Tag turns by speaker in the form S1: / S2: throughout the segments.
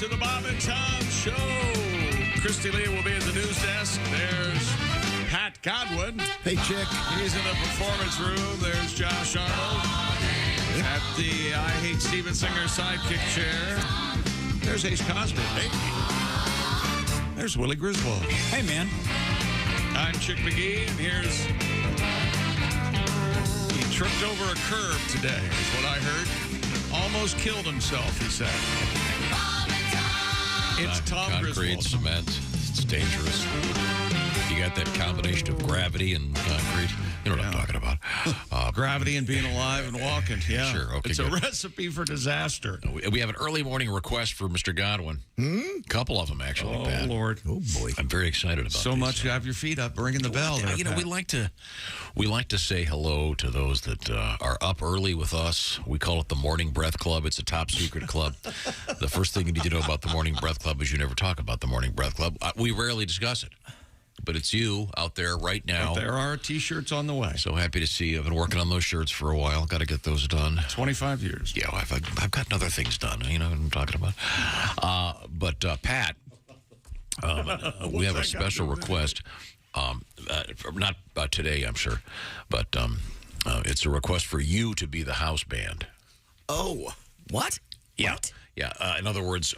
S1: to the Bob and Tom Show. Christy Lee will be at the news desk. There's Pat Godwin.
S2: Hey, Chick.
S1: He's in the performance room. There's Josh Arnold. At the I Hate Steven Singer sidekick chair, there's Ace Cosby. Hey. There's Willie Griswold.
S3: Hey, man.
S1: I'm Chick McGee, and here's... He tripped over a curb today, is what I heard. Almost killed himself, he said. It's Tom
S4: Concrete,
S1: Griswold.
S4: cement, it's dangerous. You got that combination of gravity and concrete. You know what I'm talking about.
S1: Gravity and being alive and walking, yeah.
S4: Sure, okay,
S1: it's
S4: good.
S1: a recipe for disaster.
S4: We have an early morning request for Mr. Godwin. A couple of them, actually,
S1: Oh,
S4: Pat.
S1: Lord.
S2: Oh, boy.
S4: I'm very excited about
S1: So
S4: these.
S1: much, have your feet up, ringing the bell there,
S4: You know,
S1: Pat.
S4: we like to say hello to those that are up early with us. We call it the Morning Breath Club. It's a top secret club. The first thing you need to know about the Morning Breath Club is you never talk about the Morning Breath Club. We rarely discuss it. But it's you out there right now.
S1: But there are T-shirts on the way.
S4: So happy to see you. I've been working on those shirts for a while. Got to get those done.
S1: 25 years.
S4: Yeah, I've gotten other things done. You know what I'm talking about. But Pat, we have a special request. Not today, I'm sure, but it's a request for you to be the house band.
S2: Oh, what?
S4: Yeah.
S2: What?
S4: Yeah. In other words,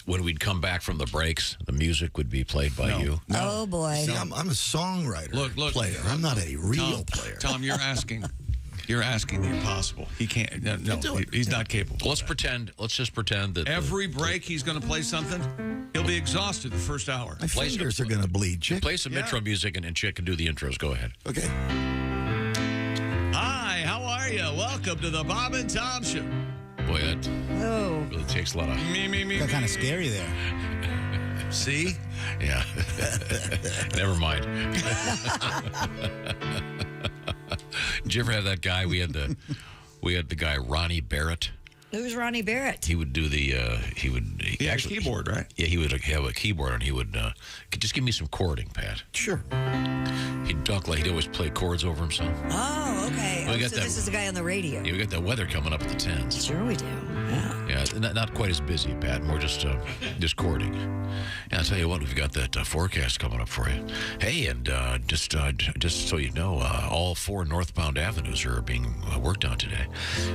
S4: when we'd come back from the breaks, the music would be played by you.
S5: Oh, boy.
S2: See, I'm a songwriter.
S1: Look,
S2: player. I'm not a real player.
S1: Tom, you're asking the impossible. He can't. He's not capable.
S4: Let's pretend. Let's just pretend that
S1: Every break he's going to play something. He'll be exhausted the first hour.
S2: My fingers are going to bleed, Chick.
S4: play some intro music and Chick can do the intros. Go ahead.
S2: Okay.
S1: Hi, how are you? Welcome to the Bob and Tom Show.
S4: Boy, that
S5: Oh.
S4: really takes a lot of.
S1: Me.
S3: Got kind of scary there.
S1: See?
S4: Yeah. Never mind. Did you ever have that guy? We had the guy Ronnie Barrett.
S5: Who's Ronnie Barrett?
S4: He would do the he
S1: He had a keyboard, right?
S4: Yeah, he would have a keyboard and he would just give me some chording, Pat.
S2: Sure.
S4: He'd talk like he'd always play chords over himself.
S5: Oh, okay.
S4: We
S5: Oh,
S4: got
S5: so
S4: that-
S5: this is the guy on the radio.
S4: Yeah, we got that weather coming up at the 10s.
S5: Sure we do. Yeah.
S4: Yeah, not quite as busy, Pat. More just chording. And I'll tell you what, we've got that forecast coming up for you. Hey, and just so you know, all 4 northbound avenues are being worked on today.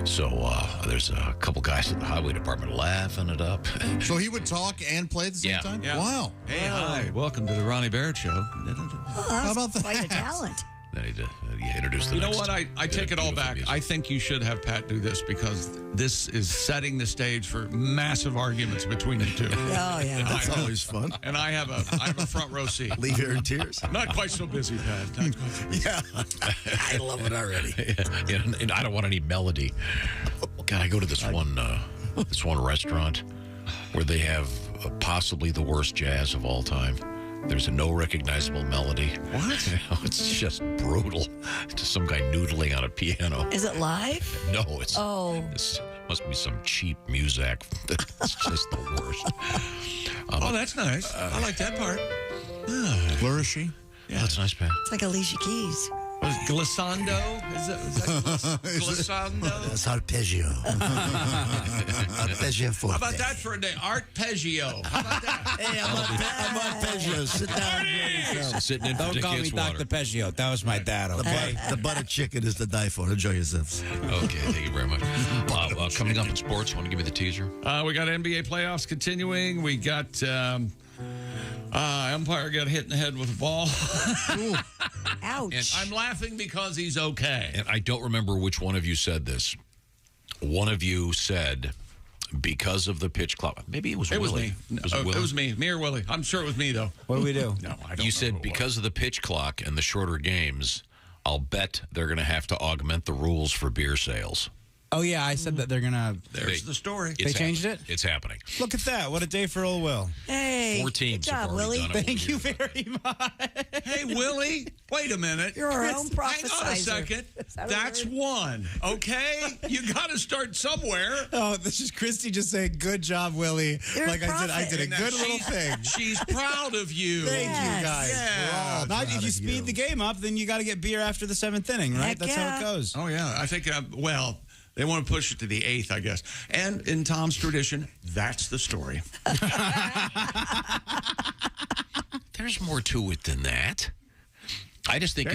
S4: So there's a couple guys at the highway department laughing it up.
S3: So he would talk and play at the same time?
S1: Yeah.
S3: Wow.
S1: Hey, hi. Welcome to the Ronnie Barrett Show.
S5: Oh, that's
S3: about that?
S5: quite a talent.
S4: Then he'd introduce the
S1: You know
S4: next-
S1: what? I take it all
S4: beautiful
S1: back.
S4: music.
S1: I think you should have Pat do this because this is setting the stage for massive arguments between you two.
S5: Oh, yeah.
S2: That's always fun.
S1: And I have a front row seat.
S2: Leave here in tears.
S1: Not quite so busy, Pat. Not quite so busy.
S2: Yeah. I love it already.
S4: Yeah, and I don't want any melody. God, I go to this one restaurant where they have possibly the worst jazz of all time. There's no recognizable melody.
S1: What?
S4: You know, it's just brutal. Just some guy noodling on a piano.
S5: Is it live?
S4: No, it's
S5: Oh.
S4: This must be some cheap music. It's just the worst.
S1: Oh, that's nice. I like that part.
S3: Flourishy?
S4: Yeah, that's nice, Pat.
S5: It's like Alicia Keys.
S1: What is it, glissando? Is that glissando?
S2: That's arpeggio. Arpeggio forte.
S1: How about that for a day? Arpeggio. How about that?
S2: Hey, I'm arpeggio. Sit down.
S4: Sitting in for
S3: Don't
S4: Dick
S3: call me
S4: Gets
S3: Dr.
S4: water.
S3: Peggio. That was my dad, okay?
S2: The butter chicken is to die for. Enjoy yourselves.
S4: Okay, thank you very much. Coming up in sports, want to give me the teaser?
S1: We got NBA playoffs continuing. We got umpire got hit in the head with a ball.
S5: Ouch.
S4: And
S1: I'm laughing because he's okay.
S4: And I don't remember which one of you said this. One of you said, because of the pitch clock. Maybe it was
S1: It was
S4: Willie.
S1: me.
S4: Was it Willie?
S1: It was me. Me or Willie. I'm sure it was me, though.
S3: What do we do?
S1: No, I don't
S4: You
S1: know
S4: said
S1: who it was.
S4: because of the pitch clock and the shorter games, I'll bet they're going to have to augment the rules for beer sales.
S3: Oh, yeah, I said that they're going to...
S1: There's the story.
S4: It's
S3: changed
S4: happening.
S3: it?
S4: It's happening.
S3: Look at that. What a day for old Will.
S5: Hey.
S4: 4 teams
S5: Good
S4: have
S5: job,
S4: already
S5: Willie.
S4: done it.
S3: Thank you very much.
S1: Hey, Willie, wait a minute.
S5: You're our own
S1: Hang on a
S5: prophesizer.
S1: second.
S5: Is that a
S1: That's
S5: word?
S1: one, okay? You got to start somewhere.
S3: Oh, this is Christy just saying, good job, Willie.
S5: You're a
S3: like I did a
S1: And
S3: good little
S1: she's-
S3: thing.
S1: She's proud of you.
S3: Thank
S5: Yes.
S3: you, guys.
S1: Yeah.
S3: We're all
S2: Proud
S3: Now, if you
S2: of
S3: speed
S2: you.
S3: the game up, then you got to get beer after the 7th inning, right?
S5: Heck
S3: That's how
S5: yeah.
S3: it goes.
S1: Oh, yeah. I think, well, They want to push it to the 8th, I guess. And in Tom's tradition, that's the story.
S4: There's more to it than that. I just think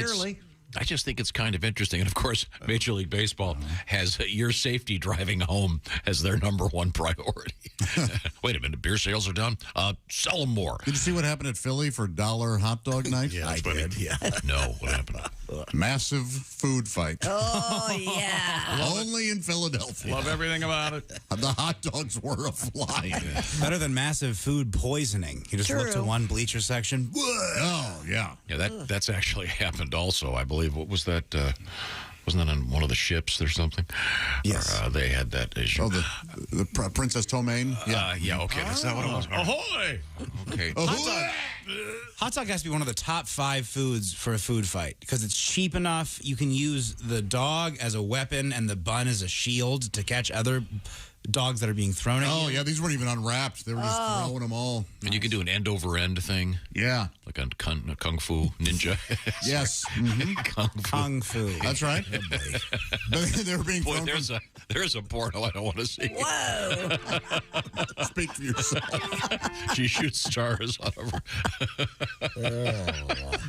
S4: it's kind of interesting. And, of course, Major League Baseball has your safety driving home as their number one priority. Wait a minute. Beer sales are down? Sell them more.
S6: Did you see what happened at Philly for $1 hot dog night?
S2: Yeah, I did. Yeah.
S4: No. What happened?
S6: Massive food fight.
S5: Oh, yeah.
S6: Only in Philadelphia.
S1: Love everything about it.
S6: The hot dogs were a-flying.
S3: Better than massive food poisoning. You just look to
S5: True.
S3: one bleacher section.
S6: Oh, yeah.
S4: Yeah, that's actually happened also, I believe. What was that? Wasn't that on one of the ships or something?
S3: Yes.
S4: Or, they had that issue.
S6: Oh, the Princess Tomaine?
S4: Yeah, okay. That's not what it was.
S1: Ahoy!
S4: Okay.
S3: Hot dog has to be one of the top 5 foods for a food fight because it's cheap enough. You can use the dog as a weapon and the bun as a shield to catch other dogs that are being thrown at you.
S6: Oh, yeah, these weren't even unwrapped. They were just throwing them all.
S4: And you can do an end-over-end thing,
S6: Yeah.
S4: like on Kung Fu Ninja.
S6: Yes.
S3: Kung Fu.
S6: That's right. They were being
S4: Boy,
S6: thrown
S4: there's a porno I don't want to see.
S5: Whoa.
S6: from... Speak for yourself.
S4: She shoots stars out of her.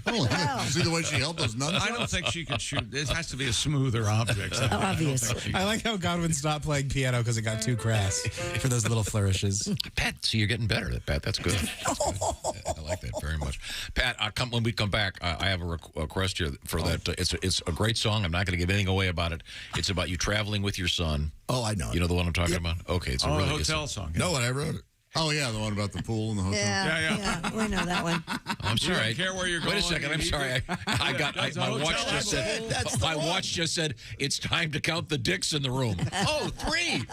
S6: Oh, see the way she held those nuts?
S1: I don't think she could shoot. It has to be a smoother object. So I don't
S5: Obvious.
S1: think she-
S3: I like how Godwin stopped playing piano because it got too crass for those little flourishes.
S4: Pat, see, you're getting better at Pat. That's good. I like that very much. Pat, when we come back, I have a request here for that. It's a great song. I'm not going to give anything away about it. It's about you traveling with your son.
S2: Oh, I know.
S4: You know the one I'm talking about? Okay, it's a really
S1: hotel song.
S2: No, and I wrote it.
S6: Oh, yeah, the one about the pool and the hotel.
S5: Yeah. We know that one.
S4: I'm sorry.
S1: don't care where you're
S4: Wait a
S1: going.
S4: second. I'm
S1: You
S4: sorry. My watch just said.
S2: That's the
S4: My
S2: one.
S4: watch just said it's time to count the dicks in the room. Oh, 3.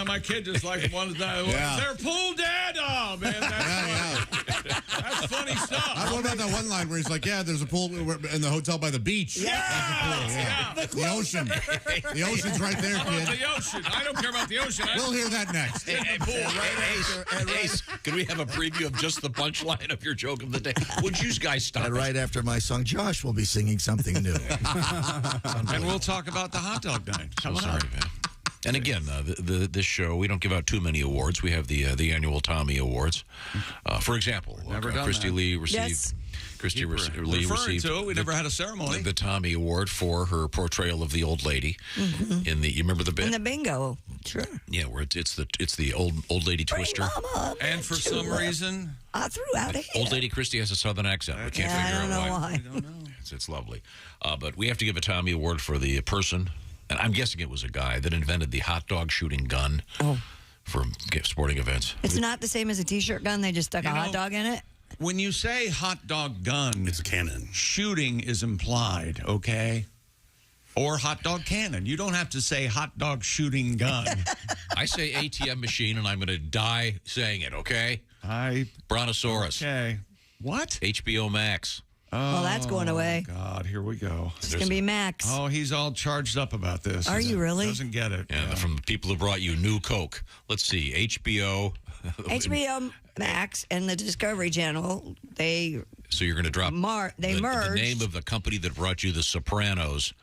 S1: My kid just like one of the. Is there a pool, Dad? Oh man, that's funny stuff.
S6: What about that one line where he's like, yeah, there's a pool in the hotel by the beach.
S1: Yeah.
S6: The ocean. The ocean's right there, kid.
S1: The ocean. I don't care about the ocean.
S6: We'll hear that next.
S4: Hey, Ace, can we have a preview of just the punchline of your joke of the day? Would you guys stop?
S2: And right after my song, Josh will be singing something new.
S1: And we'll talk about the hot dog night.
S4: So sorry, man. And again, this show, we don't give out too many awards. We have the annual Tommy Awards. For example,
S1: Never done
S4: Christy
S1: that.
S4: Lee received.
S5: Yes.
S4: Christy Lee
S1: Referring
S4: received.
S1: to it, we never had a ceremony.
S4: The Tommy Award for her portrayal of the old lady in the. You remember the bit?
S5: And the bingo. Sure.
S4: Yeah, where it's the old lady twister.
S5: Mama,
S1: And for some reason,
S5: I threw out a hit.
S4: Old lady Christy has a southern accent. We can't
S5: Yeah,
S4: figure
S5: I don't
S4: out
S5: know
S4: why.
S5: why.
S1: I don't know.
S4: It's lovely. But we have to give a Tommy Award for the person, and I'm guessing it was a guy that invented the hot dog shooting gun for sporting events.
S5: It's not the same as a T-shirt gun. They just stuck a
S1: You
S5: hot
S1: know-
S5: dog in it.
S1: When you say hot dog gun,
S7: It's a cannon.
S1: shooting is implied, okay? Or hot dog cannon. You don't have to say hot dog shooting gun.
S4: I say ATM machine, and I'm going to die saying it, okay? Brontosaurus.
S1: Okay. What?
S4: HBO Max.
S5: Oh, that's going away.
S1: God, here we go.
S5: It's going to be Max.
S1: Oh, he's all charged up about this.
S5: Are you really?
S1: Doesn't get it.
S4: Yeah, from the people who brought you New Coke. Let's see, HBO.
S5: HBO Max and the Discovery Channel, they
S4: So you're going to drop
S5: merged.
S4: the name of the company that brought you The Sopranos.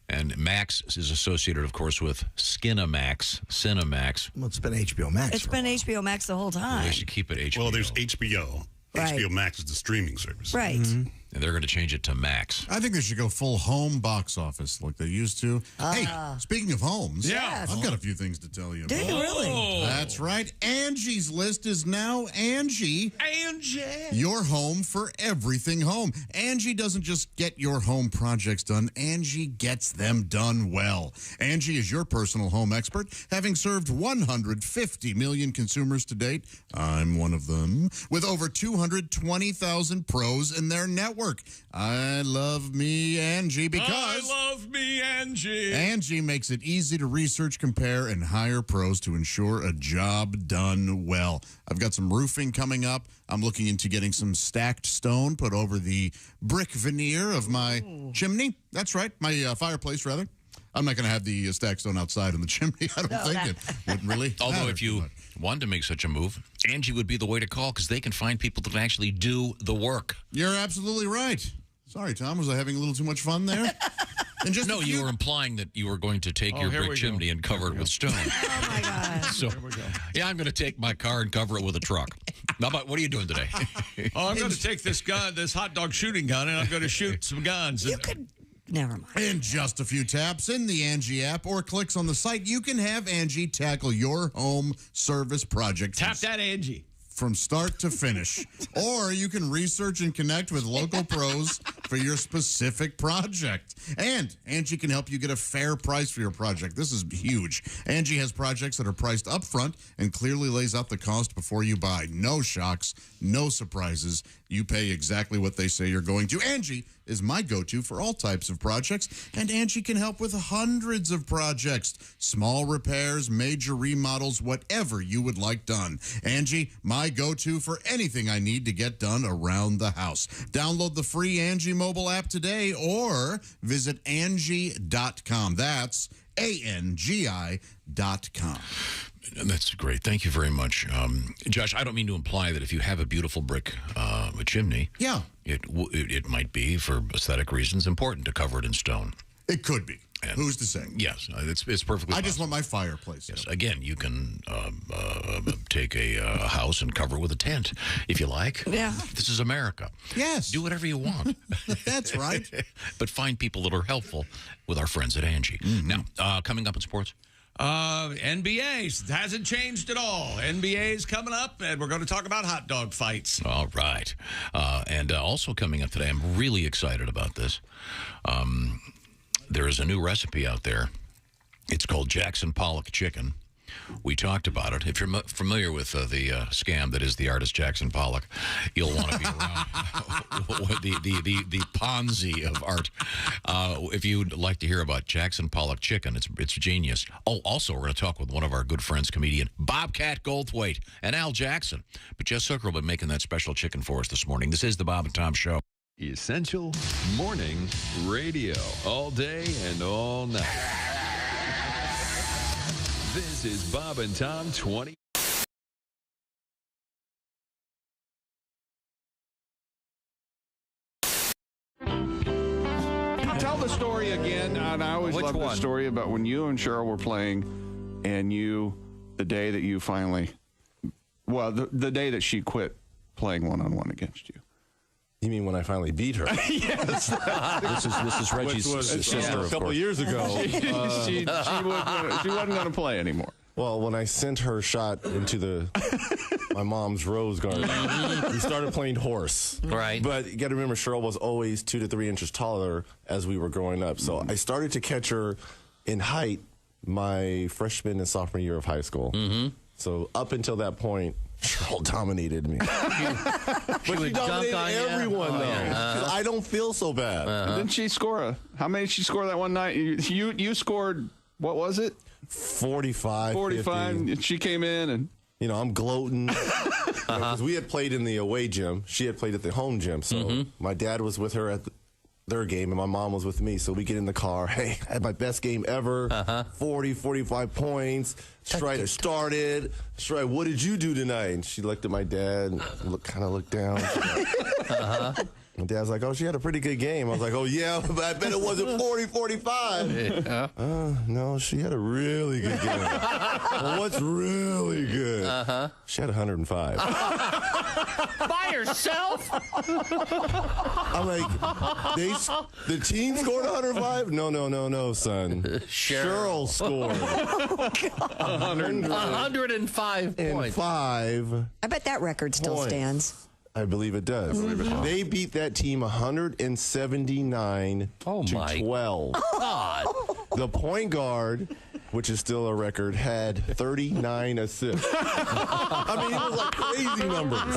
S4: And Max is associated, of course, with Cinemax.
S2: Well, it's been HBO Max.
S5: It's been HBO Max the whole
S4: They
S5: time.
S4: should keep it HBO.
S7: Well, there's HBO.
S5: Right.
S7: HBO Max is the streaming service.
S5: Right.
S4: And they're going to change it to Max.
S6: I think they should go full home box office like they used to. Hey, speaking of homes,
S1: Yeah.
S6: I've got a few things to tell you
S5: Do
S6: about.
S5: you really?
S6: That's right. Angie's List is now Angie.
S1: Angie.
S6: Your home for everything home. Angie doesn't just get your home projects done. Angie gets them done well. Angie is your personal home expert, having served 150 million consumers to date. I'm one of them. With over 220,000 pros in their network. I love me, Angie, because
S1: I love me, Angie.
S6: Angie makes it easy to research, compare, and hire pros to ensure a job done well. I've got some roofing coming up. I'm looking into getting some stacked stone put over the brick veneer of my chimney. That's right, my fireplace, rather. I'm not going to have the stacked stone outside in the chimney. I don't think it wouldn't really.
S4: Although
S6: matter
S4: if
S6: too
S4: you
S6: much.
S4: wanted to make such a move, Angie would be the way to call because they can find people that can actually do the work.
S6: You're absolutely right. Sorry, Tom. Was I having a little too much fun there? And just
S4: No, you were implying that you were going to take your
S1: here
S4: brick
S1: we
S4: chimney and cover it with stone.
S5: Oh my God.
S4: So, yeah, I'm going to take my car and cover it with a truck. How about, what are you doing today?
S1: Oh, I'm going to take this gun, this hot dog shooting gun, and I'm going to shoot some guns.
S5: You could. Never mind.
S6: In just a few taps in the Angie app or clicks on the site, you can have Angie tackle your home service project.
S1: Tap that, Angie.
S6: From start to finish. Or you can research and connect with local pros for your specific project. And Angie can help you get a fair price for your project. This is huge. Angie has projects that are priced upfront and clearly lays out the cost before you buy. No shocks, no surprises. You pay exactly what they say you're going to. Angie is my go-to for all types of projects, and Angie can help with hundreds of projects. Small repairs, major remodels, whatever you would like done. Angie, my go-to for anything I need to get done around the house. Download the free Angie mobile app today or visit Angie.com. That's ANGI.com.
S4: That's great. Thank you very much. Josh, I don't mean to imply that if you have a beautiful brick chimney,
S6: Yeah,
S4: it might be, for aesthetic reasons, important to cover it in stone.
S6: it could be.
S4: And
S6: who's to say?
S4: Yes, it's perfectly
S6: I just
S4: possible.
S6: want my fireplace.
S4: Yes, again, you can take a house and cover it with a tent if you like.
S5: Yeah.
S4: This is America.
S6: Yes.
S4: Do whatever you want.
S6: That's right.
S4: But find people that are helpful with our friends at Angie. Now, coming up in sports.
S1: NBA hasn't changed at all. NBA's coming up, and we're going to talk about hot dog fights.
S4: All right. And also coming up today, I'm really excited about this. There is a new recipe out there. It's called Jackson Pollock Chicken. We talked about it. If you're familiar with the scam that is the artist Jackson Pollock, you'll want to be around the Ponzi of art. If you'd like to hear about Jackson Pollock Chicken, it's genius. Oh, also, we're going to talk with one of our good friends, comedian Bobcat Goldthwait and Al Jackson. But Jess Hooker will be making that special chicken for us this morning. This is the Bob and Tom Show.
S8: Essential morning radio, all day and all night. This is Bob and Tom 20.
S9: Tell the story again, and I always love the story about when you and Cheryl were playing, and the day that you finally, the day that she quit playing one-on-one against you.
S10: You mean when I finally beat her?
S9: Yes.
S10: This is Reggie's sister,
S9: a couple years ago. She wasn't going to play anymore.
S10: Well, when I sent her shot into my mom's rose garden, we started playing horse.
S4: Right.
S10: But you got to remember, Cheryl was always 2 to 3 inches taller as we were growing up. So I started to catch her in height my freshman and sophomore year of high school. So up until that point, Cheryl dominated me. But she dominated everyone, though. I don't feel so bad.
S9: Didn't she score how many did she score that one night? You scored, what was it?
S10: 45.
S9: 45.
S10: 50.
S9: She came in and.
S10: You know, I'm gloating. Because we had played in the away gym. She had played at the home gym. So my dad was with her at their game, and my mom was with me. So we get in the car. Hey, I had my best game ever. 40, 45 points. Strider started. Strider, what did you do tonight? And she looked at my dad and kind of looked down. My dad's like, oh, she had a pretty good game. I was like, oh, yeah, but I bet it wasn't 40, 45. No, she had a really good game. Well, what's really good? She had 105.
S11: By herself?
S10: I'm like, the team scored 105? No, son. Cheryl scored
S11: 105 points.
S10: 5.
S5: I bet that record still
S10: Points.
S5: stands.
S10: I believe it does. They beat that team 179 to 12.
S11: God.
S10: The point guard, which is still a record, had 39 assists. I mean, it was like crazy numbers.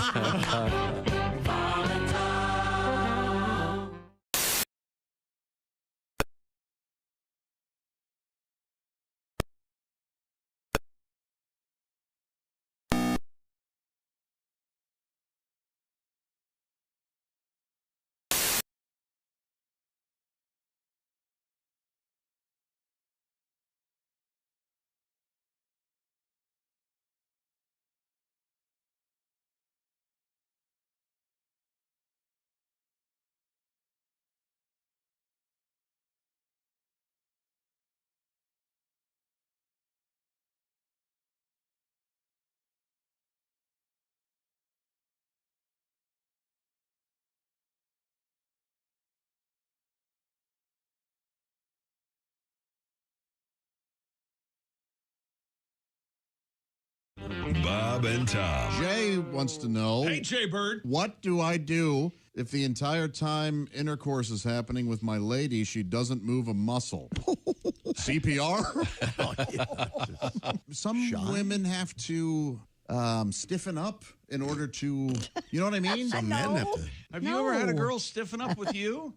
S8: Bob and Tom.
S6: Jay wants to know.
S1: Hey, Jay Bird.
S6: What do I do if the entire time intercourse is happening with my lady, she doesn't move a muscle? CPR? Some women have to stiffen up in order to, you know what I mean?
S2: Some men have to.
S1: Have you ever had a girl stiffen up with you?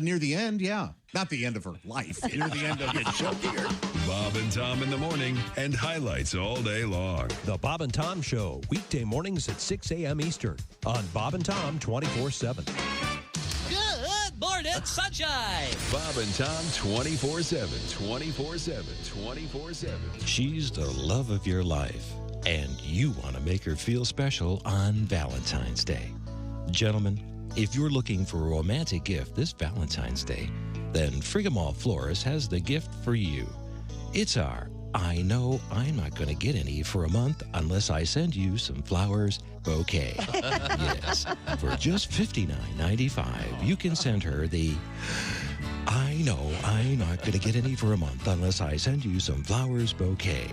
S6: Near the end, yeah. Not the end of her life. Near the end of it.
S8: Bob and Tom in the morning and highlights all day long.
S12: The Bob and Tom Show, weekday mornings at 6 a.m. Eastern on Bob and Tom 24/7.
S11: Good morning, sunshine.
S8: Bob and Tom 24/7, 24/7, 24/7.
S12: She's the love of your life, and you want to make her feel special on Valentine's Day. Gentlemen, if you're looking for a romantic gift this Valentine's Day, then Frigamall Florist has the gift for you. It's our I know I'm not going to get any for a month unless I send you some flowers bouquet. Yes, for just $59.95, you can send her the I know I'm not going to get any for a month unless I send you some flowers bouquet.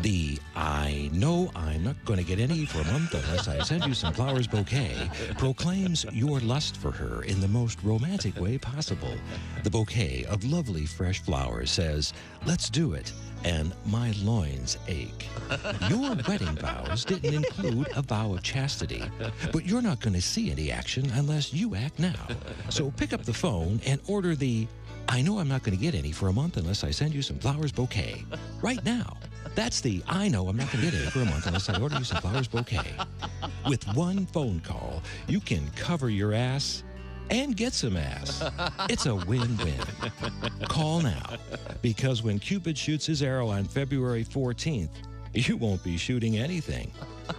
S12: The I know I'm not going to get any for a month unless I send you some flowers bouquet proclaims your lust for her in the most romantic way possible. The bouquet of lovely fresh flowers says, let's do it, and my loins ache. Your wedding vows didn't include a vow of chastity, but you're not going to see any action unless you act now. So pick up the phone and order the I know I'm not going to get any for a month unless I send you some flowers bouquet right now. That's the I know I'm not going to get any for a month unless I order you some flowers bouquet. With one phone call, you can cover your ass and get some ass. It's a win-win. Call now, because when Cupid shoots his arrow on February 14th, you won't be shooting anything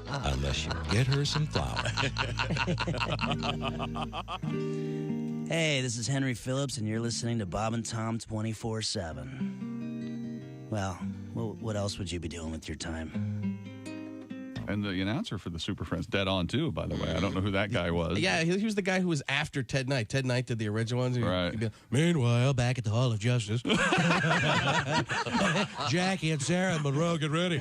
S12: unless you get her some flowers.
S13: Hey, this is Henry Phillips, and you're listening to Bob and Tom 24/7. Well, what else would you be doing with your time?
S9: And the announcer for the Super Friends, dead on too, by the way. I don't know who that guy was.
S14: Yeah, he was the guy who was after Ted Knight. Ted Knight did the original ones.
S9: Right.
S12: Meanwhile, back at the Hall of Justice, Jackie and Sarah and Monroe, get ready.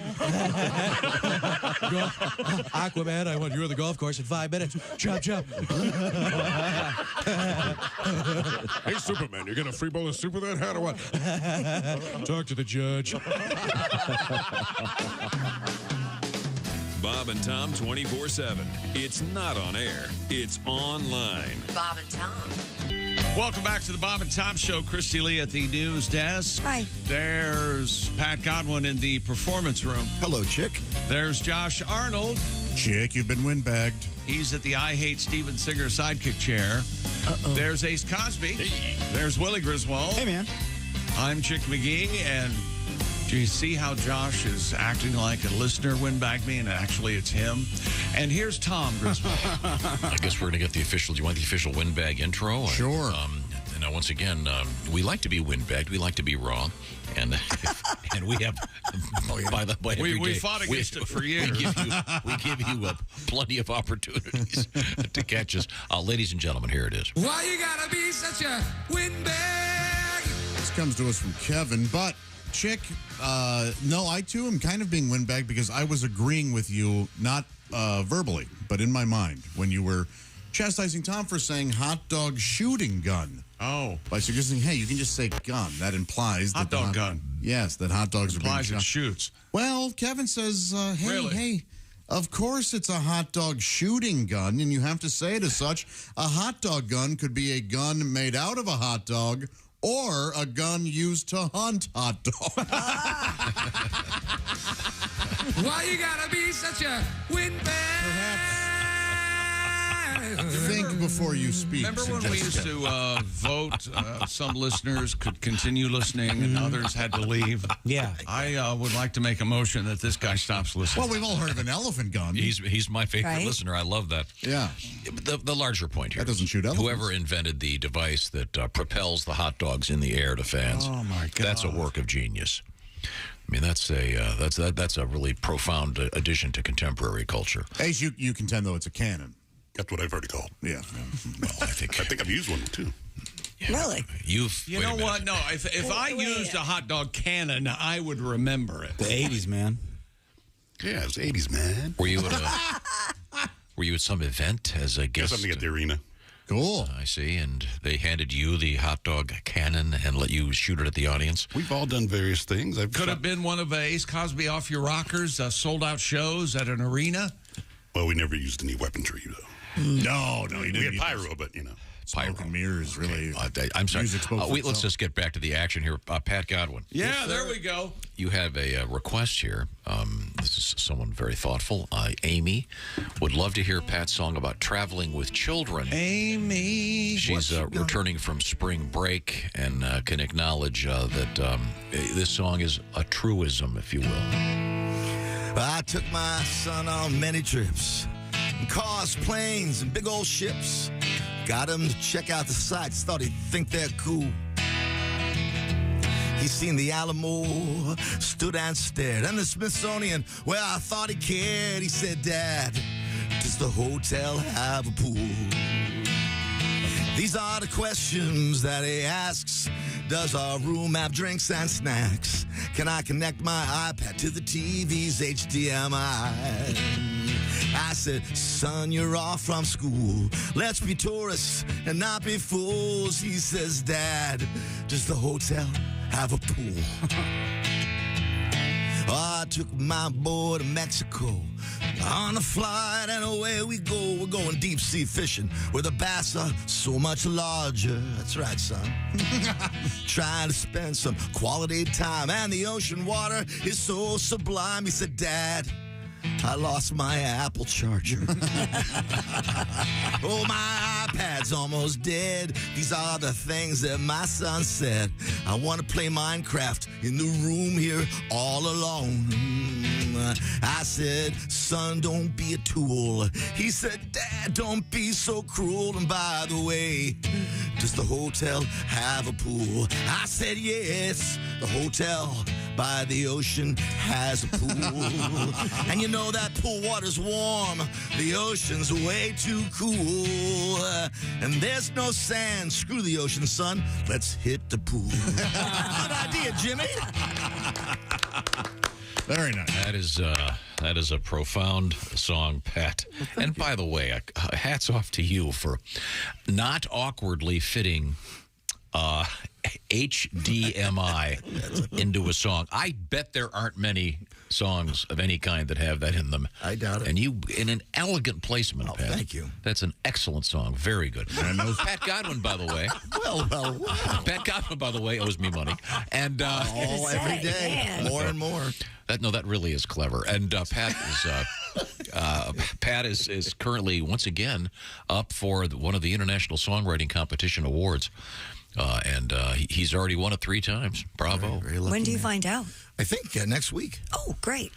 S12: Aquaman, I want you on the golf course in 5 minutes. Chop, chop.
S15: Hey, Superman, you're going to free bowl of super that hat or what?
S12: Talk to the judge.
S8: Bob and Tom 24/7. It's not on air. It's online.
S5: Bob and Tom.
S1: Welcome back to the Bob and Tom Show. Christy Lee at the news desk.
S5: Hi.
S1: There's Pat Godwin in the performance room.
S2: Hello, chick.
S1: There's Josh Arnold.
S6: Chick, you've been windbagged.
S1: He's at the I Hate Steven Singer sidekick chair.
S5: Uh-oh.
S1: There's Ace Cosby. Hey. There's Willie Griswold.
S3: Hey, man.
S1: I'm Chick McGee, and do you see how Josh is acting like a listener windbagged me, and actually it's him? And here's Tom Griswold.
S4: I guess we're going to get the official. Do you want the official windbag intro?
S6: Sure.
S4: Now, once again, we like to be windbagged. We like to be raw. And and we have, by the way,
S1: we fought against it for years.
S4: We give you plenty of opportunities to catch us. Ladies and gentlemen, here it is.
S16: Why you gotta be such a windbag?
S6: This comes to us from Kevin, but Chick, no, I too am kind of being windbagged because I was agreeing with you, not verbally, but in my mind, when you were chastising Tom for saying hot dog shooting gun.
S1: Oh.
S6: By suggesting, hey, you can just say gun. That implies
S1: hot dog gun.
S6: Yes, that hot dogs are being shot.
S1: Implies it shoots.
S6: Well, Kevin says,
S1: Really?
S6: hey, of course it's a hot dog shooting gun, and you have to say it as such. A hot dog gun could be a gun made out of a hot dog or a gun used to hunt hot dogs.
S16: Why you gotta be such a windbag?
S6: Think before you speak.
S1: Remember when we used to vote? Some listeners could continue listening and others had to leave.
S3: Yeah.
S1: I would like to make a motion that this guy stops listening.
S6: Well, we've all heard of an elephant gun.
S4: He's my favorite
S5: Right?
S4: listener. I love that.
S6: Yeah.
S4: The larger point here.
S6: That doesn't shoot elephants.
S4: Whoever invented the device that propels the hot dogs in the air to fans.
S1: Oh, my God.
S4: That's a work of genius. I mean, that's a really profound addition to contemporary culture.
S6: Ace, you contend, though, it's a cannon.
S7: That's what I've already called.
S6: Yeah.
S4: Well, I think
S7: I've used one, too.
S5: Really?
S1: You know what? No, if I used a hot dog cannon, I would remember it.
S3: The 80s, man.
S7: Yeah, it was 80s, man.
S4: Were you at some event as a guest?
S7: Something at the arena.
S6: Cool.
S4: I see. And they handed you the hot dog cannon and let you shoot it at the audience?
S7: We've all done various things.
S1: Could have been one of Ace Cosby Off Your Rockers, sold-out shows at an arena.
S7: Well, we never used any weaponry, though.
S6: No,
S7: we had pyro, but,
S6: Smoke and mirrors, really.
S4: I'm sorry. Let's just get back to the action here. Pat Godwin.
S1: Yeah, there we go.
S4: You have a request here. This is someone very thoughtful. Amy would love to hear Pat's song about traveling with children.
S1: Amy.
S4: She's returning from spring break and can acknowledge that this song is a truism, if you will.
S2: I took my son on many trips. Cars, planes, and big old ships. Got him to check out the sights, thought he'd think they're cool. He seen the Alamo, stood and stared, and the Smithsonian, well, I thought he cared. He said, Dad, does the hotel have a pool? These are the questions that he asks. Does our room have drinks and snacks? Can I connect my iPad to the TV's HDMI? I said, son, you're off from school. Let's be tourists and not be fools. He says, Dad, does the hotel have a pool? I took my boy to Mexico on a flight, and away we go. We're going deep sea fishing where the bass are so much larger. That's right, son. Trying to spend some quality time, and the ocean water is so sublime. He said, Dad, I lost my Apple charger. Oh, my iPad's almost dead. These are the things that my son said. I want to play Minecraft in the room here all alone. I said, son, don't be a tool. He said, Dad, don't be so cruel. And by the way, does the hotel have a pool? I said, yes, the hotel by the ocean has a pool. And you know that pool water's warm, the ocean's way too cool. And there's no sand. Screw the ocean, son. Let's hit the pool. Good idea, Jimmy.
S6: Very nice.
S4: That is a profound song, Pat. And by the way, hats off to you for not awkwardly fitting HDMI into a song. I bet there aren't many songs of any kind that have that in them.
S2: I doubt it.
S4: And you, in an elegant placement, Pat.
S2: Thank you.
S4: That's an excellent song. Very good. Pat Godwin, by the way.
S2: Well.
S4: Pat Godwin, by the way, owes me money. And
S2: every day, more and more.
S4: That really is clever. And Pat is currently once again up for one of the International Songwriting Competition Awards. And he's already won it 3 times. Bravo.
S2: Very
S5: when do you find out?
S2: I think next week.
S5: Oh, great.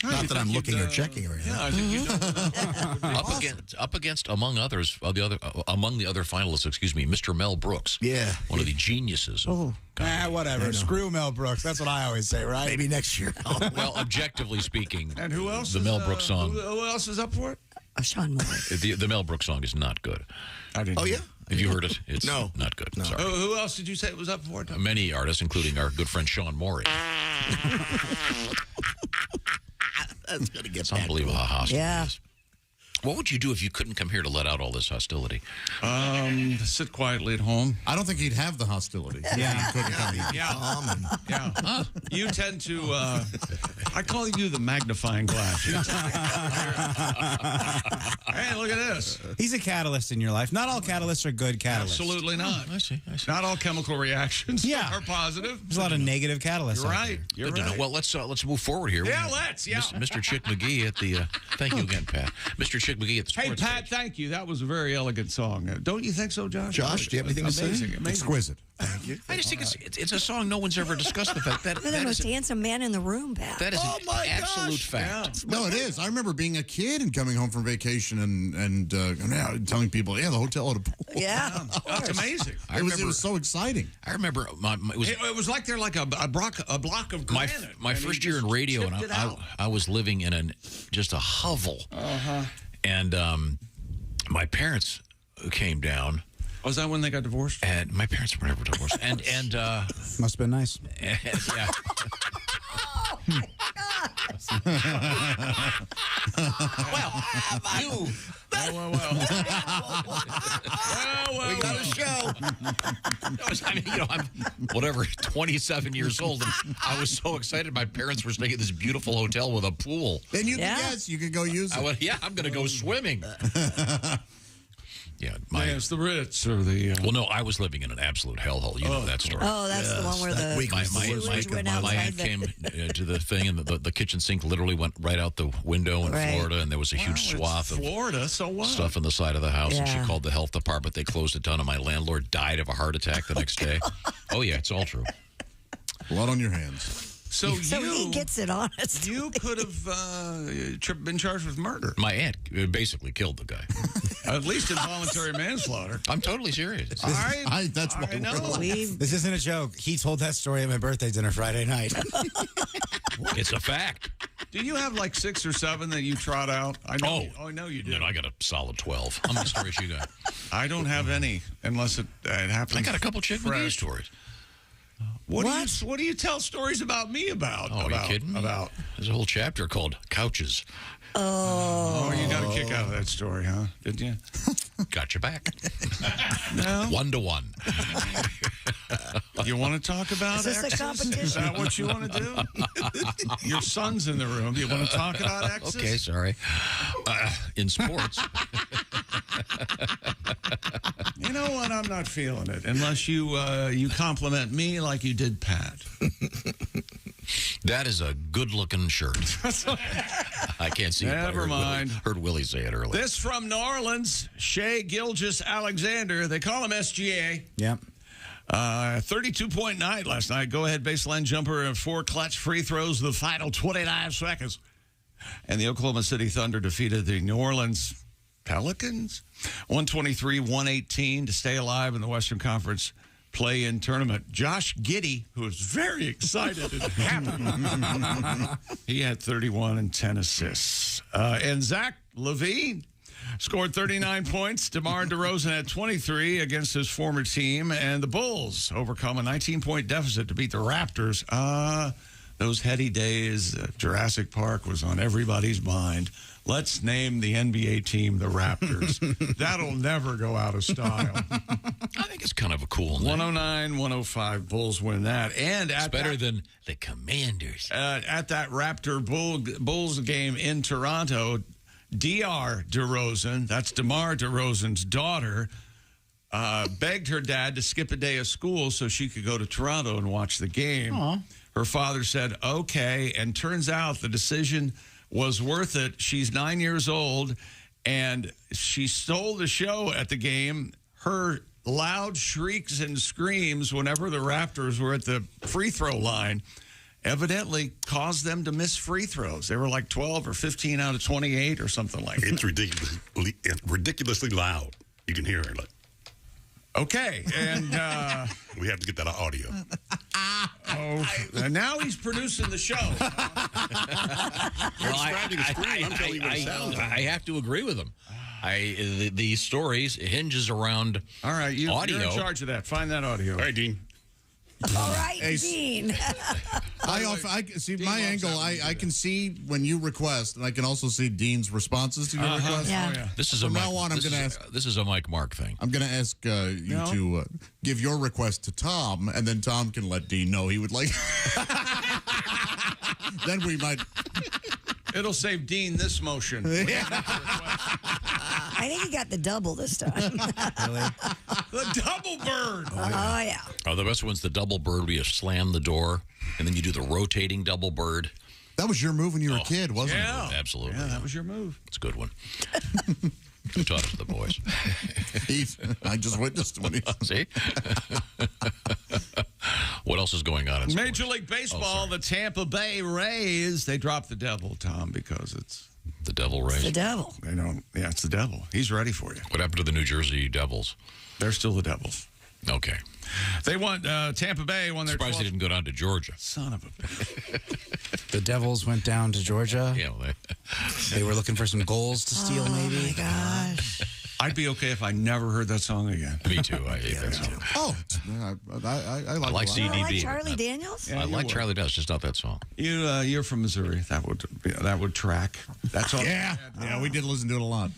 S2: Not that I'm looking or checking or anything.
S1: Yeah, I think you know.
S4: Up against, among others, among the other finalists, Mr. Mel Brooks.
S2: Yeah.
S4: One of the geniuses.
S3: Whatever. Screw Mel Brooks. That's what I always say, right?
S2: Maybe next year.
S4: Well, objectively speaking.
S1: And who else?
S4: The Mel Brooks song.
S1: Who else is up for it?
S5: Sean Moore.
S4: The Mel Brooks song is not good.
S1: I didn't.
S2: Oh, yeah?
S4: Have you heard it? It's
S2: No.
S4: not good.
S2: No.
S4: Sorry.
S1: Who else did you say was up for it?
S4: Many artists, including our good friend Sean Morey.
S2: That's going to get
S4: It's unbelievable how hostile
S5: Yeah.
S4: it is. What would you do if you couldn't come here to let out all this hostility?
S1: Sit quietly at home.
S6: I don't think he'd have the hostility. Yeah.
S1: Yeah. You tend to, I call you the magnifying glass. Hey, look at this.
S3: He's a catalyst in your life. Not all catalysts are good catalysts.
S1: Absolutely not.
S4: I see.
S1: Not all chemical reactions are positive.
S3: There's a lot of negative catalysts.
S1: You're right. You're
S4: Good to know.
S1: right.
S4: Well, let's move forward here.
S1: Yeah, let's. Yeah.
S4: Mr. Chick McGee at the. Thank you again, Pat. Mr. Chick McGee at the
S1: Hey,
S4: sports
S1: Pat, thank you. That was a very elegant song. Don't you think so, Josh?
S2: Josh, do you have anything to say?
S1: Amazing.
S6: Exquisite.
S2: Thank you.
S4: I just think it's a song no one's ever discussed. The fact
S5: You're the most handsome man in the room, Pat.
S4: that is an absolute fact.
S6: No, it is. I remember being a kid and coming home from vacation and telling people, yeah, the hotel had a pool.
S5: Yeah.
S1: That's amazing.
S6: It was so exciting.
S4: I remember
S1: It was like they're like a block of granite.
S4: my first year in radio, and I was living in just a hovel. And my parents came down.
S1: Was that when they got divorced?
S4: And my parents were never divorced. And
S3: Must have been nice.
S4: yeah. We got a show. I mean, I'm whatever, 27 years old, and I was so excited. My parents were staying at this beautiful hotel with a pool.
S6: Then you can guess. You could go use it.
S4: I went, I'm going to go swimming. Yeah,
S1: it's the Ritz or the.
S4: Well, no, I was living in an absolute hellhole. You know that story.
S5: Oh, that's the one where
S4: my aunt came to the thing, and the kitchen sink literally went right out the window in Florida, and there was a huge swath of
S1: Florida. So what?
S4: Stuff on the side of the house, and she called the health department. They closed it down, and my landlord died of a heart attack the next day. Oh yeah, it's all true.
S6: Blood on your hands.
S1: So
S5: he gets it honest.
S1: You could have been charged with murder.
S4: My aunt basically killed the guy.
S1: At least involuntary manslaughter.
S4: I'm totally serious.
S6: I
S1: know.
S3: This isn't a joke. He told that story at my birthday dinner Friday night.
S4: It's a fact.
S1: Do you have like 6 or 7 that you trot out? I know. I know you do.
S4: No, I got a solid 12. How many stories you got?
S1: I don't have any unless it happens.
S4: I got a couple chick McGee stories.
S1: What do you tell stories about me about?
S4: Oh, are you kidding me? There's a whole chapter called Couches.
S1: Oh, you got a kick out of that story, huh? Did you?
S4: Got your back.
S1: No?
S4: 1-to-1.
S1: You want to talk about
S5: Is this
S1: exes?
S5: a competition?
S1: Is that what you want to do? Your son's in the room. Do you want to talk about exes?
S4: Okay, sorry. In sports.
S1: You know what? I'm not feeling it unless you compliment me like you did Pat.
S4: That is a good-looking shirt. I can't see it.
S1: Never mind.
S4: Heard Willie say it earlier.
S1: This from New Orleans, Shea Gilgeous-Alexander. They call him SGA.
S3: Yep.
S1: 32-point night last night. Go-ahead baseline jumper and 4 clutch free throws the final 29 seconds. And the Oklahoma City Thunder defeated the New Orleans Pelicans 123-118 to stay alive in the Western Conference play-in tournament. Josh Giddey, who was very excited and happy, he had 31 and 10 assists. And Zach LaVine scored 39 points. DeMar DeRozan had 23 against his former team. And the Bulls overcome a 19-point deficit to beat the Raptors. Those heady days, Jurassic Park was on everybody's mind. Let's name the NBA team the Raptors. That'll never go out of style.
S4: I think it's kind of a cool name.
S1: 109-105, Bulls win that. And
S4: it's better than the Commanders.
S1: At that Raptor Bulls game in Toronto, D.R. DeRozan, that's DeMar DeRozan's daughter, begged her dad to skip a day of school so she could go to Toronto and watch the game.
S3: Aww.
S1: Her father said, okay, and turns out the decision was worth it. She's 9 years old, and she stole the show at the game. Her loud shrieks and screams whenever the Raptors were at the free throw line evidently caused them to miss free throws. They were like 12 or 15 out of 28 or something like that.
S7: It's ridiculously loud. You can hear her. Like,
S1: okay, and
S7: we have to get that audio.
S1: And now he's producing the show.
S4: I have to agree with him. The stories hinges around
S1: all right,
S4: audio.
S1: You're in charge of that. Find that audio.
S7: All right, Dean.
S5: All right, Dean.
S6: I see my angle. I can see when you request, and I can also see Dean's responses to your request.
S5: Yeah.
S1: Oh, yeah.
S4: This is
S6: From
S4: a
S6: now
S4: Mike,
S6: on, I'm
S4: this
S6: going to
S4: is-
S6: ask.
S4: This is a Mike Mark thing.
S6: I'm going to ask you to give your request to Tom, and then Tom can let Dean know he would like. Then we might.
S1: It'll save Dean this motion.
S5: I think he got the double this time.
S3: Really?
S1: The double bird.
S5: Oh, yeah.
S4: The best one's the double bird where you slam the door, and then you do the rotating double bird.
S6: That was your move when you were a kid, wasn't
S1: Yeah.
S4: Absolutely.
S1: Yeah, that was your move.
S4: It's a good one. You taught it to the boys.
S6: it? I just witnessed when he.
S4: See? What else is going on in sports?
S1: Major League Baseball, the Tampa Bay Rays, they dropped the devil, Tom, because it's
S4: the Devil Rays.
S5: The devil.
S1: They don't. Yeah, it's the devil. He's ready for you.
S4: What happened to the New Jersey Devils?
S1: They're still the Devils.
S4: Okay.
S1: They won. Tampa Bay won their.
S4: Surprised they didn't go down to Georgia.
S1: Son of a bitch.
S3: The Devils went down to Georgia.
S4: Yeah,
S3: They were looking for some goals to steal, maybe.
S5: Oh, my gosh.
S1: I'd be okay if I never heard that song again.
S4: Me too. I hate that song.
S6: Oh, I like
S4: CDB.
S5: You like Charlie Daniels?
S4: I like Charlie Daniels, just not that song.
S1: You're from Missouri. That would track. That's all.
S6: Yeah, we did listen to it a lot.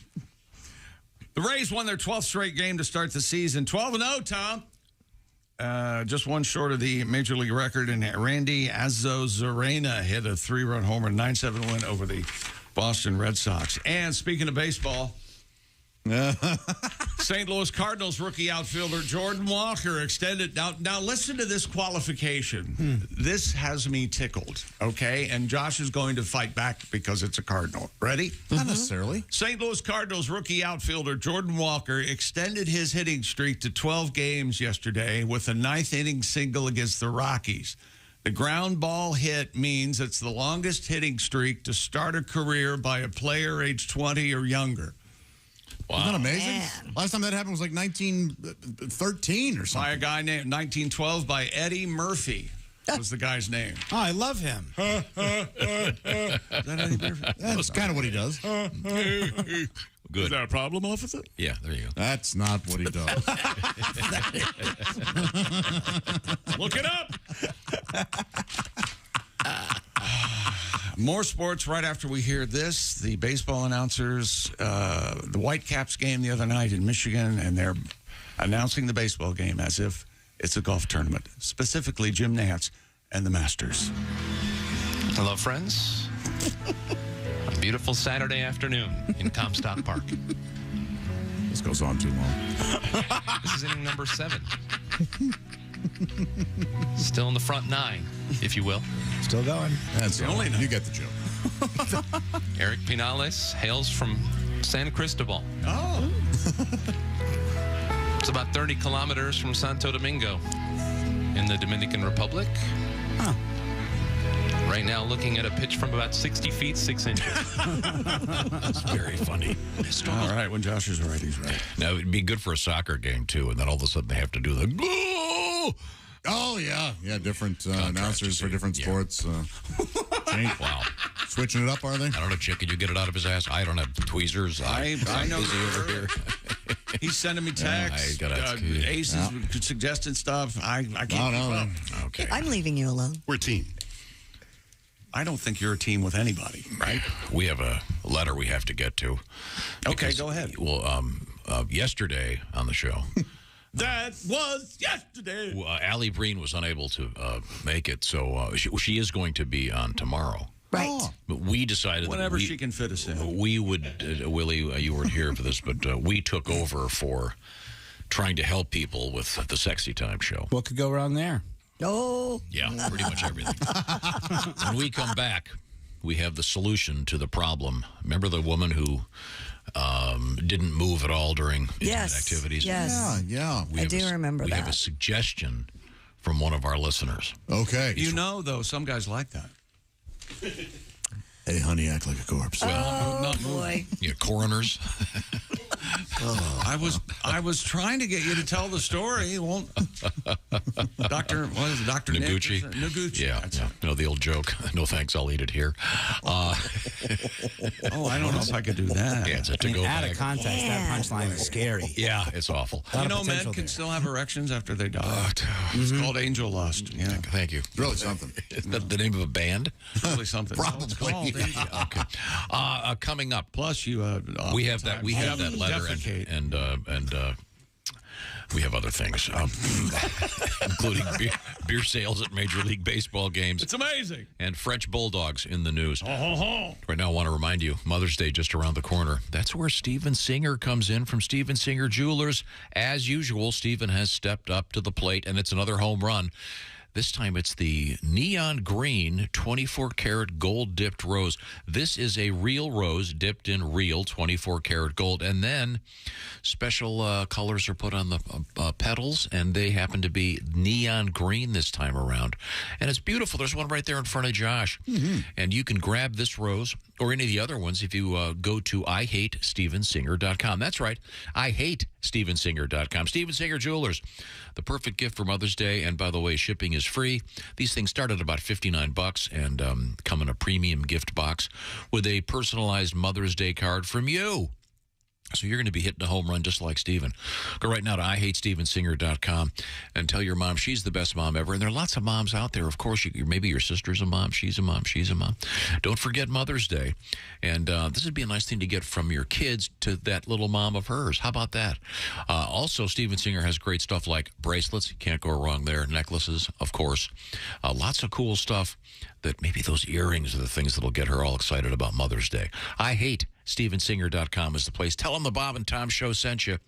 S1: The Rays won their 12th straight game to start the season. 12-0, Tom. Just one short of the Major League record, and Randy Arozarena hit a 3-run homer, 9-7 win over the Boston Red Sox. And speaking of baseball, St. Louis Cardinals rookie outfielder Jordan Walker extended. Now listen to this qualification. This has me tickled, okay? And Josh is going to fight back because it's a Cardinal. Ready?
S6: Not necessarily.
S1: St. Louis Cardinals rookie outfielder Jordan Walker extended his hitting streak to 12 games yesterday with a 9th inning single against the Rockies. The ground ball hit means it's the longest hitting streak to start a career by a player age 20 or younger.
S6: Wow. Isn't that amazing? Man. Last time that happened was like 1913 or something.
S1: By a guy named 1912 by Eddie Murphy was the guy's name.
S3: Oh, I love him.
S1: Is that Eddie Murphy?
S6: That's kind of what he does.
S4: Good.
S1: Is that a problem, officer?
S4: Yeah, there you go.
S6: That's not what he does.
S1: Look it up. More sports right after we hear this. The baseball announcers, the Whitecaps game the other night in Michigan, and they're announcing the baseball game as if it's a golf tournament, specifically Jim Nantz and the Masters.
S17: Hello, friends. A beautiful Saturday afternoon in Comstock Park.
S6: This goes on too long.
S17: This is inning number 7. Still in the front 9, if you will.
S3: Still going.
S6: That's the only you get the joke.
S17: Eric Pinales hails from San Cristobal.
S1: Oh.
S17: It's about 30 kilometers from Santo Domingo in the Dominican Republic.
S3: Huh.
S17: Right now looking at a pitch from about 60 feet, 6 inches.
S4: That's very funny.
S1: All right, when Josh is right, he's right.
S4: Now, it'd be good for a soccer game, too, and then all of a sudden they have to do the...
S6: Oh, yeah. Yeah, different announcers for different sports.
S4: Wow.
S6: Switching it up, are they?
S4: I don't know, Chick. Can you get it out of his ass? I don't have tweezers.
S1: I know.
S4: Busy over here.
S1: He's sending me texts. Ace is suggesting stuff. I can't keep up.
S4: Okay.
S5: I'm leaving you alone.
S7: We're a team.
S1: I don't think you're a team with anybody, right?
S4: We have a letter we have to get to.
S1: Okay, go ahead.
S4: Well, yesterday on the show...
S1: That was yesterday.
S4: Allie Breen was unable to make it, so she is going to be on tomorrow.
S5: Right.
S4: But we decided
S1: whenever she can fit us in.
S4: We would, Willie, you weren't here for this, but we took over for trying to help people with the Sexy Time show.
S3: What could go wrong there?
S5: Oh.
S4: Yeah, pretty much everything. When we come back, we have the solution to the problem. Remember the woman who didn't move at all during intimate activities?
S5: Yes.
S6: Yeah.
S5: I do remember that.
S4: We have a suggestion from one of our listeners.
S6: Okay.
S1: You know, though, some guys like that.
S6: Hey, honey, act like a corpse.
S5: Oh,
S1: not
S5: boy.
S4: Yeah, coroners.
S1: I was trying to get you to tell the story. You won't. Dr.
S4: Noguchi?
S1: Noguchi.
S4: Yeah. You know, the old joke. No thanks, I'll eat it here.
S1: I don't know if I could do that.
S4: Yeah, it's a to-go
S3: Out
S4: bag.
S3: of context, that punchline is scary.
S4: Yeah, it's awful.
S1: You know, men can still have erections after they die. It's called angel lust. Yeah.
S4: Thank you.
S6: Really something.
S4: Is that the name of a band?
S1: Really something.
S6: Probably.
S4: Okay. Coming up.
S1: Plus, we
S4: have that letter and we have other things, including beer sales at Major League Baseball games.
S1: It's amazing.
S4: And French Bulldogs in the news. Right now, I want to remind you, Mother's Day just around the corner. That's where Steven Singer comes in from Steven Singer Jewelers. As usual, Steven has stepped up to the plate, and it's another home run. This time it's the neon green 24-karat gold-dipped rose. This is a real rose dipped in real 24-karat gold. And then special colors are put on the petals, and they happen to be neon green this time around. And it's beautiful. There's one right there in front of Josh. Mm-hmm. And you can grab this rose or any of the other ones if you go to IHateStevenSinger.com. That's right, IHateStevenSinger.com. Steven Singer Jewelers, the perfect gift for Mother's Day. And by the way, shipping is free. These things start at about $59 and come in a premium gift box with a personalized Mother's Day card from you. So you're going to be hitting a home run just like Steven. Go right now to IHateStevenSinger.com and tell your mom she's the best mom ever. And there are lots of moms out there. Of course, maybe your sister's a mom. She's a mom. She's a mom. Don't forget Mother's Day. And this would be a nice thing to get from your kids to that little mom of hers. How about that? Also, Steven Singer has great stuff like bracelets. You can't go wrong there. Necklaces, of course. Lots of cool stuff that maybe those earrings are the things that'll get her all excited about Mother's Day. IHateStevenSinger.com is the place. Tell them the Bob and Tom Show sent you.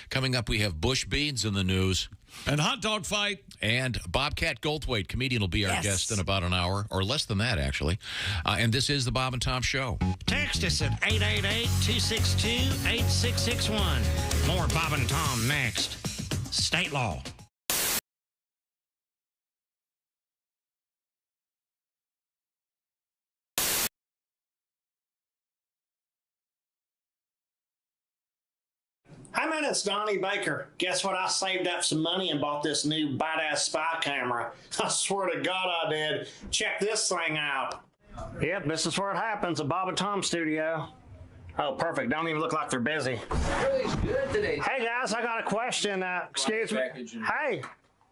S4: Coming up, we have bush beans in the news.
S1: And hot dog fight.
S4: And Bobcat Goldthwait, comedian, will be our guest in about an hour, or less than that, actually. And this is the Bob and Tom Show.
S18: Text us at 888-262-8661. More Bob and Tom next. State law.
S19: Hey man, it's Donnie Baker. Guess what? I saved up some money and bought this new badass spy camera. I swear to God I did. Check this thing out. Yep, this is where it happens, a Bob and Tom studio. Oh, perfect. Don't even look like they're busy.
S20: Everything's good today.
S19: Hey guys, I got a question. Excuse me. Hey,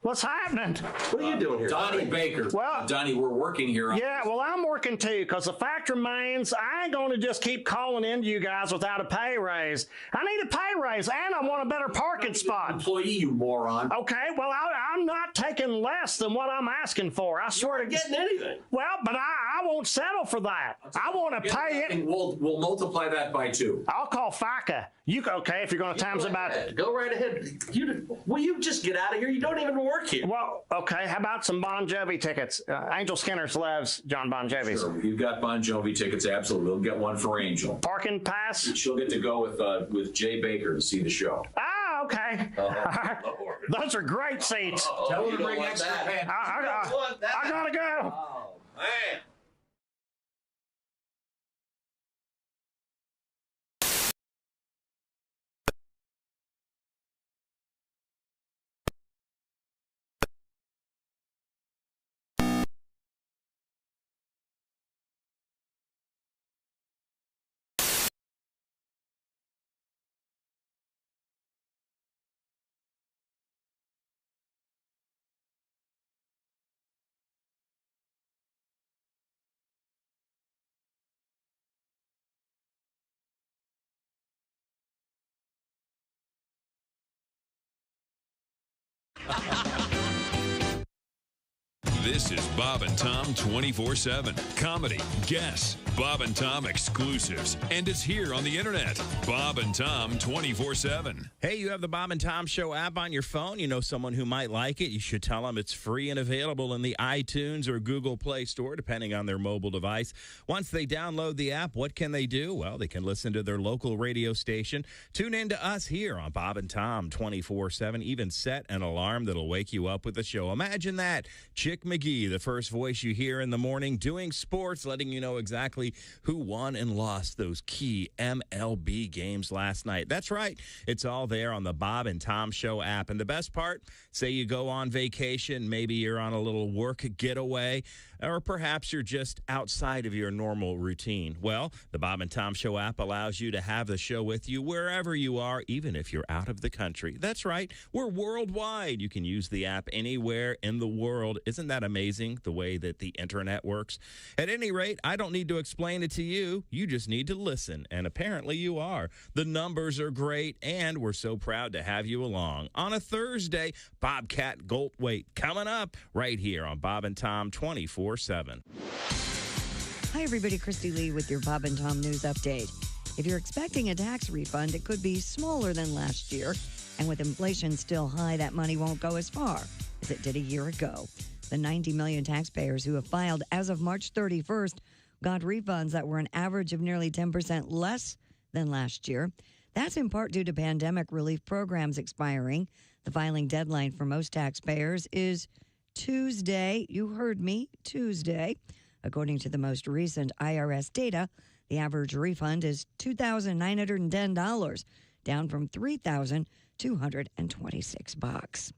S19: what's happening?
S20: What are you doing here?
S21: Donnie Baker.
S19: Well,
S21: Donnie, we're working here.
S19: Yeah, well, I'm working too, because the fact remains, I ain't going to just keep calling into you guys without a pay raise. I need a pay raise, and I want a better parking spot.
S21: Employee, you moron.
S19: Okay, well, I'm not taking less than what I'm asking for. I swear to
S20: getting anything.
S19: Well, but I won't settle for that. I want to pay it.
S21: We'll multiply that by 2.
S19: I'll call FICA. Okay, if you're going to times it by...
S20: Go right ahead. Will you just get out of here? You don't even work here.
S19: Well, okay, how about some Bon Jovi tickets? Angel Skinner's loves John Bon Jovi's.
S21: Sure, you've got Bon Jovi tickets, absolutely. We'll get one for Angel.
S19: Parking pass?
S21: She'll get to go with Jay Baker to see the show.
S19: Ah, okay. Those are great seats.
S21: Tell her to bring extra pants.
S19: I gotta go.
S20: Oh, man.
S8: This is Bob and Tom 24/7. Comedy, guests, Bob and Tom exclusives. And it's here on the internet. Bob and Tom 24/7.
S22: Hey, you have the Bob and Tom Show app on your phone. You know someone who might like it. You should tell them it's free and available in the iTunes or Google Play Store, depending on their mobile device. Once they download the app, what can they do? Well, they can listen to their local radio station, tune in to us here on Bob and Tom 24/7, even set an alarm that'll wake you up with the show. Imagine that. Chick McGee, the first voice you hear in the morning, doing sports, letting you know exactly who won and lost those key MLB games last night. That's right. It's all there on the Bob and Tom Show app. And the best part, say you go on vacation, maybe you're on a little work getaway, or perhaps you're just outside of your normal routine. Well, the Bob and Tom Show app allows you to have the show with you wherever you are, even if you're out of the country. That's right. We're worldwide. You can use the app anywhere in the world. Isn't that amazing, the way that the internet works? At any rate, I don't need to explain it to you. You just need to listen, and apparently you are. The numbers are great, and we're so proud to have you along. On a Thursday, Bobcat Goldthwait coming up right here on Bob and Tom 24/7.
S5: Hi, everybody. Christy Lee with your Bob and Tom News Update. If you're expecting a tax refund, it could be smaller than last year. And with inflation still high, that money won't go as far as it did a year ago. The 90 million taxpayers who have filed as of March 31st got refunds that were an average of nearly 10% less than last year. That's in part due to pandemic relief programs expiring. The filing deadline for most taxpayers is Tuesday. You heard me, Tuesday. According to the most recent IRS data, the average refund is $2,910, down from $3,226.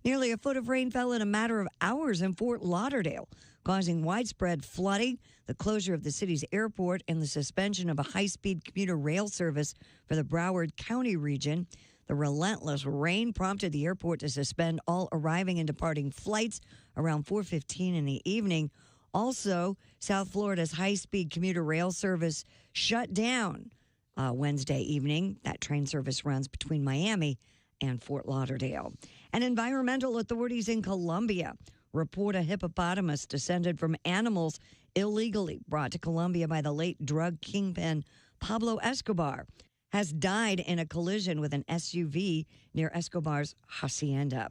S5: Nearly a foot of rain fell in a matter of hours in Fort Lauderdale. causing widespread flooding, the closure of the city's airport, and the suspension of a high-speed commuter rail service for the Broward County region. The relentless rain prompted the airport to suspend all arriving and departing flights around 4:15 in the evening. Also, South Florida's high-speed commuter rail service shut down Wednesday evening. That train service runs between Miami and Fort Lauderdale. And environmental authorities in Colombia report a hippopotamus descended from animals illegally brought to Colombia by the late drug kingpin Pablo Escobar has died in a collision with an SUV near Escobar's hacienda.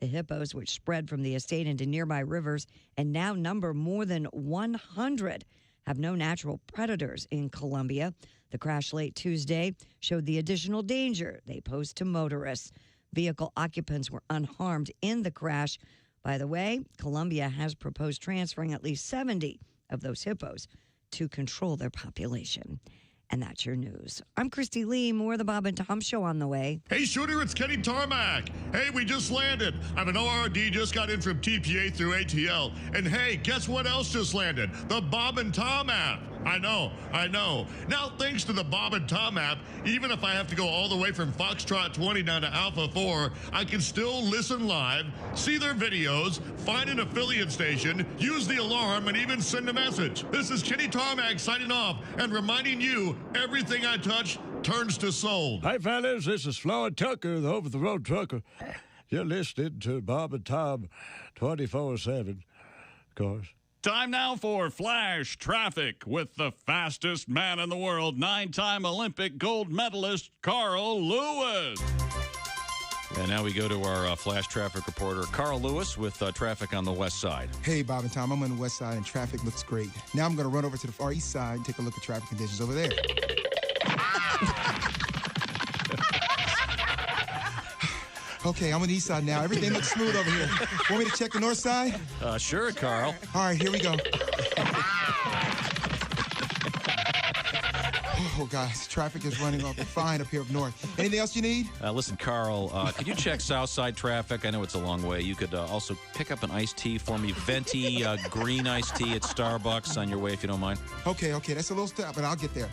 S5: The hippos, which spread from the estate into nearby rivers and now number more than 100, have no natural predators in Colombia. The crash late Tuesday showed the additional danger they pose to motorists. Vehicle occupants were unharmed in the crash. By the way, Colombia has proposed transferring at least 70 of those hippos to control their population. And that's your news. I'm Christy Lee. More of the Bob and Tom Show on the way.
S15: Hey, Shooter, it's Kenny Tarmac. Hey, we just landed. I'm an ORD, just got in from TPA through ATL. And hey, guess what else just landed? The Bob and Tom app. I know. Now, thanks to the Bob and Tom app, even if I have to go all the way from Foxtrot 20 down to Alpha 4, I can still listen live, see their videos, find an affiliate station, use the alarm, and even send a message. This is Kenny Tarmac signing off and reminding you, everything I touch turns to sold.
S10: Hi, fellas. This is Floyd Tucker, the over-the-road trucker. You're listening to Bob and Tom 24/7, of course.
S11: Time now for Flash Traffic with the fastest man in the world, 9-time Olympic gold medalist Carl Lewis.
S23: And now we go to our Flash Traffic reporter, Carl Lewis, with traffic on the west side.
S24: Hey, Bob and Tom. I'm on the west side, and traffic looks great. Now I'm going to run over to the far east side and take a look at traffic conditions over there. Okay, I'm on the east side now. Everything looks smooth over here. Want me to check the north side?
S23: Sure, Carl.
S24: All right, here we go. Oh, guys, traffic is running off fine up here up north. Anything else you need?
S23: Listen, Carl, could you check south side traffic? I know it's a long way. You could also pick up an iced tea for me, venti green iced tea at Starbucks on your way, if you don't mind.
S24: Okay, that's a little step, but I'll get there.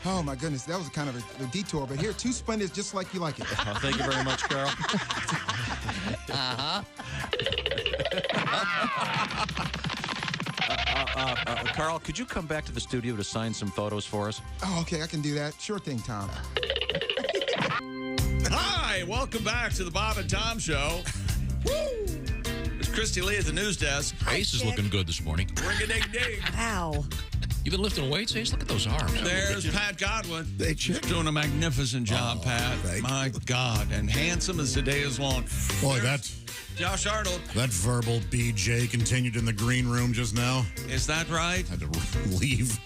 S24: Oh, my goodness, that was kind of a detour, but here, 2 Splendors just like you like it.
S23: Thank you very much, Carl. Carl, could you come back to the studio to sign some photos for us?
S24: Oh, okay, I can do that. Sure thing, Tom.
S1: Hi, welcome back to the Bob and Tom Show. Woo! It's Christy Lee at the news desk.
S4: Ace is looking good this morning.
S1: Ring-a-ding-ding.
S5: Wow.
S4: You've been lifting weights, Ace? Look at those arms.
S1: There's Pat Godwin. Doing a magnificent job, Pat. My God. And handsome as the day is long.
S6: Boy, that
S1: Josh Arnold.
S6: That verbal BJ continued in the green room just now.
S1: Is that right?
S6: Had to leave.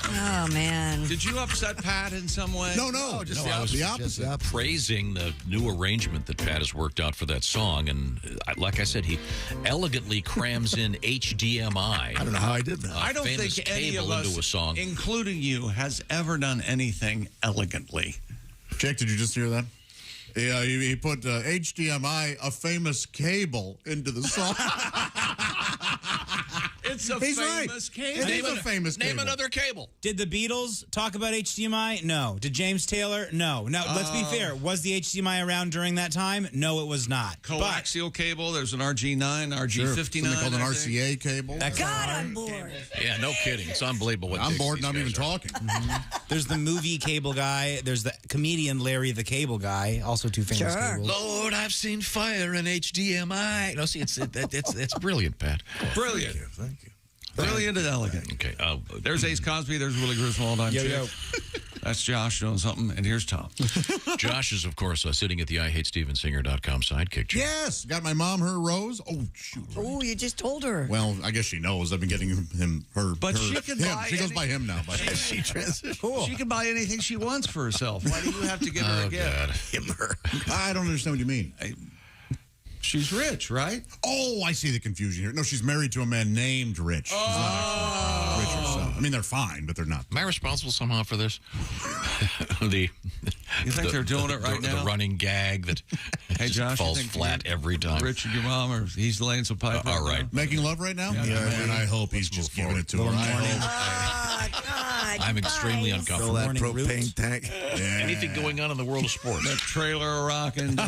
S5: Oh, man.
S1: Did you upset Pat in some way?
S6: No,
S1: just
S6: I was
S1: the
S6: opposite.
S4: Praising the new arrangement that Pat has worked out for that song. And like I said, he elegantly crams in HDMI.
S2: I don't know how I did that.
S1: I don't think any of us,
S4: into a song.
S1: including you, has ever done anything elegantly.
S6: Jake, did you just hear that? Yeah, he put HDMI, a famous cable, into the song.
S1: It's a
S6: He's
S1: famous
S6: right.
S1: cable.
S6: It is a famous cable.
S4: Name another cable.
S3: Did the Beatles talk about HDMI? No. Did James Taylor? No. Now, let's be fair. Was the HDMI around during that time? No, it was not.
S1: Coaxial cable. There's an RG9, RG59.
S6: Something called an RCA cable.
S5: God, I'm bored.
S4: Yeah, no kidding. It's unbelievable. What
S6: I'm bored and I'm even talking.
S3: There's the movie cable guy. There's the comedian Larry the Cable Guy. Also two famous cables.
S4: Lord, I've seen fire in HDMI. No, see, it's brilliant, Pat.
S1: Brilliant.
S2: Thank you.
S1: Brilliant and elegant.
S4: Okay.
S1: There's Ace Cosby. There's Willie Griswold. I'm Chick. That's Josh doing something. And here's Tom.
S4: Josh is, of course, sitting at the IHateStevensinger.com sidekick chair.
S6: Yes. Got my mom her rose. Oh, shoot.
S5: Oh, you just told her.
S6: Well, I guess she knows. I've been getting her.
S1: But she can buy
S6: She goes by him now. But
S1: she transitions. Cool. She can buy anything she wants for herself. Why do you have to give her a gift?
S4: Him, her.
S6: I don't understand what you mean.
S1: She's rich, right?
S6: Oh, I see the confusion here. No, she's married to a man named Rich.
S1: Oh.
S6: So, I mean, they're fine, but they're not.
S4: Am I responsible somehow for this? You
S1: think they're doing it right now?
S4: The running gag that
S1: hey, Josh,
S4: falls flat every time.
S1: Richard, your mom, or he's laying some pipe.
S4: All right.
S6: Making love right now? Yeah, man, I hope he's just giving it to her.
S4: I'm extremely uncomfortable.
S2: Fill that propane tank.
S6: Yeah.
S4: Anything going on in the world of sports?
S1: That trailer rocking.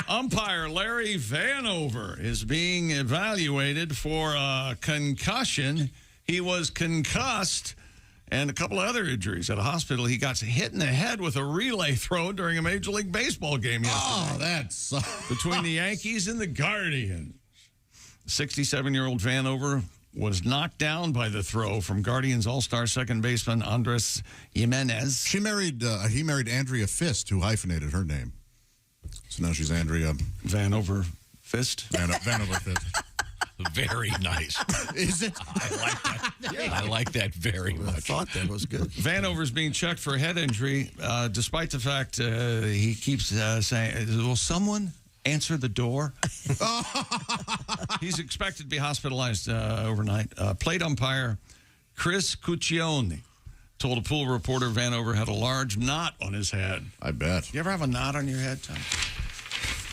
S1: Umpire Larry Vanover is being evaluated for a concussion. He was concussed and a couple of other injuries at a hospital. He got hit in the head with a relay throw during a Major League Baseball game yesterday.
S6: Oh, that sucks.
S1: Between the Yankees and the Guardians. 67-year-old Vanover was knocked down by the throw from Guardians all-star second baseman Andres Jimenez.
S6: He married Andrea Fist, who hyphenated her name. So now she's Andrea
S1: Vanover Fist.
S6: Vanover Fist.
S4: Very nice.
S6: Is it?
S4: I like that. Yeah. I like that very much.
S2: I thought that was good.
S1: Vanover's being checked for a head injury, despite the fact he keeps saying, will someone answer the door? He's expected to be hospitalized overnight. Plate umpire Chris Cuccione told a pool reporter Vanover had a large knot on his head.
S6: I bet.
S1: You ever have a knot on your head, Tom?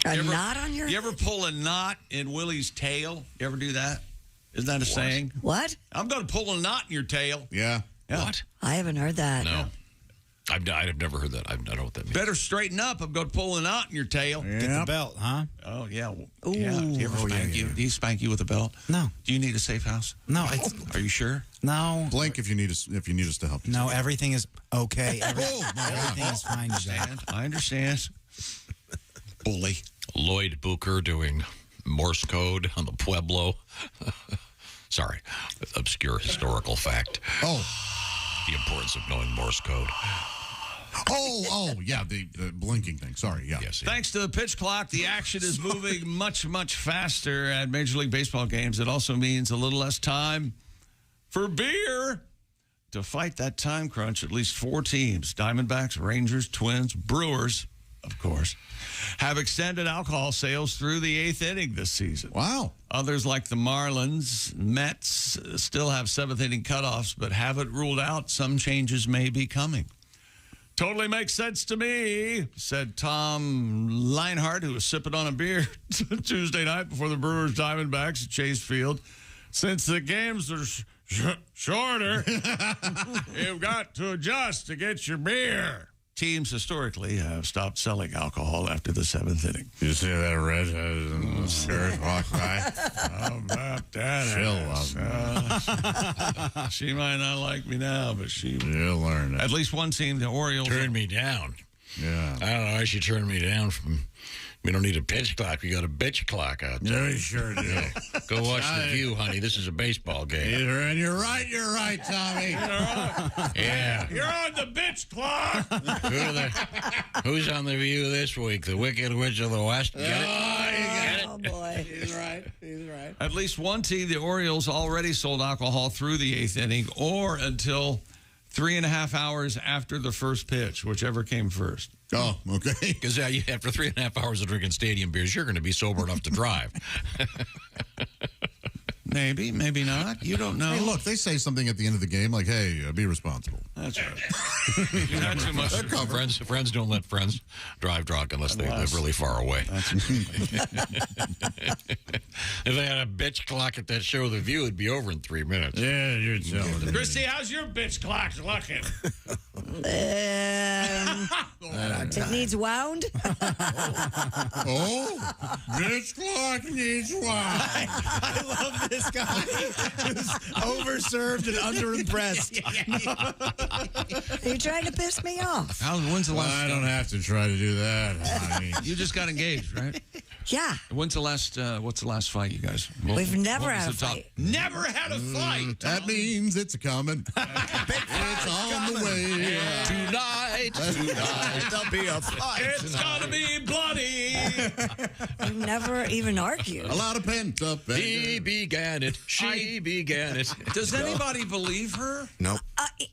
S5: Knot on your head?
S1: You ever pull a knot in Willie's tail? You ever do that? Isn't that a saying?
S5: What?
S1: I'm going to pull a knot in your tail.
S6: Yeah.
S4: What?
S5: I haven't heard that.
S4: No. I've never heard that. I don't know what that means.
S1: Better straighten up. I'm going to pull a knot in your tail.
S3: Get the belt, huh?
S1: Oh, yeah.
S5: Ooh.
S1: Yeah. Do you ever spank you? Do you spank you with a belt?
S3: No.
S1: Do you need a safe house?
S3: No.
S1: Are you sure?
S3: No.
S6: Blink if you need us to help you.
S3: No, everything is okay. Everything is fine.
S1: I understand. Bully.
S4: Lloyd Booker doing Morse code on the Pueblo. Sorry, obscure historical fact.
S6: Oh.
S4: The importance of knowing Morse code.
S6: Oh, yeah, the blinking thing. Sorry, yeah.
S4: Yes,
S1: Thanks to the pitch clock, the action is moving much, much faster at Major League Baseball games. It also means a little less time for beer. To fight that time crunch, at least 4 teams, Diamondbacks, Rangers, Twins, Brewers, of course, have extended alcohol sales through the 8th inning this season.
S6: Wow.
S1: Others, like the Marlins, Mets, still have 7th inning cutoffs, but haven't ruled out some changes may be coming. Totally makes sense to me, said Tom Leinhart, who was sipping on a beer Tuesday night before the Brewers Diamondbacks at Chase Field. Since the games are shorter, you've got to adjust to get your beer. Teams historically have stopped selling alcohol after the 7th inning.
S6: You see that red shirt walk by?
S1: How about that? She might not like me now, but she'll
S6: learn it.
S1: At least one team, the Orioles.
S4: Turn me down.
S6: Yeah.
S4: I don't know. I should turn me down from. We don't need a pitch clock. We got a bitch clock out there.
S6: Yeah, we sure do.
S4: Go watch The View, honey. This is a baseball game.
S6: You're right, Tommy.
S4: Yeah.
S1: You're on the bitch clock.
S4: Who's on The View this week? The Wicked Witch of the West? Get it?
S5: Oh, boy.
S6: He's right.
S1: At least one team, the Orioles, already sold alcohol through the 8th inning or until 3.5 hours after the first pitch, whichever came first.
S6: Oh, okay.
S4: Because after 3.5 hours of drinking stadium beers, you're going to be sober enough to drive.
S1: Maybe, maybe not. You don't know.
S6: Hey, look, they say something at the end of the game like, hey, be responsible.
S1: That's right. You had too much.
S4: Friends don't let friends drive drunk unless they live really far away. If they had a bitch clock at that show, The View, it'd be over in 3 minutes.
S6: Yeah, you're telling me.
S1: Christy, how's your bitch clock looking?
S5: It needs wound.
S6: Oh, bitch clock needs wound.
S3: I love this guy who's overserved and underimpressed.
S5: Are you trying to piss me off?
S1: When's the last?
S6: I don't have to try to do that, honey.
S1: You just got engaged, right?
S5: Yeah.
S1: When's the last? What's the last fight, you guys?
S5: We've never had a fight.
S1: Never had a fight.
S6: That means it's coming. It's on the way.
S4: Tonight.
S2: There'll be a fight.
S1: It's gonna be bloody.
S5: We've never even argued.
S6: A lot of pent up.
S4: He began it. She began it.
S1: Does anybody believe her?
S2: Nope.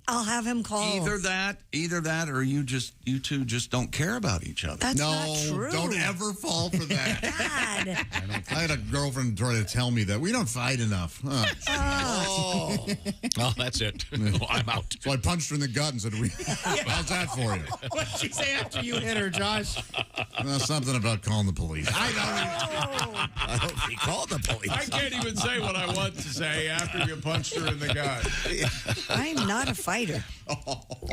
S5: I'll have him call.
S1: Either that, or you two just don't care about each other.
S5: That's not true.
S6: Don't ever fall for that.
S5: God.
S6: I had a girlfriend try to tell me that we don't fight enough.
S4: Oh, that's it. I'm out.
S6: So I punched her in the gut and said, how's that for you?
S3: What did she say after you hit her, Josh?
S6: Something about calling the police.
S2: I don't think he called the police.
S1: I can't even say what I want to say after you punched her in the gut.
S5: I'm not a fighter.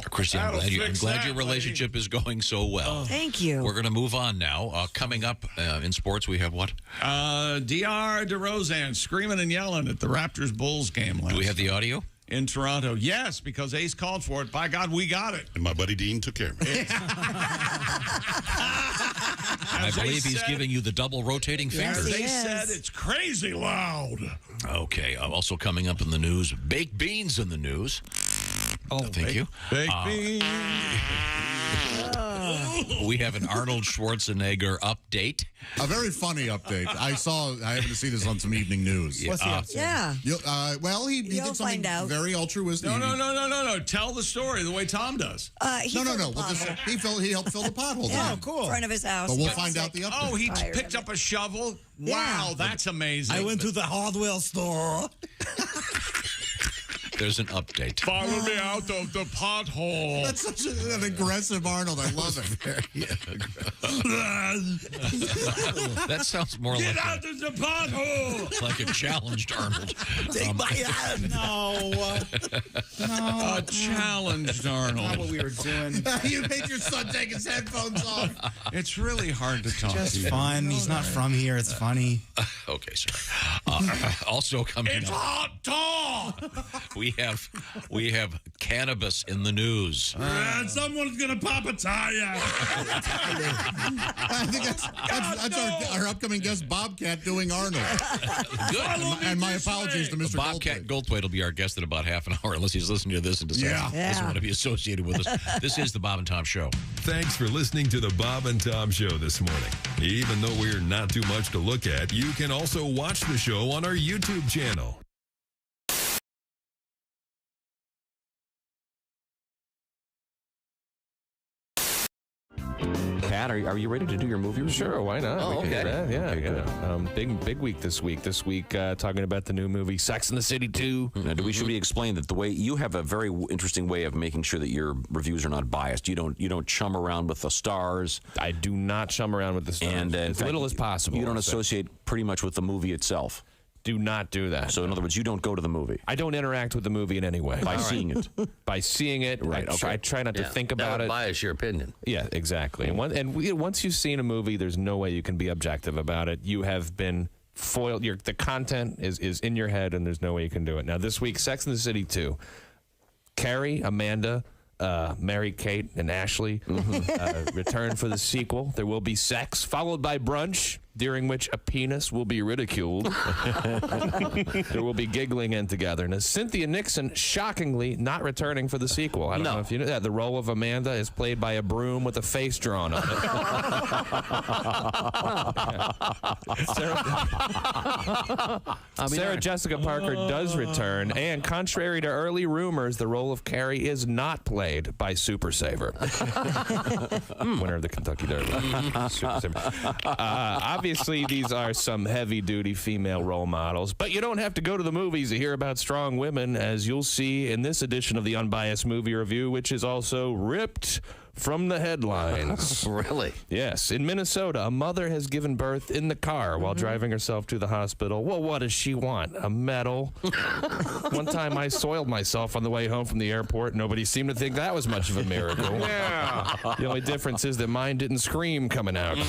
S4: Christy, I'm glad your relationship is going so well.
S5: Thank you.
S4: We're going to move on now. Coming up in sports, we have what?
S1: D.R. DeRozan screaming and yelling at the Raptors-Bulls game last
S4: Do we have the audio?
S1: in Toronto. Yes, because Ace called for it. By God, we got it.
S7: And my buddy Dean took care of it.
S4: I believe he's giving you the double rotating fingers.
S1: They said it's crazy loud.
S4: Okay. Also coming up in the news, baked beans in the news. Oh, thank you.
S1: Baked beans.
S4: We have an Arnold Schwarzenegger update.
S6: A very funny update. I happened to see this on some evening news.
S3: What's the update?
S5: Yeah.
S6: Well, he did something
S5: find out.
S6: very altruistic.
S1: No. Tell the story the way Tom does.
S6: No. He helped fill the pothole.
S5: Yeah,
S6: cool.
S5: In front of his house.
S6: But we'll find out the update.
S1: Oh, he picked up a shovel? Wow, that's amazing.
S2: I went to the hardware store.
S4: There's an update.
S1: Follow me out of the pothole.
S6: That's such an aggressive Arnold. I love it.
S4: That sounds more
S1: Get
S4: like
S1: out of the pothole.
S4: like a challenged Arnold.
S2: Take my hand.
S3: No.
S1: A challenged Arnold.
S3: Not what we were doing.
S6: You made your son take his headphones off.
S1: It's really hard to talk to
S3: Just
S1: you.
S3: fun. He's not from here. It's funny.
S4: Okay, sorry. Also coming
S1: It's
S4: up,
S1: hot dog.
S4: we have cannabis in the news.
S1: Someone's gonna pop a tire.
S6: I think that's our upcoming guest, Bobcat, doing Arnold.
S4: Good.
S6: And my apologies to Mr.
S4: Bobcat Goldthwait will be our guest in about half an hour, unless he's listening to this and decides he doesn't want to be associated with us. This is the Bob and Tom Show.
S8: Thanks for listening to the Bob and Tom Show this morning. Even though we're not too much to look at, you can also watch the show on our YouTube channel.
S23: Pat, are you ready to do your movie review?
S9: Sure, why not?
S23: Oh,
S9: We can do
S23: okay.
S9: that. Yeah,
S23: Okay,
S9: good.
S23: good.
S9: Big week this week. Talking about the new movie Sex and the City 2.
S23: Now, should we explain that the way you have a very interesting way of making sure that your reviews are not biased? You don't chum around with the stars.
S9: I do not chum around with the stars.
S23: And
S9: as little as possible.
S23: You don't associate pretty much with the movie itself.
S9: Do not do that.
S23: So, in other words, you don't go to the movie.
S9: I don't interact with the movie in any way.
S23: By seeing it.
S9: By seeing it,
S23: Right,
S9: I try not to think about it.
S4: Bias your opinion.
S9: Yeah, exactly. And once you've seen a movie, there's no way you can be objective about it. You have been foiled. The content is in your head, and there's no way you can do it. Now, this week, Sex and the City 2. Carrie, Amanda, Mary-Kate, and Ashley return for the sequel. There will be sex, followed by brunch, during which a penis will be ridiculed. There will be giggling and togetherness. Cynthia Nixon, shockingly, not returning for the sequel. I don't know if you know that. The role of Amanda is played by a broom with a face drawn on it. Sarah Jessica Parker does return, and contrary to early rumors, the role of Carrie is not played by Super Saver. Winner of the Kentucky Derby. Super Saver. Obviously, these are some heavy-duty female role models, but you don't have to go to the movies to hear about strong women, as you'll see in this edition of the Unbiased Movie Review, which is also ripped from the headlines.
S4: Really?
S9: Yes. In Minnesota, a mother has given birth in the car while driving herself to the hospital. Well, what does she want? A medal? One time I soiled myself on the way home from the airport. Nobody seemed to think that was much of a miracle.
S4: Yeah.
S9: The only difference is that mine didn't scream coming out. In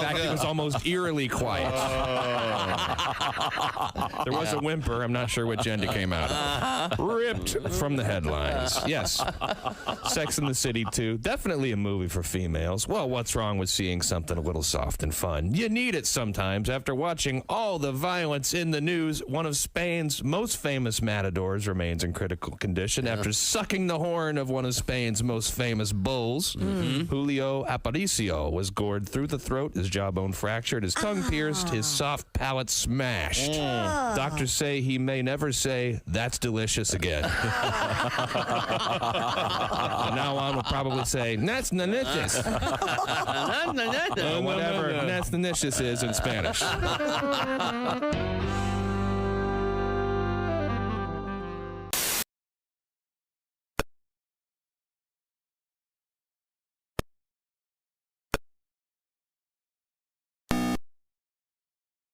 S9: fact, it was almost eerily quiet. There was a whimper. I'm not sure which end it came out of. Ripped from from the headlines. Yes. Sex and the City 2. Definitely a movie for females. Well, what's wrong with seeing something a little soft and fun? You need it sometimes after watching all the violence in the news. One of Spain's most famous matadors remains in critical condition after sucking the horn of one of Spain's most famous bulls. Julio Aparicio was gored through the throat, his jawbone fractured, his tongue pierced, his soft palate smashed. Doctors say he may never say, "That's delicious" again. From now on, we'll probably say, "That's delicious." Whatever "that's delicious" is in Spanish.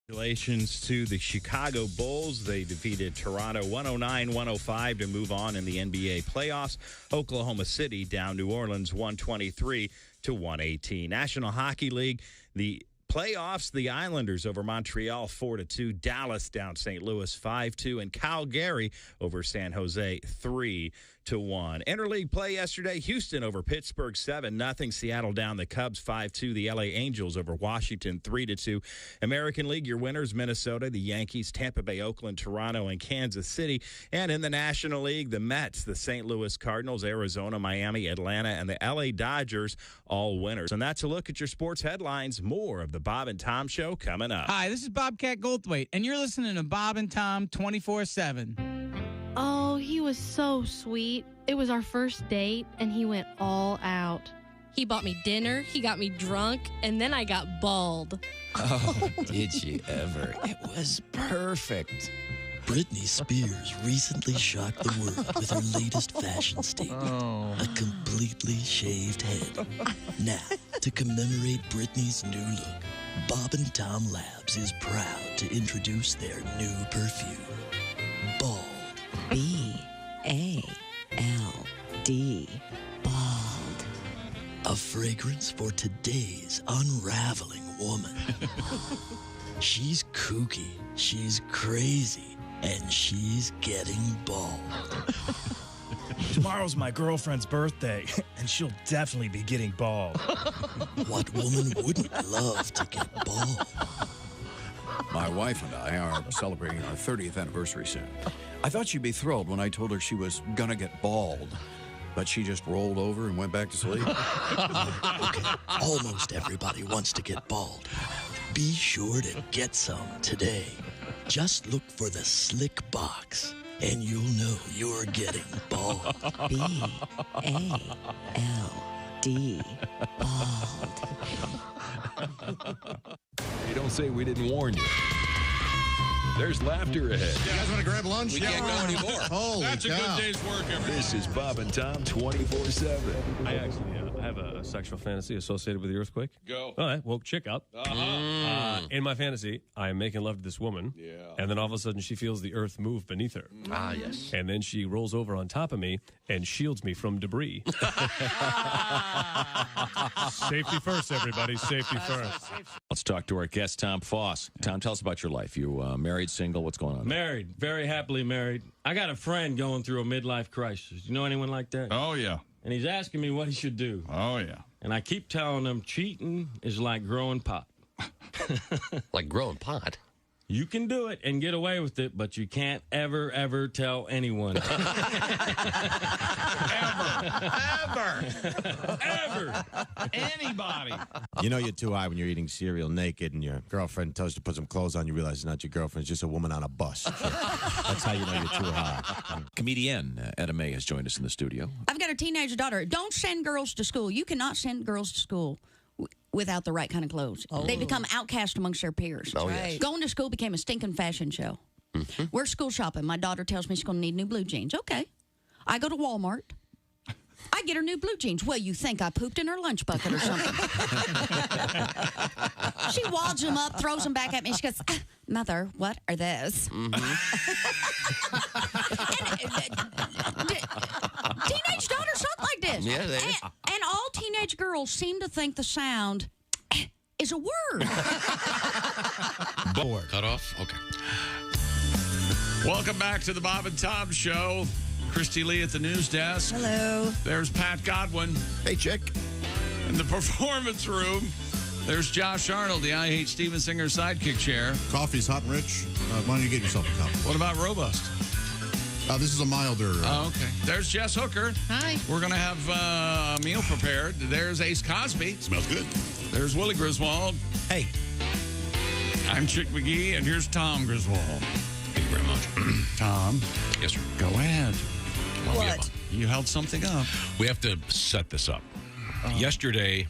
S22: Congratulations to the Chicago Bulls. They defeated Toronto 109-105 to move on in the NBA playoffs. Oklahoma City down New Orleans 123-118. National Hockey League, the playoffs, the Islanders over Montreal 4-2, Dallas down St. Louis 5-2, and Calgary over San Jose 3-1. Interleague play yesterday, Houston over Pittsburgh 7-0, Seattle down the Cubs 5-2, the LA Angels over Washington 3-2. American League, your winners, Minnesota, the Yankees, Tampa Bay, Oakland, Toronto, and Kansas City. And in the National League, the Mets, the St. Louis Cardinals, Arizona, Miami, Atlanta, and the LA Dodgers, all winners. And that's a look at your sports headlines. More of the Bob and Tom Show coming up.
S12: Hi, this is Bobcat Goldthwait, and you're listening to Bob and Tom 24/7.
S13: Oh, he was so sweet. It was our first date, and he went all out. He bought me dinner, he got me drunk, and then I got bald.
S14: Oh, did you ever? It was perfect.
S16: Britney Spears recently shocked the world with her latest fashion statement, a completely shaved head. Now, to commemorate Britney's new look, Bob and Tom Labs is proud to introduce their new perfume, Bald. B-A-L-D. Bald. A fragrance for today's unraveling woman. She's kooky, she's crazy, and she's getting bald.
S25: Tomorrow's my girlfriend's birthday, and she'll definitely be getting bald.
S16: What woman wouldn't love to get bald?
S26: My wife and I are celebrating our 30th anniversary soon. I thought she'd be thrilled when I told her she was gonna get bald, but she just rolled over and went back to sleep.
S16: Okay, almost everybody wants to get bald. Be sure to get some today. Just look for the slick box, and you'll know you're getting bald. B-A-L-D. Bald.
S8: You don't say we didn't warn you. There's laughter ahead.
S6: You guys want to grab lunch?
S8: We can't go anymore.
S6: Holy
S1: That's
S6: cow.
S1: a good day's work, everybody.
S8: This is Bob and Tom 24/7.
S27: I actually have a sexual fantasy associated with the earthquake.
S1: Go.
S27: All right, woke chick up. In my fantasy, I am making love to this woman.
S1: Yeah.
S27: And then all of a sudden, she feels the earth move beneath her.
S4: Ah, yes.
S27: And then she rolls over on top of me and shields me from debris. Safety first, everybody. Safety first.
S23: Let's talk to our guest, Tom Foss. Tom, tell us about your life. You married, single? What's going on?
S28: Married. Very happily married. I got a friend going through a midlife crisis. You know anyone like that?
S11: Oh, yeah.
S28: And he's asking me what he should do.
S11: Oh, yeah.
S28: And I keep telling him cheating is like growing pot.
S4: Like growing pot?
S28: You can do it and get away with it, but you can't ever, ever tell anyone.
S1: Ever. Anybody.
S29: You know you're too high when you're eating cereal naked and your girlfriend tells you to put some clothes on. You realize it's not your girlfriend. It's just a woman on a bus. That's how you know you're too high.
S23: Comedian Etta May has joined us in the studio.
S30: I've got a teenage daughter. Don't send girls to school. You cannot send girls to school without the right kind of clothes. They become outcast amongst their peers.
S4: Oh, yes.
S30: Going to school became a stinking fashion show. We're school shopping. My daughter tells me she's going to need new blue jeans. Okay. I go to Walmart. I get her new blue jeans. Well, you think I pooped in her lunch bucket or something. She wads them up, throws them back at me. She goes, Mother, what are those? Teenage daughters talk like this.
S4: Yeah, they
S30: and all teenage girls seem to think the sound is a word.
S4: Cut off? Okay.
S1: Welcome back to the Bob and Tom Show. Christy Lee at the news desk.
S5: Hello.
S1: There's Pat Godwin.
S2: Hey, chick.
S1: In the performance room, there's Josh Arnold, the I Hate Steven Singer sidekick chair.
S6: Coffee's hot and rich. Why don't you get yourself a cup?
S1: What about Robust?
S6: This is a milder.
S1: Okay. There's Jess Hooker.
S13: Hi.
S1: We're going to have a meal prepared. There's Ace Cosby.
S7: Smells good.
S1: There's Willie Griswold.
S2: Hey.
S1: I'm Chick McGee, and here's Tom Griswold.
S4: Thank you very much.
S1: Tom.
S4: Yes, sir.
S1: Go ahead.
S4: What?
S1: You held something up.
S4: We have to set this up. Yesterday,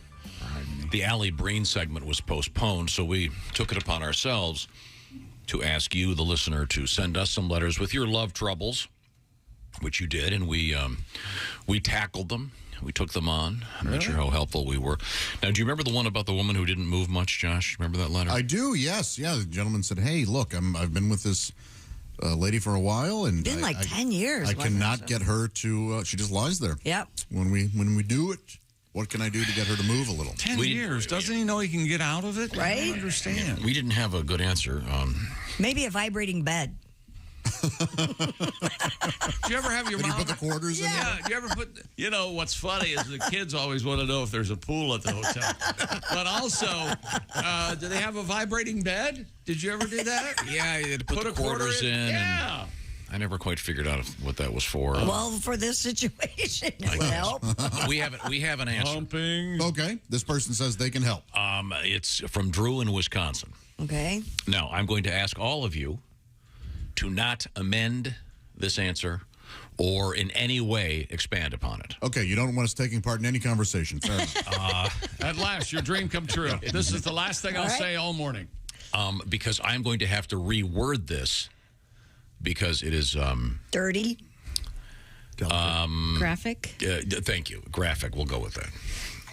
S4: the Allie Breen segment was postponed, so we took it upon ourselves to ask you, the listener, to send us some letters with your love troubles, which you did, and we tackled them. We took them on. I'm not sure how helpful we were. Now, do you remember the one about the woman who didn't move much, Josh? Remember that letter?
S6: I do, yes. Yeah, the gentleman said, hey, look, I've been with this lady for a while. And
S5: Been like 10 years.
S6: I
S5: wasn't
S6: cannot
S5: it?
S6: get her to, she just lies there.
S5: Yep.
S6: When we do it, what can I do to get her to move a little?
S1: 10 years. Doesn't he know he can get out of it? I
S5: Right?
S1: don't understand.
S4: We didn't have a good answer.
S5: Maybe a vibrating bed.
S1: Do you ever have your
S6: Did
S1: mom?
S6: you put the quarters in?
S1: Yeah. Do you ever put? You know what's funny is the kids always want to know if there's a pool at the hotel. But also, do they have a vibrating bed? Did you ever do that?
S4: Yeah, you had to put the
S1: a quarter
S4: quarters in.
S1: Yeah.
S4: I never quite figured out what that was for.
S5: Well, for this situation, it would help.
S4: We have an answer.
S1: Pumping.
S6: Okay. This person says they can help.
S4: It's from Drew in Wisconsin.
S5: Okay.
S4: Now, I'm going to ask all of you to not amend this answer or in any way expand upon it.
S6: Okay, you don't want us taking part in any conversation. Fair enough.
S1: At last, your dream come true. This is the last thing I'll say all morning.
S4: Because I'm going to have to reword this because it is
S5: Dirty.
S13: Graphic.
S4: Thank you. Graphic. We'll go with that.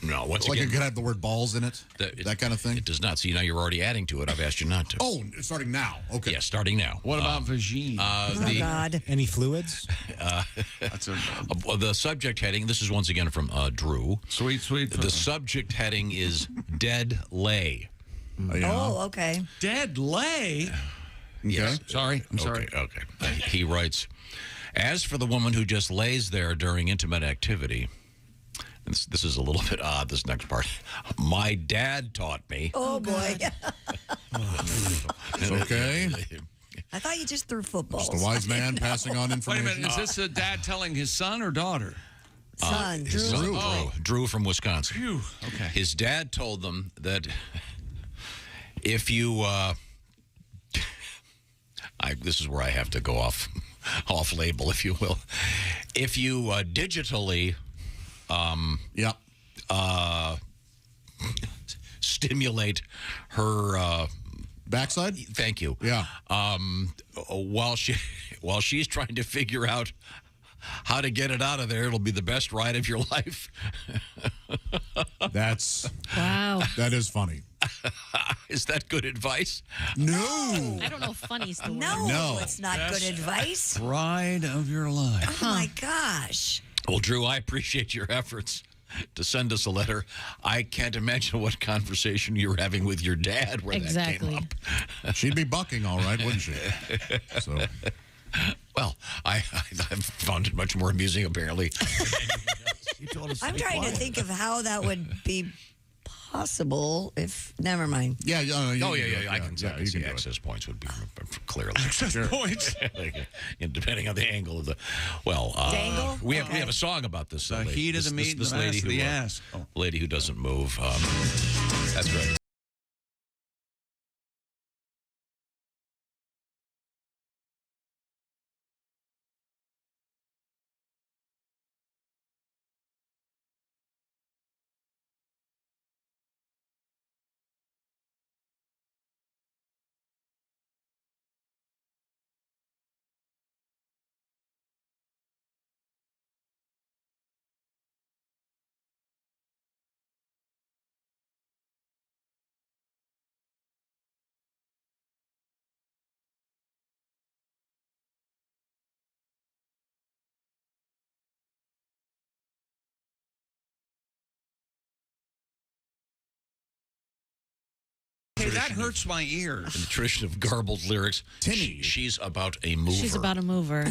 S4: No, once
S6: Like
S4: again,
S6: it could have the word balls in it? That kind of thing?
S4: it does not. See, now you're already adding to it. I've asked you not to.
S6: Oh, it's starting now. Okay.
S4: Yeah, starting now.
S1: What about vagine?
S5: Oh, God.
S3: Any fluids?
S4: The subject heading, this is once again from Drew.
S1: Sweet.
S4: The subject heading is dead lay.
S5: Oh, okay.
S1: Dead lay?
S4: Yes.
S1: Sorry. I'm sorry.
S4: Okay. He writes, as for the woman who just lays there during intimate activity, and this is a little bit odd, this next part. My dad taught me.
S5: Oh, boy.
S6: Okay.
S5: I thought you just threw footballs.
S6: Just a wise man passing on
S1: Wait a
S6: information.
S1: minute. Is this a dad telling his son or daughter?
S5: Son.
S4: His son, Drew from Wisconsin.
S1: Phew. Okay.
S4: His dad told them that if you, this is where I have to go off label, if you will. If you digitally, stimulate her
S6: backside.
S4: Thank you.
S6: Yeah.
S4: While she's trying to figure out how to get it out of there, it'll be the best ride of your life.
S6: That's
S13: Wow.
S6: That is funny.
S4: Is that good advice?
S6: No.
S13: I don't know if funny's the word.
S5: No, it's not good advice.
S1: Ride of your life.
S5: Oh, my gosh.
S4: Well, Drew, I appreciate your efforts to send us a letter. I can't imagine what conversation you were having with your dad where that came up.
S6: She'd be bucking all right, wouldn't she? So,
S4: well, I've found it much more amusing, apparently.
S5: I'm trying to think of how that would be possible if... Never mind.
S6: Yeah.
S4: I can see access points would be clearly.
S1: Access points?
S4: And depending on the angle of the... Well,
S5: angle?
S4: we have a song about this.
S1: The heat of the meat and the mass of the ass.
S4: Lady who doesn't move. That's great.
S1: Hey, that hurts my ears.
S4: In the tradition of garbled lyrics, she's about a mover.
S13: She's about a mover.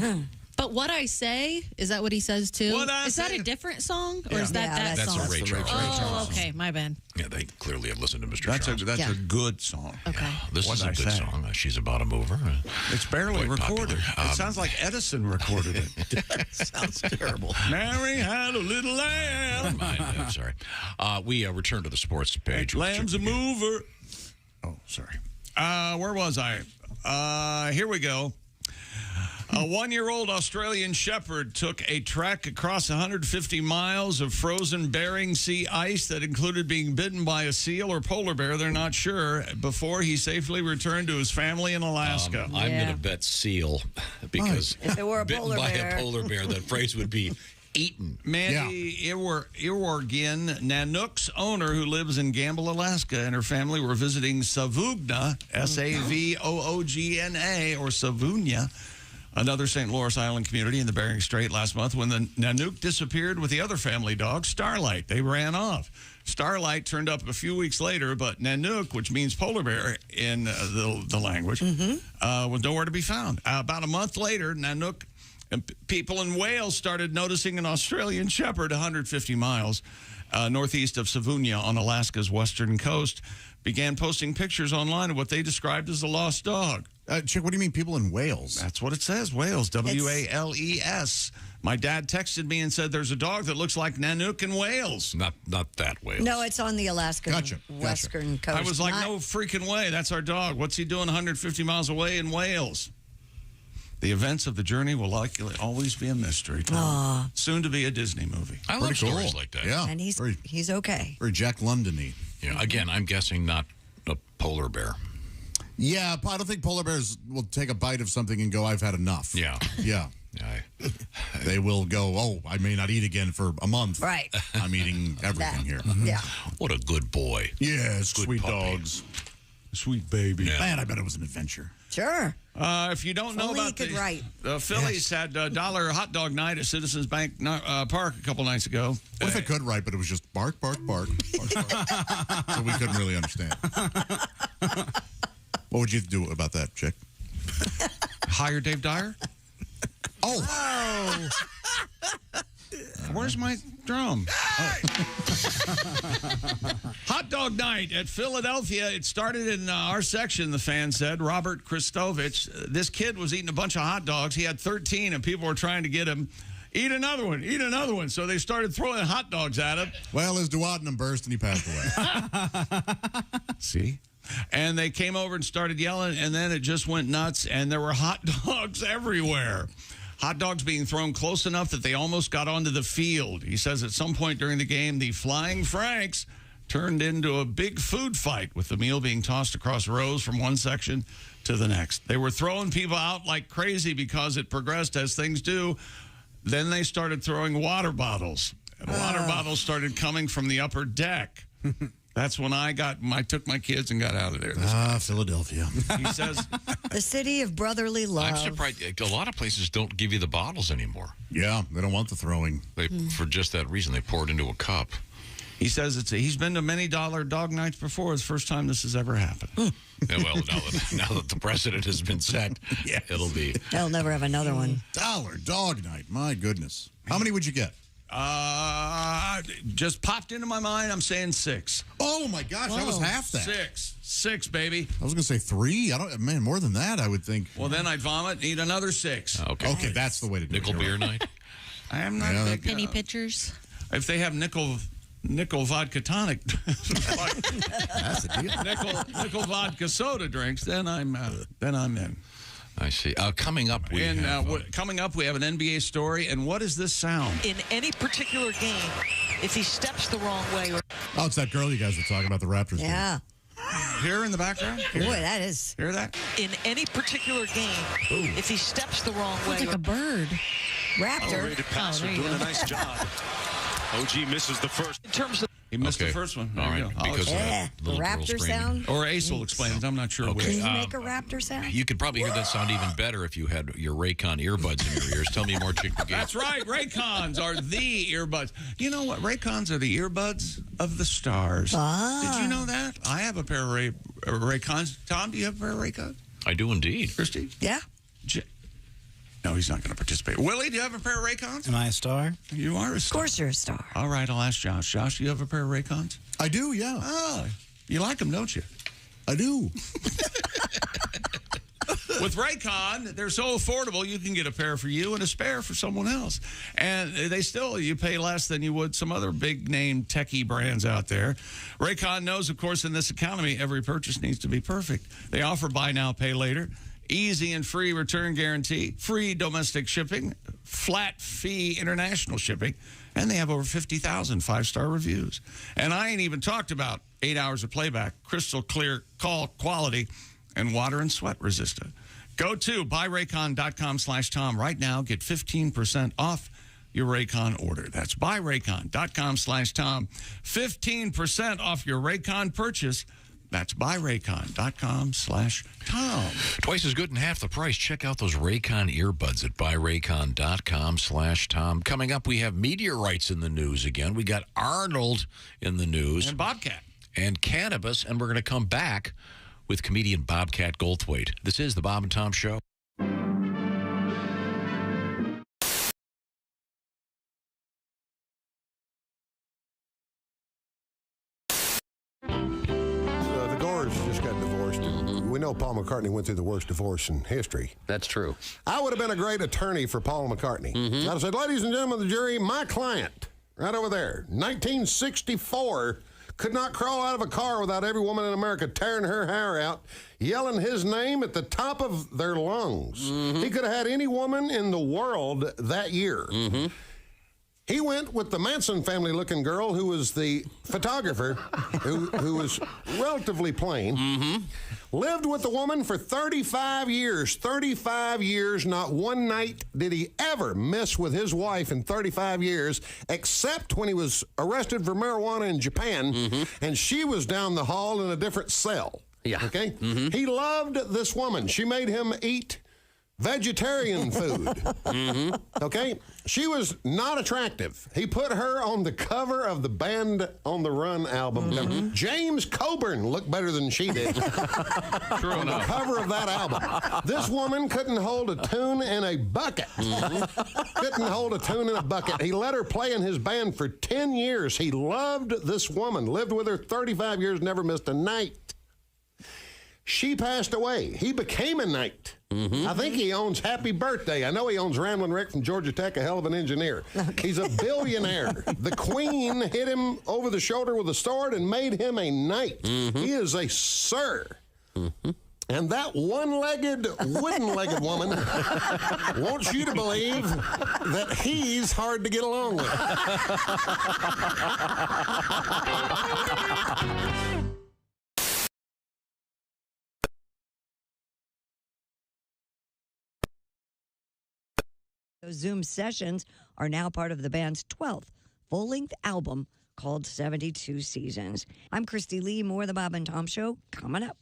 S13: But What I Say, is that what he says too? Is that a different song? Or is that
S4: That's
S13: song?
S4: a Ray Charles.
S13: Oh, okay. My bad.
S4: Yeah, they clearly have listened to Mr.
S1: That's
S4: Charles.
S1: a good song.
S13: Okay.
S4: This is a good song. She's a bottom mover.
S1: It's barely
S4: Quite
S1: recorded.
S4: popular.
S1: It sounds like Edison recorded it.
S2: Sounds terrible.
S1: Mary had a little lamb.
S4: Never mind. I'm sorry. We return to the sports page.
S1: Lamb's a mover. Oh, sorry. Where was I? Here we go. A 1-year-old Australian shepherd took a trek across 150 miles of frozen Bering Sea ice that included being bitten by a seal or polar bear, they're not sure, before he safely returned to his family in Alaska.
S4: I'm going to bet seal because
S5: If it were a
S4: bitten
S5: polar
S4: by
S5: bear.
S4: a polar bear, that phrase would be eaten.
S1: Mandy Iworgin, Nanook's owner, who lives in Gamble, Alaska, and her family were visiting Savugna, Savoogna, or Savunia, another St. Lawrence Island community in the Bering Strait last month, when the Nanook disappeared with the other family dog, Starlight. They ran off. Starlight turned up a few weeks later, but Nanook, which means polar bear in the language, was nowhere to be found. About a month later, Nanook and people in Wales started noticing an Australian shepherd 150 miles northeast of Savunia on Alaska's western coast, began posting pictures online of what they described as a lost dog.
S6: Chick, what do you mean people in Wales?
S1: That's what it says, Wales, W-A-L-E-S. My dad texted me and said there's a dog that looks like Nanook in Wales.
S4: Not that Wales.
S5: No, it's on the Alaskan western coast.
S1: I was like,
S5: not-
S1: no freaking way. That's our dog. What's he doing 150 miles away in Wales? The events of the journey will likely always be a mystery. Soon to be a Disney movie.
S4: I love stories like that.
S6: Yeah.
S5: And he's okay.
S6: Very Jack London-y.
S4: Yeah. Again, I'm guessing not a polar bear.
S6: Yeah, I don't think polar bears will take a bite of something and go, I've had enough.
S4: Yeah.
S6: Yeah. They will go, oh, I may not eat again for a month.
S5: Right.
S6: I'm eating everything here.
S5: Yeah.
S4: What a good boy.
S6: Yes,
S4: Good
S6: sweet
S4: puppy.
S6: dogs.
S1: Sweet baby.
S4: Yeah.
S6: Man, I bet it was an adventure.
S5: Sure.
S1: If you don't know
S5: only
S1: about
S5: he could write.
S1: the Phillies had $1 hot dog night at Citizens Bank Park a couple nights ago.
S6: What if it could write, but it was just bark, bark, bark, bark, bark. So we couldn't really understand. What would you do about that, Chick?
S1: Hire Dave Dyer?
S6: Oh.
S1: Where's my drum? Hot dog night at Philadelphia. It started in our section, the fan said. Robert Christovich. This kid was eating a bunch of hot dogs. He had 13, and people were trying to get him. Eat another one. Eat another one. So they started throwing hot dogs at him.
S6: Well, his duodenum burst and he passed away.
S1: See? And they came over and started yelling, and then it just went nuts, and there were hot dogs everywhere. Hot dogs being thrown close enough that they almost got onto the field. He says at some point during the game, the Flying Franks turned into a big food fight, with the meal being tossed across rows from one section to the next. They were throwing people out like crazy because it progressed as things do. Then they started throwing water bottles. And water bottles started coming from the upper deck. That's when I took my kids and got out of there.
S6: Philadelphia.
S1: He says,
S5: the city of brotherly love.
S4: I'm surprised. A lot of places don't give you the bottles anymore.
S6: Yeah, they don't want the throwing.
S4: For just that reason, they pour it into a cup.
S1: He says he's been to many dollar dog nights before. It's the first time this has ever happened.
S4: Yeah, well, now that the precedent has been set, it'll be.
S5: They'll never have another one.
S6: Dollar dog night. My goodness. How many would you get?
S1: Just popped into my mind. I'm saying 6.
S6: Oh my gosh, that was half that.
S1: 6, baby.
S6: I was going to say 3. Man, more than that, I would think.
S1: Well, then I'd vomit and eat another 6.
S6: Okay, that's the way to do
S4: Nickel
S6: it.
S4: beer night.
S1: I am not big.
S13: Penny pitchers.
S1: If they have nickel vodka tonic,
S6: that's the deal.
S1: Nickel vodka soda drinks, then I'm in.
S4: I see. Coming up, we have an
S1: NBA story. And what is this sound?
S7: In any particular game, if he steps the wrong way.
S6: Oh, it's that girl you guys were talking about, the Raptors.
S5: Yeah.
S1: Here in the background?
S5: Boy, that is.
S1: Hear that?
S7: In any particular game, if he steps the wrong way.
S13: It's like a bird.
S5: Raptor.
S7: Rated passer
S13: doing
S7: a nice job. OG misses the first. In terms of.
S1: He missed the first one.
S4: All right, because
S5: the raptor sound.
S1: Or Ace will explain it. I'm not sure which.
S5: Can you make a raptor sound?
S4: You could probably hear that sound even better if you had your Raycon earbuds in your ears. Tell me more, Chick.
S1: That's right. Raycons are the earbuds. You know what? Raycons are the earbuds of the stars. Did you know that? I have a pair of Raycons. Tom, do you have a pair of Raycons?
S4: I do indeed.
S1: Christy?
S5: Yeah.
S1: No, he's not going to participate. Willie, do you have a pair of Raycons?
S3: Am I a star?
S1: You are a star.
S5: Of course you're a star.
S1: All right, I'll ask Josh. Josh, do you have a pair of Raycons?
S6: I do, yeah.
S1: Oh, you like them, don't you?
S6: I do.
S1: With Raycon, they're so affordable, you can get a pair for you and a spare for someone else. And you pay less than you would some other big-name techie brands out there. Raycon knows, of course, in this economy, every purchase needs to be perfect. They offer buy now, pay later, easy and free return guarantee, free domestic shipping, flat fee international shipping, and they have over 50,000 five-star reviews. And I ain't even talked about 8 hours of playback, crystal clear call quality, and water and sweat resistant. Go to buyraycon.com/Tom right now. Get 15% off your Raycon order. That's buyraycon.com/Tom. 15% off your Raycon purchase. That's buyraycon.com/Tom.
S4: Twice as good and half the price. Check out those Raycon earbuds at buyraycon.com/Tom. Coming up, we have meteorites in the news again. We got Arnold in the news.
S1: And Bobcat.
S4: And cannabis. And we're going to come back with comedian Bobcat Goldthwait. This is the Bob and Tom Show.
S9: The Gores just got divorced. We know Paul McCartney went through the worst divorce in history.
S14: That's true.
S9: I would have been a great attorney for Paul McCartney. I'd have said, ladies and gentlemen of the jury, my client, right over there, 1964, could not crawl out of a car without every woman in America tearing her hair out, yelling his name at the top of their lungs. He could have had any woman in the world that year. He went with the Manson family-looking girl who was the photographer, who was relatively plain. Lived with the woman for 35 years. 35 years, not one night did he ever miss with his wife in 35 years, except when he was arrested for marijuana in Japan, and she was down the hall in a different cell.
S14: Yeah.
S9: Okay? He loved this woman. She made him eat vegetarian food. Okay? She was not attractive. He put her on the cover of the Band on the Run album. James Coburn looked better than she did.
S1: True
S9: on the cover of that album. This woman couldn't hold a tune in a bucket. Couldn't hold a tune in a bucket. He let her play in his band for 10 years. He loved this woman. Lived with her 35 years, never missed a night. She passed away. He became a knight. I think he owns Happy Birthday. I know he owns Ramblin' Rick from Georgia Tech, a hell of an engineer. He's a billionaire. The Queen hit him over the shoulder with a sword and made him a knight. He is a sir. And that one-legged, wooden-legged woman wants you to believe that he's hard to get along with.
S5: Those Zoom sessions are now part of the band's 12th full-length album called 72 Seasons. I'm Christy Lee. More of the Bob and Tom Show coming up.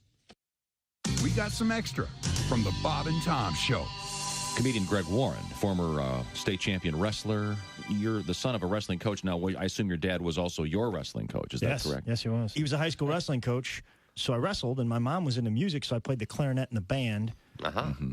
S10: We got some extra from the Bob and Tom Show.
S23: Comedian Greg Warren, former state champion wrestler. You're the son of a wrestling coach. Now, I assume your dad was also your wrestling coach. Is that correct?
S25: Yes, he was. He was a high school wrestling coach. So I wrestled, and my mom was into music, so I played the clarinet in the band,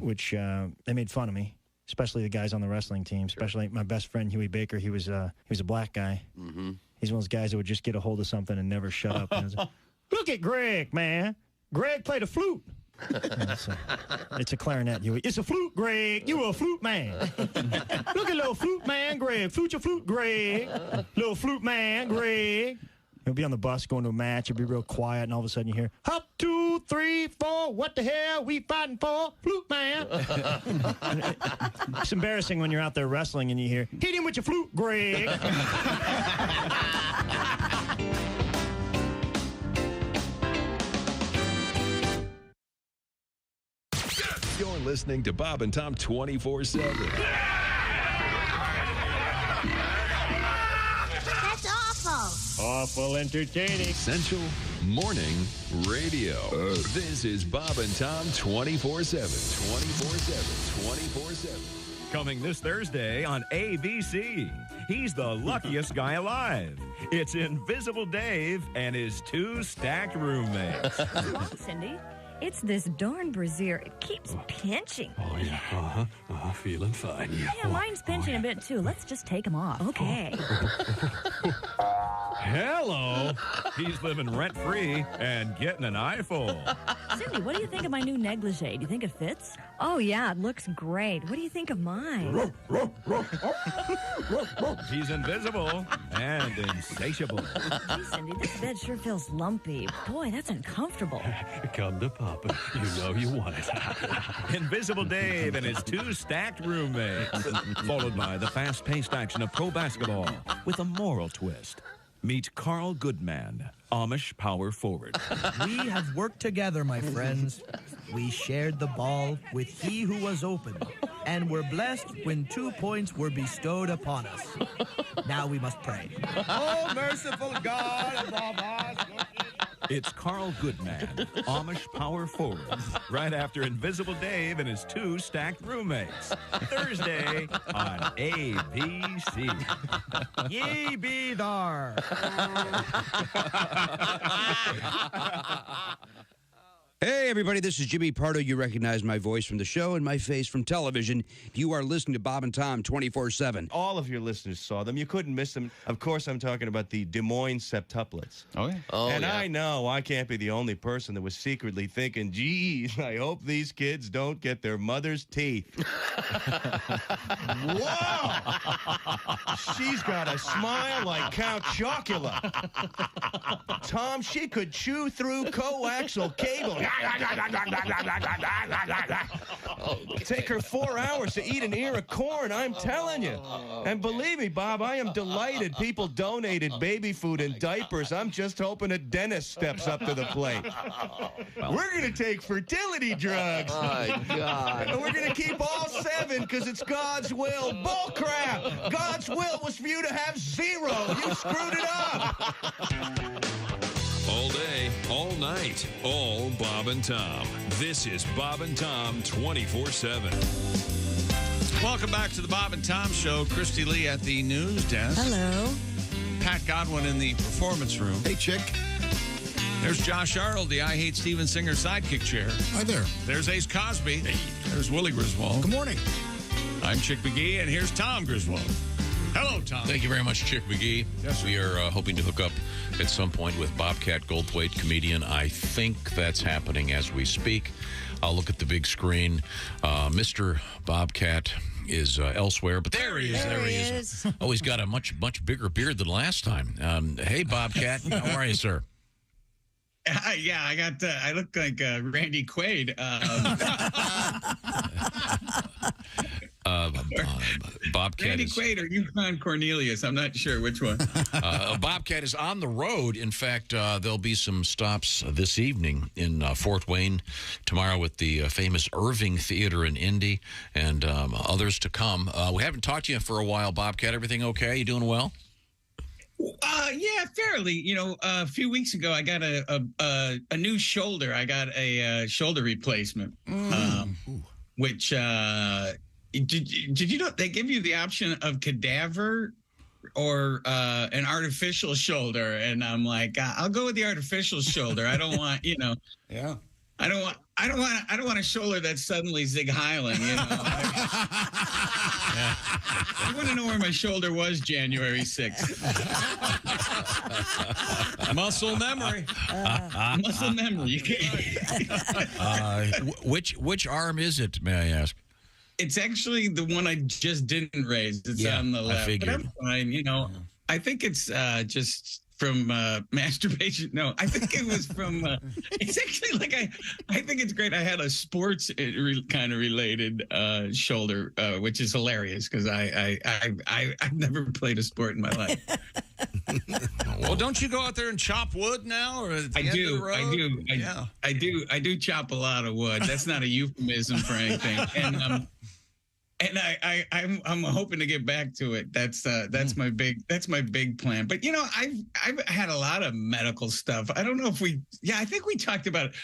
S25: which they made fun of me. Especially the guys on the wrestling team, especially my best friend, Huey Baker. He was a black guy. He's one of those guys that would just get a hold of something and never shut up. And like, look at Greg, man. Greg played a flute. It's a clarinet, Huey. It's a flute, Greg. You a flute man. Look at little flute man, Greg. Flute your flute, Greg. Little flute man, Greg. He'll be on the bus going to a match. He'll be real quiet, and all of a sudden you hear, "Up, 2, 3, 4. What the hell we fighting for? Flute man." It's embarrassing when you're out there wrestling and you hear, "Hit him with your flute, Greg."
S8: You're listening to Bob and Tom 24/7.
S25: Awful entertaining.
S8: Essential Morning Radio. This is Bob and Tom 24/7. 24/7. 24/7.
S15: Coming this Thursday on ABC. He's the luckiest guy alive. It's Invisible Dave and his 2 stacked roommates.
S17: What's wrong, Cindy?
S12: It's this darn brassiere. It keeps pinching.
S27: Oh, yeah. Feeling fine.
S12: Yeah, mine's pinching a bit, too. Let's just take them off. Okay.
S15: Hello. He's living rent-free and getting an eyeful.
S12: Cindy, what do you think of my new negligee? Do you think it fits? Oh, yeah, it looks great. What do you think of mine?
S15: He's invisible and insatiable.
S12: Gee, Cindy, this bed sure feels lumpy. Boy, that's uncomfortable.
S27: Come to Papa. You know you want it.
S15: Invisible Dave and his 2 stacked roommates. Followed by the fast-paced action of pro basketball with a moral twist. Meet Carl Goodman, Amish power forward.
S16: We have worked together, my friends. We shared the ball with he who was open, and were blessed when 2 points were bestowed upon us. Now we must pray. Oh, merciful God above us.
S15: It's Carl Goodman, Amish power forward, right after Invisible Dave and his 2 stacked roommates. Thursday on ABC.
S16: Ye be thar.
S17: Hey, everybody, this is Jimmy Pardo. You recognize my voice from the show and my face from television. You are listening to Bob and Tom 24/7.
S18: All of your listeners saw them. You couldn't miss them. Of course, I'm talking about the Des Moines septuplets.
S1: Oh, yeah.
S18: And I know I can't be the only person that was secretly thinking, geez, I hope these kids don't get their mother's teeth. Whoa! She's got a smile like Count Chocula. Tom, she could chew through coaxial cable. Take her 4 hours to eat an ear of corn, I'm telling you. And believe me, Bob, I am delighted people donated baby food and diapers. I'm just hoping a dentist steps up to the plate. We're going to take fertility drugs.
S14: My God.
S18: And we're going to keep all 7 because it's God's will. Bull crap. God's will was for you to have 0. You screwed it up.
S8: All day, all night, all Bob and Tom. This is Bob and Tom 24/7.
S1: Welcome back to the Bob and Tom Show. Christy Lee at the news desk.
S5: Hello.
S1: Pat Godwin in the performance room.
S6: Hey, chick.
S1: There's Josh Arnold, the I Hate Steven Singer sidekick chair.
S6: Hi there.
S1: There's Ace Cosby. Hey. There's Willie Griswold.
S6: Good morning.
S1: I'm Chick McGee, and here's Tom Griswold. Hello, Tom.
S4: Thank you very much, Chick McGee.
S1: Yes,
S4: we are hoping to hook up at some point with Bobcat Goldthwait, comedian. I think that's happening as we speak. I'll look at the big screen. Mr. Bobcat is elsewhere, but there he is. There he is. Oh, he's got a much bigger beard than last time. Hey, Bobcat. How are you, sir?
S19: Yeah, I look like Randy Quaid.
S4: Bobcat
S19: Randy Quaid or Yukon Cornelius. I'm not sure which one.
S4: Bobcat is on the road. In fact, there'll be some stops this evening in Fort Wayne, tomorrow with the famous Irving Theater in Indy, and others to come. We haven't talked to you for a while, Bobcat. Everything okay? You doing well?
S19: Yeah, fairly. You know, a few weeks ago, I got a new shoulder. I got a shoulder replacement, which did you know they give you the option of cadaver or an artificial shoulder? And I'm like, I'll go with the artificial shoulder. I don't want, you know.
S1: Yeah.
S19: I don't want a shoulder that's suddenly Zig Heiling, you know. I want to know where my shoulder was January 6th.
S1: Muscle memory.
S19: Muscle memory.
S4: Which arm is it, may I ask?
S19: It's actually the one I just didn't raise. It's on the left.
S4: I figured.
S19: But I'm fine, you know. I think it's just from masturbation. No, I think it was from. It's actually like I think it's great. I had a sports kind of related shoulder, which is hilarious because I've never played a sport in my life.
S1: Well, don't you go out there and chop wood now? Or at the end of the road?
S19: I do chop a lot of wood. That's not a euphemism for anything. And I'm hoping to get back to it. That's my big plan. But you know, I've had a lot of medical stuff. I don't know if I think we talked about it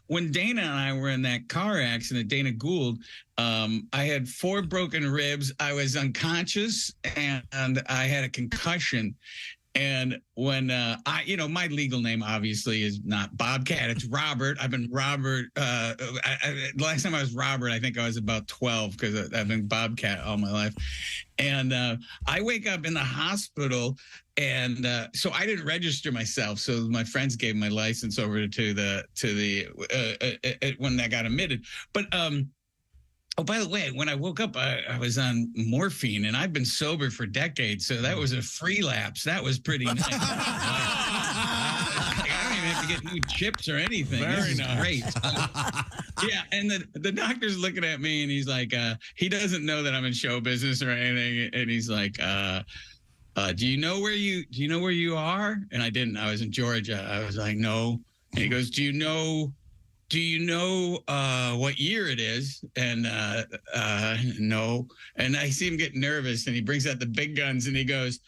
S19: when Dana and I were in that car accident. Dana Gould. I had 4 broken ribs. I was unconscious and I had a concussion. And when my legal name obviously is not Bobcat, it's Robert. I've been Robert. The last time I was Robert, I think I was about 12 because I've been Bobcat all my life. And I wake up in the hospital, and so I didn't register myself. So my friends gave my license over to the when I got admitted. But oh, by the way, when I woke up, I was on morphine, and I've been sober for decades, so that was a free lapse. That was pretty nice. I don't even have to get new chips or anything.
S1: Very
S19: this is
S1: nice.
S19: Great. Yeah, and the doctor's looking at me, and he's like, he doesn't know that I'm in show business or anything, and he's like, do you know where you are? And I didn't. I was in Georgia. I was like, no. And he goes, do you know what year it is? And no. And I see him get nervous, and he brings out the big guns, and he goes,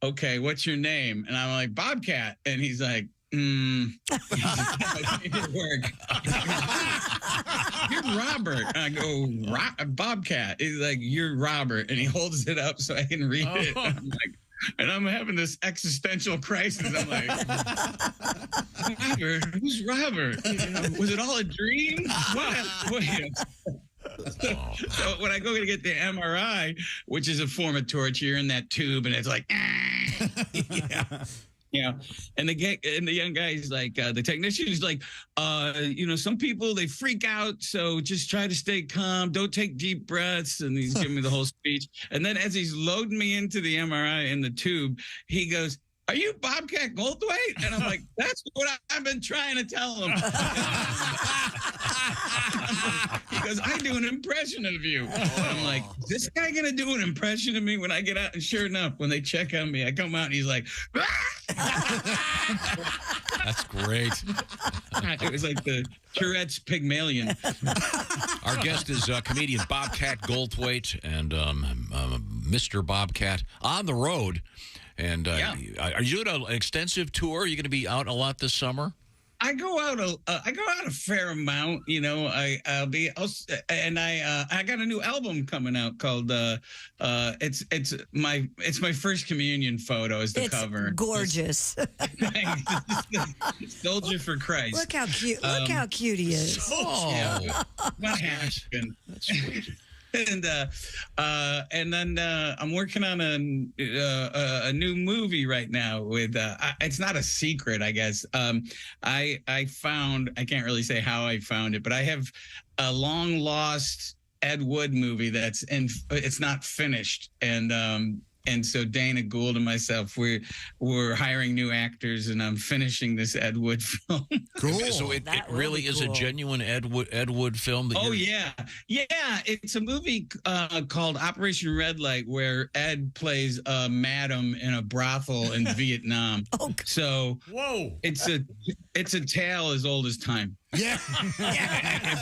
S19: okay, what's your name? And I'm like, Bobcat. And he's like, it work. You're Robert. And I go, Bobcat. He's like, you're Robert. And he holds it up so I can read it. And I'm like, and I'm having this existential crisis. I'm like, Robert? Who's Robert? Was it all a dream? What? So when I go to get the MRI, which is a form of torture, you're in that tube, and it's like, yeah. And the young guy is like, the technician is like, some people, they freak out. So just try to stay calm. Don't take deep breaths. And he's giving me the whole speech. And then as he's loading me into the MRI in the tube, he goes, are you Bobcat Goldthwait? And I'm like, that's what I've been trying to tell him. He goes, I do an impression of you. And I'm like, is this guy going to do an impression of me when I get out? And sure enough, when they check on me, I come out and he's like,
S4: That's great.
S19: It was like the Tourette's Pygmalion.
S4: Our guest is comedian Bobcat Goldthwait, and Mr. Bobcat on the road. And are you doing an extensive tour? Are you going to be out a lot this summer?
S19: I go out a fair amount, I got a new album coming out called it's my first communion photo is the cover.
S5: Gorgeous.
S19: Soldier for Christ.
S5: Look how cute. Look how cute he is.
S19: Yeah. Not Ashton.
S4: That's sweet.
S19: And then I'm working on a new movie right now with it's not a secret, I guess. I found, I can't really say how I found it, but I have a long lost Ed Wood movie it's not finished, and so Dana Gould and myself, we're hiring new actors, and I'm finishing this Ed Wood film.
S4: Cool. So it really is a genuine Ed Wood film.
S19: Yeah. It's a movie called Operation Red Light, where Ed plays a madam in a brothel in Vietnam. So it's a tale as old as time.
S4: Yeah. And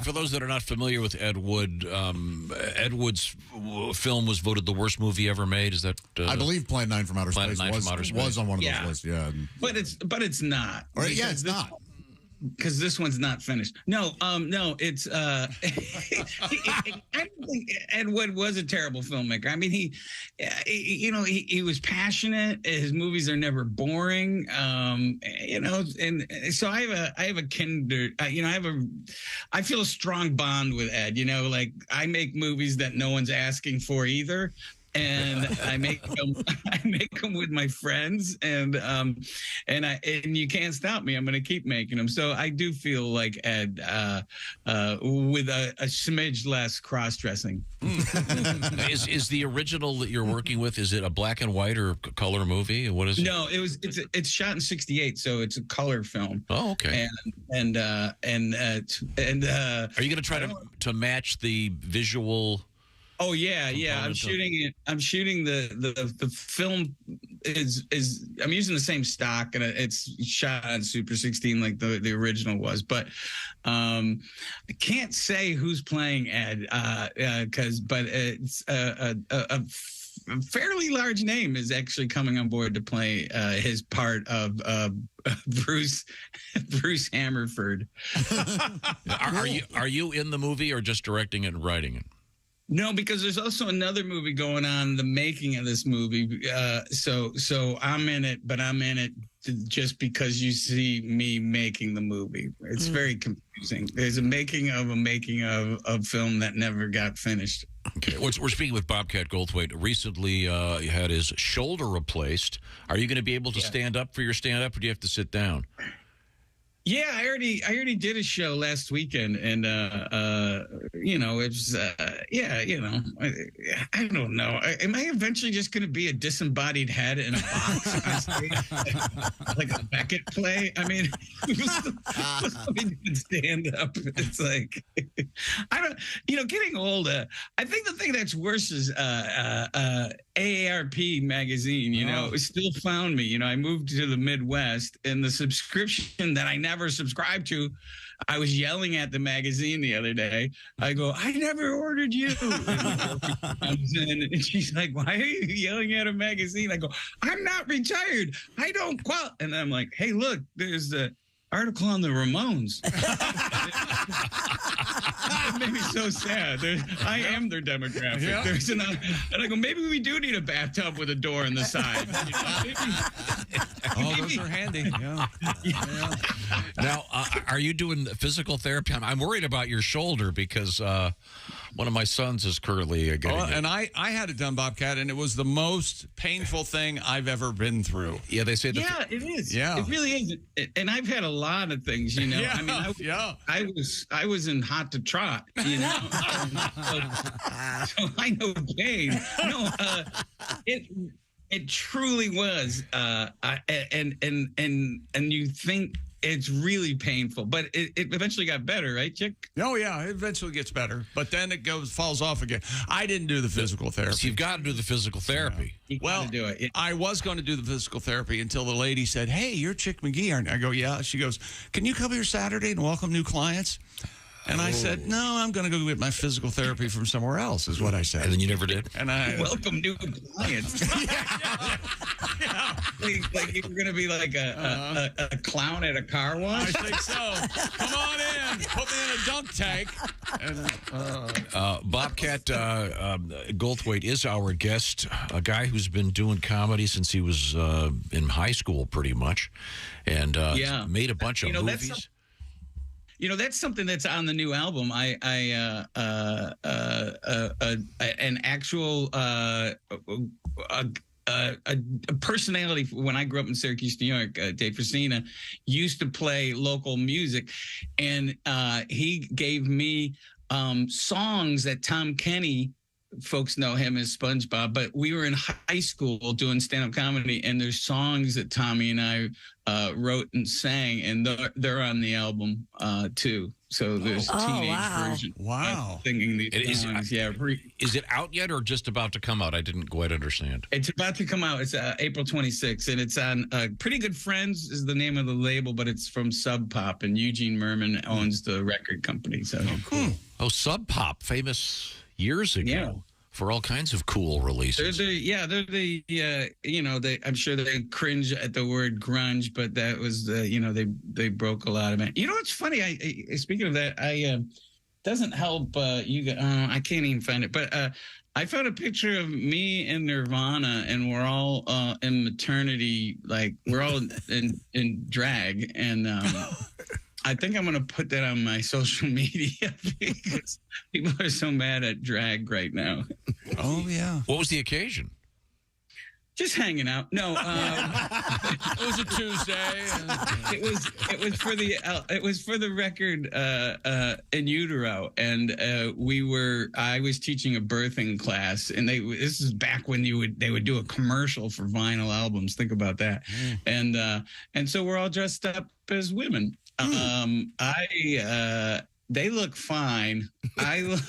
S4: for those that are not familiar with Ed Wood, Ed Wood's film was voted the worst movie ever made. Is that?
S6: I believe Plan 9 from Outer Space was on one of those lists. Yeah.
S19: But it's not.
S6: Right, yeah, it's not.
S19: Because this one's not finished. No, it's I don't think Ed Wood was a terrible filmmaker. I mean, he was passionate. His movies are never boring. And so I have a kinder. I feel a strong bond with Ed. Like I make movies that no one's asking for either. And I make them with my friends, and you can't stop me. I'm going to keep making them. So I do feel like Ed with a smidge less cross-dressing.
S4: Is the original that you're working with? Is it a black and white or color movie? What is it?
S19: No, it's shot in '68, so it's a color film.
S4: Oh, okay.
S19: And
S4: are you going to try to match the visual?
S19: Oh yeah. I'm shooting it. I'm shooting the film is I'm using the same stock, and it's shot on Super 16 like the original was. But I can't say who's playing Ed but it's a fairly large name is actually coming on board to play his part of Bruce Hammerford.
S4: Are you in the movie or just directing it and writing it?
S19: No, because there's also another movie going on, the making of this movie. So I'm in it, but I'm in it just because you see me making the movie. It's very confusing. There's a making of film that never got finished.
S4: Okay, we're speaking with Bobcat Goldthwait. Recently, he had his shoulder replaced. Are you going to be able to stand up for your stand-up, or do you have to sit down?
S19: Yeah, I already did a show last weekend, and it was I don't know. Am I eventually just going to be a disembodied head in a box on stage, like a Beckett play? I mean, stand up. It's like I don't. Getting older. I think the thing that's worse is AARP magazine. It still found me. I moved to the Midwest, and the subscription that I never subscribed to, I was yelling at the magazine the other day. I go, I never ordered you. And she's like, why are you yelling at a magazine? I go, I'm not retired. I don't qualify. And I'm like, hey, look, there's the article on the Ramones. It made me so sad. I am their demographic. Yeah. And I go, maybe we do need a bathtub with a door in the side.
S1: Those are handy. Yeah.
S4: Now, are you doing physical therapy? I'm worried about your shoulder because one of my sons is currently getting it.
S1: And I had it done, Bobcat, and it was the most painful thing I've ever been through.
S4: Yeah, they say.
S19: Yeah, it is.
S1: Yeah,
S19: it really is. And I've had a lot of things.
S1: Yeah,
S19: I mean, I was in hot to trot. So I know pain. No, it truly was. And you think it's really painful, but it eventually got better, right, Chick?
S1: Oh yeah, it eventually gets better, but then it falls off again. I didn't do the physical therapy.
S4: So you've got to do the physical therapy.
S19: Yeah. Well, do it. Yeah.
S1: I was going to do the physical therapy until the lady said, "Hey, you're Chick McGee, aren't you?" I go, "Yeah." She goes, "Can you come here Saturday and welcome new clients?" And I said, "No, I'm going to go get my physical therapy from somewhere else," is what I said.
S4: And then you never did?
S1: And I
S19: welcome new clients.
S1: Yeah.
S19: Like you were going to be like a clown at a car wash?
S1: I think so. Come on in. Put me in a dunk tank.
S4: Bobcat Goldthwait is our guest, a guy who's been doing comedy since he was in high school pretty much, and made a bunch of movies.
S19: That's something that's on the new album. An actual a personality when I grew up in Syracuse, New York, Dave Frasina, used to play local music, and he gave me songs that Tom Kenny. Folks know him as SpongeBob, but we were in high school doing stand-up comedy, and there's songs that Tommy and I wrote and sang, and they're on the album too. So there's a teenage version.
S1: Wow.
S19: Singing these songs.
S4: Is it out yet or just about to come out? I didn't quite understand.
S19: It's about to come out. It's April 26th, and it's on Pretty Good Friends is the name of the label, but it's from Sub Pop, and Eugene Merman owns the record company. So
S4: cool. Oh, Sub Pop, famous years ago for all kinds of cool releases.
S19: I'm sure they cringe at the word grunge, but that was they broke a lot of it. It's funny. I speaking of that, doesn't help you. I can't even find it, but I found a picture of me and Nirvana, and we're all in maternity, like we're all in drag, and I think I'm going to put that on my social media because people are so mad at drag right now.
S1: Oh, yeah.
S4: What was the occasion?
S19: Just hanging out. No,
S1: it was a Tuesday.
S19: It was for the record In Utero, and I was teaching a birthing class, and this is back when they would do a commercial for vinyl albums. Think about that. And so we're all dressed up as women. They look fine. I look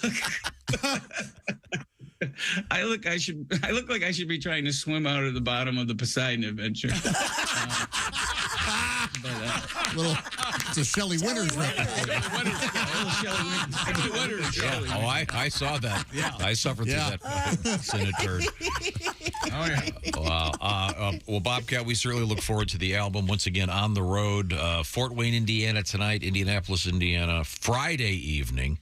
S19: like I should be trying to swim out of the bottom of the Poseidon Adventure.
S6: It's a Shelley Winters record.
S4: Oh, I saw that. Yeah. I suffered through that Senator.
S1: Oh, yeah.
S4: Wow. Well, Bobcat, we certainly look forward to the album once again on the road. Fort Wayne, Indiana tonight, Indianapolis, Indiana, Friday evening.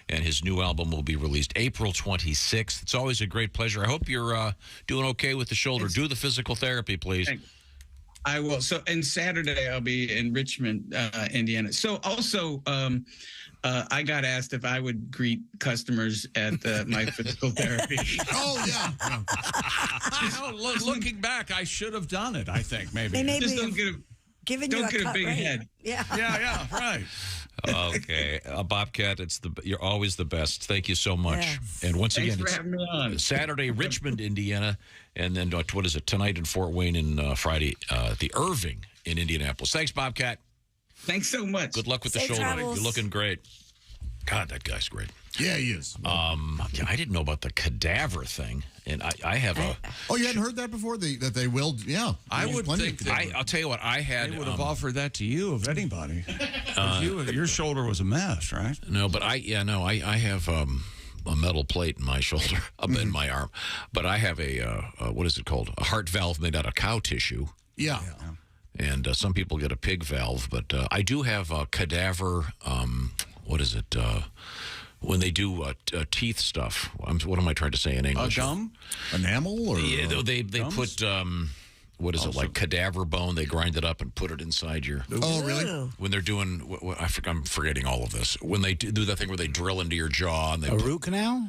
S4: and his new album will be released April 26th. It's always a great pleasure. I hope you're doing okay with the shoulder. Do the physical therapy, please.
S19: I will. So, and Saturday I'll be in Richmond, Indiana. So, also, I got asked if I would greet customers at my physical therapy.
S6: Oh, yeah.
S1: Looking back, I should have done it, I think, maybe.
S5: They may
S19: Just
S5: be
S19: don't get a,
S5: giving
S19: don't
S5: you a
S19: get a
S5: cut
S19: big
S5: rate.
S19: head.
S5: Yeah.
S1: Yeah, right.
S4: Okay, Bobcat, you're always the best. Thank you so much.
S5: Yes.
S4: And once
S19: Thanks
S4: again,
S19: for having me on.
S4: Saturday, Richmond, Indiana, and then what is it? Tonight in Fort Wayne, and Friday, the Irving in Indianapolis. Thanks, Bobcat.
S19: Thanks so much.
S4: Good luck with the
S5: Safe
S4: shoulder.
S5: travels.
S4: You're looking great. God, that guy's great.
S6: Yeah, he is.
S4: I didn't know about the cadaver thing, and I have a.
S6: Oh, you hadn't heard that before? That they will? Yeah.
S1: I would think
S4: I'll tell you what, I had.
S1: They would have offered that to you, if anybody. Your shoulder was a mess, right?
S4: No, but I have a metal plate in my shoulder, in my arm, but I have a what is it called? A heart valve made out of cow tissue.
S6: Yeah.
S4: And some people get a pig valve, but I do have a cadaver. What is it? When they do teeth stuff. What am I trying to say in English?
S1: Gum?
S6: Enamel? Or,
S4: yeah, they put, what is it, like cadaver bone? They grind it up and put it inside your...
S6: Oh, really?
S4: When they're doing... I'm forgetting all of this. When they do that thing where they drill into your jaw and they...
S3: A root canal?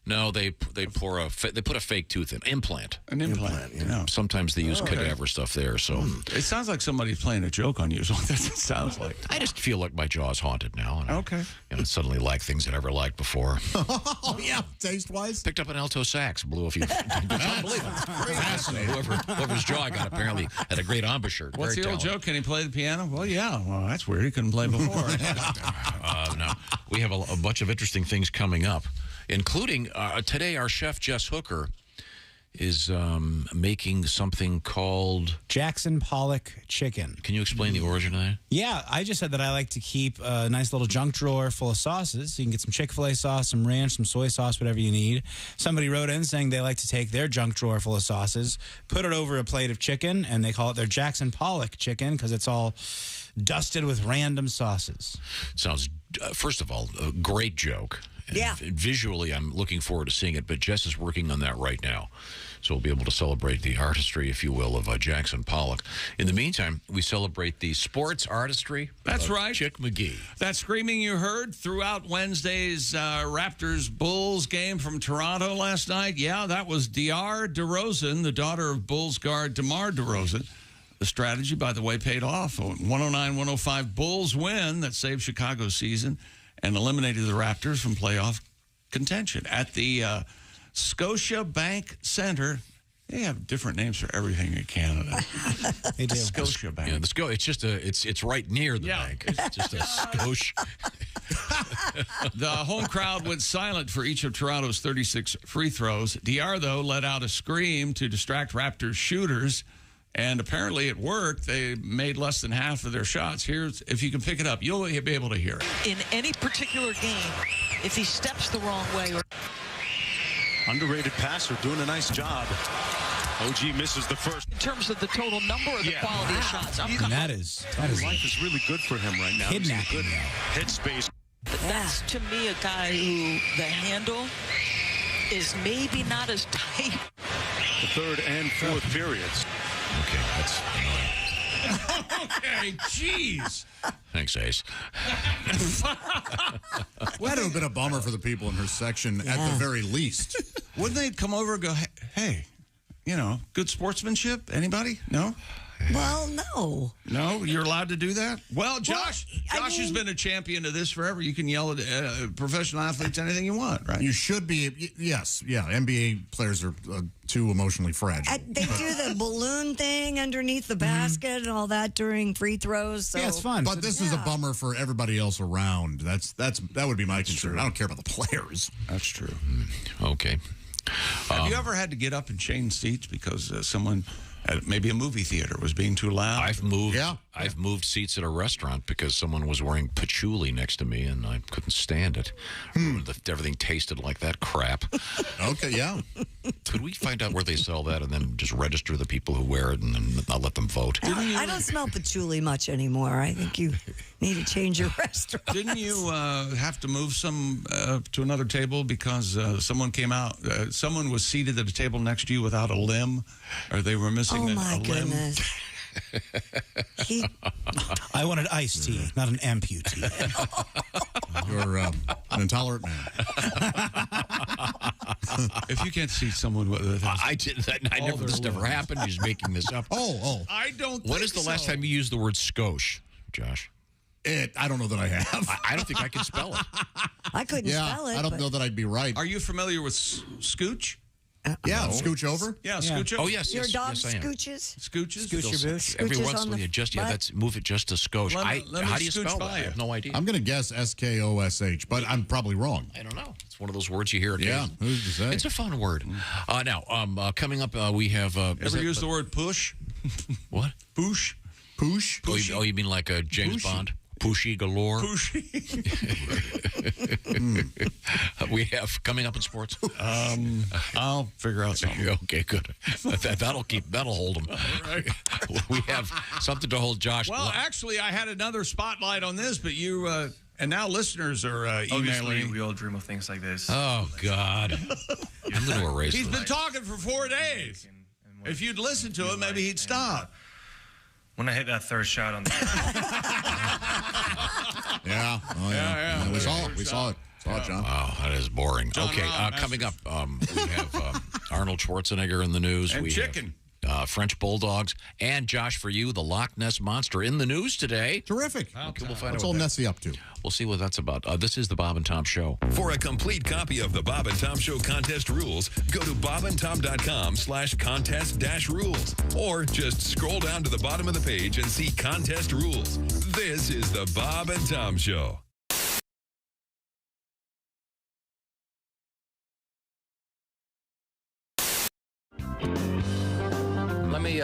S4: No, they put a fake tooth in. Implant.
S1: An implant, yeah.
S4: Sometimes they use cadaver stuff there, so...
S1: It sounds like somebody's playing a joke on you, so that's what it sounds like.
S4: I just feel like my jaw's haunted now. And
S1: okay.
S4: I suddenly like things I never liked before.
S6: Oh, yeah, taste-wise.
S4: Picked up an alto sax, blew a few... Unbelievable. Fascinating. Whoever's jaw I got apparently had a great embouchure.
S1: What's
S4: Very
S1: the old
S4: talented.
S1: joke? Can he play the piano? Well, yeah. Well, that's weird. He couldn't play before.
S4: No. We have a bunch of interesting things coming up, including today our chef Jess Hooker is making something called
S3: Jackson Pollock Chicken.
S4: Can you explain the origin of that?
S3: Yeah, I just said that I like to keep a nice little junk drawer full of sauces. So you can get some Chick-fil-A sauce, some ranch, some soy sauce, whatever you need. Somebody wrote in saying they like to take their junk drawer full of sauces, put it over a plate of chicken, and they call it their Jackson Pollock Chicken because it's all dusted with random sauces.
S4: Sounds, first of all, a great joke.
S5: Yeah.
S4: And visually, I'm looking forward to seeing it, but Jess is working on that right now. So we'll be able to celebrate the artistry, if you will, of Jackson Pollock. In the meantime, we celebrate the sports artistry
S1: That's
S4: of
S1: right.
S4: Chick McGee.
S1: That screaming you heard throughout Wednesday's Raptors-Bulls game from Toronto last night, yeah, that was DeAr DeRozan, the daughter of Bulls guard DeMar DeRozan. The strategy, by the way, paid off. 109-105 Bulls win that saved Chicago's season and eliminated the Raptors from playoff contention. At the Scotia Bank Center, they have different names for everything in Canada.
S3: They do.
S1: Scotia Bank.
S4: Yeah, it's just it's right near the bank. It's just a Scotia.
S1: The home crowd went silent for each of Toronto's 36 free throws. DR, though, let out a scream to distract Raptors shooters. And apparently it worked. They made less than half of their shots. Here's, if you can pick it up, you'll be able to hear it.
S7: In any particular game, if he steps the wrong way or...
S2: Underrated passer, doing a nice job. OG misses the first.
S7: In terms of the total number or the quality of shots.
S3: That is
S2: life is really good for him right now. He's in
S3: kidnapping.
S2: good headspace.
S7: That's, to me, a guy who the handle is maybe not as tight.
S2: The third and fourth periods.
S4: Okay, that's
S1: Okay, jeez.
S4: thanks, Ace.
S6: Well, that would have been a bummer for the people in her section at the very least.
S1: Wouldn't they come over and go, hey, you know, good sportsmanship? Anybody? No?
S5: Well, no.
S1: No? You're allowed to do that? Well, Josh has been a champion of this forever. You can yell at professional athletes anything you want, right?
S6: You should be, yes. Yeah, NBA players are too emotionally fragile.
S5: They do the balloon thing underneath the basket and all that during free throws. So.
S3: Yeah, it's fun.
S6: But this is a bummer for everybody else around. That would be my concern. I don't care about the players.
S1: That's true.
S4: Okay.
S1: Have you ever had to get up and change seats because someone at maybe a movie theater was being too loud?
S4: I've moved.
S6: Yeah.
S4: I've moved seats at a restaurant because someone was wearing patchouli next to me, and I couldn't stand it. Everything tasted like that crap.
S6: Okay, yeah.
S4: Could we find out where they sell that and then just register the people who wear it and then I'll let them vote?
S5: I don't smell patchouli much anymore. I think you need to change your restaurant.
S1: Didn't you have to move some to another table because someone came out? Someone was seated at a table next to you without a limb, or they were missing a limb?
S5: Goodness.
S3: I wanted iced tea, not an amputee.
S6: You're an intolerant man.
S1: If you can't see someone with
S4: this never happened. He's making this up.
S1: I don't.
S4: When is the last time you used the word skosh, Josh?
S6: I don't know that I have.
S4: I don't think I can spell it.
S5: I couldn't spell it.
S6: I don't know that I'd be right.
S1: Are you familiar with scooch?
S6: Yeah, scooch over.
S1: Yeah, scooch over.
S4: Oh yes,
S5: Your dog
S4: yes, I am.
S5: scooches.
S1: Scooches.
S3: Scooch your boosh.
S4: Every
S5: Scooches
S4: once
S5: on
S4: in a
S5: the
S4: while,
S5: butt?
S4: move it just to skosh. How do you spell that? I have no idea.
S6: I'm going to guess SKOSH, but I'm probably wrong.
S4: I don't know. It's one of those words you hear.
S6: Yeah, who's to say?
S4: It's a fun word. Now, coming up, we have.
S1: Ever use the word push?
S4: What?
S1: Push.
S6: Push.
S4: Oh, you mean like a James Bond? Pushy galore.
S1: Pushy.
S4: We have coming up in sports.
S1: I'll figure out something.
S4: Okay, good. That'll hold them.
S1: Right.
S4: We have something to hold Josh.
S1: Well, actually, I had another spotlight on this, but you and now listeners are
S11: Obviously,
S1: emailing.
S11: we all dream of things like this.
S4: Oh God! I'm going to erase.
S1: He's been talking for 4 days. If you'd listen to him, maybe he'd stop.
S11: When I hit that third shot on the
S6: Yeah. Oh, yeah. We saw it. John.
S4: Wow, that is boring.
S1: John
S4: Okay, coming up, we have Arnold Schwarzenegger in the news.
S1: And
S4: we
S1: chicken.
S4: Have, French Bulldogs. And, Josh, for you, the Loch Ness Monster in the news today.
S6: Terrific.
S4: Okay, we'll find
S6: What's
S4: out
S6: old
S4: what
S6: Nessie up to?
S4: We'll see what that's about. This is the Bob and Tom Show.
S8: For a complete copy of the Bob and Tom Show contest rules, go to bobandtom.com/contest-rules. Or just scroll down to the bottom of the page and see contest rules. This is the Bob and Tom Show.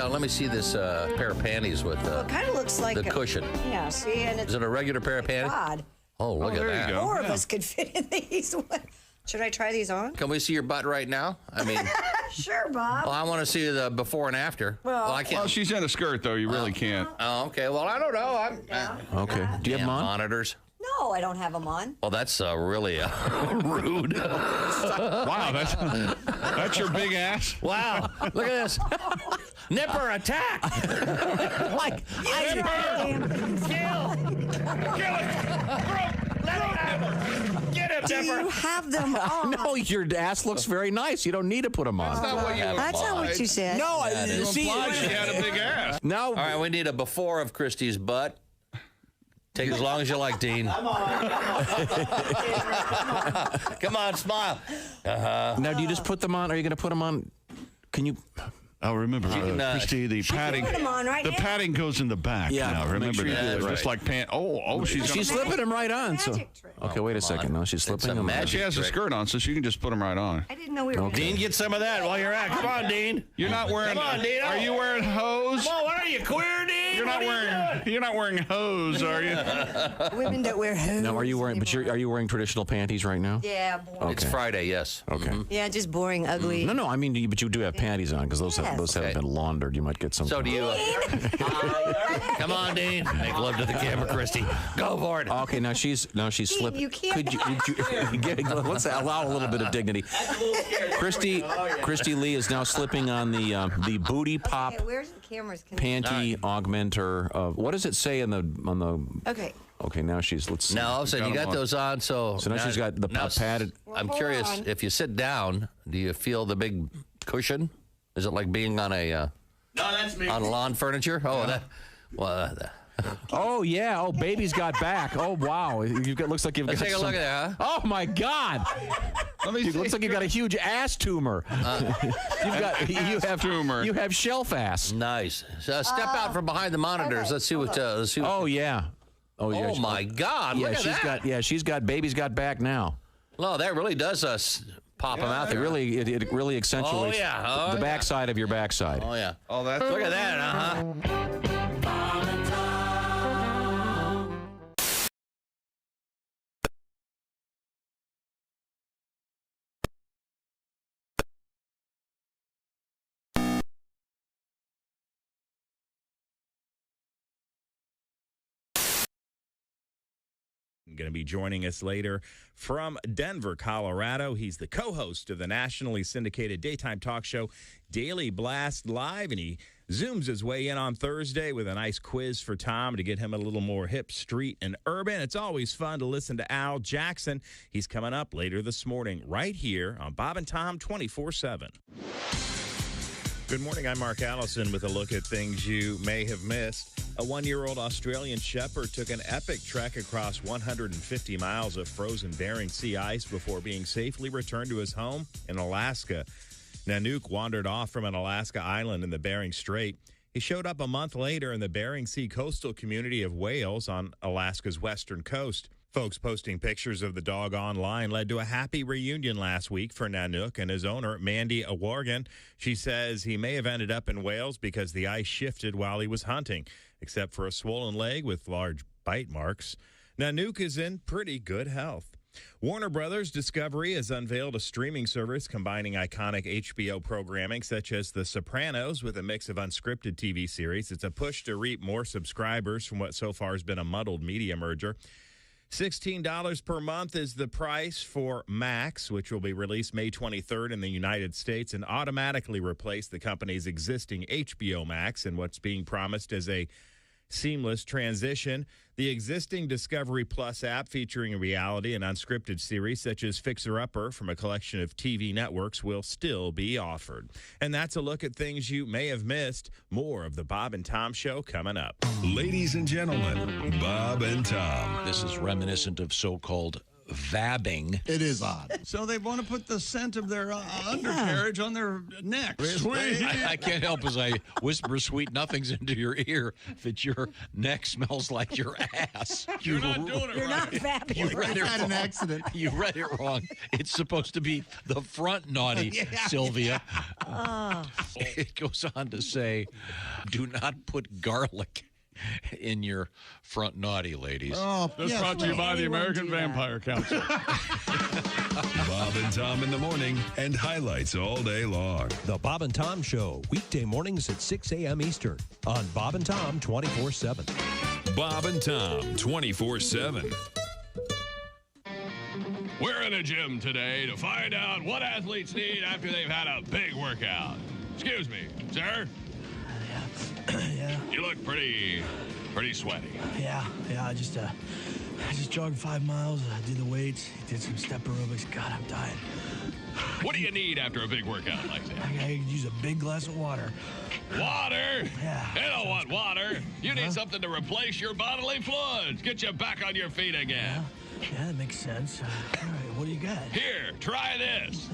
S13: Let me see this pair of panties with
S5: It kind of looks like
S13: the cushion.
S5: Yeah, see, and it's
S13: Is it a regular pair of panties?
S5: odd.
S13: Oh, look at that.
S5: More of us could fit in these. Should I try these on?
S13: Can we see your butt right now? I mean,
S5: Sure, Bob.
S13: well, I want to see the before and after.
S5: Well,
S13: I can't.
S10: Well, she's in a skirt, though. You really can't.
S13: Oh, okay. Well, I don't know.
S4: Okay. Do you have them on?
S13: Monitors?
S5: No, I don't have them on.
S13: Well, that's really rude.
S10: Wow, that's your big ass.
S13: Wow, look at this. Nipper attack.
S5: Like,
S13: Get it,
S5: do you have them on?
S23: No, your ass looks very nice. You don't need to put them on.
S10: That's not what you
S5: That's not what you said.
S23: No,
S10: You
S23: see,
S10: implied she had a big ass.
S23: now
S13: All right, we need a before of Christy's butt. Take as long as you like, Dean. Come on, smile.
S23: now do you just put them on? Are you going to put them on? Can you?
S10: Oh, remember, Christy, the padding.
S5: put 'em on right
S10: the
S5: now.
S10: padding goes in the back.
S23: Yeah,
S10: now
S23: make
S10: remember
S23: sure you
S10: that.
S23: do it
S10: It's
S23: right.
S10: just like pants. Oh, she's
S23: slipping them right on. So, okay, wait a second. No, she's slipping them.
S10: She has a skirt on, so she can just put them right on.
S5: I didn't know we were.
S23: Okay.
S13: Dean, get some of that while you're at. Come on, Dean.
S10: You're not wearing.
S13: Come on, Dean.
S10: Are you wearing hose?
S13: Come on, what are you, queer, Dean?
S10: You're not wearing. You're not wearing hose, are you?
S5: Women that wear hoods.
S23: Now, are you wearing? But are you wearing traditional panties right now?
S5: Yeah, boring.
S13: It's Friday, yes.
S23: Okay.
S5: Yeah, just boring, ugly.
S23: No, I mean, but you do have panties on because those haven't been laundered. You might get some.
S13: So do you. Come on, Dean. Make love to the camera, Christy. Go for it.
S23: Okay, now she's slipping.
S5: You can't.
S23: Could you let's allow a little bit of dignity. Christy Lee is now slipping on the booty pop
S5: Okay, where's the cameras?
S23: panty augmenter. What does it say on the?
S5: Okay.
S23: Okay, now let's see.
S13: Now, all of a sudden, you got those on, so
S23: now she's got the padded.
S13: I'm
S5: Hold
S13: curious,
S5: on.
S13: if you sit down, do you feel the big cushion? Is it like being on a
S11: No, that's me.
S13: on lawn furniture? Oh, that. Well,
S23: Oh yeah! Oh, baby's got back. Oh wow! Looks like you've
S13: let's
S23: got.
S13: take a look at that. Huh?
S23: Oh my God! It looks like you've got a huge ass tumor. You have shelf ass.
S13: Nice. So step out from behind the monitors.
S5: Okay.
S13: Let's see what. Let's see what.
S23: Oh yeah.
S13: Oh my God!
S23: Yeah,
S13: look at that.
S23: she's got baby's got back now.
S13: No, that really does pop them out
S23: It
S13: there.
S23: really really accentuates the backside of your backside.
S13: Oh yeah.
S10: Oh, that's.
S13: Look at that.
S9: Going to be joining us later from Denver, Colorado. He's the co-host of the nationally syndicated daytime talk show Daily Blast Live, and he zooms his way in on Thursday with a nice quiz for Tom to get him a little more hip, street, and urban. It's always fun to listen to Al Jackson. He's coming up later this morning right here on Bob and Tom 24/7. Good morning, I'm Mark Allison with a look at things you may have missed. A 1-year-old Australian shepherd took an epic trek across 150 miles of frozen Bering Sea ice before being safely returned to his home in Alaska. Nanook wandered off from an Alaska island in the Bering Strait. He showed up a month later in the Bering Sea coastal community of Wales on Alaska's western coast. Folks posting pictures of the dog online led to a happy reunion last week for Nanook and his owner, Mandy Awargan. She says he may have ended up in Wales because the ice shifted while he was hunting, except for a swollen leg with large bite marks. Nanook is in pretty good health. Warner Brothers Discovery has unveiled a streaming service combining iconic HBO programming such as The Sopranos with a mix of unscripted TV series. It's a push to reap more subscribers from what so far has been a muddled media merger. $16 per month is the price for Max, which will be released May 23rd in the United States and automatically replace the company's existing HBO Max in what's being promised as a seamless transition. The existing Discovery Plus app featuring reality and unscripted series such as Fixer Upper from a collection of TV networks will still be offered. And that's a look at things you may have missed. More of the Bob and Tom Show coming up.
S8: Ladies and gentlemen, Bob and Tom.
S4: This is reminiscent of so-called vabbing.
S6: It is odd.
S1: So they want to put the scent of their undercarriage on their neck. Sweet.
S4: I can't help as I whisper sweet nothings into your ear that your neck smells like your ass.
S1: You're not doing it
S5: You're
S1: right.
S5: not fabulous.
S4: You read it
S6: Had an
S4: wrong.
S6: accident.
S4: You read it wrong. It's supposed to be the front naughty, Sylvia. It goes on to say, do not put garlic in your front naughty, ladies.
S6: Oh,
S1: That's brought to you by the American Vampire Council.
S8: Bob and Tom in the morning and highlights all day long.
S20: The Bob and Tom Show, weekday mornings at 6 a.m. Eastern on Bob and Tom 24/7.
S8: Bob and Tom 24/7.
S1: We're in a gym today to find out what athletes need after they've had a big workout. Excuse me, sir?
S16: Yeah.
S1: You look pretty sweaty.
S16: Yeah. I just jogged 5 miles. I did the weights. Did some step aerobics. God, I'm dying.
S1: What do you need after a big workout like that?
S16: I could use a big glass of water.
S1: Water?
S16: Yeah.
S1: You don't want water. You need something to replace your bodily fluids. Get you back on your feet again.
S16: Yeah, that makes sense. All right, what do you got?
S1: Here, try this.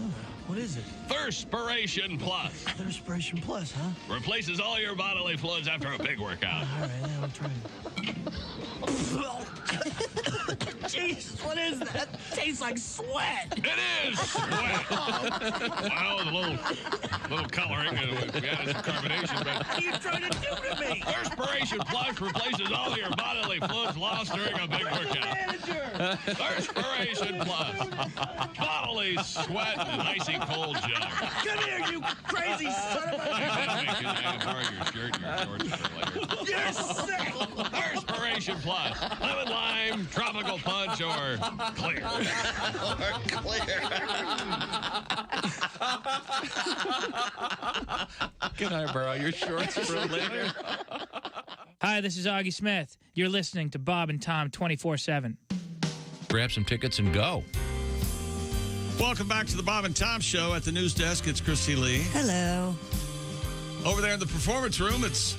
S16: What is it?
S1: Thirspiration Plus.
S16: Thirspiration Plus, huh?
S1: Replaces all your bodily fluids after a big workout.
S16: All right, I'll try it. Jesus, what is that? Tastes like sweat.
S1: It is sweat. Well, a little coloring and we added some carbonation, but
S16: What are you trying to do to me?
S1: Thirspiration Plus replaces all your bodily fluids lost during a big workout.
S16: Manager!
S1: Perspiration Plus. Bodily sweat and icy cold jug.
S16: Come here, you crazy son of a...
S1: Can I borrow your shirt and your shorts for later?
S16: You're sick!
S1: Perspiration Plus. Lemon lime, tropical punch, or clear.
S4: Can I borrow your shorts for later?
S21: Hi, this is Augie Smith. You're listening to Bob and Tom 24/7.
S4: Grab some tickets and go.
S1: Welcome back to the Bob and Tom Show. At the news desk, it's Christy Lee.
S5: Hello.
S1: Over there in the performance room, it's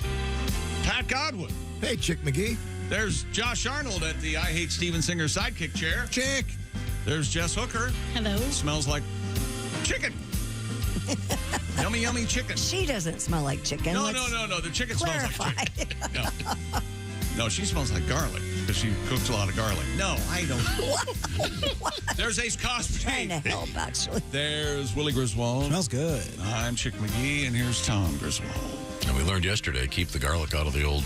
S1: Pat Godwin.
S22: Hey, Chick McGee.
S1: There's Josh Arnold at the I Hate Steven Singer sidekick chair.
S22: Chick.
S1: There's Jess Hooker.
S12: Hello.
S1: Smells like chicken. Yummy, yummy chicken.
S5: She doesn't smell like chicken.
S1: No.
S5: Let's
S1: The chicken
S5: clarify.
S1: smells like chicken. No, she smells like garlic because she cooks a lot of garlic. No, I don't. There's Ace Cosby.
S5: Trying to help, actually.
S1: There's Willie Griswold.
S22: Smells good.
S1: I'm Chick McGee, and here's Tom Griswold.
S4: And we learned yesterday, keep the garlic out of the old...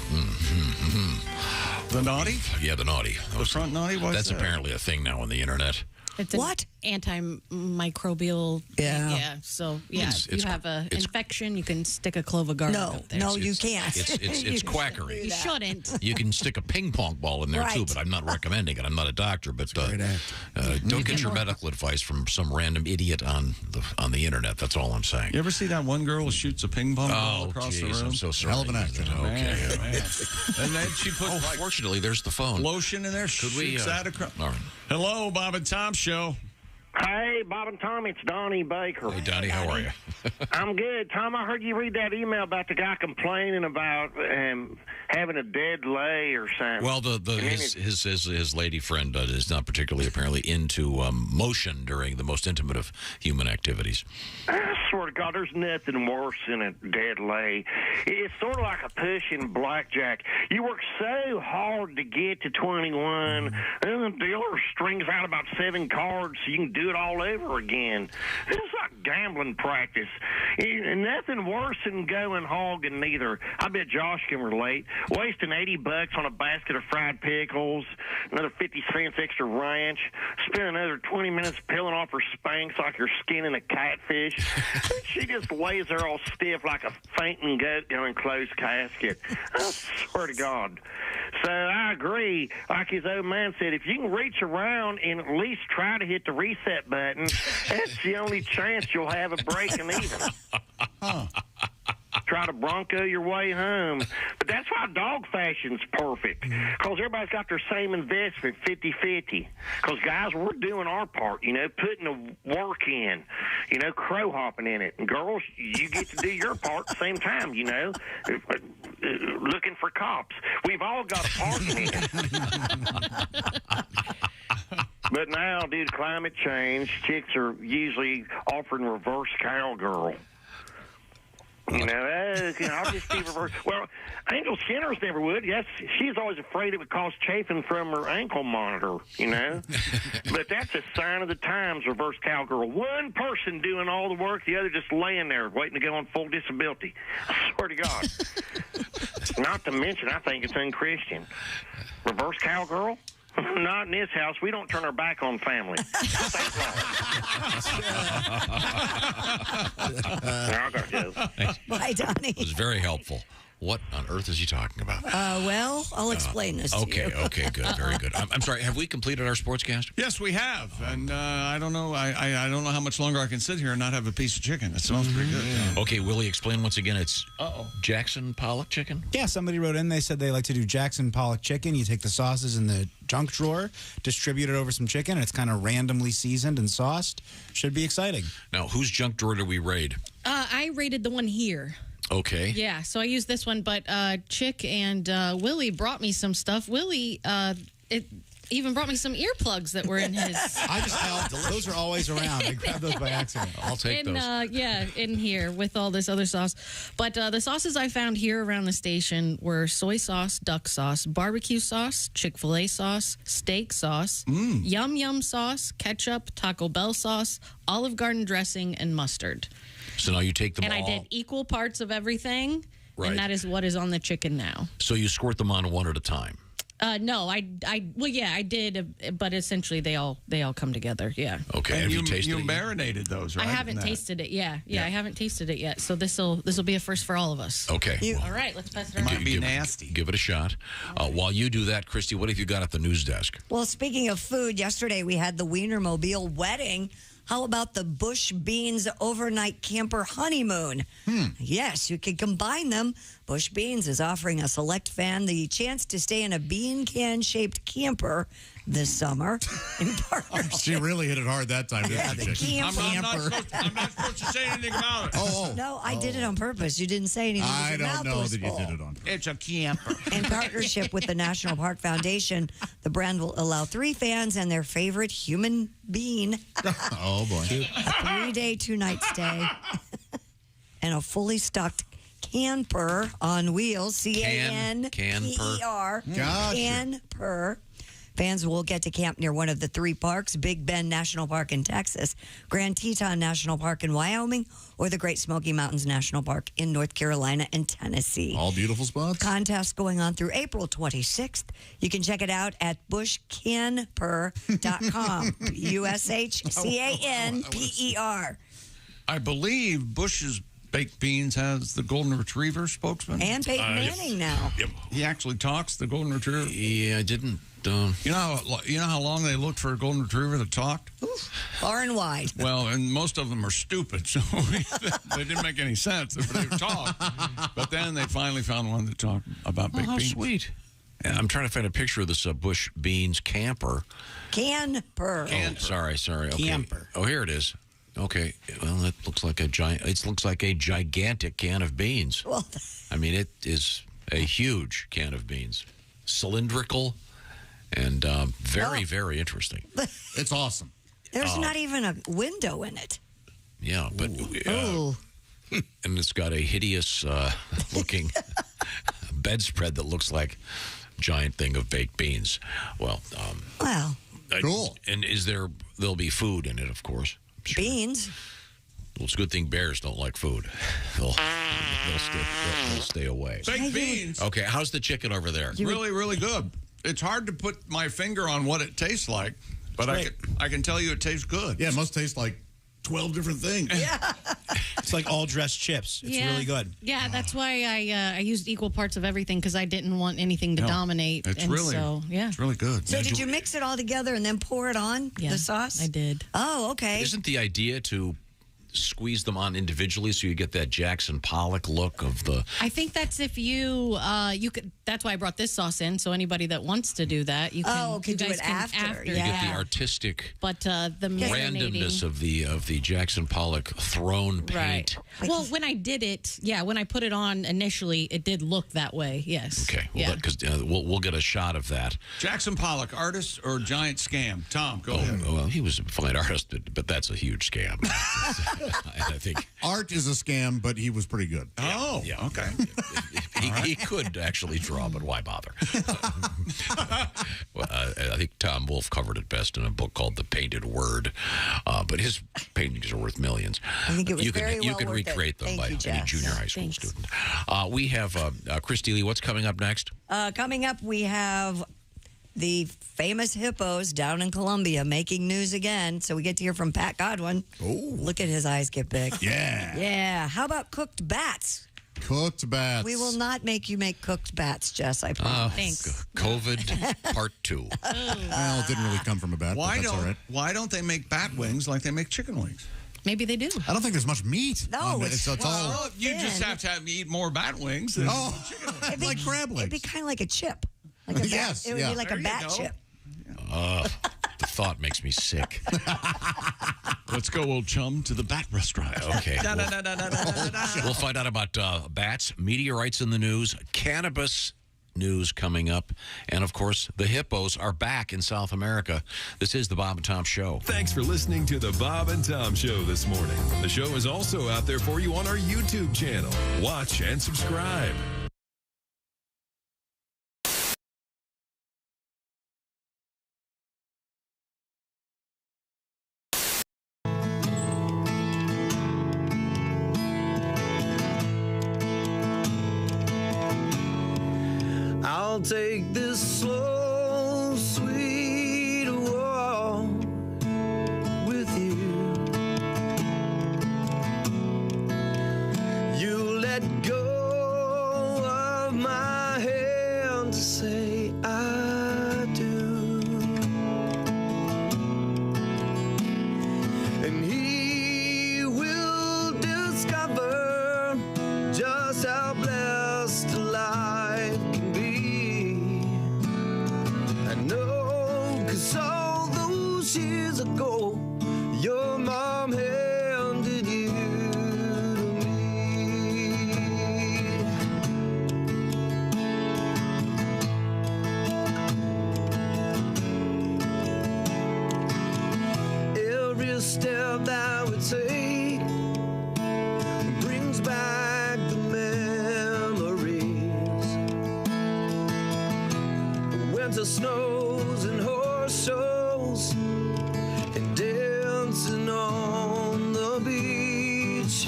S1: The naughty?
S4: Yeah, the naughty.
S1: The front naughty?
S4: That's apparently a thing now on the internet.
S15: It's
S5: what?
S15: Antimicrobial.
S5: Yeah.
S15: So, yeah,
S4: It's-
S15: if you have an infection, you can stick a clove of garlic up there.
S5: you can't.
S4: It's quackery.
S15: You shouldn't.
S4: You can stick a ping pong ball in there too,
S15: Right.
S4: but I'm not recommending it. I'm not a doctor, but don't get your medical advice from some random idiot on the internet. That's all I'm saying.
S1: You ever see that one girl who shoots a ping pong ball across the room?
S4: I'm so sorry.
S1: Hell of an actor.
S4: Okay.
S1: Man. And then she put
S4: fortunately, there's the phone.
S1: Lotion in there.
S4: Could we?
S1: Shoots that across.
S4: All right.
S1: Hello, Bob and Tom Show.
S17: Hey, Bob and Tom, it's Donnie Baker.
S4: Hey, Donnie, how are you?
S17: I'm good. Tom, I heard you read that email about the guy complaining about having a dead lay or something.
S4: Well, his lady friend is not particularly apparently into motion during the most intimate of human activities.
S17: I swear to God, there's nothing worse than a dead lay. It's sort of like a push in blackjack. You work so hard to get to 21, and the dealer strings out about 7 cards so you can do it all over again. It's like gambling practice. Nothing worse than going hogging neither. I bet Josh can relate. Wasting $80 on a basket of fried pickles, another 50 cents extra ranch, spend another 20 minutes peeling off her spanks like you're skinning a catfish. She just lays there all stiff like a fainting goat in an enclosed casket. I swear to God. So I agree. Like his old man said, if you can reach around and at least try to hit the reset button, that's the only chance you'll have of breaking even. Try to Bronco your way home. But that's why dog fashion's perfect. Because everybody's got their same investment, 50-50. Because, guys, we're doing our part, putting the work in, crow hopping in it. And girls, you get to do your part at the same time, looking for cops. We've all got a part in it. But now, due to climate change, chicks are usually offering reverse cowgirl. I'll just be reverse. Well, Angel Skinner's never would. Yes, she's always afraid it would cause chafing from her ankle monitor, But that's a sign of the times, reverse cowgirl. One person doing all the work, the other just laying there waiting to go on full disability. I swear to God. Not to mention, I think it's unchristian. Reverse cowgirl? Not in this house. We don't turn our back on family.
S5: Bye, Donnie.
S4: It was very helpful. What on earth is he talking about?
S5: Well, I'll explain this to you.
S4: Okay, good, very good. I'm sorry. Have we completed our sportscast?
S1: Yes, we have, and I don't know. I don't know how much longer I can sit here and not have a piece of chicken. It smells pretty good. Yeah.
S4: Okay, Willie, explain once again. It's Jackson Pollock Chicken.
S3: Yeah, somebody wrote in. They said they like to do Jackson Pollock Chicken. You take the sauces in the junk drawer, distribute it over some chicken, and it's kind of randomly seasoned and sauced. Should be exciting.
S4: Now, whose junk drawer did we raid?
S15: I rated the one here.
S4: Okay.
S15: Yeah, so I used this one, but Chick and Willie brought me some stuff. Willie, it even brought me some earplugs that were in his.
S3: I just helped. Those are always around. I grabbed those by accident.
S4: I'll take those.
S15: Yeah, in here with all this other sauce. But the sauces I found here around the station were soy sauce, duck sauce, barbecue sauce, Chick-fil-A sauce, steak sauce, Yum Yum sauce, ketchup, Taco Bell sauce, Olive Garden dressing, and mustard.
S4: So now you take them all.
S15: And I did equal parts of everything, and that is what is on the chicken now.
S4: So you squirt them on one at a time.
S15: No, I did, but essentially they all come together. Yeah.
S4: Okay.
S1: And
S4: have
S1: you
S4: tasted
S1: you
S4: it?
S1: marinated those, right?
S15: I haven't tasted it. Yeah, I haven't tasted it yet. So this will be a first for all of us.
S4: Okay.
S15: All right, let's pass it around.
S1: Might be nasty.
S4: Give it a shot. While you do that, Christy, what have you got at the news desk?
S5: Well, speaking of food, yesterday we had the Wienermobile wedding. How about the Bush Beans overnight camper honeymoon? Yes, you can combine them. Bush Beans is offering a select fan the chance to stay in a bean can shaped camper this summer in partnership.
S6: She really hit it hard that time, didn't
S5: the
S6: she?
S5: camper.
S1: I'm not supposed to say anything about it.
S5: No, I did it on purpose. You didn't say anything.
S6: I
S5: Your
S6: don't
S5: mouth
S6: know
S5: was
S6: that you
S5: full.
S6: did it on purpose.
S1: It's a camper.
S5: In partnership with the National Park Foundation, the brand will allow 3 fans and their favorite human being
S6: Oh, boy.
S5: a 3-day, 2-night stay and a fully stocked camper on wheels, C-A-N-P-E-R,
S6: Gotcha.
S5: camper, Fans will get to camp near one of the 3 parks, Big Bend National Park in Texas, Grand Teton National Park in Wyoming, or the Great Smoky Mountains National Park in North Carolina and Tennessee.
S6: All beautiful spots.
S5: Contest going on through April 26th. You can check it out at bushcanper.com. BUSHCANPER.
S1: I believe Bush's Baked Beans has the Golden Retriever spokesman.
S5: And Peyton Manning now.
S1: Yep. He actually talks, the Golden Retriever.
S4: Yeah, I didn't.
S1: You know how long they looked for a Golden Retriever that talked?
S5: Far and wide.
S1: Well, and most of them are stupid, so they didn't make any sense. They would talk. But then they finally found one that talked about baked
S4: how
S1: beans.
S4: Sweet. Yeah, I'm trying to find a picture of this Bush Beans camper.
S5: Camper.
S4: Oh, sorry. Okay.
S3: Camper.
S4: Oh, here it is. Okay. Well, it looks like a gigantic can of beans.
S5: Well,
S4: I mean, it is a huge can of beans, cylindrical, and very interesting.
S6: It's awesome.
S5: There's not even a window in it.
S4: Yeah, but and it's got a hideous looking bedspread that looks like a giant thing of baked beans. Well,
S6: cool.
S4: And there'll be food in it, of course. Sure.
S5: Beans.
S4: Well, it's a good thing bears don't like food. They'll stay away.
S1: Baked beans.
S4: Okay, how's the chicken over there?
S1: Really, really good. It's hard to put my finger on what it tastes like, but I can tell you it tastes good.
S6: Yeah, it must taste like 12 different things.
S5: Yeah.
S3: It's like all dressed chips. It's really good.
S15: Yeah, that's why I used equal parts of everything because I didn't want anything to dominate.
S1: It's really good.
S5: So did you mix it all together and then pour it on the sauce?
S15: I did.
S5: Oh, okay.
S4: Isn't the idea to squeeze them on individually so you get that Jackson Pollock look of the...
S15: I think that's if you could. That's why I brought this sauce in. So anybody that wants to do that, you can.
S5: can do it after.
S4: You get the artistic
S15: but the
S4: randomness of the Jackson Pollock throne paint.
S15: Right. Well, when I did it, when I put it on initially, it did look that way. Yes.
S4: Okay. Well, because we'll get a shot of that.
S1: Jackson Pollock, artist or giant scam? Tom, go ahead.
S4: Well, he was a fine artist, but that's a huge scam. I think
S6: art is a scam, but he was pretty good.
S1: Oh,
S4: yeah.
S1: Okay.
S4: He could actually draw, but why bother? Well, I think Tom Wolfe covered it best in a book called The Painted Word, but his paintings are worth millions.
S5: I think it was
S4: you
S5: very
S4: can, you can recreate them by any junior high school student. We have Christy Lee. What's coming up next?
S5: Coming up, we have the famous hippos down in Colombia making news again. So we get to hear from Pat Godwin.
S6: Oh,
S5: look at his eyes get big.
S6: Yeah.
S5: Yeah. How about cooked bats?
S6: Cooked bats.
S5: We will not make you make cooked bats, Jess. I promise.
S15: Thanks.
S4: COVID Part 2.
S6: Well, it didn't really come from a bat.
S1: Why
S6: but that's all right.
S1: don't they make bat wings like they make chicken wings?
S15: Maybe they do.
S6: I don't think there's much meat.
S5: No,
S6: it's all.
S1: Well, you just have to eat more bat wings than chicken wings.
S6: Like crab legs.
S5: It'd be kind of like a chip. Like a bat.
S6: Yes,
S5: It would be like
S1: There
S5: a
S1: you
S5: bat
S1: go.
S5: chip.
S4: The thought makes me sick.
S1: Let's go, old chum, to the bat restaurant.
S4: Okay. We'll find out about bats, meteorites in the news, cannabis news coming up, and of course, the hippos are back in South America. This is the Bob and Tom Show.
S8: Thanks for listening to the Bob and Tom Show this morning. The show is also out there for you on our YouTube channel. Watch and subscribe.
S14: I'll take this slow, sweet walk with you. You let go of my hand to say I do. And he will discover just how blessed life can be. I know, 'cause all those years ago, your mom handed you to me. Every step that we take brings back the memories. Winter snows and horse shows and dancing on the beach.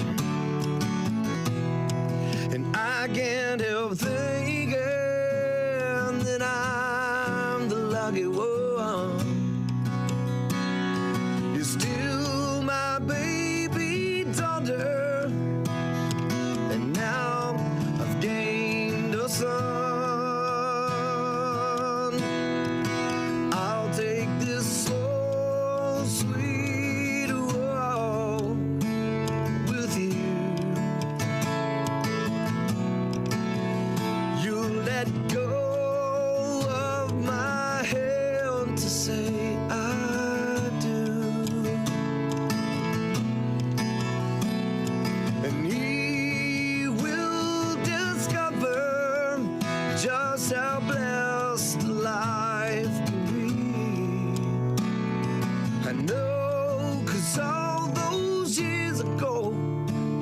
S14: And I can't help thinking that I'm the lucky one. You're still my baby daughter, and now I've gained a son. I'll take this slow, sweet walk with you. You let go of my hand to say I do. And he will discover just how blessed life can be. I know, 'cause all those years ago,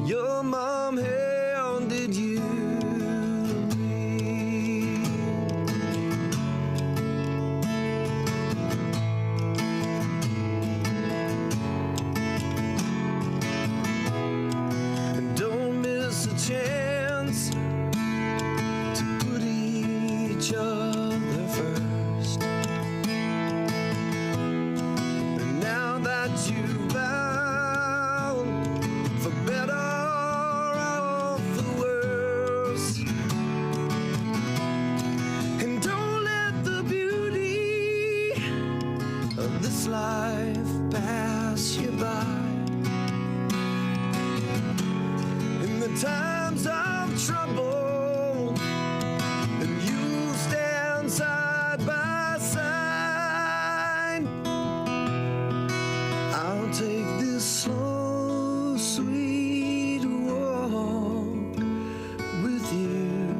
S14: your mom handed you to me. And don't miss a chance to put each other first. And now that you've found, for better or for worse, and don't let the beauty of this life pass you by. In the times of trouble, and you stand side by side. I'll take this slow, sweet walk with you.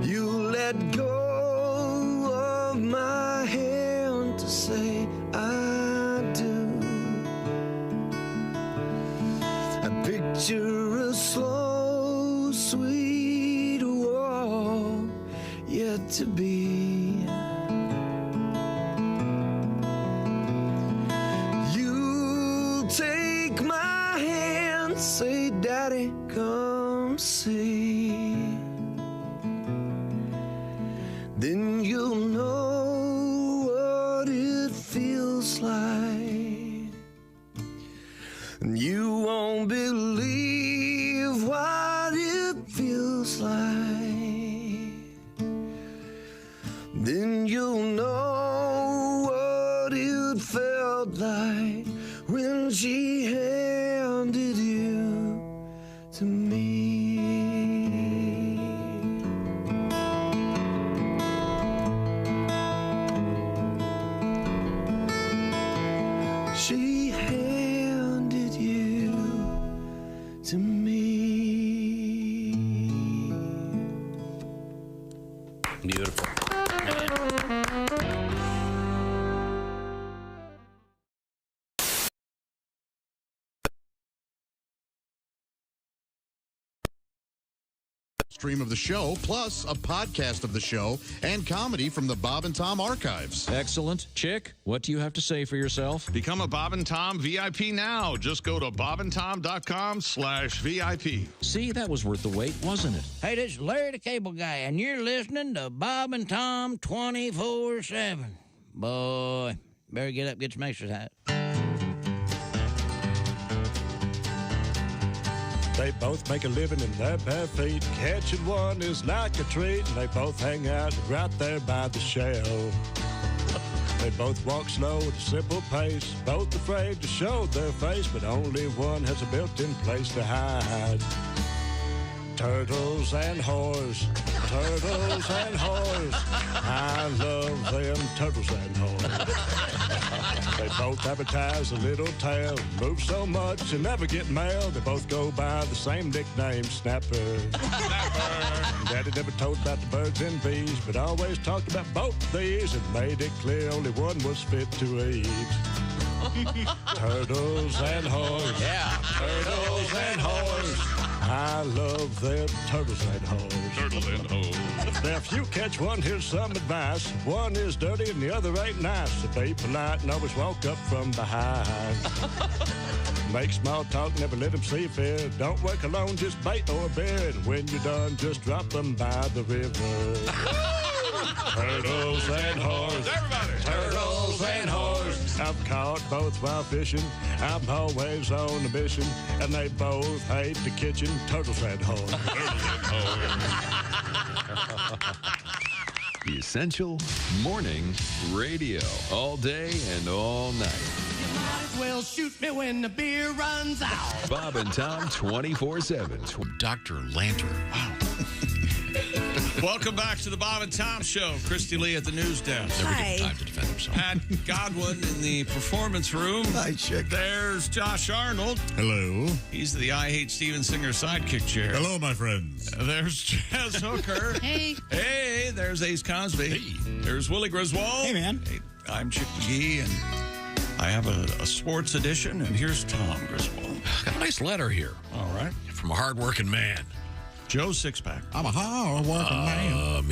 S14: You let go of my hand to say I do. I picture a slow, sweet walk yet to be. You take my hand, say, Daddy, come see. Then you'll know what it feels like. And you won't believe what it feels like. Then you'll know what it felt like when she handed you to me. She handed you to me.
S13: Beautiful.
S6: Stream of the show, plus a podcast of the show and comedy from the Bob and Tom archives.
S23: Excellent. Chick, what do you have to say for yourself?
S1: Become a Bob and Tom VIP now. Just go to bobandtom.com/VIP.
S23: See, that was worth the wait, wasn't it?
S18: Hey, this is Larry the Cable Guy, and you're listening to Bob and Tom 24/7. Boy, better get up, get some exercise.
S19: They both make a living in their bare feet. Catching one is like a treat, and they both hang out right there by the shell. They both walk slow at a simple pace, both afraid to show their face, but only one has a built-in place to hide. Turtles and whores, turtles and whores. I love them turtles and whores. They both advertise a little tale, move so much and never get mail. They both go by the same nickname, Snapper. Daddy never told about the birds and bees, but always talked about both these and made it clear only one was fit to eat. Turtles and whores.
S18: Yeah.
S19: Turtles and whores. I love them turtles and hoes.
S8: Turtles and hoes.
S19: Now, if you catch one, here's some advice. One is dirty and the other ain't nice. So be polite and always walk up from behind. Make small talk, never let them see fear. Don't work alone, just bait or a bear. And when you're done, just drop them by the river. Turtles and whores.
S8: Everybody.
S19: Turtles and whores. I've caught both while fishing. I'm always on a mission. And they both hate the kitchen. Turtles and whores.
S8: The Essential Morning Radio. All day and all night.
S14: Well, shoot me when the beer runs out.
S8: Bob and Tom 24/7.
S4: Dr. Lantern. Wow.
S1: Welcome back to the Bob and Tom Show. Christy Lee at the news desk.
S4: Never get time to defend himself.
S1: Pat Godwin in the performance room.
S6: Hi, chick.
S1: There's Josh Arnold.
S6: Hello.
S1: He's the I Hate Steven Singer sidekick chair.
S6: Hello, my friends.
S1: There's Jess Hooker.
S15: Hey.
S1: Hey, there's Ace Cosby.
S4: Hey.
S1: There's Willie Griswold.
S3: Hey, man.
S1: Hey, I'm Chick McGee, and I have a sports edition, and here's Tom Griswold.
S4: Got a nice letter here.
S1: All right.
S4: From a hardworking man.
S1: Joe Sixpack.
S6: I'm a hard-working man.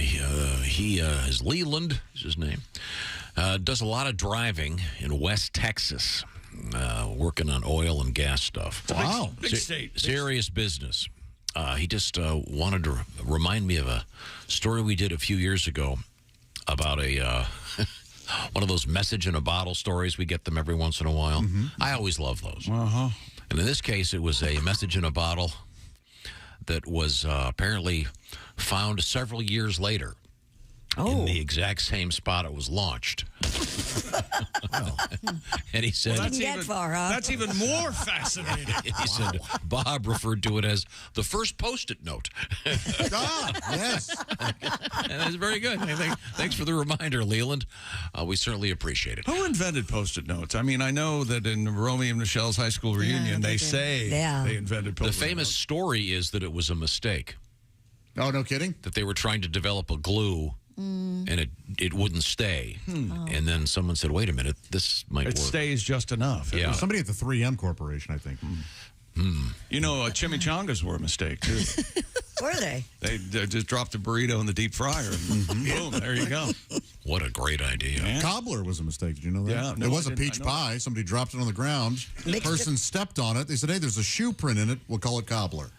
S4: He is Leland, is his name. Does a lot of driving in West Texas, working on oil and gas stuff.
S6: Wow.
S1: Big state.
S4: Serious business. He just wanted to remind me of a story we did a few years ago about a one of those message in a bottle stories. We get them every once in a while.
S6: Mm-hmm.
S4: I always love those.
S1: Uh-huh.
S4: And in this case, it was a message in a bottle that was apparently found several years later in the exact same spot it was launched. And he said,
S5: Didn't get far, huh?
S1: That's even more fascinating.
S4: he said, Bob referred to it as the first Post-it note.
S6: God, yes.
S4: And that's very good. Thanks for the reminder, Leland. We certainly appreciate it.
S1: Who invented Post-it notes? I mean, I know that in Romeo and Michelle's high school reunion, they say they invented Post-it notes.
S4: The famous story is that it was a mistake.
S6: Oh, no kidding?
S4: That they were trying to develop a glue, and it wouldn't stay. And then someone said, wait a minute, this might work.
S1: It stays just enough.
S4: Yeah.
S6: Somebody at the 3M Corporation, I think.
S1: You know, chimichangas were a mistake, too.
S5: Were they?
S1: They just dropped a burrito in the deep fryer. Boom, there you go.
S4: What a great idea.
S1: Yeah.
S6: Cobbler was a mistake. Did you know that?
S1: Yeah, no,
S6: it was
S1: I
S6: a
S1: didn't.
S6: peach
S1: I know.
S6: pie. Somebody dropped it on the ground. The person stepped on it. They said, hey, there's a shoe print in it. We'll call it Cobbler.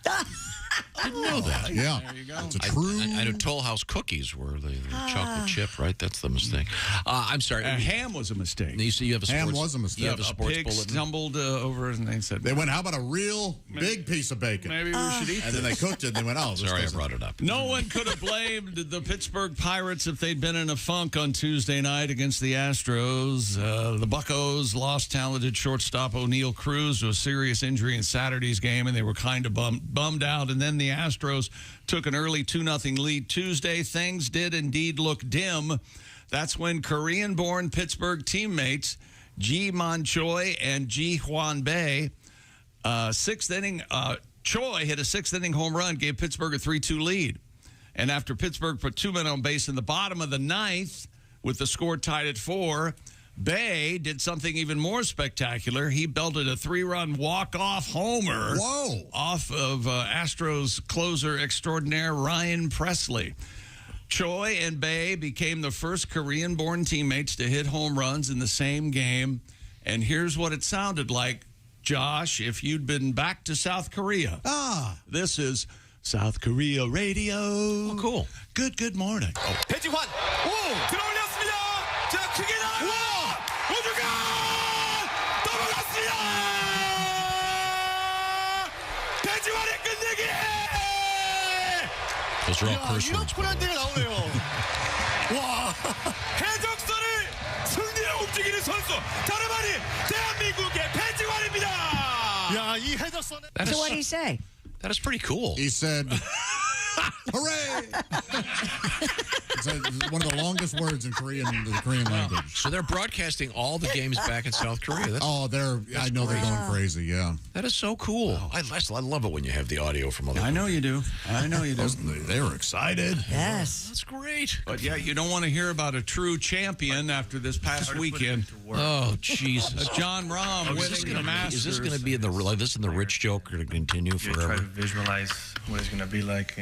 S4: Didn't know that.
S6: Yeah.
S1: There you go.
S6: It's a true...
S4: I know Toll House cookies were the chocolate chip, right? That's the mistake. I'm sorry.
S1: Ham was a mistake.
S4: You see, you have a sports...
S6: Ham was a mistake.
S4: You have a sports
S1: pig
S4: bulletin.
S1: stumbled over and they said...
S6: They went, how about a real big piece of bacon?
S1: Maybe we should eat
S6: And then they cooked it and they went, oh, this
S4: Sorry, I
S6: doesn't-
S4: brought it up.
S1: No one could have blamed the Pittsburgh Pirates if they'd been in a funk on Tuesday night against the Astros. The Buccos lost talented shortstop O'Neal Cruz to a serious injury in Saturday's game, and they were kind of bummed out. And then the Astros took an early 2-0 lead Tuesday. Things did indeed look dim. That's when Korean-born Pittsburgh teammates Ji Man Choi and Ji Hwan Bae, sixth inning, Choi hit a sixth-inning home run, gave Pittsburgh a 3-2 lead. And after Pittsburgh put 2 men on base in the bottom of the ninth, with the score tied at 4, Bae did something even more spectacular. He belted a 3-run walk-off homer off of Astros closer extraordinaire Ryan Presley. Choi and Bae became the first Korean-born teammates to hit home runs in the same game. And here's what it sounded like, Josh, if you'd been back to South Korea. This is South Korea Radio.
S4: Oh, cool.
S1: Good morning.
S14: 배지환 오 들어올렸습니다. 자 크게 날아가 우주가 넘어갔습니다. 배지환의 끝내기.
S4: Those are all curse words.
S14: 포란대가 나오네요. 와 해적선을 승리에 움직이는 선수 다름 아닌 대한민국의 배지환입니다. 야이 해적선은
S5: So what did he say?
S4: That is pretty cool.
S6: He said, Hooray! It's one of the longest words in the Korean language.
S4: So they're broadcasting all the games back in South Korea.
S6: I know they're going crazy, yeah.
S4: That is so cool. Wow. I love it when you have the audio from other
S1: I know you do.
S6: They were excited.
S5: Yes.
S4: That's great.
S1: But yeah, you don't want to hear about a true champion after this past weekend.
S4: Oh, Jesus.
S1: John Rahm winning the Masters.
S4: Is this going to be in the rich joke or to continue forever?
S11: Try to visualize what it's going to be like.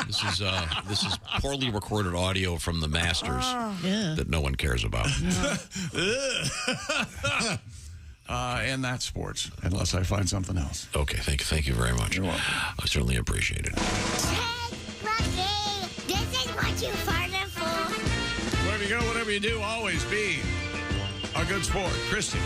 S4: This is poorly recorded audio from the Masters that no one cares about.
S1: And that's sports, unless I find something else.
S4: Okay, thank you very much.
S1: You're welcome.
S4: I certainly appreciate it.
S2: Lucky, this is what you farted for.
S1: Wherever you go, whatever you do, always be a good sport. Christy.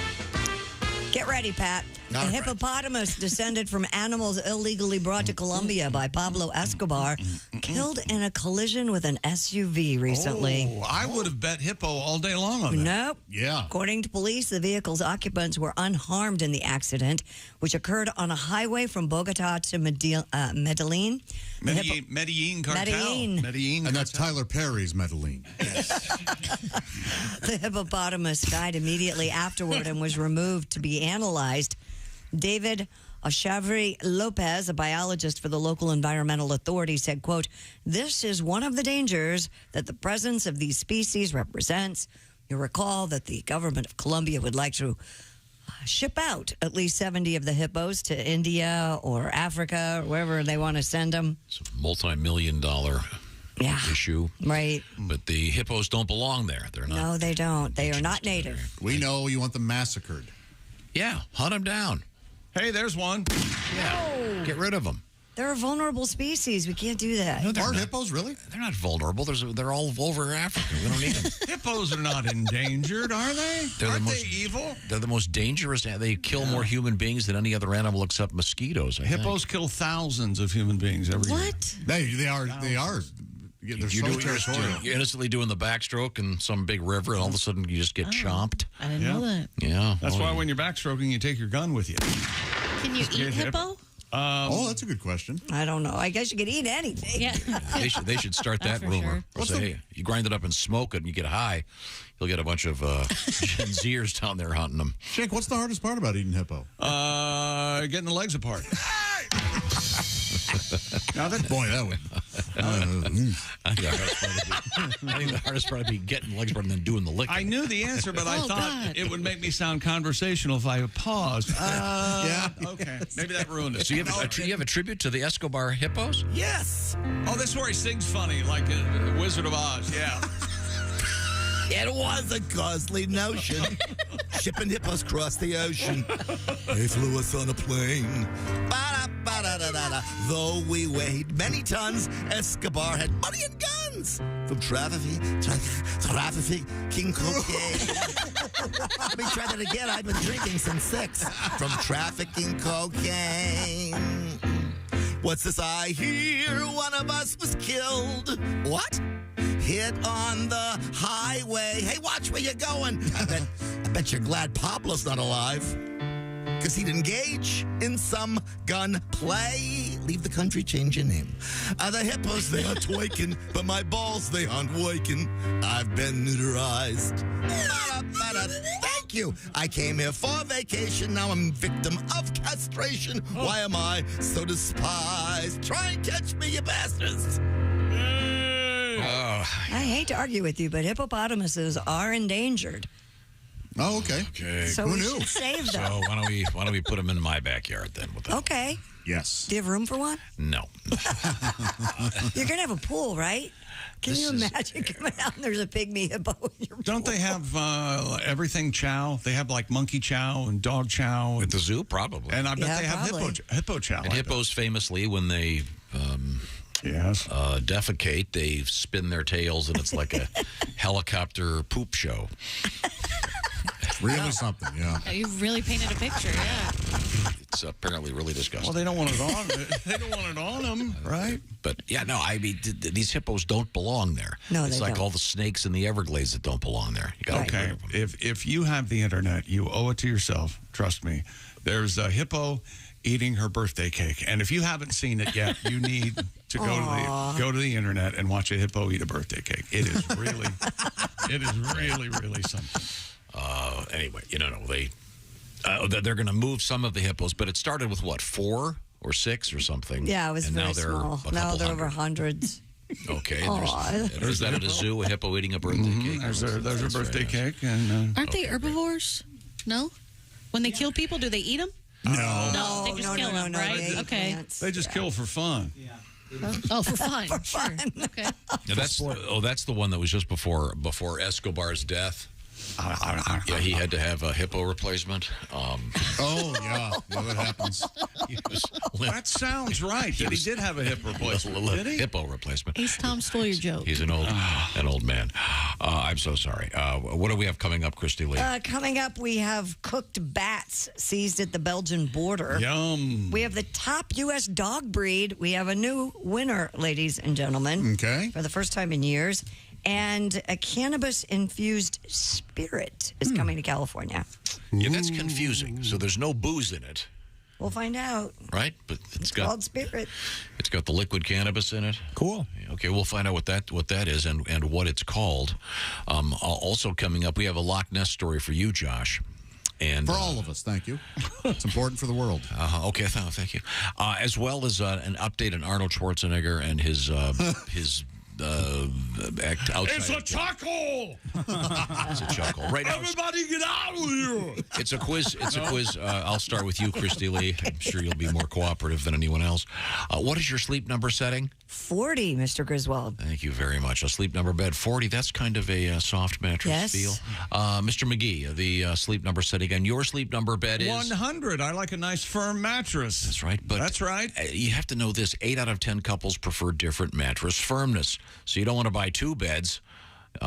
S5: Get ready, Pat. A hippopotamus descended from animals illegally brought to Colombia by Pablo Escobar killed in a collision with an SUV recently.
S1: Oh, I would have bet hippo all day long on that.
S5: Nope.
S6: Yeah.
S5: According to police, the vehicle's occupants were unharmed in the accident, which occurred on a highway from Bogota to Medellin.
S1: Medellin cartel.
S5: Medellin.
S6: And that's Tyler Perry's Medellin.
S5: The hippopotamus died immediately afterward and was removed to be analyzed. David Oshavri Lopez, a biologist for the local environmental authority, said, quote, "This is one of the dangers that the presence of these species represents. You'll recall that the government of Colombia would like to ship out at least 70 of the hippos to India or Africa, or wherever they want to send them.
S4: It's a multi-million-dollar issue.
S5: Right.
S4: But the hippos don't belong there. They're not.
S5: No, they don't. They are not native.
S6: We know you want them massacred.
S4: Yeah, hunt them down.
S1: Hey, there's one.
S4: Yeah, get rid of them.
S5: They're a vulnerable species. We can't do that.
S4: No,
S6: Are hippos really?
S4: They're not vulnerable. They're all over Africa. We don't need them.
S1: Hippos are not endangered, are they? Aren't they evil?
S4: They're the most dangerous. They kill more human beings than any other animal except mosquitoes. I think.
S1: Hippos kill thousands of human beings every year.
S5: What?
S6: They are. They're so territorial.
S4: You're innocently doing the backstroke in some big river, and all of a sudden you just get chomped.
S15: I didn't know that.
S4: Yeah.
S1: That's why when you're backstroking, you take your gun with you.
S15: Can you eat hippo?
S6: That's a good question.
S5: I don't know. I guess you could eat anything.
S15: Yeah.
S4: They should start that rumor.
S15: Sure.
S4: Say, hey, you grind it up and smoke it, and you get high. You'll get a bunch of Gen Zers down there hunting them.
S6: Shank, what's the hardest part about eating hippo?
S1: Getting the legs apart.
S6: Boy, that would.
S4: I think the hardest part would be getting legs apart and then doing the licking.
S1: I knew the answer, but I thought it would make me sound conversational if I paused.
S6: Yeah.
S1: Okay. Maybe that ruined it.
S4: So you have a tribute to the Escobar hippos?
S1: Yes. Oh, this is where he sings funny, like a Wizard of Oz. Yeah.
S7: It was a costly notion, shipping hippos across the ocean. They flew us on a plane. Ba-da-ba-da-da-da-da. Though we weighed many tons, Escobar had money and guns. From trafficking King cocaine. Let me try that again. I've been drinking since 6. From trafficking cocaine. What's this I hear? One of us was killed. What? Hit on the highway. Hey, watch where you're going. I bet you're glad Pablo's not alive. Because he'd engage in some gun play. Leave the country, change your name. The hippos, they aren't waking, but my balls, they aren't waking. I've been neuterized. Thank you. I came here for vacation. Now I'm victim of castration. Why am I so despised? Try and catch me, you bastards.
S5: I hate to argue with you, but hippopotamuses are endangered.
S6: Oh, okay.
S5: So
S6: Who
S5: we
S6: knew?
S5: should save them.
S4: So why don't we put them in my backyard then?
S5: Okay.
S6: Yes.
S5: Do you have room for one?
S4: No.
S5: You're going to have a pool, right? Can you imagine coming out and there's a pygmy hippo in your
S1: Don't they have everything chow? They have like monkey chow and dog chow.
S4: At the zoo, probably.
S1: And I bet they have hippo chow.
S4: And hippos famously, when they defecate, they spin their tails, and it's like a helicopter poop show.
S6: Really something, yeah.
S15: You really painted a picture, yeah.
S4: It's apparently really disgusting.
S1: Well, they don't want it on. They don't want it on them, right?
S4: But yeah, no, I mean, these hippos don't belong there.
S5: No,
S4: it's
S5: they
S4: like
S5: don't.
S4: all the snakes in the Everglades that don't belong there. You gotta get rid of them.
S1: If you have the internet, you owe it to yourself. Trust me. There's a hippo eating her birthday cake. And if you haven't seen it yet, you need to go to the internet and watch a hippo eat a birthday cake. It is really, really something.
S4: Anyway, they're going to move some of the hippos, but it started with what, 4 or 6 or something?
S5: Yeah, it was
S4: and
S5: very
S4: now they're
S5: small. Now they're over hundreds.
S4: Okay. Is that at a zoo, a hippo eating a birthday cake?
S1: There's a birthday cake. And,
S15: Aren't they herbivores? No? When they kill people, do they eat them?
S1: No.
S15: They just kill them, right? Okay.
S1: They just kill for fun.
S15: Oh, for fun. Sure. Okay.
S4: Now that's the one that was just before Escobar's death. Yeah, he had to have a hippo replacement.
S6: That happens.
S1: That sounds right. He did have a hip replacement. Did he?
S4: Hippo replacement.
S15: He's Tom stole your joke.
S4: He's an old man. I'm so sorry. What do we have coming up, Christy Lee?
S5: Coming up, we have cooked bats seized at the Belgian border.
S1: Yum.
S5: We have the top U.S. dog breed. We have a new winner, ladies and gentlemen.
S6: Okay.
S5: For the first time in years. And a cannabis-infused spirit is coming to California.
S4: Yeah, that's confusing. So there's no booze in it,
S5: We'll find out.
S4: right? But
S5: It's called spirit.
S4: It's got the liquid cannabis in it.
S3: Cool.
S4: Okay, we'll find out what that is and what it's called. Also coming up, we have a Loch Ness story for you, Josh. And
S6: for all of us, thank you. It's important for the world.
S4: Okay, thank you. As well as an update on Arnold Schwarzenegger and his act outside.
S1: It's a chuckle.
S4: It's a chuckle. Right now,
S1: everybody get out of here.
S4: It's a quiz. I'll start with you, Christy Lee. I'm sure you'll be more cooperative than anyone else. What is your sleep number setting?
S5: 40, Mr. Griswold.
S4: Thank you very much. A sleep number bed 40. That's kind of a soft mattress feel. Mr. McGee, the sleep number setting on your sleep number bed is
S1: 100. I like a nice firm mattress.
S4: That's right. But
S1: that's right.
S4: You have to know this: 8 out of 10 couples prefer different mattress firmness. So you don't want to buy 2 beds.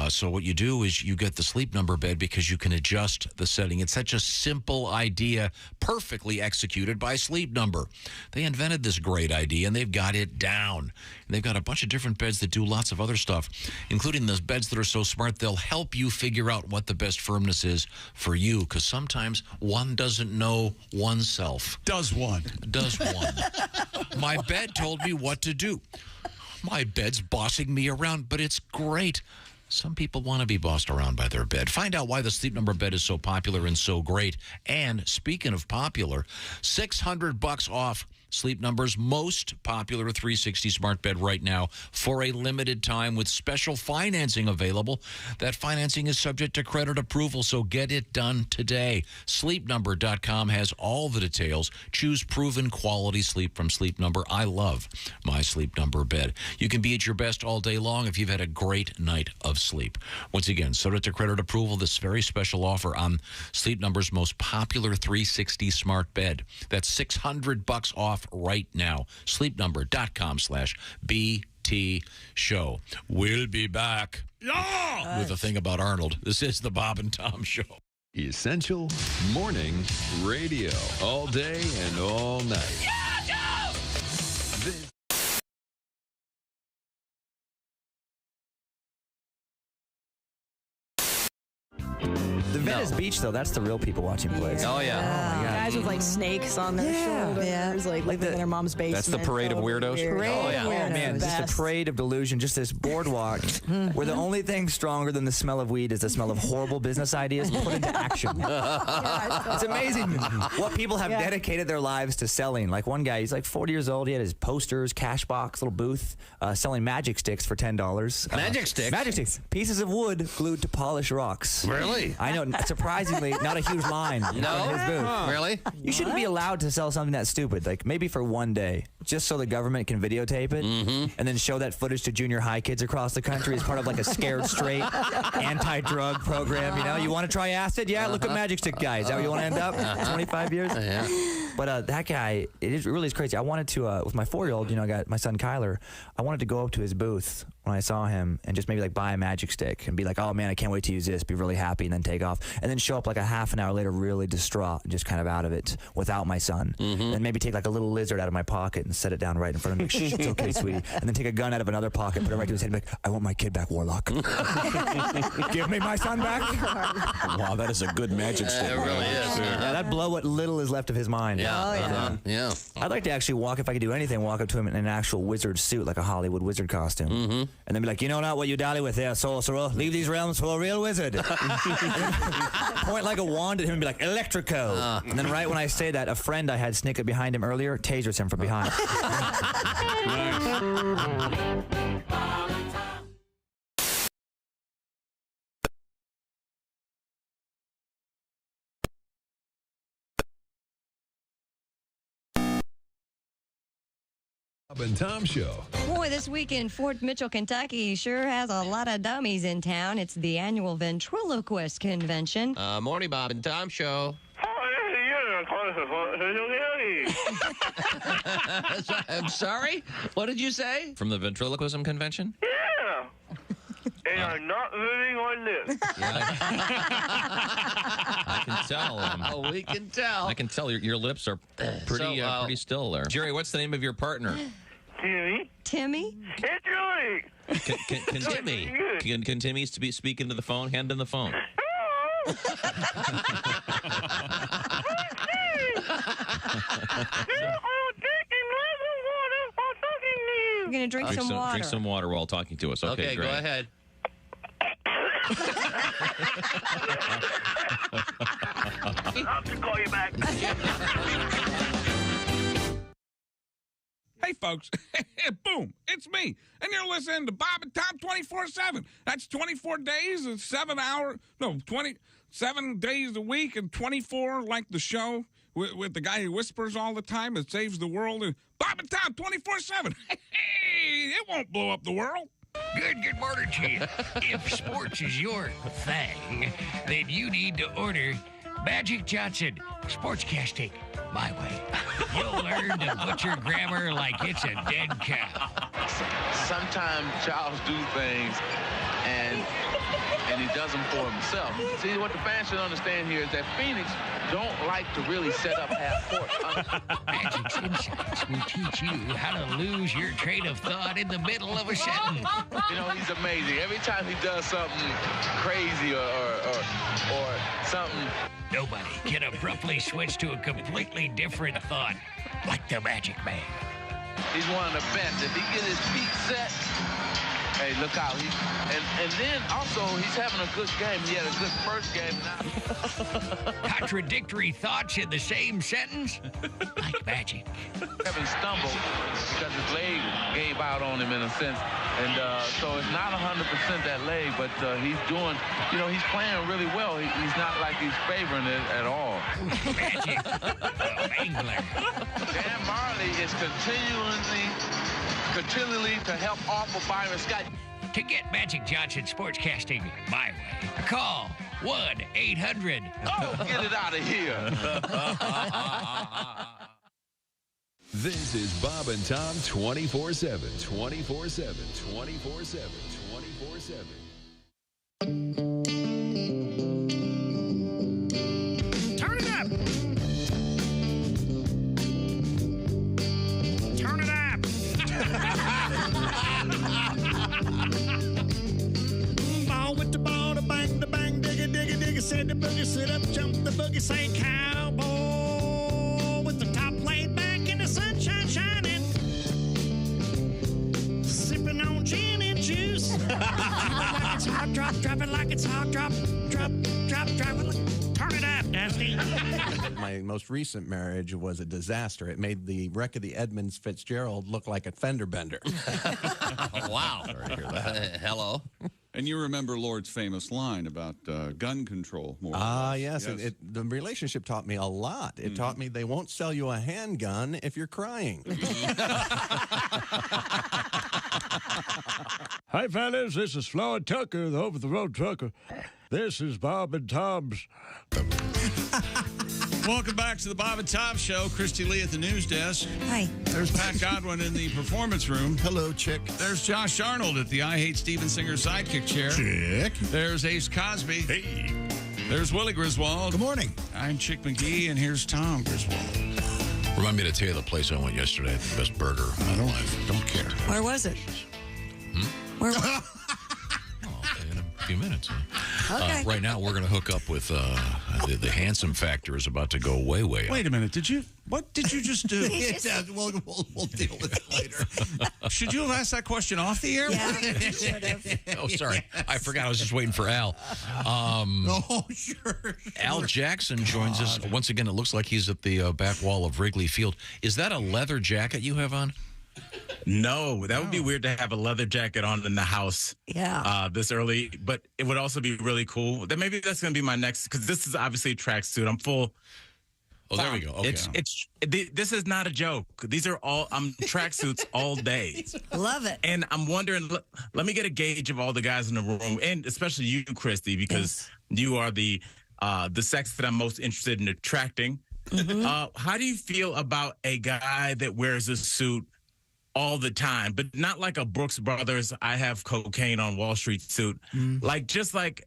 S4: So what you do is you get the sleep number bed because you can adjust the setting. It's such a simple idea, perfectly executed by Sleep Number. They invented this great idea, and they've got it down. And they've got a bunch of different beds that do lots of other stuff, including those beds that are so smart, they'll help you figure out what the best firmness is for you, because sometimes one doesn't know oneself.
S1: Does one.
S4: My bed told me what to do. My bed's bossing me around, but it's great. Some people want to be bossed around by their bed. Find out why the Sleep Number bed is so popular and so great. And speaking of popular, $600 off Sleep Number's most popular 360 smart bed right now for a limited time with special financing available. That financing is subject to credit approval, so get it done today. SleepNumber.com has all the details. Choose proven quality sleep from Sleep Number. I love my Sleep Number bed. You can be at your best all day long if you've had a great night of sleep. Once again, subject to credit approval, this very special offer on Sleep Number's most popular 360 smart bed. That's $600 off right now. SleepNumber.com/BT show. We'll be back with a thing about Arnold. This is the Bob and Tom Show.
S8: Essential Morning Radio. All day and all night.
S9: The Venice Beach, though, that's the real people watching plays.
S13: Oh, yeah.
S9: Oh, my God.
S10: Guys with like snakes on their shoulders, like living in their mom's basement.
S13: That's the parade of weirdos.
S9: Oh, man, just a parade of delusion. Just this boardwalk where the only thing stronger than the smell of weed is the smell of horrible business ideas put into action. It's amazing what people have dedicated their lives to selling. Like one guy, he's like 40 years old. He had his posters, cash box, little booth, selling magic sticks for $10.
S13: Magic sticks?
S9: Magic sticks. Pieces of wood glued to polish rocks.
S13: Really?
S9: I know. Surprisingly, not a huge line.
S13: No?
S9: In his booth.
S13: Really?
S9: You shouldn't be allowed to sell something that stupid. Like maybe for one day, just so the government can videotape it and then show that footage to junior high kids across the country as part of like a Scared Straight anti-drug program. You know, you want to try acid? Yeah, look at Magic Stick guys. Is that where you want to end up? 25 years?
S13: Yeah.
S9: But that guy, it really is crazy. I wanted to, with my 4-year-old, you know, I got my son Kyler, I wanted to go up to his booth when I saw him and just maybe like buy a magic stick and be like, oh man, I can't wait to use this, be really happy, and then take off. And then show up like a half an hour later really distraught and just kind of out of it without my son. And maybe take like a little lizard out of my pocket and set it down right in front of me. Shh, it's okay, sweetie. And then take a gun out of another pocket, put it right to his head and be like, I want my kid back, Warlock. Give me my son back.
S4: Wow, that is a good magic stick.
S13: It really is.
S9: Yeah, that'd blow what little is left of his mind.
S13: Yeah. Yeah.
S9: I'd like to actually walk, if I could do anything, walk up to him in an actual wizard suit, like a Hollywood wizard costume. And then be like, you know not what you dally with there, sorcerer. Leave these realms for a real wizard. Point like a wand at him and be like, Electrico. And then right when I say that, a friend I had sneak up behind him earlier tasers him from behind.
S8: Bob and Tom Show.
S16: Boy, this week in Fort Mitchell, Kentucky sure has a lot of dummies in town. It's the annual ventriloquist convention.
S13: Morning, Bob and Tom Show. I'm sorry? What did you say? From the ventriloquism convention?
S17: Yeah. And I'm not moving on this.
S23: I can tell.
S13: We can tell.
S23: I can tell your lips are pretty pretty still there. Jerry, what's the name of your partner?
S17: Timmy.
S16: Timmy?
S17: It's Julie.
S23: Can Timmy? Can Timmy speak into the phone? Hand him the phone.
S16: You're going to drink some water.
S23: Drink some water while talking to us. Okay, great.
S13: Go ahead.
S17: I'll have to call you back.
S1: Hey, folks. Boom. It's me. And you're listening to Bob and Tom 24/7. That's 24 days and 7 hours. No, 27 days a week and 24 like the show with the guy who whispers all the time and saves the world. And Bob and Tom 24/7. Hey, it won't blow up the world.
S18: Good morning to you. If sports is your thing, then you need to order Magic Johnson Sportscasting my way. You'll learn to butcher grammar like it's a dead cow.
S20: Sometimes Charles do things and he does them for himself. See, what the fans should understand here is that Phoenix don't like to really set up half court.
S18: Magic's Insights will teach you how to lose your train of thought in the middle of a sentence.
S20: You know, he's amazing. Every time he does something crazy or something.
S18: Nobody can abruptly switch to a completely different thought like the Magic Man.
S20: He's one of the best. If he get his feet set, hey, look out. And then also, he's having a good game. He had a good first game.
S18: Contradictory thoughts in the same sentence? Like magic.
S20: Kevin stumbled because his leg gave out on him in a sense. And so it's not 100% that leg, but he's doing, he's playing really well. He's not like he's favoring it at all.
S18: Magic. Angler.
S20: Dan Marley is continually to help offer Byron Scott.
S18: To get Magic Johnson Sportscasting my way, call 1-800.
S20: Oh, get it out of here.
S8: This is Bob and Tom 24/7. 24/7. 24/7. 24/7.
S18: Turn it up. Turn it up.
S14: Ball with the ball, the bang, digga, digga, digga, said the boogie, sit up, jump the boogie, say cowboy with the top laid back and the sunshine shining, sipping on gin and juice. Drop it like it's hot, drop it like it's hot, drop it like, turn it up, Dusty.
S22: My most recent marriage was a disaster. It made the wreck of the Edmunds Fitzgerald look like a fender bender.
S13: Wow. Sorry to hear that. Hello.
S24: And you remember Lord's famous line about gun control, more or less.
S22: Yes. The relationship taught me a lot. It taught me they won't sell you a handgun if you're crying.
S19: Hi, fellas. This is Floyd Tucker, the over-the-road trucker. This is Bob and Tom's.
S1: Welcome back to the Bob and Tom Show. Christy Lee at the news desk.
S5: Hi.
S1: There's Pat Godwin in the performance room.
S6: Hello, chick.
S1: There's Josh Arnold at the I Hate Steven Singer sidekick chair.
S6: Chick.
S1: There's Ace Cosby.
S6: Hey.
S1: There's Willie Griswold.
S6: Good morning.
S1: I'm Chick McGee, and here's Tom Griswold.
S4: Remind me to tell you the place I went yesterday. The best burger of my life. Don't care.
S5: Where was it? Where was it?
S4: In a few minutes.
S5: Okay.
S4: Right now, we're going to hook up with the handsome factor is about to go way, way up.
S1: Wait a minute. Did you What did you just do?
S6: We'll deal with it later.
S1: Should you have asked that question off the air?
S5: Yeah, you should have.
S4: Oh, sorry. I forgot. I was just waiting for Al.
S6: Oh, sure.
S4: Al Jackson joins us. Once again, it looks like he's at the back wall of Wrigley Field. Is that a leather jacket you have on?
S2: No, that would be weird to have a leather jacket on in the house.
S5: Yeah.
S2: This early, but it would also be really cool. Then maybe that's going to be my next, because this is obviously a tracksuit. I'm full.
S4: Oh, there we go. Okay.
S2: This is not a joke. These are all tracksuits all day.
S5: Love it.
S2: And I'm wondering, let me get a gauge of all the guys in the room, and especially you, Christy, because you are the sex that I'm most interested in attracting. How do you feel about a guy that wears a suit all the time, but not like a Brooks Brothers, I have cocaine on Wall Street suit? Like, just like,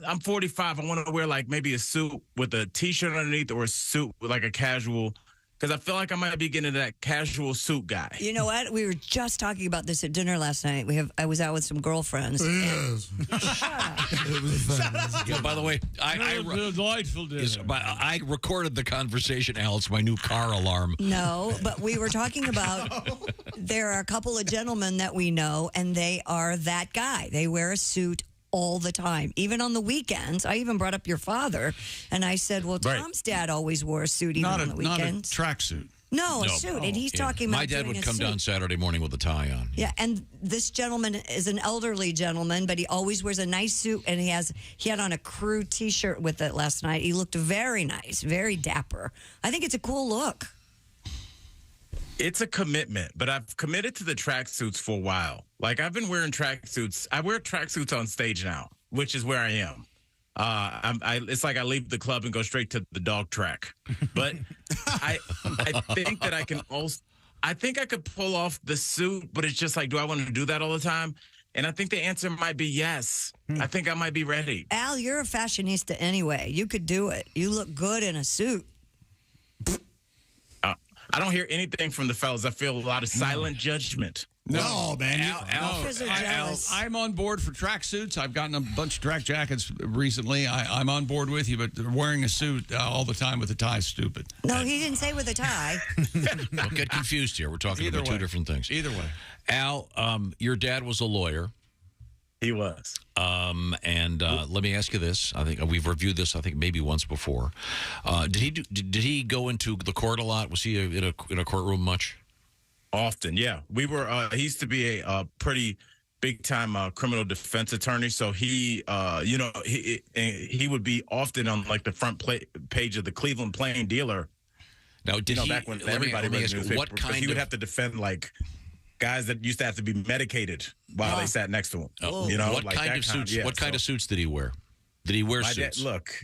S2: I'm 45. I want to wear like maybe a suit with a T-shirt underneath, or a suit with like a casual, because I feel like I might be getting into that casual suit guy.
S5: You know what? We were just talking about this at dinner last night. I was out with some girlfriends.
S6: Yes.
S4: Yeah, by the way,
S1: delightful dinner.
S4: I recorded the conversation, Al. It's my new car alarm.
S5: No, but we were talking about there are a couple of gentlemen that we know, and they are that guy. They wear a suit all the time, even on the weekends. I even brought up your father, and I said, well, Tom's dad always wore a suit even on the weekends.
S1: Not a tracksuit.
S5: No, a suit. And he's talking about
S4: my dad
S5: doing
S4: would
S5: a
S4: come
S5: suit.
S4: down Saturday morning with a tie on.
S5: Yeah, and this gentleman is an elderly gentleman, but he always wears a nice suit, and he had on a crew T-shirt with it last night. He looked very nice, very dapper. I think it's a cool look.
S2: It's a commitment, but I've committed to the tracksuits for a while. Like, I've been wearing tracksuits. I wear tracksuits on stage now, which is where I am. It's like I leave the club and go straight to the dog track. But I think that I can also, I think I could pull off the suit, but it's just like, do I want to do that all the time? And I think the answer might be yes. I think I might be ready.
S5: Al, you're a fashionista anyway. You could do it. You look good in a suit.
S2: I don't hear anything from the fellas. I feel a lot of silent judgment.
S6: No, man.
S1: Al, I'm on board for tracksuits. I've gotten a bunch of track jackets recently. I'm on board with you, but wearing a suit all the time with a tie is stupid.
S5: No, he didn't say with a tie.
S4: Don't get confused here. We're talking about two different things.
S1: Either way.
S4: Al, your dad was a lawyer.
S2: He was.
S4: And let me ask you this. I think we've reviewed this, I think, maybe once before. Did he go into the court a lot? Was he in a courtroom much?
S2: Often, yeah. We were. He used to be a pretty big-time criminal defense attorney. So he, he would be often on like the front page of the Cleveland Plain Dealer.
S4: Now, did he?
S2: Back when
S4: let
S2: everybody
S4: me
S2: read
S4: ask
S2: the
S4: you,
S2: newspaper,
S4: what kind
S2: he would
S4: of
S2: have to defend like guys that used to have to be medicated while they sat next to him.
S4: What
S2: like
S4: kind of suits?
S2: Yeah,
S4: what kind of suits did he wear? Did he wear suits?
S2: Look,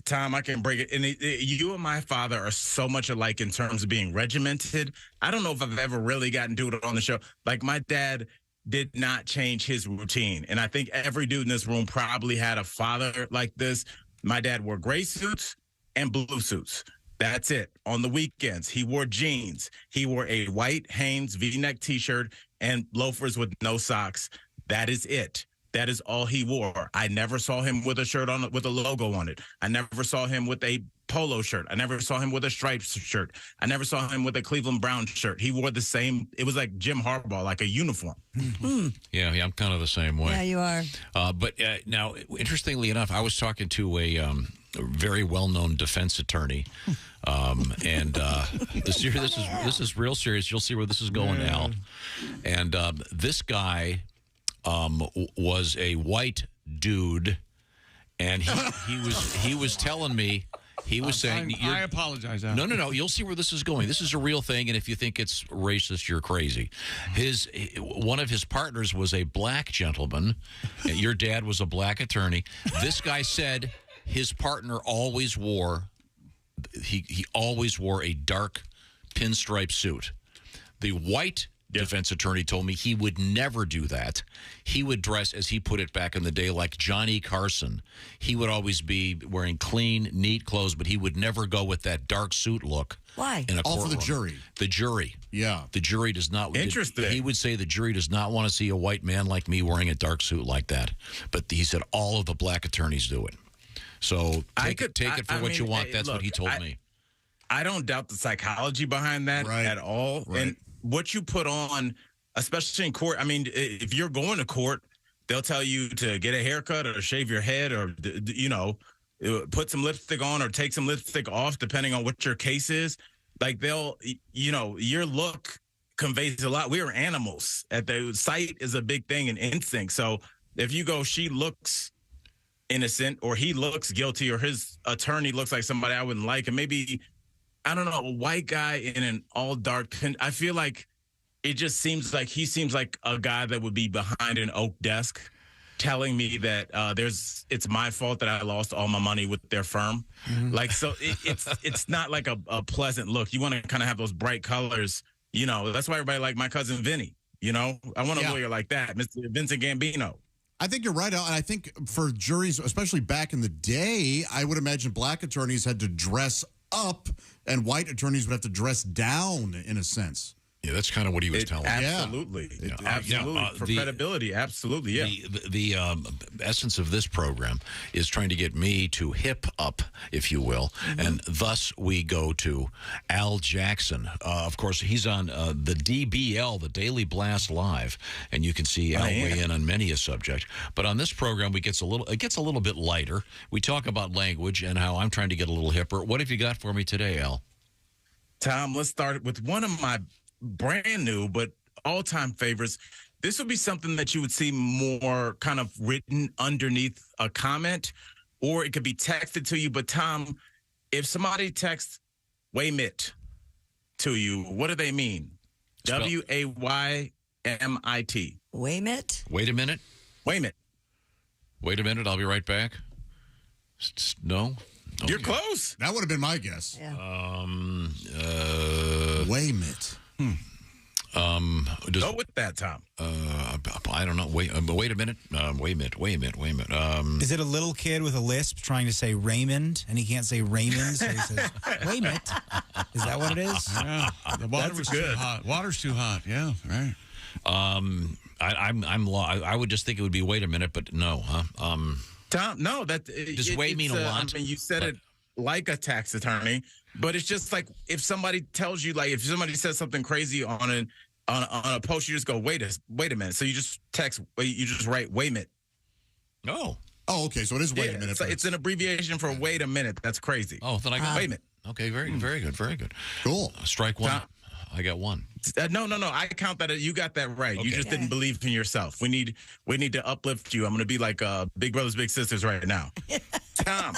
S2: Tom, I can break it. And you and my father are so much alike in terms of being regimented. I don't know if I've ever really gotten to it on the show. Like, my dad did not change his routine. And I think every dude in this room probably had a father like this. My dad wore gray suits and blue suits. That's it. On the weekends, he wore jeans. He wore a white Hanes V-neck T-shirt and loafers with no socks. That is it. That is all he wore. I never saw him with a shirt on with a logo on it. I never saw him with a polo shirt. I never saw him with a striped shirt. I never saw him with a Cleveland Brown shirt. He wore the same. It was like Jim Harbaugh, like a uniform.
S4: Yeah, I'm kind of the same way.
S5: Yeah, you are.
S4: But now, interestingly enough, I was talking to a very well-known defense attorney, and this is real serious. You'll see where this is going, Al. And this guy was a white dude, and he was telling me, he was saying,
S1: I apologize, Al.
S4: No. You'll see where this is going. This is a real thing, and if you think it's racist, you're crazy. One of his partners was a black gentleman. Your dad was a black attorney. This guy said his partner always wore he always wore a dark pinstripe suit. The white defense attorney told me he would never do that. He would dress, as he put it back in the day, like Johnny Carson. He would always be wearing clean, neat clothes, but he would never go with that dark suit look.
S5: Why?
S4: In a
S6: All for the
S4: courtroom.
S6: jury.
S4: The jury.
S6: Yeah.
S4: The jury does not.
S2: Interesting.
S4: He would say the jury does not want to see a white man like me wearing a dark suit like that. But he said all of the black attorneys do it. So take it for what you want. That's what he told me.
S2: I don't doubt the psychology behind that at all.
S6: Right.
S2: And what you put on, especially in court, I mean, if you're going to court, they'll tell you to get a haircut or shave your head or, you know, put some lipstick on or take some lipstick off, depending on what your case is. Like they'll, you know, your look conveys a lot. We are animals. At the sight is a big thing in instinct. So if you go, she looks innocent or he looks guilty or his attorney looks like somebody I wouldn't like, and maybe, I don't know, a white guy in an all dark pin. I feel like it just seems like he seems like a guy that would be behind an oak desk telling me that it's my fault that I lost all my money with their firm. Like, so it's not like a pleasant look. You want to kind of have those bright colors, you know. That's why everybody like my cousin Vinny, you know. I want a lawyer like that, Mr. Vincent Gambino.
S6: I think you're right, Al, and I think for juries, especially back in the day, I would imagine black attorneys had to dress up and white attorneys would have to dress down in a sense.
S4: Yeah, that's kind of what he was telling me.
S2: Absolutely. Absolutely. For credibility, absolutely, yeah.
S4: The essence of this program is trying to get me to hip up, if you will, and thus we go to Al Jackson. Of course, he's on the DBL, the Daily Blast Live, and you can see Al weigh in on many a subject. But on this program, it gets a little bit lighter. We talk about language and how I'm trying to get a little hipper. What have you got for me today, Al?
S2: Tom, let's start with one of my brand new but all-time favorites. This would be something that you would see more kind of written underneath a comment, or it could be texted to you. But Tom, if somebody texts "waymit" to you, what do they mean? WAYMIT.
S5: Waymit?
S4: Wait a minute.
S2: Waymit.
S4: Wait a minute. I'll be right back. No.
S2: You're close.
S6: That would have been my guess.
S5: Yeah.
S6: Waymit.
S2: Go with that, Tom.
S4: I don't know. Wait a minute. Wait a minute.
S3: Is it a little kid with a lisp trying to say Raymond, and he can't say Raymond, so he says Waymit? Is that what it is?
S1: Yeah, the water was too hot. Water's too hot. Yeah, right.
S4: I would just think it would be wait a minute, but no, huh?
S2: Tom, no, that
S4: does way mean a lot?
S2: I mean, you said it like a tax attorney, but it's just like if somebody tells you, like if somebody says something crazy on a post, you just go, wait a minute. So you just text, you just write waymit.
S4: Oh,
S6: okay. So it is wait a minute.
S2: It's an abbreviation for wait a minute. That's crazy.
S4: Oh, then I got
S2: waymit.
S4: Okay, very good.
S6: Cool.
S4: Strike one.
S2: Tom,
S4: I got one.
S2: No. I count that. You got that right.
S4: Okay.
S2: You just didn't believe in yourself. We need to uplift you. I'm going to be like Big Brothers Big Sisters right now. Tom,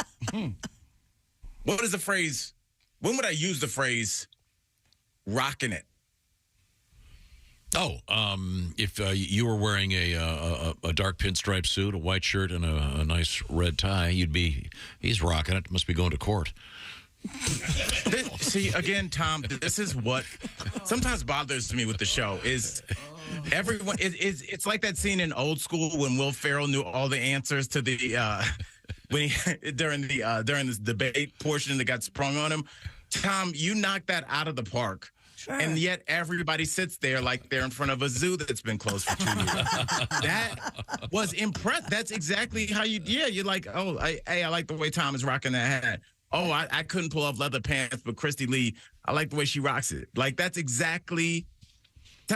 S2: what is the phrase? When would I use the phrase "rocking it"?
S4: Oh, if you were wearing a dark pinstripe suit, a white shirt, and a nice red tie, he's rocking it. Must be going to court.
S2: See, again, Tom, this is what sometimes bothers me with the show is everyone. It's like that scene in Old School when Will Ferrell knew all the answers to the during this debate portion that got sprung on him. Tom, you knocked that out of the park. Sure. And yet everybody sits there like they're in front of a zoo that's been closed for 2 years. That was impressive. That's exactly how you're like, oh, I like the way Tom is rocking that hat. Oh, I couldn't pull off leather pants, but Christy Lee, I like the way she rocks it. Like, that's exactly...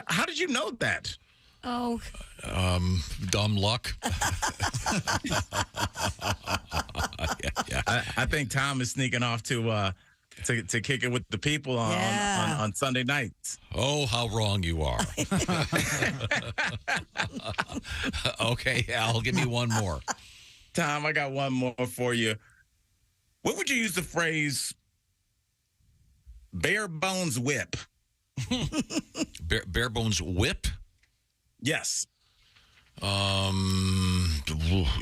S2: How did you know that?
S5: Oh.
S4: Dumb luck.
S2: Yeah. I think Tom is sneaking off to kick it with the people on Sunday nights.
S4: Oh, how wrong you are. Okay, Al, give me one more.
S2: Tom, I got one more for you. What would you use the phrase bare bones whip?
S4: Bare bones whip?
S2: Yes.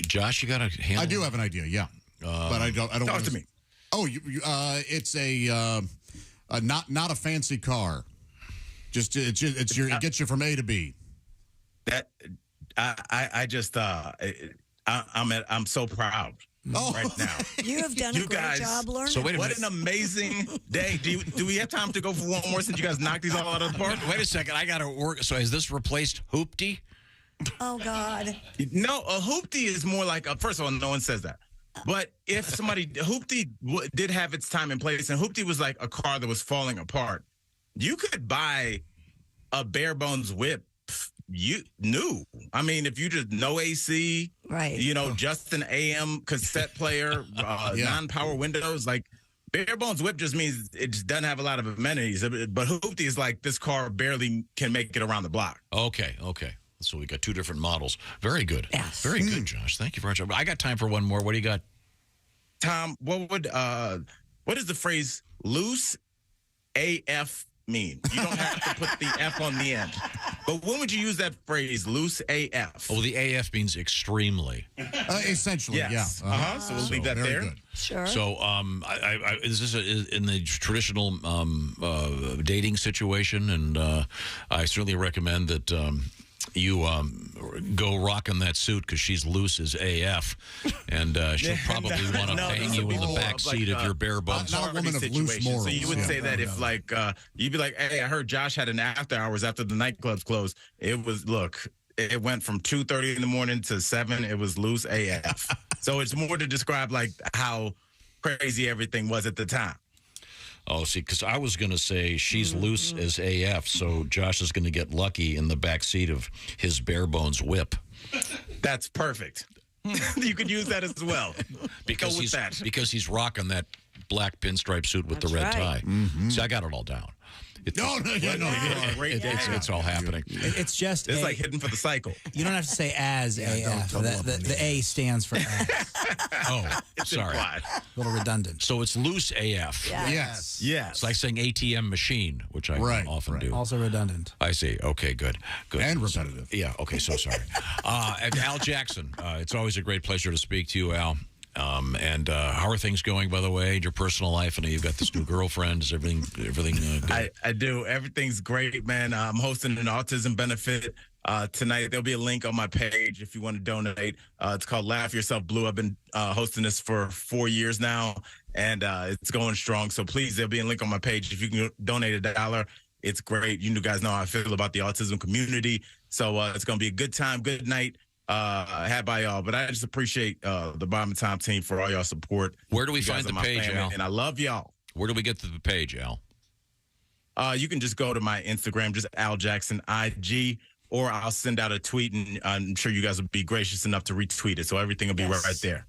S4: Josh, you got a handle?
S6: I do have an idea, yeah. But I don't
S2: talk to me.
S6: Oh, it's not a fancy car. It gets you from A to B.
S2: That I'm so proud. Right now.
S5: You have done a great job learning.
S4: So wait a minute.
S2: What an amazing day. Do we have time to go for one more since you guys knocked these all out of the park?
S4: Wait a second. I got to work. So has this replaced hoopty?
S5: Oh, God.
S2: No, a hoopty is more like, first of all, no one says that. But if somebody, Hoopty did have its time and place, and Hoopty was like a car that was falling apart, you could buy a bare bones whip new. I mean, if you just no AC,
S5: right?
S2: Just an AM cassette player, non-power windows, like bare bones whip just means it just doesn't have a lot of amenities. But Hoopty is like, this car barely can make it around the block.
S4: Okay. So we got two different models. Very good.
S5: Yes.
S4: Very good, Josh. Thank you very much. I got time for one more. What do you got?
S2: Tom, what is the phrase loose AF mean? You don't have to put the F on the end. But when would you use that phrase, loose AF?
S4: Oh, the AF means extremely.
S6: Essentially,
S2: yes.
S6: yeah.
S2: So we'll leave that there.
S6: Good.
S5: Sure.
S4: So, is this in the traditional dating situation? And I certainly recommend that you go rocking that suit because she's loose as AF, and she'll probably want to bang you in the back seat of your bare bones.
S6: Not a woman of loose morals.
S2: So you would say that if you'd be like, hey, I heard Josh had an after hours after the nightclubs closed. It went from 2:30 in the morning to 7. It was loose AF. So it's more to describe like how crazy everything was at the time.
S4: Oh, see, because I was going to say she's loose as AF, so Josh is going to get lucky in the back seat of his bare bones whip.
S2: That's perfect. You could use that as well.
S4: Because he's rocking that black pinstripe suit with
S5: That's
S4: the red
S5: right.
S4: tie. See, I got it all down. It's all happening.
S3: It's just
S2: it's like hidden for the cycle.
S3: You don't have to say as AF. The A stands for as.
S4: Oh, sorry.
S2: Implied.
S3: A little redundant.
S4: So it's loose AF.
S5: Yes.
S4: It's like saying ATM machine, which I often do.
S3: Also redundant.
S4: I see. Okay, good.
S6: And repetitive.
S4: Yeah, okay, so sorry. Al Jackson, it's always a great pleasure to speak to you, Al. And how are things going, by the way, in your personal life? I know you've got this new girlfriend. Is everything good?
S2: I do. Everything's great, man. I'm hosting an autism benefit tonight. There'll be a link on my page if you want to donate. It's called Laugh Yourself Blue. I've been hosting this for 4 years now, and it's going strong. So please, there'll be a link on my page. If you can donate $1, it's great. You guys know how I feel about the autism community. So it's going to be a good time, good night. Had by y'all, but I just appreciate the Bob and Tom team for all y'all support.
S4: Where do we find the page, Al?
S2: And I love y'all.
S4: Where do we get to the page, Al?
S2: You can just go to my Instagram, just Al Jackson IG, or I'll send out a tweet, and I'm sure you guys will be gracious enough to retweet it, so everything will be right there.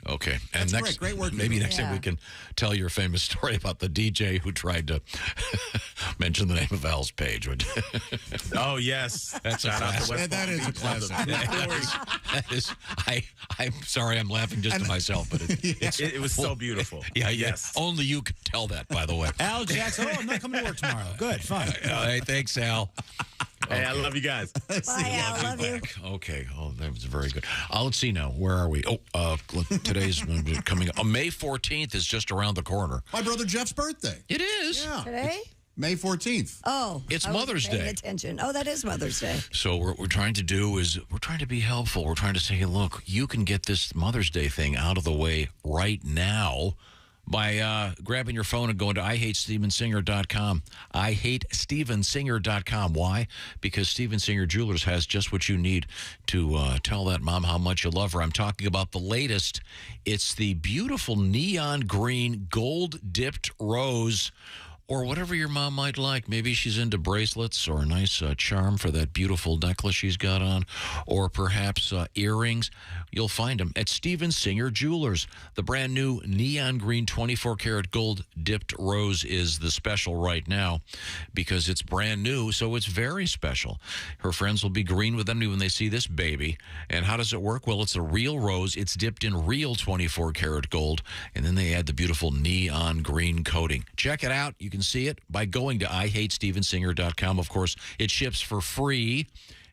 S4: Okay, and
S6: That's great work.
S4: Maybe next time we can tell your famous story about the DJ who tried to mention the name of Al's page.
S2: Oh yes,
S4: that's a classic.
S6: That is a classic.
S4: That is. I'm sorry, I'm laughing just to myself, but
S2: it was so beautiful.
S4: Yes. Only you can tell that, by the way.
S3: Al Jackson. Oh, I'm not coming to work tomorrow. Good, fine.
S4: Hey, thanks, Al.
S2: Hey, I love you guys.
S5: Bye, Al. Love you.
S4: Okay. Oh, that was very good. Let's see now. Where are we? Today's coming up. May 14th is just around the corner.
S6: My brother Jeff's birthday.
S4: It is.
S6: Yeah.
S5: Today?
S6: May 14th.
S5: Oh.
S4: It's
S5: I wasn't
S4: Mother's
S5: paying
S4: Day.
S5: Attention. Oh, that is Mother's Day.
S4: So what we're trying to do is we're trying to be helpful. We're trying to say, look, you can get this Mother's Day thing out of the way right now by grabbing your phone and going to IHateStevenSinger.com. IHateStevenSinger.com. Why? Because Steven Singer Jewelers has just what you need to tell that mom how much you love her. I'm talking about the latest. It's the beautiful neon green gold-dipped rose, or whatever your mom might like. Maybe she's into bracelets or a nice charm for that beautiful necklace she's got on, or perhaps earrings. You'll find them at Steven Singer Jewelers. The brand new neon green 24-karat gold dipped rose is the special right now because it's brand new, so it's very special. Her friends will be green with envy when they see this baby. And how does it work? Well, it's a real rose. It's dipped in real 24-karat gold, and then they add the beautiful neon green coating. Check it out. You can see it by going to IHateStevenSinger.com. Of course, it ships for free.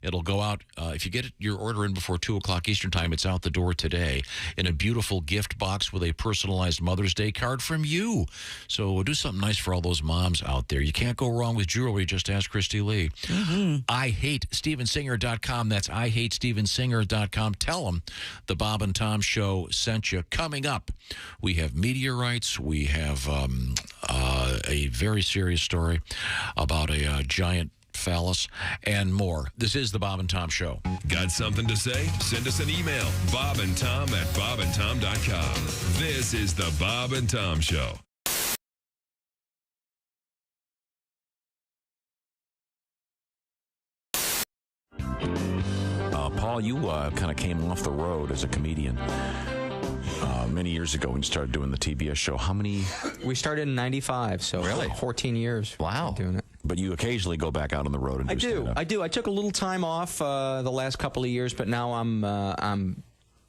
S4: It'll go out, if you get your order in before 2 o'clock Eastern Time, it's out the door today in a beautiful gift box with a personalized Mother's Day card from you. So do something nice for all those moms out there. You can't go wrong with jewelry. Just ask Christy Lee. IHateStevenSinger.com. That's IHateStevenSinger.com. Tell them the Bob and Tom Show sent you. Coming up, we have meteorites. We have a very serious story about a giant phallus, and more. This is the Bob and Tom Show.
S8: Got something to say? Send us an email, bobandtom@bobandtom.com. This is the Bob and Tom Show.
S23: Paul, you kind of came off the road as a comedian many years ago when you started doing the TBS show. How many?
S7: We started in 95, so
S23: really
S7: 14 years.
S23: Wow.
S7: Doing it.
S23: But you occasionally go back out on the road and do stand-up.
S7: I do. I took a little time off the last couple of years, but now I'm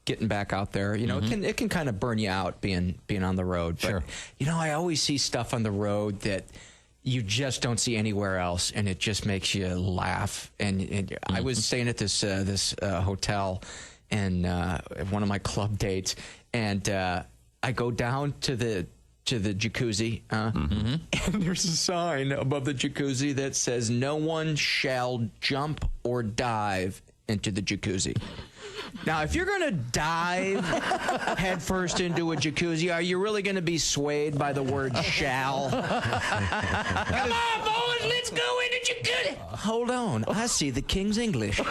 S7: getting back out there. You know, it can kind of burn you out being on the road. But,
S23: Sure.
S7: You know, I always see stuff on the road that you just don't see anywhere else, and it just makes you laugh. And I was staying at this hotel and one of my club dates, and I go down to the jacuzzi, and there's a sign above the jacuzzi that says, "No one shall jump or dive into the jacuzzi." Now, if you're going to dive headfirst into a jacuzzi, are you really going to be swayed by the word shall? Come on, boys, let's go into jacuzzi. Hold on, I see the King's English.
S23: Wow.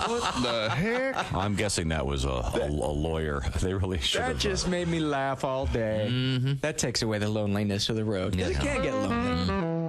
S7: What the heck?
S23: I'm guessing that was a lawyer. They really should have.
S7: That just made me laugh all day. That takes away the loneliness of the road. 'Cause it can't get lonely.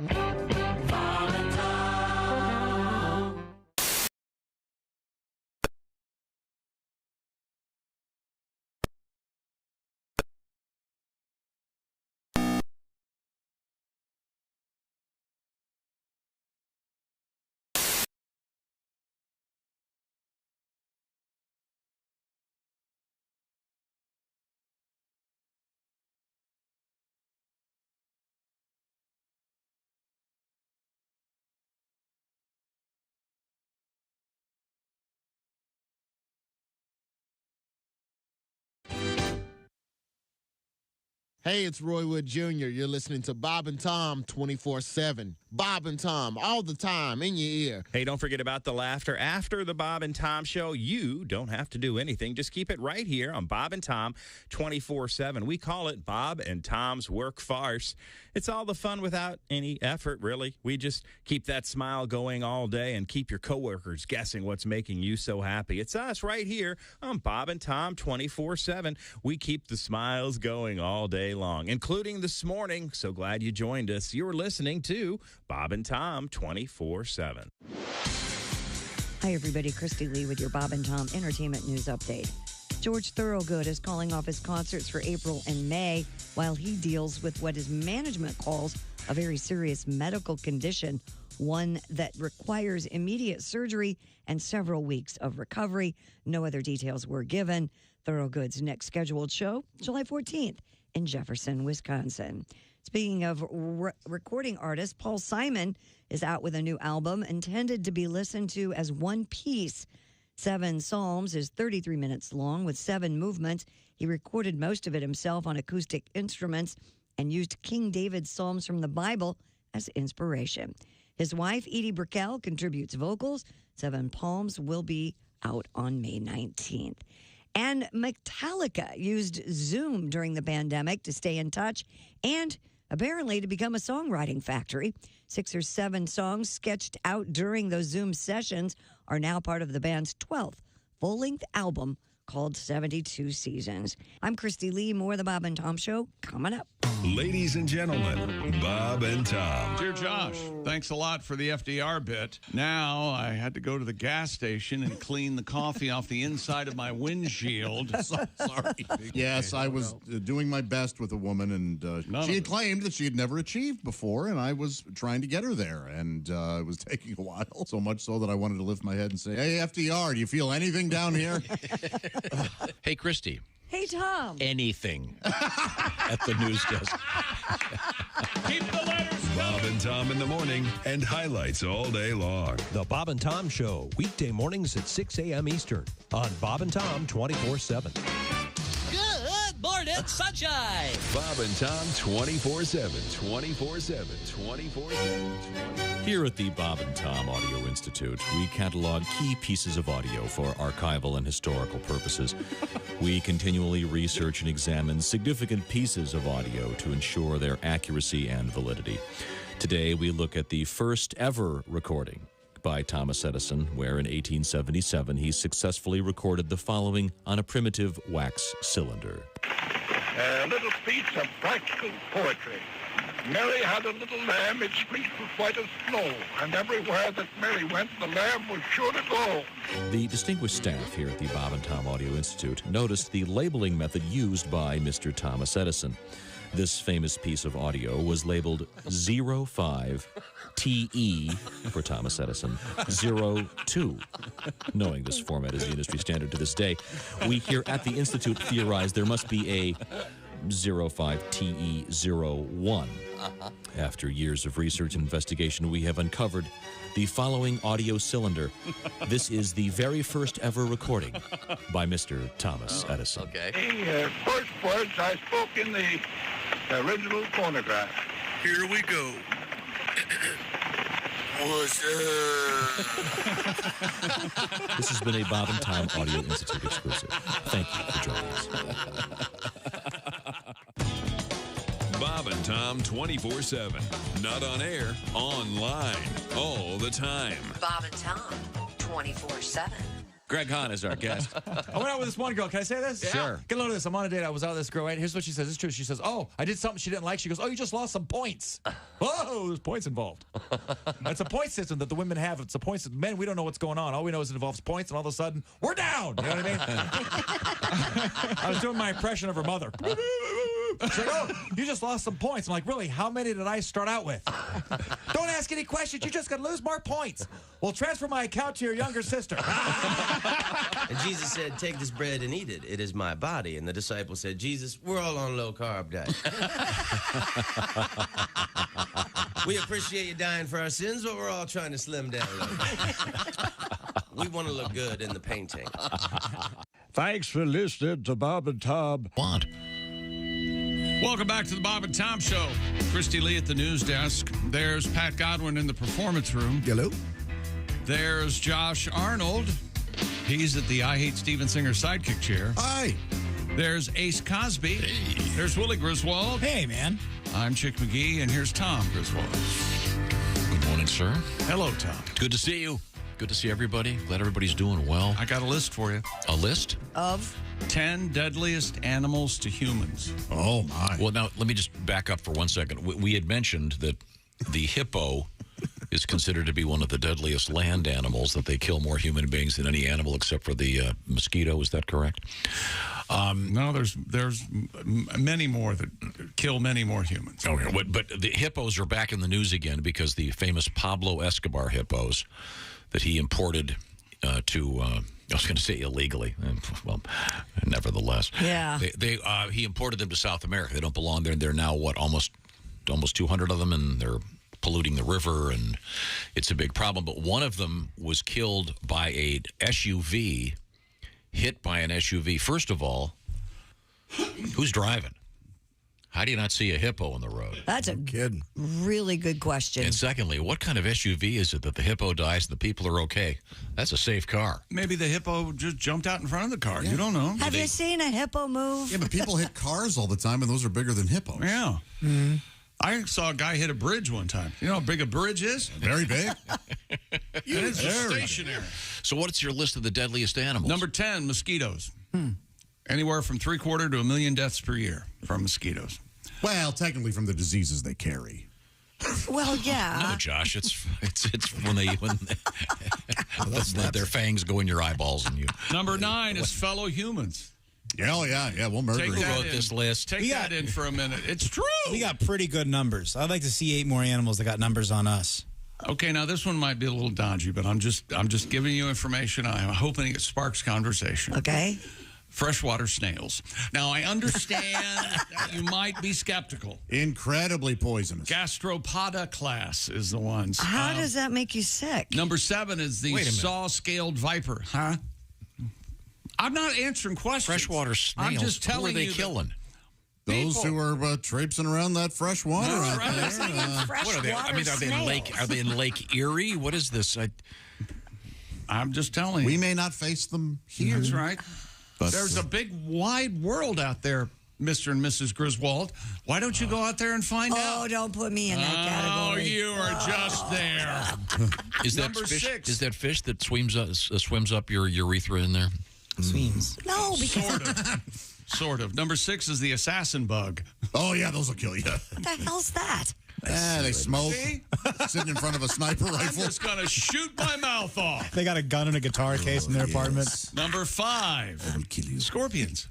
S11: Hey, it's Roy Wood Jr. You're listening to Bob and Tom 24/7. Bob and Tom all the time in your ear.
S12: Hey, don't forget about the laughter after the Bob and Tom Show. You don't have to do anything. Just keep it right here on Bob and Tom 24/7. We call it Bob and Tom's Work Farce. It's all the fun without any effort, really. We just keep that smile going all day and keep your coworkers guessing what's making you so happy. It's us right here on Bob and Tom 24/7. We keep the smiles going all day long, including this morning. So glad you joined us. You're listening to Bob and Tom 24/7.
S5: Hi, everybody. Christy Lee with your Bob and Tom Entertainment News Update. George Thorogood is calling off his concerts for April and May while he deals with what his management calls a very serious medical condition, one that requires immediate surgery and several weeks of recovery. No other details were given. Thorogood's next scheduled show, July 14th in Jefferson, Wisconsin. Speaking of recording artists, Paul Simon is out with a new album intended to be listened to as one piece. 7 Psalms is 33 minutes long with 7 movements. He recorded most of it himself on acoustic instruments and used King David's Psalms from the Bible as inspiration. His wife, Edie Brickell, contributes vocals. 7 Psalms will be out on May 19th. And Metallica used Zoom during the pandemic to stay in touch and apparently to become a songwriting factory. 6 or 7 songs sketched out during those Zoom sessions are now part of the band's 12th full-length album called 72 Seasons. I'm Christy Lee. More of the Bob and Tom Show coming up.
S8: Ladies and gentlemen, Bob and Tom.
S1: Dear Josh, thanks a lot for the FDR bit. Now I had to go to the gas station and clean the coffee off the inside of my windshield.
S6: Sorry. Yes, I was doing my best with a woman, and she had claimed that she had never achieved before, and I was trying to get her there, and it was taking a while, so much so that I wanted to lift my head and say, "Hey, FDR, do you feel anything down here?"
S4: Hey, Christy.
S5: Hey, Tom.
S4: Anything at the news desk.
S1: Keep the letters
S8: Bob and Tom in the morning and highlights all day long.
S21: The Bob and Tom Show, weekday mornings at 6 a.m. Eastern on Bob and Tom 24/7.
S25: Good morning, sunshine.
S8: Bob and Tom 24/7, 24/7, 24/7.
S21: Here at the Bob and Tom Audio Institute.
S23: Institute, we catalog key pieces of audio for archival and historical purposes. We continually research and examine significant pieces of audio to ensure their accuracy and validity. Today, we look at the first ever recording by Thomas Edison, where in 1877 he successfully recorded the following on a primitive wax cylinder.
S9: A little piece of practical poetry. Mary had a little lamb, its fleece was white as snow, and everywhere that Mary went, the lamb was sure to go.
S23: The distinguished staff here at the Bob and Tom Audio Institute noticed the labeling method used by Mr. Thomas Edison. This famous piece of audio was labeled 05TE for Thomas Edison, 02. Knowing this format is the industry standard to this day, we here at the Institute theorize there must be a 05TE01. After years of research and investigation, we have uncovered the following audio cylinder. This is the very first ever recording by Mr. Thomas Edison.
S9: Okay. The first words I spoke in the original phonograph. Here we go. What's
S23: This has been a Bob and Tom Audio Institute exclusive. Thank you for joining us.
S8: Bob and Tom 24/7. Not on air, online, all the time.
S10: Bob and Tom, 24/7.
S23: Greg Hahn is our guest.
S15: I went out with this one girl. Can I say this?
S23: Yeah. Sure.
S15: Get a load of this. I'm on a date. I was out with this girl, right? Here's what she says. It's true. She says, oh, I did something she didn't like. She goes, oh, you just lost some points. Oh, there's points involved. It's a point system that the women have. It's a point system. Men, we don't know what's going on. All we know is it involves points, and all of a sudden, we're down. You know what I mean? I was doing my impression of her mother. She's like, oh, you just lost some points. I'm like, really? How many did I start out with? Don't ask any questions. You just got to lose more points. Well, transfer my account to your younger sister.
S16: And Jesus said, take this bread and eat it. It is my body. And the disciples said, Jesus, we're all on low-carb diet. We appreciate you dying for our sins, but we're all trying to slim down a little. We want to look good in the painting.
S19: Thanks for listening to Bob and Tom.
S1: Welcome back to the Bob and Tom Show. Christy Lee at the news desk. There's Pat Godwin in the performance room.
S6: Hello.
S1: There's Josh Arnold. He's at the I Hate Steven Singer sidekick chair.
S6: Hi.
S1: There's Ace Cosby. Hey. There's Willie Griswold.
S3: Hey, man.
S1: I'm Chick McGee, and here's Tom Griswold.
S4: Good morning, sir.
S1: Hello, Tom.
S4: Good to see you. Good to see everybody. Glad everybody's doing well.
S1: I got a list for you.
S4: A list?
S5: Of
S1: 10 deadliest animals to humans.
S6: Oh, my.
S4: Well, now, let me just back up for 1 second. We had mentioned that the hippo is considered to be one of the deadliest land animals, that they kill more human beings than any animal except for the mosquito. Is that correct?
S1: No, there's many more that kill many more humans.
S4: Okay, but the hippos are back in the news again because the famous Pablo Escobar hippos that he imported to... I was going to say illegally. Well, nevertheless.
S5: Yeah.
S4: He imported them to South America. They don't belong there. They're now, almost 200 of them, and they're polluting the river, and it's a big problem. But one of them was killed by a SUV, hit by an SUV. First of all, who's driving? How do you not see a hippo on the road?
S5: That's a really good question.
S4: And secondly, what kind of SUV is it that the hippo dies and the people are okay? That's a safe car.
S1: Maybe the hippo just jumped out in front of the car. Yeah. You don't know.
S5: Have you seen a hippo move?
S6: Yeah, but people hit cars all the time, and those are bigger than hippos.
S1: Yeah. Mm-hmm. I saw a guy hit a bridge one time. You know how big a bridge is?
S6: Very big.
S1: It's stationary.
S4: So what's your list of the deadliest animals?
S1: Number 10, mosquitoes. Anywhere from 3/4 to 1 million deaths per year from mosquitoes.
S6: Well, technically from the diseases they carry.
S5: Well, yeah.
S4: No, Josh, it's when their fangs go in your eyeballs and you.
S1: Number 9 is fellow humans.
S6: Yeah, we'll murder
S4: you. Who wrote this list?
S1: Take that in for a minute. It's true.
S3: We got pretty good numbers. I'd like to see 8 more animals that got numbers on us.
S1: Okay, now this one might be a little dodgy, but I'm just giving you information. I'm hoping it sparks conversation.
S5: Okay.
S1: Freshwater snails. Now, I understand that you might be skeptical.
S6: Incredibly poisonous.
S1: Gastropoda class is the ones.
S5: How does that make you sick?
S1: Number 7 is the saw-scaled viper. Huh? I'm not answering questions.
S4: Freshwater snails.
S1: I'm just telling
S4: Who are they
S1: you
S4: killing?
S6: those who are traipsing around that fresh water out there.
S4: What are they? I mean, are they in Lake? Are they in Lake Erie? What is this?
S1: I'm just telling you.
S6: We may not face them here.
S1: That's right.
S6: But
S1: there's a big, wide world out there, Mr. and Mrs. Griswold. Why don't you go out there and find out?
S5: Oh, don't put me in that category.
S1: Oh, you are just there.
S4: Is that
S1: Number
S4: fish?
S1: 6.
S4: Is that fish that swims up your urethra in there?
S3: Swims.
S5: No, because
S1: Sort of. Number 6 is the assassin bug.
S6: Oh, yeah, those will kill you.
S5: what the hell's that?
S6: They smoke,
S1: See?
S6: sitting in front of a sniper
S1: I'm
S6: rifle.
S1: just going to shoot my mouth off.
S3: They got a gun and a guitar case in their apartment.
S1: Number 5.
S6: Kill you.
S1: Scorpions.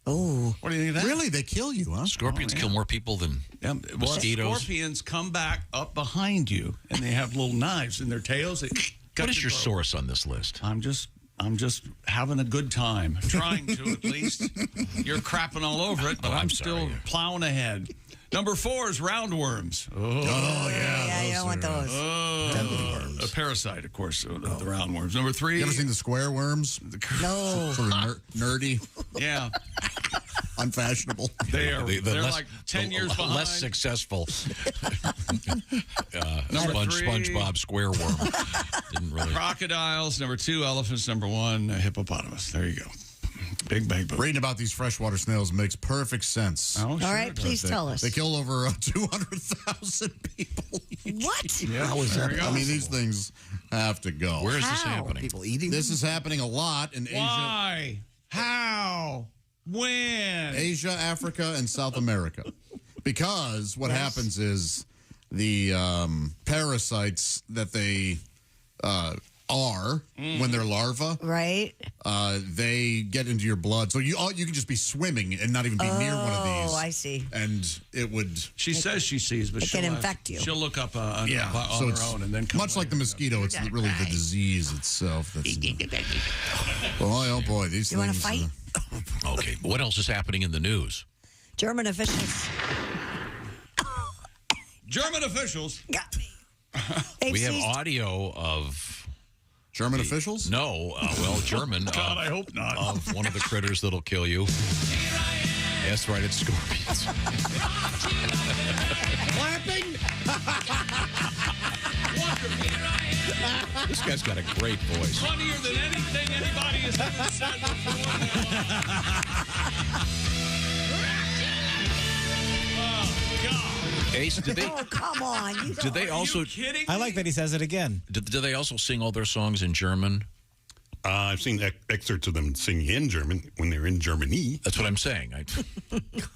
S5: Oh.
S1: What do you think of that?
S6: Really? They kill you, huh?
S4: Scorpions kill more people than
S1: Well,
S4: mosquitoes.
S1: scorpions come back up behind you, and they have little knives in their tails. They
S4: What is your source on this list?
S1: I'm just having a good time, trying to at least. You're crapping all over it, but I'm still plowing ahead. Number 4 is roundworms.
S5: Yeah, you don't want those.
S1: A parasite, of course, the roundworms. Number 3.
S6: You ever seen the square worms?
S5: No.
S6: Sort of nerdy,
S1: Yeah.
S6: unfashionable.
S1: They're
S4: less,
S1: like 10 years behind.
S4: Less successful.
S1: Number 3.
S4: SpongeBob Square Worm. Didn't really.
S1: Crocodiles. Number 2, elephants. Number 1, hippopotamus. There you go. Big bang boom.
S6: Reading about these freshwater snails makes perfect sense.
S1: Oh, sure.
S5: All right, please tell us.
S6: They kill over 200,000 people.
S5: What?
S1: Yeah, how is that?
S6: I mean, these things have to go.
S4: Where is this
S5: How?
S4: happening?
S6: People eating? This is happening a lot in
S1: Why? How? When?
S6: Asia, Africa, and South America. Because what happens is the parasites that they are when they're larvae,
S5: right?
S6: They get into your blood, so you can just be swimming and not even be near one of these.
S5: Oh, I see.
S6: And it would.
S1: She says she sees, but
S5: It can infect you.
S1: She'll look up on
S6: So
S1: her
S6: it's
S1: own and then come
S6: much like the mosquito. It's really the disease itself. That's boy, oh boy, these
S5: You want
S6: things.
S5: to fight?
S4: Okay, what else is happening in the news?
S5: German officials.
S1: German officials.
S5: Got me. They've
S4: We have
S5: seized-
S4: audio of
S6: German officials?
S4: No, German.
S1: God, I hope not.
S4: Of one of the critters that'll kill you. That's right, it's scorpions.
S1: Clapping.
S4: This guy's got a great voice.
S1: Funnier than anything anybody has ever said before.
S4: Ace, did they?
S5: Oh, come on. You
S4: Did they also?
S1: Kidding?
S3: I like that he says it again.
S4: Do they also sing all their songs in German?
S13: I've seen excerpts of them singing in German when they're in Germany.
S4: That's what I'm saying.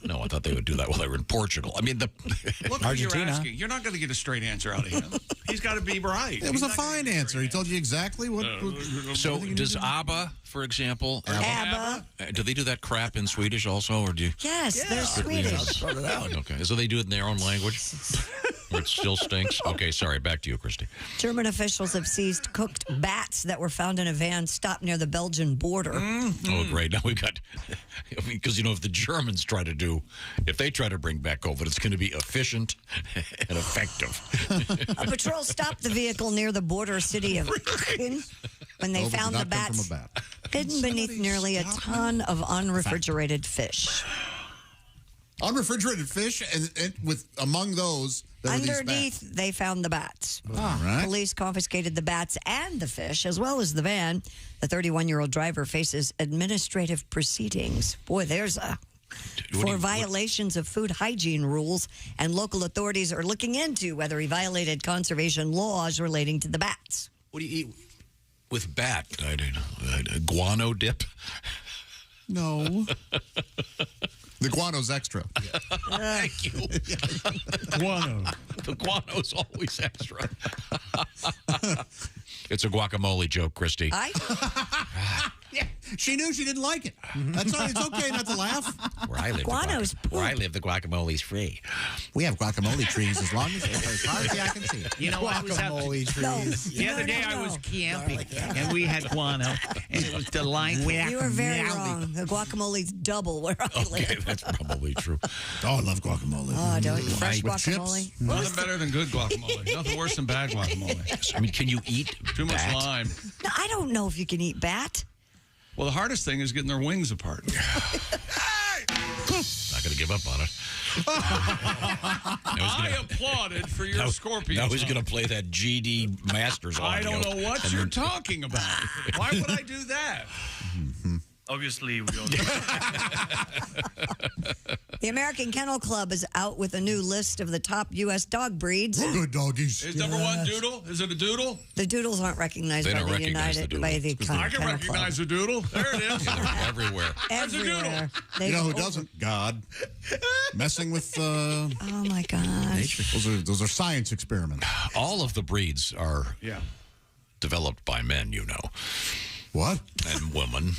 S4: No, I thought they would do that while they were in Portugal. I mean,
S1: Look who you're asking. You're not going to get a straight answer out of him. He's got to be right.
S6: It was a fine answer. He told you exactly what.
S4: So does ABBA, for example?
S5: ABBA.
S4: Do they do that crap in Swedish also, or do you?
S5: Yes, they're Swedish.
S4: Okay, so they do it in their own language, where it still stinks. Okay, sorry. Back to you, Christy.
S5: German officials have seized cooked bats that were found in a van stopped near the Belgian border.
S4: Oh, great. Now we've got, because, if the Germans if they try to bring back COVID, it's going to be efficient and effective.
S5: A patrol stopped the vehicle near the border city of Aachen when they found the bats hidden beneath nearly a ton of unrefrigerated fish.
S6: Unrefrigerated fish, and with among those, there were these
S5: Underneath,
S6: bats.
S5: they found the bats.
S6: All right.
S5: Police confiscated the bats and the fish, as well as the van. The 31-year-old driver faces administrative proceedings. Boy, there's for violations of food hygiene rules, and local authorities are looking into whether he violated conservation laws relating to the bats.
S4: What do you eat with bat? Guano dip?
S6: No. The guano's extra.
S4: Thank you.
S1: Guano.
S4: The guano's always extra. It's a guacamole joke, Christy.
S6: Yeah, she knew she didn't like it. That's all. It's okay not to laugh.
S4: Where I live, the guacamole's free.
S6: We have guacamole trees as long as far as the eye can see.
S14: You know, I was
S6: guacamole trees.
S14: The other day I was camping and we had guano and it was delightful.
S5: You were very wrong. The guacamole's double where I live.
S4: Okay, that's probably true.
S6: Oh, I love guacamole.
S5: Oh, don't you? Fresh
S6: With
S5: guacamole.
S6: chips.
S1: Nothing better than good guacamole. Nothing worse than bad guacamole.
S4: I mean, can you eat
S1: Too much
S4: bat?
S1: lime.
S5: No, I don't know if you can eat bat.
S1: Well, the hardest thing is getting their wings apart.
S4: I not going to give up on it.
S1: I applauded for your scorpion.
S4: Now he's going to play that GD Masters audio.
S1: I don't know what you're talking about. Why would I do that?
S17: Obviously, we all
S5: The American Kennel Club is out with a new list of the top U.S. dog breeds.
S6: Good doggies.
S1: Is number one doodle? Is it a doodle?
S5: The doodles aren't recognized
S4: They
S5: by
S4: don't
S5: the
S4: recognize
S5: United
S4: the doodle.
S5: by the
S1: I can
S5: Kennel
S1: recognize
S5: Club.
S1: a doodle. There it is.
S4: Everywhere.
S1: There's a doodle.
S5: Everywhere.
S6: You know who doesn't? God. Messing with
S5: Oh my gosh.
S6: those are science experiments.
S4: All of the breeds are developed by men, you know.
S6: What?
S4: And women.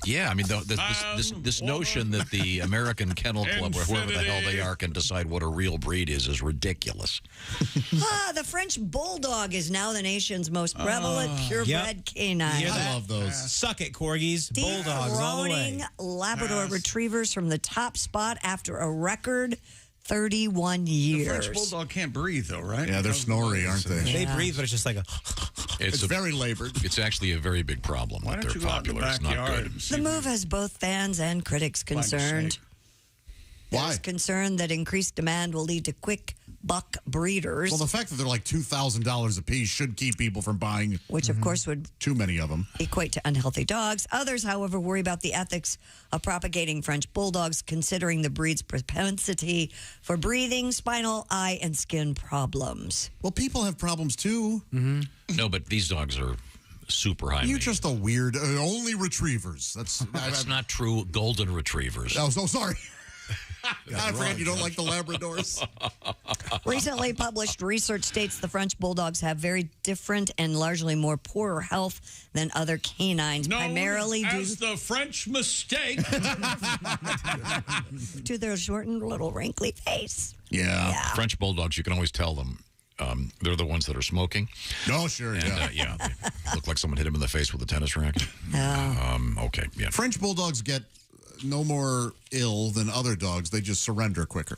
S4: Yeah, I mean, this notion that the American Kennel Club, or whoever the hell they are, can decide what a real breed is ridiculous.
S5: The French Bulldog is now the nation's most prevalent purebred canine.
S6: I love those.
S3: Suck it, corgis. Bulldogs all the way.
S5: Dethroning Labrador Retrievers from the top spot after a record 31
S1: The
S5: years.
S1: French Bulldog can't breathe, though, right?
S6: Yeah, they're snorry, aren't they?
S3: They breathe, but it's just like a...
S6: It's very labored.
S4: It's actually a very big problem that they're popular. It's not good.
S5: The move has both fans and critics concerned.
S6: Why?
S5: There's concern that increased demand will lead to quick buck breeders.
S6: Well, the fact that they're like $2,000 a piece should keep people from buying,
S5: which of course would
S6: too many of them.
S5: Equate to unhealthy dogs. Others, however, worry about the ethics of propagating French bulldogs, considering the breed's propensity for breathing, spinal, eye, and skin problems.
S6: Well, people have problems too.
S4: No, but these dogs are super high.
S6: You're just a weird. Only retrievers. That's
S4: not true. Golden retrievers.
S6: Oh, so sorry. I forget you don't like the Labradors.
S5: Recently published research states the French bulldogs have very different and largely more poorer health than other canines, primarily due
S1: as the French mistake
S5: to their shortened little wrinkly face.
S4: Yeah. French bulldogs, you can always tell them. They're the ones that are smoking.
S6: Oh, sure,
S4: and,
S6: yeah.
S4: They look like someone hit him in the face with a tennis racket. Okay, yeah.
S6: French bulldogs get no more ill than other dogs. They just surrender quicker.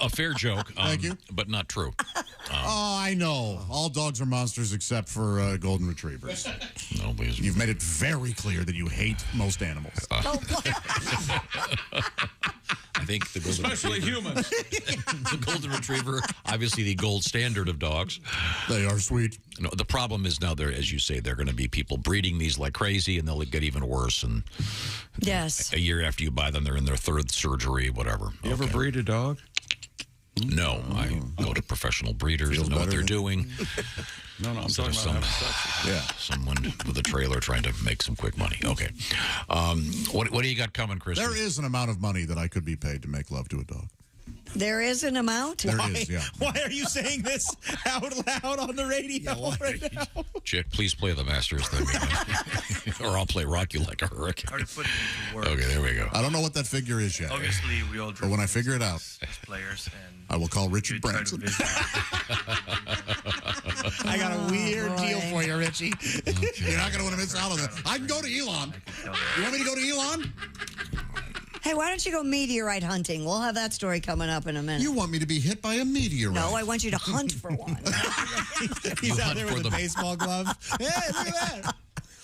S4: A fair joke.
S6: Thank you.
S4: But not true.
S6: I know. All dogs are monsters except for golden retrievers.
S4: No, please.
S6: You've made it very clear that you hate most animals.
S4: I think the golden
S1: especially humans.
S4: The golden retriever, obviously the gold standard of dogs.
S6: They are sweet.
S4: No, the problem is now there, as you say, there are going to be people breeding these like crazy, and they'll get even worse. And
S5: yes,
S4: a year after you buy them, they're in their third surgery, whatever.
S1: You ever breed a dog?
S4: No, I go to professional breeders and know what they're doing.
S1: No, I'm
S4: Instead
S1: talking
S4: of
S1: about having sex.
S4: someone with a trailer trying to make some quick money. Okay. What do you got coming, Chris?
S6: There is an amount of money that I could be paid to make love to a dog.
S5: There is an amount?
S6: There is, yeah.
S3: Why are you saying this out loud on the radio right now?
S4: Chick, please play the Masters thing. Or I'll play Rock You Like a Hurricane. Okay, there we go.
S6: I don't know what that figure is yet.
S17: Obviously, we all
S6: But when I figure it out,
S17: as players, and
S6: I will call Richard
S17: try to
S6: Branson.
S3: I got a weird deal for you, Richie.
S6: You're not going to want to miss out on that. I can go to Elon. You want me to go to Elon?
S5: Hey, why don't you go meteorite hunting? We'll have that story coming up in a minute.
S6: You want me to be hit by a meteorite?
S5: No, I want you to hunt for one.
S3: He's out there with a baseball glove. Hey, look at that.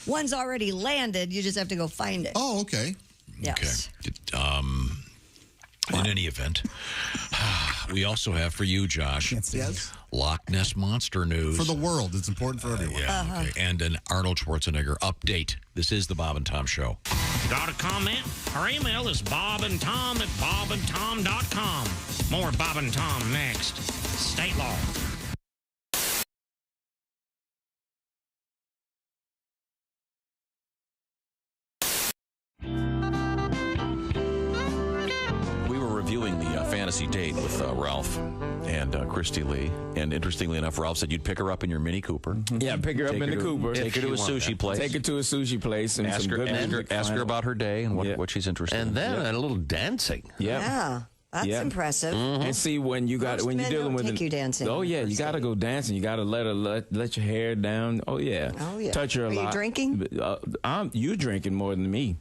S5: One's already landed. You just have to go find it.
S6: Oh, okay.
S5: Yes.
S4: Okay. In any event, we also have for you, Josh,
S6: Yes.
S4: Loch Ness Monster news.
S6: For the world. It's important for everyone.
S4: Okay. And an Arnold Schwarzenegger update. This is the Bob and Tom Show.
S18: Got a comment? Our email is bobandtom@bobandtom.com. More Bob and Tom next. State law.
S20: We were reviewing the fantasy date with Ralph and Christy Lee. And interestingly enough, Ralph said you'd pick her up in your Mini Cooper.
S22: Yeah, pick her up in the Cooper.
S20: Take her to a sushi place.
S22: Take her to a sushi place and
S20: ask
S22: some
S20: her,
S22: good music.
S20: ask her about her day and what she's interested in.
S16: And then a little dancing.
S20: Yeah.
S5: That's impressive.
S22: And see when you got
S5: Most
S22: when you're
S5: men
S22: dealing
S5: don't
S22: with
S5: take you dancing
S22: Oh
S5: on the
S22: yeah, you
S5: first
S22: got to
S5: date.
S22: go dancing. You got to let your hair down. Oh yeah.
S5: Oh, yeah.
S22: Touch her a
S5: Are you
S22: lot.
S5: drinking?
S22: You drinking more than me.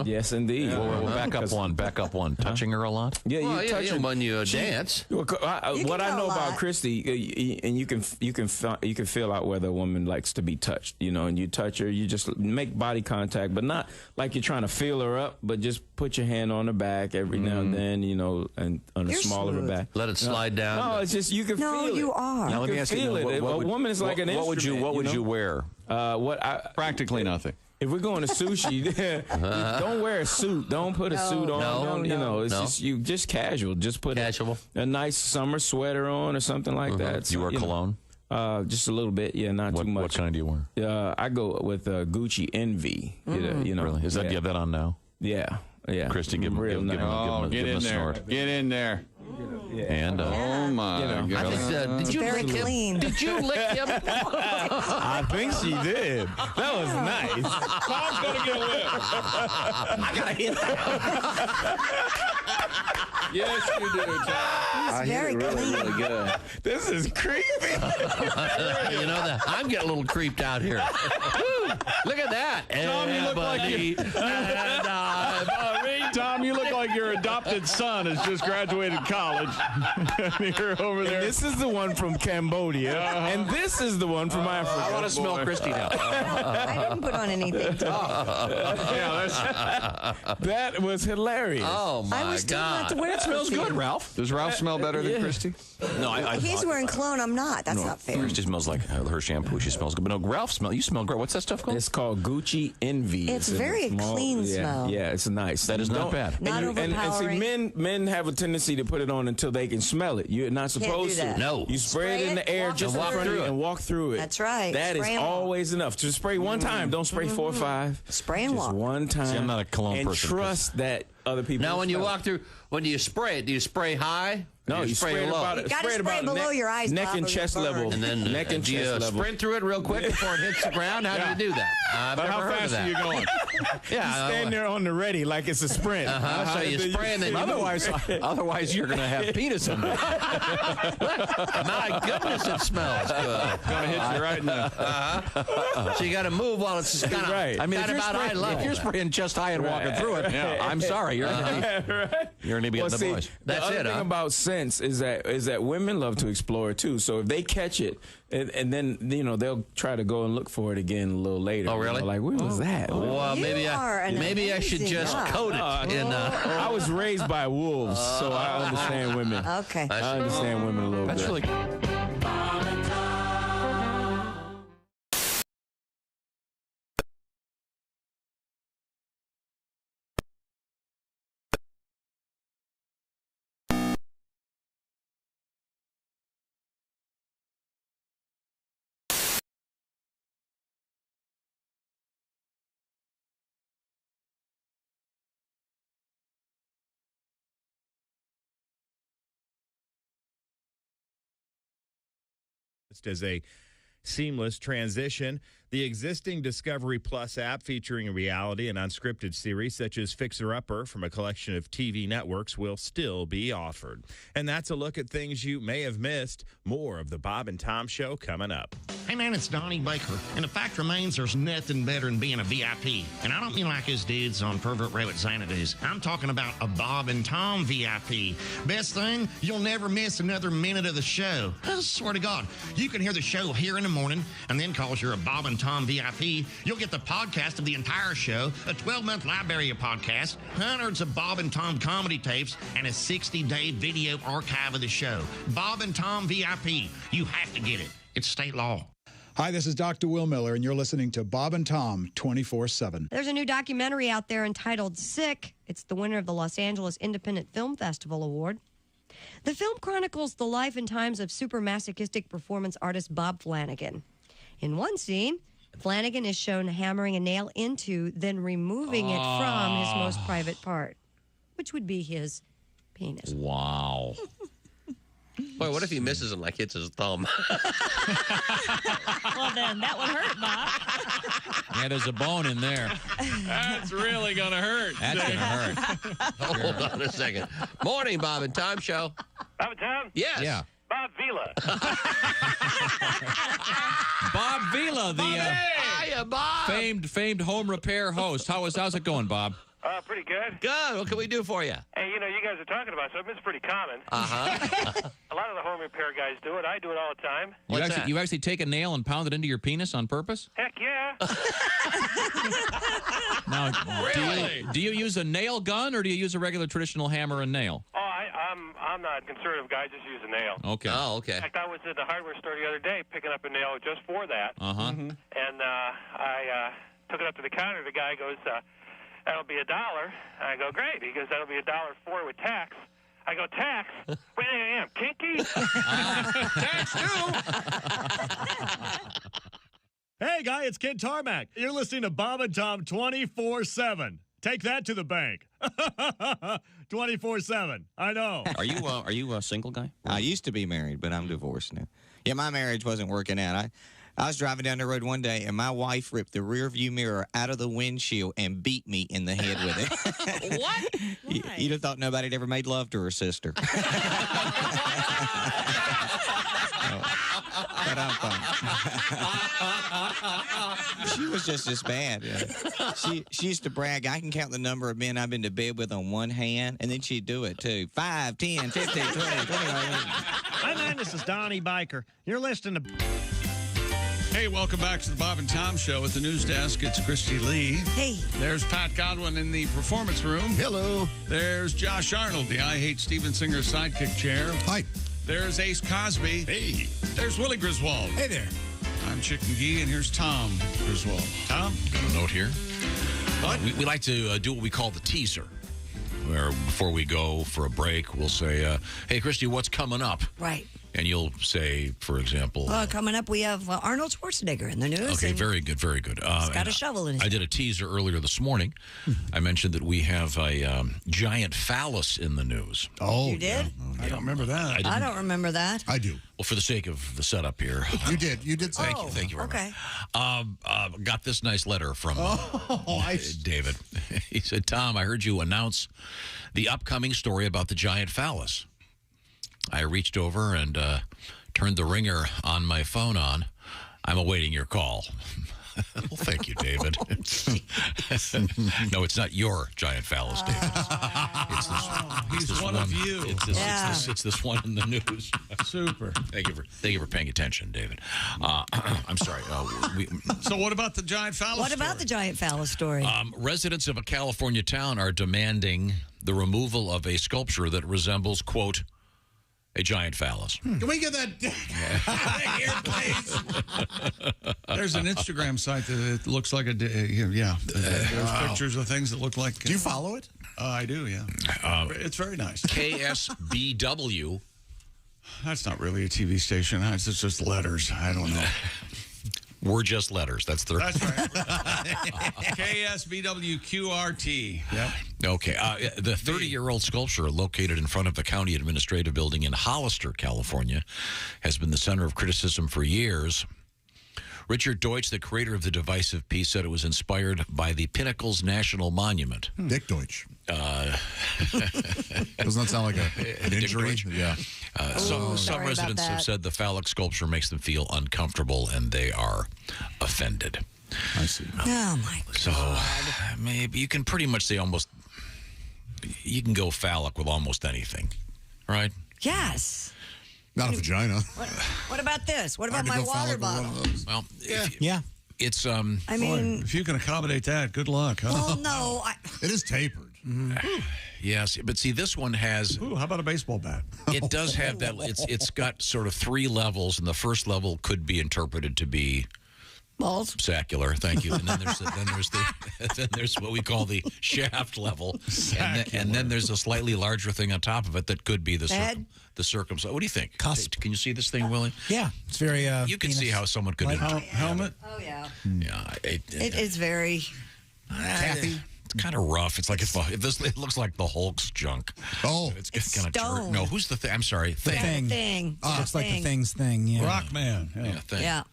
S22: Yes, indeed.
S4: Well, back up one. Back up one. Touching her a lot.
S22: Yeah, you
S16: Well,
S22: touch her
S16: when you dance.
S22: What I
S5: go
S22: know
S5: a
S22: about
S5: lot.
S22: Christy, and you can feel out whether a woman likes to be touched, and you touch her, you just make body contact, but not like you're trying to feel her up, but just put your hand on her back every now and then, and on the
S5: You're
S22: small of her
S5: smooth.
S22: back.
S16: Let it slide down.
S22: No, it's just you can
S5: No,
S22: feel it.
S5: you are.
S22: You
S4: Now, let me
S22: can
S4: ask you,
S22: feel it.
S4: what
S22: A woman is like an
S4: what would you
S22: instrument.
S4: What would you wear? Practically nothing.
S22: If we're going to sushi, don't wear a suit. Don't put a suit on. It's just just casual. Just put a nice summer sweater on or something like that.
S4: You wear cologne?
S22: Just a little bit, not too much.
S4: What kind do you wear?
S22: I go with Gucci Envy.
S4: Really? Is that you have that on now?
S22: Yeah.
S4: Christy, give him a snort.
S2: Get in there.
S4: And
S2: oh my God!
S16: Did you
S5: very
S16: lick
S5: clean.
S16: him? Did you lick him?
S22: I think she did. That was nice.
S2: Tom's gonna get a whip.
S16: I gotta hit that.
S2: Yes, you do, Tom.
S5: He's very clean.
S22: Really good. This is creepy.
S16: I'm getting a little creeped out here. Woo, look at that.
S2: Tom, you look like Tom, you look like your adopted son has just graduated college. You're over there.
S22: And this is the one from Cambodia, and this is the one from Africa.
S4: I want to smell Christy now.
S5: I didn't put on anything.
S22: That was hilarious.
S16: Oh my
S5: I was told not to
S16: God.
S5: wear
S4: That smells good, Ralph.
S2: Does Ralph smell better than Christy?
S4: No,
S5: He's wearing cologne. I'm not. That's not fair.
S4: Christy smells like her shampoo. She smells good. But no, Ralph you smell great. What's that stuff called?
S22: It's called Gucci Envy.
S5: It's
S22: a
S5: very clean smell.
S22: Yeah, it's nice.
S4: That is not bad.
S5: Not
S22: and see,
S5: overpowering.
S22: men have a tendency to put it on until they can smell it. You're not supposed
S5: do that.
S22: to.
S16: No.
S22: You spray it in the air
S5: walk
S22: just in
S5: through
S22: front of
S5: it.
S22: you and walk through it.
S5: That's right.
S22: That is
S5: Spray and walk.
S22: always enough. Just spray one time. Don't spray 4 or 5.
S5: Spray and
S22: just
S5: walk.
S22: one time.
S4: See, I'm not a cologne
S22: and
S4: person,
S22: trust that other people.
S16: Now, when you
S22: smell it.
S16: walk through, when you spray it, do you spray high?
S22: No,
S16: Or
S22: you spray it
S16: low.
S22: about
S5: You gotta
S22: spray it
S5: spray
S22: about
S5: below
S22: neck,
S5: your eyes,
S22: neck
S5: Bob,
S22: and
S5: or
S22: chest
S5: you'll burn.
S22: level,
S16: And then
S22: neck and
S16: do you
S22: chest level.
S16: sprint through it real quick before it hits the ground? How do you do that? I've
S2: But
S16: never
S2: how
S16: heard of
S2: fast
S16: that.
S2: are you going?
S16: Yeah,
S22: You stand there on the ready like it's a sprint.
S16: So you spray and then you
S4: Otherwise, you're going to have penis in there.
S16: My goodness, it smells good.
S2: Gonna hit you right in the.
S16: So you got to move while it's just kind of
S22: Right.
S4: I mean, if
S16: about eye level.
S4: you're spraying chest high and walking through it, I'm sorry. You're going to be
S22: Well,
S4: getting
S22: see,
S4: the boys.
S22: the
S16: That's
S22: other
S16: it,
S22: thing
S16: huh?
S22: about scents is that women love to explore too. So if they catch it, and then they'll try to go and look for it again a little later.
S16: Oh, really?
S22: Like, where was that?
S16: Well,
S5: You
S16: maybe
S5: are an
S16: I should
S5: amazing
S16: just
S5: guy.
S16: coat it in.
S22: I was raised by wolves, so I understand women.
S5: Okay.
S22: I understand women a little
S4: That's
S22: bit.
S4: really
S7: as a seamless transition. The existing Discovery Plus app featuring reality and unscripted series such as Fixer Upper from a collection of TV networks will still be offered. And that's a look at things you may have missed. More of the Bob and Tom Show coming up.
S18: Hey man, it's Donnie Baker, and the fact remains there's nothing better than being a VIP. And I don't mean like his dudes on Pervert Rabbit Xanadu's. I'm talking about a Bob and Tom VIP. Best thing, you'll never miss another minute of the show. I swear to God, you can hear the show here in the morning, and then cause you're a Bob and Tom VIP, you'll get the podcast of the entire show, a 12-month library of podcasts, hundreds of Bob and Tom comedy tapes, and a 60-day video archive of the show. Bob and Tom VIP. You have to get it. It's state law.
S11: Hi, this is Dr. Will Miller, and you're listening to Bob and Tom 24/7.
S12: There's a new documentary out there entitled Sick. It's the winner of the Los Angeles Independent Film Festival Award. The film chronicles the life and times of super-masochistic performance artist Bob Flanagan. In one scene, Flanagan is shown hammering a nail into, then removing it from his most private part, which would be his penis.
S4: Wow.
S16: Boy, what if he misses and like hits his thumb?
S8: Well, then that would hurt, Bob.
S23: Yeah, there's a bone in there.
S1: That's really going to hurt.
S23: That's going to hurt.
S16: Hold on a second. Morning, Bob and Tom Show.
S9: Bob and Tom?
S16: Yes.
S23: Yeah.
S9: Bob Vila.
S23: Bob Vila, the
S16: Hiya, Bob.
S23: famed home repair host. How's it going, Bob?
S9: Pretty good.
S16: Good. What can we do for you?
S9: Hey, you guys are talking about something. It's pretty common.
S16: Uh-huh.
S9: A lot of the home repair guys do it. I do it all the time.
S23: You actually take a nail and pound it into your penis on purpose?
S9: Heck yeah.
S23: Now,
S9: Really?
S23: do you use a nail gun or do you use a regular traditional hammer and nail?
S9: Oh, I'm not a conservative guy. I just use a nail.
S23: Okay.
S16: Oh, okay.
S9: In fact, I was at the hardware store the other day picking up a nail just for that.
S23: Uh-huh.
S9: And I took it up to the counter. The guy goes, that'll be $1. I go, great. He goes, that'll be $1.04 with tax. I go, tax? Wait, I am kinky?
S1: Tax
S19: Hey, guy, it's Kid Tarmac. You're listening to Bob and Tom 24/7. Take that to the bank. 24/7. I know.
S21: Are you a single guy? I used to be married, but I'm divorced now. Yeah, my marriage wasn't working out. I was driving down the road one day, and my wife ripped the rearview mirror out of the windshield and beat me in the head with it.
S16: What?
S21: You'd have thought nobody had ever made love to her sister. But I'm fine. She was just as bad. Yeah. She used to brag, I can count the number of men I've been to bed with on one hand, and then she'd do it, too. 5, 10, 15, 20, 20.
S19: Hi, man. This is Donnie Biker. You're listening to...
S1: Hey, welcome back to the Bob and Tom Show. At the news desk, it's Christy Lee.
S5: Hey.
S1: There's Pat Godwin in the performance room.
S6: Hello.
S1: There's Josh Arnold, the I Hate Steven Singer sidekick chair.
S6: Hi.
S1: There's Ace Cosby.
S6: Hey.
S1: There's Willie Griswold.
S3: Hey there.
S1: I'm Chicken Gee, and here's Tom Griswold. Tom?
S4: Got a note here. We like to do what we call the teaser, where before we go for a break, we'll say, hey, Christy, what's coming up?
S5: Right.
S4: And you'll say, for example...
S5: Coming up, we have Arnold Schwarzenegger in the news.
S4: Okay, very good, very good.
S5: He's got a shovel in his
S4: I did a teaser earlier this morning. I mentioned that we have a giant phallus in the news.
S6: Oh,
S5: You did?
S6: I don't remember that.
S5: I don't remember that.
S6: I do.
S4: Well, for the sake of the setup here.
S6: You did. You did say.
S4: Thank you very
S5: okay.
S4: much. Got this nice letter from David. He said, Tom, I heard you announce the upcoming story about the giant phallus. I reached over and turned the ringer on my phone on. I'm awaiting your call. Well, thank you, David. No, it's not your giant phallus, David. It's this
S1: one of you.
S4: It's this one in the news.
S1: Super.
S4: Thank you for paying attention, David. I'm sorry.
S1: So what about the giant phallus
S5: What about the giant phallus story?
S4: Residents of a California town are demanding the removal of a sculpture that resembles, quote, a giant phallus.
S6: Can we get that here, please?
S1: There's an Instagram site that looks like a... yeah. There's pictures of things that look like...
S6: Do you follow it?
S1: I do, yeah. It's very nice.
S4: KSBW.
S1: That's not really a TV station. It's just letters. I don't know.
S4: We're just letters. That's right.
S1: KSBWQRT. Yep.
S4: Okay. The 30-year-old sculpture located in front of the county administrative building in Hollister, California, has been the center of criticism for years. Richard Deutsch, the creator of the divisive piece, said it was inspired by the Pinnacles National Monument.
S6: Dick Deutsch. Doesn't that sound like an injury? Yeah.
S4: Some residents have said the phallic sculpture makes them feel uncomfortable, and they are offended.
S6: I see.
S5: Oh, my God.
S4: So maybe you can pretty much say you can go phallic with almost anything, right?
S5: Yes.
S6: Not a vagina.
S5: What about this? What about my water bottle?
S4: Well,
S3: yeah.
S4: It's
S5: I mean,
S1: if you can accommodate that, good luck. Huh?
S5: Well, no.
S6: It is tapered.
S4: Yes, but see, this one has...
S1: Ooh, how about a baseball bat?
S4: It does have that... It's got sort of 3 levels, and the first level could be interpreted to be...
S5: balls.
S4: Secular, thank you. And then there's what we call the shaft level, and then there's a slightly larger thing on top of it that could be the circumcision. What do you think?
S3: Cusp.
S4: Can you see this thing, Willie?
S3: Yeah, it's very.
S4: You can see how someone could
S1: helmet.
S5: Oh yeah.
S4: Yeah,
S5: It is very.
S6: Kathy.
S4: kind of rough. It's like it looks like the Hulk's junk.
S6: Oh,
S4: it's kind of
S5: stone.
S4: No, who's the thing? I'm sorry, thing.
S5: Thing.
S3: Looks like the Thing's thing. Yeah.
S2: Rockman.
S4: Yeah, thing.
S5: Yeah.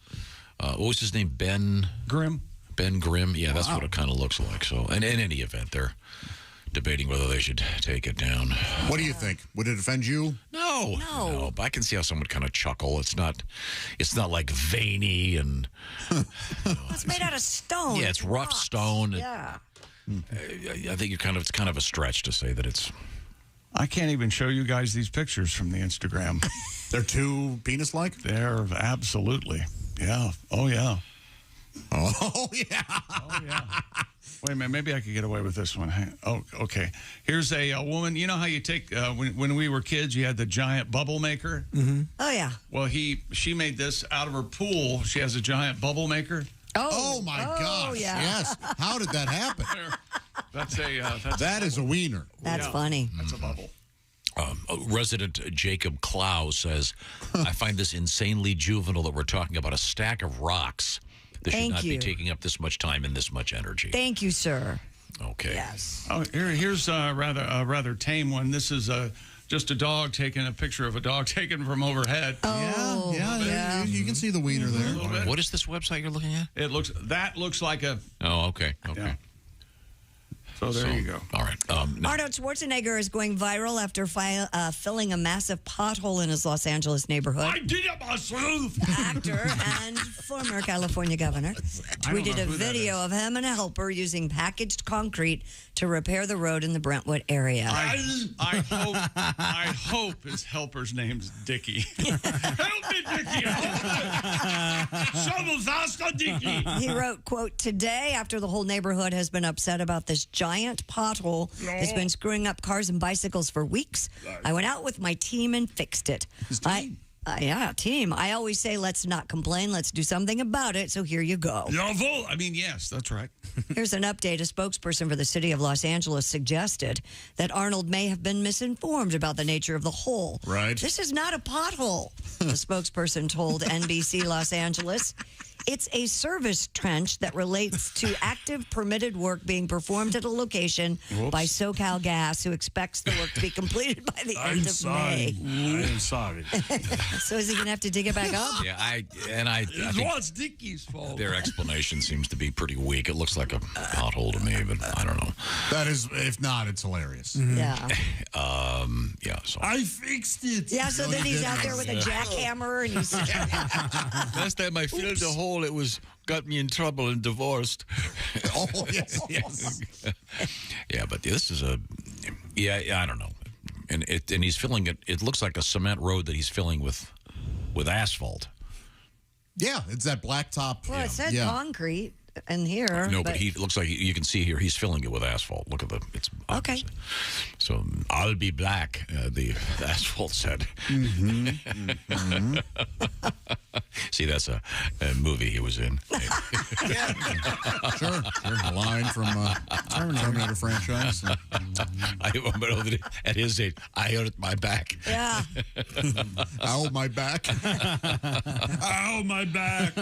S4: What was his name? Ben
S2: Grimm.
S4: Ben Grimm. Yeah, that's what it kind of looks like. So, and in any event, they're debating whether they should take it down.
S6: What do you think? Would it offend you?
S4: No, but I can see how someone would kind of chuckle. It's not like veiny and.
S5: It's made out of stone.
S4: Yeah, it's rough stone.
S5: Yeah.
S4: I think it's kind of a stretch to say that it's.
S2: I can't even show you guys these pictures from the Instagram.
S6: They're too penis-like?
S2: They're absolutely. Yeah. Oh, yeah.
S6: Oh, yeah.
S2: Oh, yeah. Wait a minute. Maybe I could get away with this one. Oh, okay. Here's a woman. You know how you take, when we were kids, you had the giant bubble maker?
S5: Mm-hmm. Oh, yeah.
S2: Well, she made this out of her pool. She has a giant bubble maker.
S6: Oh my gosh.
S5: Yeah.
S6: Yes. How did that happen?
S2: That
S6: is a wiener.
S5: That's funny.
S2: That's a bubble.
S4: Resident Jacob Clow says, I find this insanely juvenile that we're talking about a stack of rocks that should not be taking up this much time and this much energy.
S5: Thank you, sir.
S4: Okay.
S5: Yes.
S2: Oh, here's a rather tame one. This is just a dog taking a picture of a dog taken from overhead.
S5: Oh,
S6: yeah. You can see the wiener there.
S4: What is this website you're looking at?
S2: That looks like a.
S4: Oh, okay.
S2: Yeah. So there you go.
S4: All right.
S5: Arnold Schwarzenegger is going viral after filling a massive pothole in his Los Angeles neighborhood.
S2: I did it myself.
S5: Actor and former California governor tweeted a video of him and a helper using packaged concrete to repair the road in the Brentwood area.
S2: I hope his helper's name's Dickie. Help me, Dickie! Shovel faster, Dickie!
S5: He wrote, quote, today, after the whole neighborhood has been upset about this giant pothole that's been screwing up cars and bicycles for weeks, I went out with my team and fixed it. Team. I always say, let's not complain. Let's do something about it. So here you go.
S2: I mean, yes, that's right.
S5: Here's an update. A spokesperson for the city of Los Angeles suggested that Arnold may have been misinformed about the nature of the hole.
S6: Right.
S5: This is not a pothole, the spokesperson told NBC Los Angeles. It's a service trench that relates to active permitted work being performed at a location by SoCal Gas, who expects the work to be completed by the end of May.
S2: I am sorry.
S5: So is he going to have to dig it back up?
S4: Yeah, I
S2: It's Dickie's fault.
S4: Their explanation seems to be pretty weak. It looks like a pothole to me, but I don't know.
S6: That is, if not, it's hilarious.
S5: Yeah.
S4: So
S2: I fixed it.
S5: Yeah, so then he's out there with a jackhammer and he's...
S4: Last time I filled the hole, it got me in trouble and divorced.
S6: Oh, yes.
S4: Yeah, but this is I don't know. And he's filling it. It looks like a cement road that he's filling with asphalt.
S6: Yeah, it's that blacktop.
S5: Well, it said concrete in here.
S4: No, but he looks like you can see here he's filling it with asphalt. Look at it's
S5: okay.
S4: So I'll be black. The asphalt said.
S6: Mm-hmm.
S4: See, that's a movie he was in.
S6: Sure. A line from Terminator franchise.
S4: At his age, I hurt my back.
S5: Yeah.
S6: Ow, my back.
S2: Ow, my back.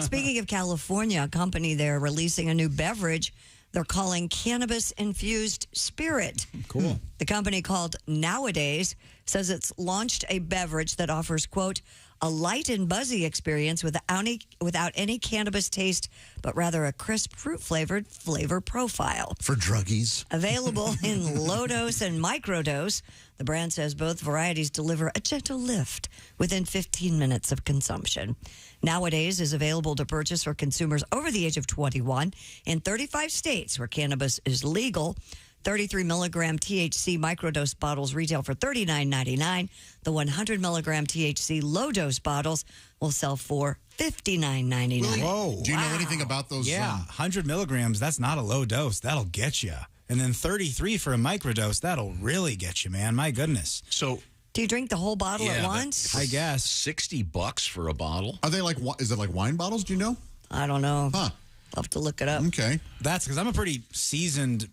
S5: Speaking of California, a company there releasing a new beverage they're calling cannabis-infused spirit.
S3: Cool.
S5: The company called Nowadays says it's launched a beverage that offers, quote, a light and buzzy experience without any cannabis taste, but rather a crisp fruit-flavored flavor profile.
S6: For druggies.
S5: Available in low dose and micro dose, the brand says both varieties deliver a gentle lift within 15 minutes of consumption. Nowadays is available to purchase for consumers over the age of 21 in 35 states where cannabis is legal. 33 milligram THC microdose bottles retail for $39.99. The 100 milligram THC low dose bottles will sell for $59.99.
S3: Whoa.
S6: Do you know anything about those?
S3: Yeah, 100 milligrams, that's not a low dose. That'll get you. And then 33 for a microdose, that'll really get you, man. My goodness.
S4: So,
S5: do you drink the whole bottle at once?
S3: I guess.
S4: $60 for a bottle?
S6: Are they is it like wine bottles? Do you know?
S5: I don't know.
S6: Huh.
S5: I'll have to look it up.
S6: Okay.
S3: That's because I'm a pretty seasoned,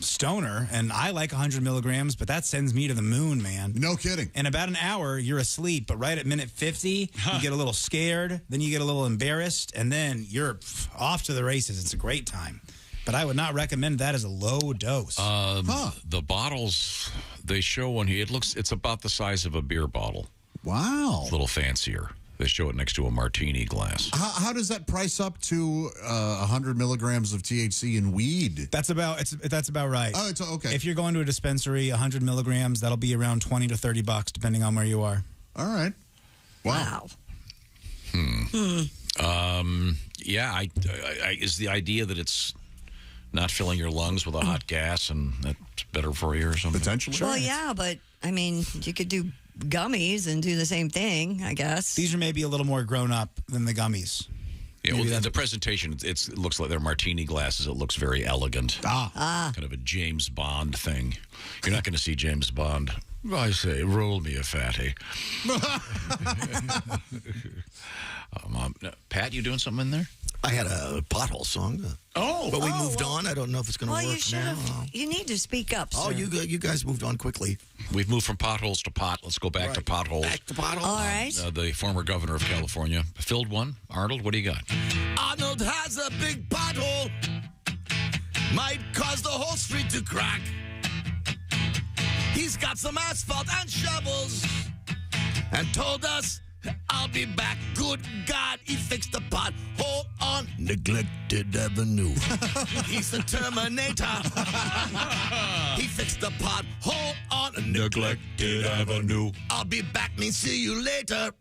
S3: stoner, and I like 100 milligrams, but that sends me to the moon, man.
S6: No kidding.
S3: In about an hour, you're asleep, but right at minute 50, you get a little scared, then you get a little embarrassed, and then you're off to the races. It's a great time. But I would not recommend that as a low dose.
S4: The bottles they show on here, it's about the size of a beer bottle.
S6: Wow.
S4: It's a little fancier. They show it next to a martini glass.
S6: How does that price up to 100 milligrams of THC in weed?
S3: That's about right.
S6: Oh, it's okay.
S3: If you're going to a dispensary, 100 milligrams, that'll be around $20 to $30, depending on where you are.
S6: All right. Wow.
S4: Yeah, I is the idea that it's not filling your lungs with a hot gas and that's better for you or something?
S6: Potentially.
S5: Well, yeah, but I mean, you could do gummies and do the same thing, I guess.
S3: These are maybe a little more grown up than the gummies.
S4: Yeah, well, the presentation, it looks like they're martini glasses. It looks very elegant. Kind of a James Bond thing. You're not going to see James Bond. I say, roll me a fatty. Pat, you doing something in there?
S8: I had a pothole song. But we moved on. I don't know if it's going to work now.
S5: You need to speak up, sir.
S8: Oh, you guys moved on quickly.
S4: We've moved from potholes to pot. Let's go back to potholes.
S8: Back to potholes.
S5: All right.
S4: The former governor of California filled one. Arnold, what do you got?
S8: Arnold has a big pothole. Might cause the whole street to crack. He's got some asphalt and shovels and told us, I'll be back. Good God, he fixed the pothole on Neglected Avenue. He's the Terminator. He fixed the pothole on Neglected Avenue. I'll be back, means see you later.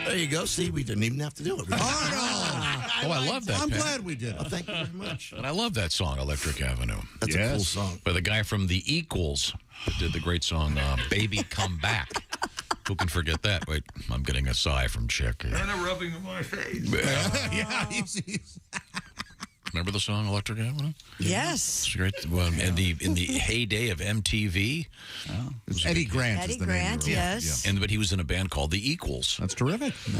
S8: There you go. See, we didn't even have to do it.
S4: I love that.
S6: I'm
S4: Pat.
S6: glad we did.
S8: Thank you very much.
S4: And I love that song, Electric Avenue.
S8: That's a cool song.
S4: By the guy from The Equals that did the great song Baby Come Back. Who can forget that? Wait, I'm getting a sigh from Chick.
S14: And a rubbing of my face.
S4: Remember the song Electric Avenue?
S5: Yes.
S4: It's great. Well, in the heyday of MTV.
S6: It was Eddie Grant.
S5: Eddie
S6: is the
S5: Grant,
S6: name.
S5: yes.
S4: But he was in a band called The Equals.
S6: That's terrific.
S4: You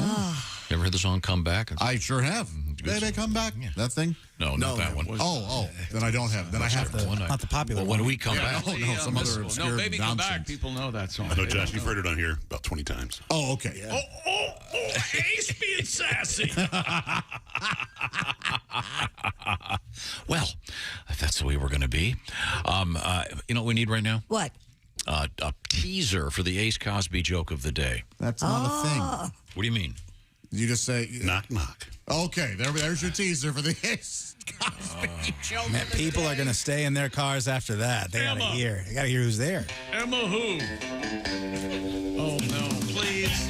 S4: ever heard the song Come Back?
S6: I sure have.
S4: Good
S6: Baby, come back. That thing?
S4: No, not that one.
S6: Oh, then I don't have. Then I have to.
S3: Not the popular
S4: Well,
S3: one.
S4: when we come back.
S6: Oh, no, some other obscure
S2: No, Baby Come Back.
S6: nonsense.
S2: People know that song.
S13: I know, Josh, you've heard it on here about 20 times.
S6: Oh, okay.
S4: Ace being sassy. Well, if that's the way we're going to be. You know what we need right now?
S5: What?
S4: A teaser for the Ace Cosby joke of the day.
S6: That's not a thing.
S4: What do you mean?
S6: You just say
S13: knock, knock.
S6: Okay, there's your teaser for the Ace Cosby joke.
S3: Man, people are going to stay in their cars after that. They got to hear. They got to hear who's there.
S2: Emma who? Oh, no. Please.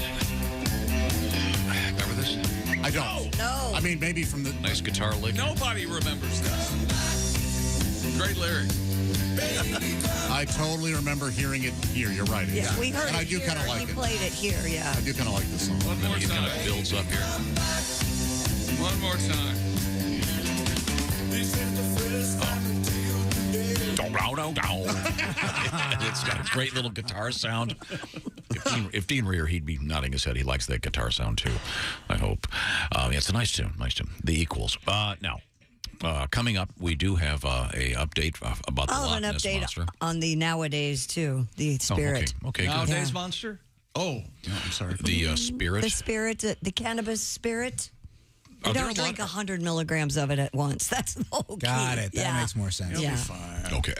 S4: Remember this?
S6: I don't.
S5: No.
S6: I mean, maybe from the
S4: Nice guitar lick.
S2: Nobody remembers that. Great lyric.
S6: I totally remember hearing it here. You're right.
S5: Yeah, we heard
S6: and
S5: it
S6: I do
S5: here.
S6: kind of like
S5: He
S6: it.
S5: played it here, yeah.
S6: I do kind of like this song.
S2: One more
S4: He kind
S2: time.
S4: of builds up here.
S2: One more time.
S4: It's got a great little guitar sound. If Dean were here, he'd be nodding his head. He likes that guitar sound, too, I hope. Yeah, it's a nice tune. Nice tune. The Equals. Now, coming up, we do have a update about the Loch
S5: An
S4: Ness
S5: update
S4: Monster.
S5: on the nowadays, too. The spirit.
S4: Okay, good.
S2: Nowadays
S5: Yeah.
S2: monster?
S6: Oh, no, I'm sorry.
S4: The spirit.
S5: The spirit, the cannabis spirit. You
S4: Are there
S5: don't
S4: a lot
S5: drink 100 milligrams of it at once. That's the whole key.
S3: Got it. That
S5: Yeah.
S3: makes more sense.
S5: Yeah.
S4: Okay.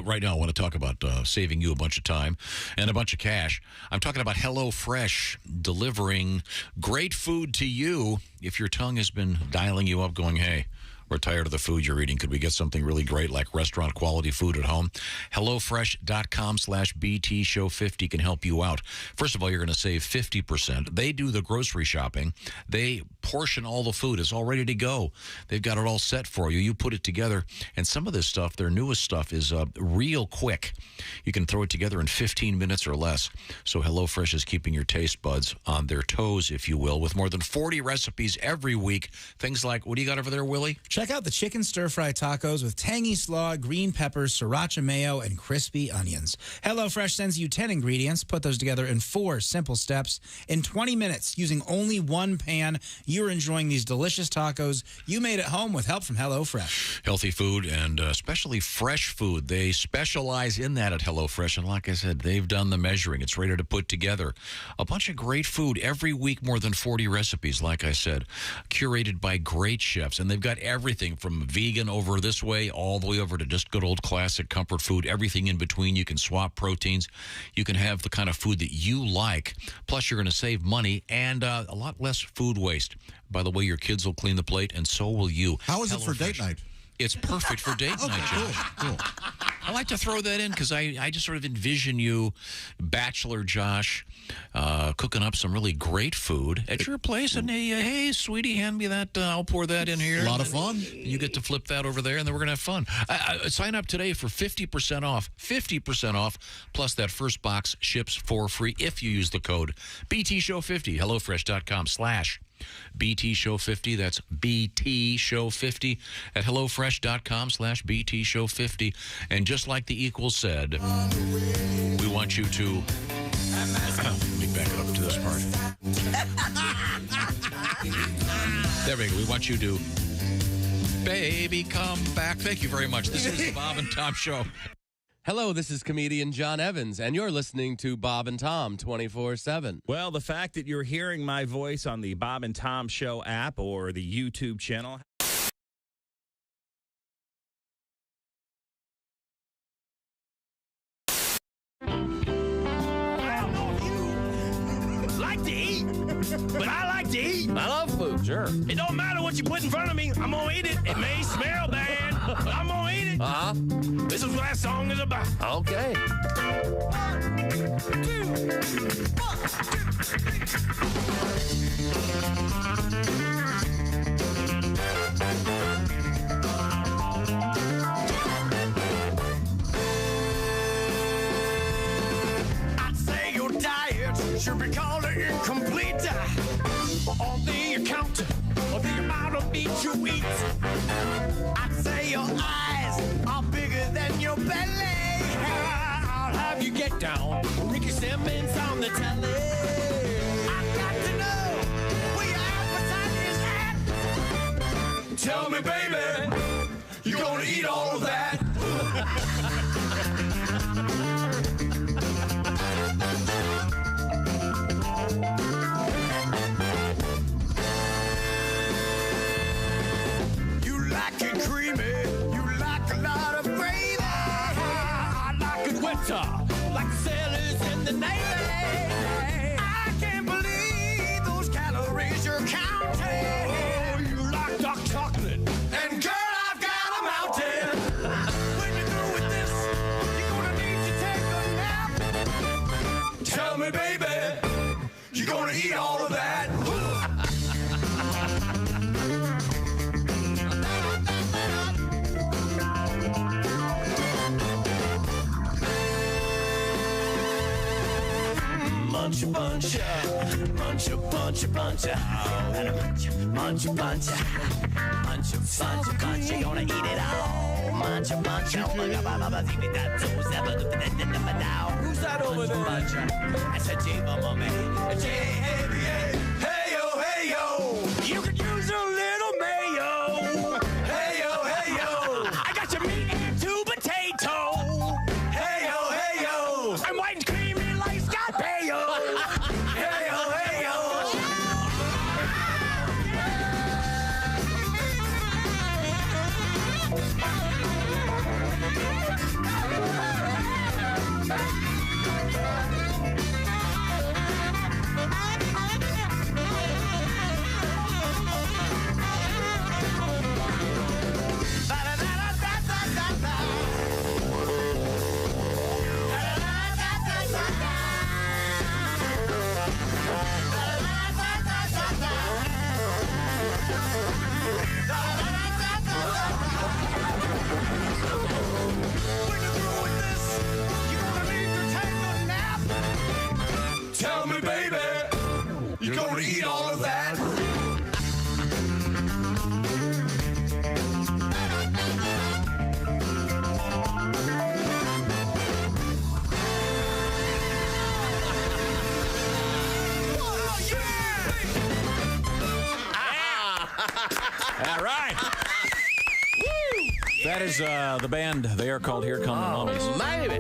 S4: Right now, I want to talk about saving you a bunch of time and a bunch of cash. I'm talking about HelloFresh delivering great food to you if your tongue has been dialing you up going, hey, we're tired of the food you're eating. Could we get something really great like restaurant quality food at home? HelloFresh.com/BT Show 50 can help you out. First of all, you're going to save 50%. They do the grocery shopping. They portion all the food. It's all ready to go. They've got it all set for you. You put it together. And some of this stuff, their newest stuff, is real quick. You can throw it together in 15 minutes or less. So HelloFresh is keeping your taste buds on their toes, if you will, with more than 40 recipes every week. Things like, what do you got over there, Willie?
S3: Check out the chicken stir-fry tacos with tangy slaw, green peppers, sriracha mayo, and crispy onions. HelloFresh sends you 10 ingredients. Put those together in 4 simple steps. In 20 minutes, using only one pan, you're enjoying these delicious tacos you made at home with help from HelloFresh.
S4: Healthy food and especially fresh food. They specialize in that at HelloFresh. And like I said, they've done the measuring. It's ready to put together. A bunch of great food every week, more than 40 recipes, like I said, curated by great chefs. And they've got every everything from vegan over this way all the way over to just good old classic comfort food, everything in between. You can swap proteins. You can have the kind of food that you like. Plus, you're going to save money and a lot less food waste. By the way, your kids will clean the plate, and so will you.
S6: How is it for date night?
S4: It's perfect for date night, Josh.
S6: Cool.
S4: I like to throw that in because I just sort of envision you, Bachelor Josh, cooking up some really great food at your place. And hey, sweetie, hand me that. I'll pour that in here.
S6: A lot of fun.
S4: You get to flip that over there, and then we're going to have fun. Sign up today for 50% off. 50% off, plus that first box ships for free if you use the code BTShow50. HelloFresh.com/BTShow50. That's BTShow50 at HelloFresh.com/BTShow50. And just like the Equals said, we want you to... Let me back it up to this part. There we go. We want you to... Baby, come back. Thank you very much. This is the Bob and Tom Show.
S10: Hello, this is comedian John Evans, and you're listening to Bob and Tom 24/7.
S7: Well, the fact that you're hearing my voice on the Bob and Tom Show app or the YouTube channel.
S8: Like to eat, but I like to eat.
S10: I love food, sure.
S8: It don't matter what you put in front of me. I'm gonna eat it. It may smell bad, but I'm gonna eat it.
S10: Uh-huh.
S8: This is what that song is about.
S10: Okay.
S8: 1, 2, 1. I'd say your diet should be called incomplete on the account of the amount of meat you eat. I'd say your eyes are bigger than your belly. I'll have you get down, Ricky Simmons on the telly. I got to know where your appetite is at. Tell me, baby, you gonna eat all of that? You like it creamy, you like a lot of gravy. I like it wetter, like sailors in the Navy. I can't believe those calories you're counting. Oh, you like dark chocolate, and girl, I've got a mountain. When you're through with this, you're gonna need to take a nap. Tell me, baby, you're gonna eat all of that. Munch a bunch, munch a bunch, munch a bunch, munch a bunch, munch a bunch, you gonna eat it all. Munch a bunch, who's that over there? I said, J Mama man, hey yo, you could use a little mayo. Hey yo, I got your meat and 2 potato. Hey yo, I'm white and creamy like Scott Baio. Hey yo. Tell me, baby, you're gonna eat all of that?
S20: All right. That is the band. They are called Here Come the Mummies.
S10: Maybe.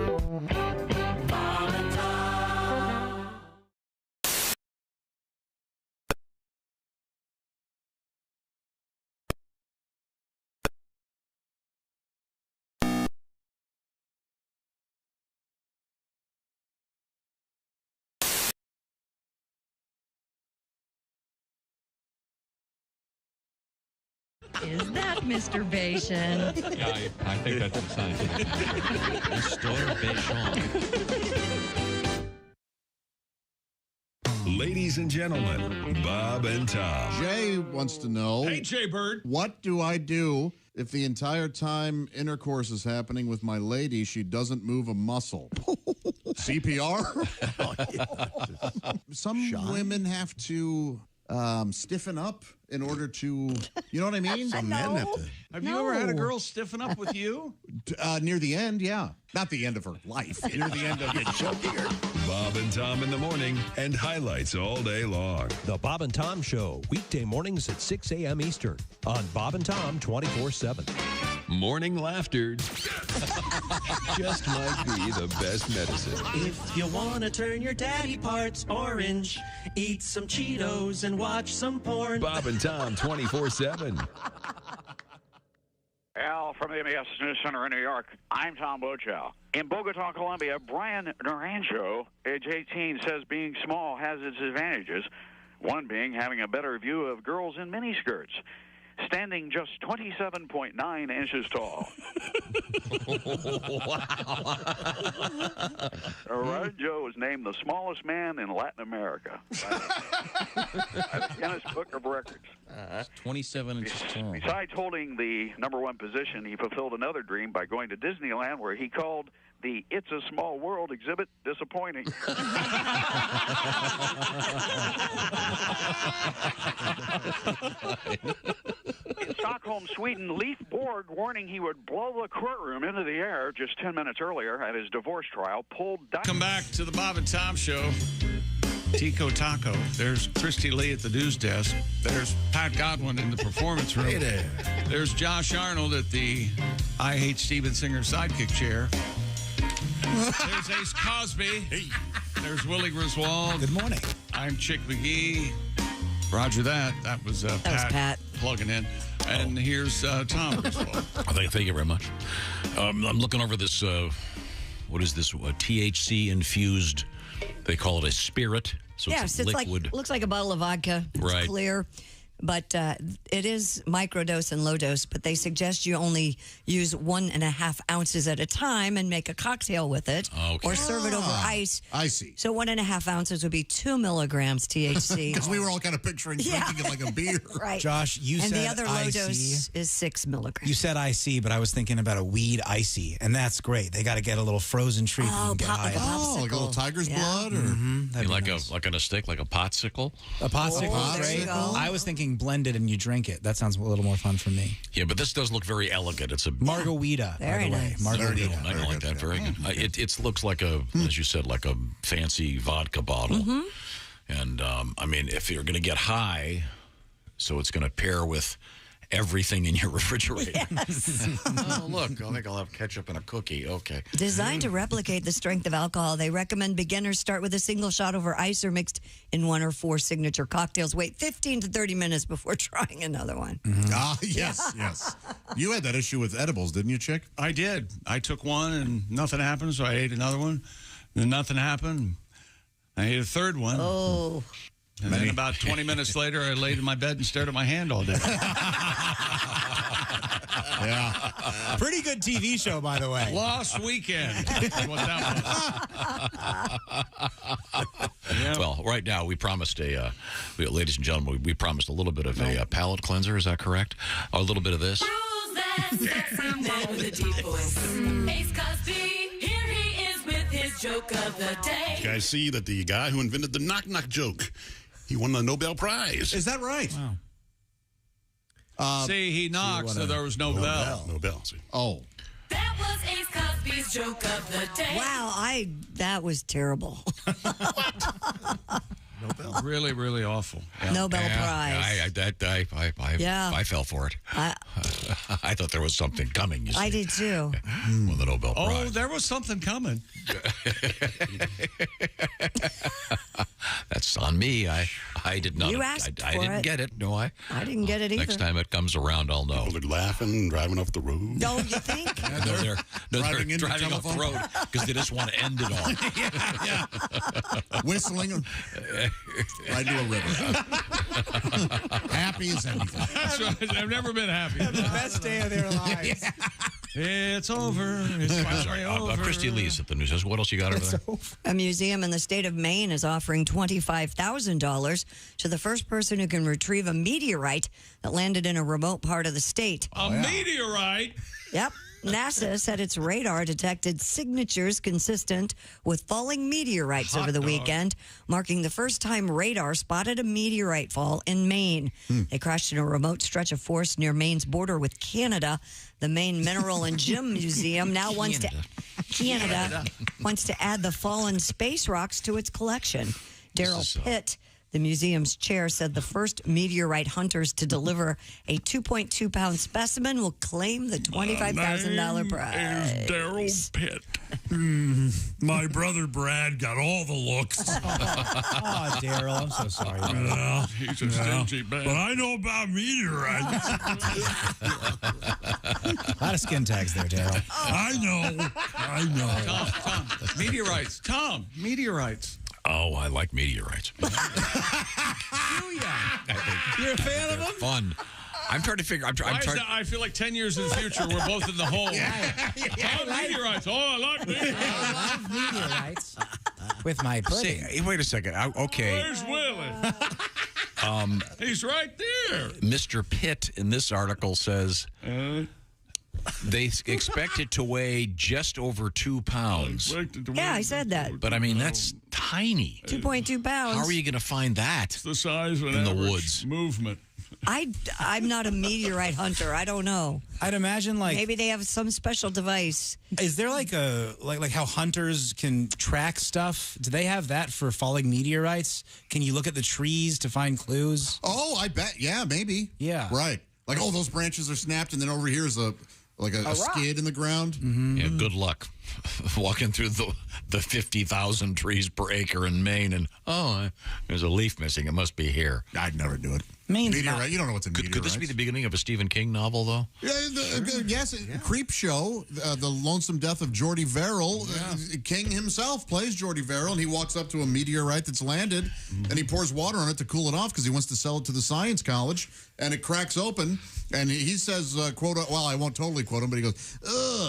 S12: is that masturbation?
S15: Yeah, I think that's the scientific.
S17: Masturbation. Ladies and gentlemen, Bob and Tom.
S6: Jay wants to know.
S2: Hey, Jay Bird.
S6: What do I do if the entire time intercourse is happening with my lady, she doesn't move a muscle? CPR? Some women have to stiffen up in order to, you know what I mean?
S2: Some men have to. Have you ever had a girl stiffen up with you?
S6: Near the end, yeah. Not the end of her life. Near the end of the show here.
S17: Bob and Tom in the morning and highlights all day long.
S22: The Bob and Tom Show, weekday mornings at 6 a.m. Eastern on Bob and Tom 24/7.
S17: Morning laughter just might be the best medicine.
S24: If you want to turn your daddy parts orange, eat some Cheetos and watch some porn.
S17: Bob and Tom 24/7.
S25: Al from the MES News Center in New York. I'm Tom Bochow. In Bogota, Colombia, Brian Naranjo, age 18, says being small has its advantages, one being having a better view of girls in miniskirts, standing just 27.9 inches tall. Naranjo was named the smallest man in Latin America by the Guinness Book of Records.
S20: 27 inches tall.
S25: Besides holding the #1 position, he fulfilled another dream by going to Disneyland, where he called the It's a Small World exhibit disappointing. In Stockholm, Sweden, Leif Borg, warning he would blow the courtroom into the air just 10 minutes earlier at his divorce trial, pulled...
S2: Come back to the Bob and Tom Show. Tico Taco. There's Christy Lee at the news desk. There's Pat Godwin in the performance room. Hey there. There's Josh Arnold at the I Hate Steven Singer sidekick chair. There's Ace Cosby. Hey. There's Willie Griswold.
S3: Good morning.
S2: I'm Chick McGee. Roger that. That was Pat plugging in. And here's Tom Griswold.
S4: Thank you very much. I'm looking over this, what is this, THC-infused, they call it a spirit. So
S5: yes,
S4: it's
S5: like
S4: liquid.
S5: looks like a bottle of vodka. It's
S4: Right.
S5: clear. But it is microdose and low dose, but they suggest you only use 1.5 ounces at a time and make a cocktail with it, or serve it over ice.
S6: I see.
S5: So 1.5 ounces would be 2 milligrams THC.
S6: Because we were all kind of picturing drinking it like a beer.
S5: Right.
S3: Josh, you
S5: and
S3: said
S5: the other low
S3: IC.
S5: dose is 6 milligrams.
S3: You said IC, but I was thinking about a weed icy, and that's great. They got to get a little frozen treat.
S5: Like a
S6: little tiger's blood, or
S4: You like on a stick, like a potsicle?
S3: A potsicle, great. I was thinking blended and you drink it. That sounds a little more fun for me.
S4: Yeah, but this does look very elegant. It's a
S3: margarita, by the way. Margarita.
S4: I don't like that. Very good. It looks like a, as you said, like a fancy vodka bottle.
S5: Mm-hmm.
S4: And I mean, if you're going to get high, so it's going to pair with everything in your refrigerator.
S5: Yes.
S4: Oh, look, I think I'll have ketchup and a cookie. Okay.
S5: Designed to replicate the strength of alcohol, they recommend beginners start with a single shot over ice or mixed in 1 or 4 signature cocktails. Wait 15 to 30 minutes before trying another one.
S6: Ah, yes, yes. You had that issue with edibles, didn't you, Chick?
S2: I did. I took one and nothing happened, so I ate another one. Then nothing happened. I ate a third one.
S5: Oh.
S2: And then about 20 minutes later, I laid in my bed and stared at my hand all day.
S3: Yeah. Pretty good TV show, by the way.
S2: Lost Weekend. That's what that was.
S4: Well, right now, we promised ladies and gentlemen, we promised a little bit of a palate cleanser. Is that correct? A little bit of this.
S24: Ace Cosby, here he is with his joke of the day.
S13: You guys see that the guy who invented the knock-knock joke, he won the Nobel Prize.
S6: Is that right?
S13: Wow.
S2: See, he knocked, so there was no bell.
S13: No bell. See.
S6: Oh.
S24: That was Ace Cosby's joke of the day.
S5: Wow, that was terrible.
S2: Nobel. Really, really awful. Yeah.
S5: Nobel Prize.
S4: I fell for it. I thought there was something coming. You see.
S5: I did too.
S4: Well, the Nobel Prize.
S2: Oh, there was something coming.
S4: That's on me. I I did not.
S5: You asked
S4: I
S5: for
S4: didn't
S5: it.
S4: get it. No, I
S5: didn't get it either.
S4: Next time it comes around, I'll know.
S13: They're laughing, driving off the road.
S5: Don't you think?
S4: They're
S6: Driving into
S4: driving off the
S6: telephone.
S4: road because they just want to end it all.
S6: Whistling right to a river. Happy as anything.
S2: That's right. They've never been happy.
S3: The best day of their lives.
S2: It's over. It's finally over.
S4: Christy Lee's at the news. What else you got over there?
S5: A museum in the state of Maine is offering $25,000 to the first person who can retrieve a meteorite that landed in a remote part of the state.
S2: A meteorite?
S5: Yep. NASA said its radar detected signatures consistent with falling meteorites over the weekend, marking the first time radar spotted a meteorite fall in Maine. They crashed in a remote stretch of forest near Maine's border with Canada. The Maine Mineral and Gem Museum now wants to add the fallen space rocks to its collection. Daryl Pitt, the museum's chair, said the first meteorite hunters to deliver a 2.2-pound specimen will claim the $25,000 prize.
S9: Is Daryl Pitt. My brother Brad got all the looks.
S3: Oh, Daryl, I'm so sorry.
S9: Yeah,
S2: He's a stingy man.
S9: but I know about meteorites.
S3: A lot of skin tags there, Daryl.
S9: I know.
S2: Tom, meteorites. Tom, meteorites.
S4: Oh, I like meteorites.
S3: You're a fan of them?
S4: Fun. I'm trying to figure.
S2: Why is that? I feel like 10 years in the future, we're both in the hole. Tom, meteorites. Oh, I like meteorites.
S3: I love meteorites. With my pudding.
S4: Say, wait a second. Okay.
S2: Where's Willie? He's right there.
S4: Mr. Pitt in this article says they expect it to weigh just over 2 pounds.
S5: Yeah, I said that.
S4: But I mean, that's tiny.
S5: 2.2 pounds.
S4: How are you going to find that?
S2: It's the size of an
S4: in the
S2: average
S4: woods
S2: movement.
S5: I'm not a meteorite hunter. I don't know.
S3: I'd imagine
S5: maybe they have some special device.
S3: Is there like how hunters can track stuff? Do they have that for falling meteorites? Can you look at the trees to find clues?
S6: Oh, I bet. Yeah, maybe.
S3: Yeah.
S6: Right. Like, oh, those branches are snapped, and then over here is a skid in the ground.
S3: Mm-hmm.
S4: Yeah, good luck walking through the 50,000 trees per acre in Maine, and there's a leaf missing. It must be here.
S6: I'd never do it.
S3: Meteorite.
S6: You don't know what's a meteorite.
S4: Could this be the beginning of a Stephen King novel, though?
S6: Yes, Creep Show, the lonesome death of Jordy Verrill. King himself plays Jordy Verrill, and he walks up to a meteorite that's landed, and he pours water on it to cool it off because he wants to sell it to the science college, and it cracks open, and he says, quote, well, I won't totally quote him, but he goes,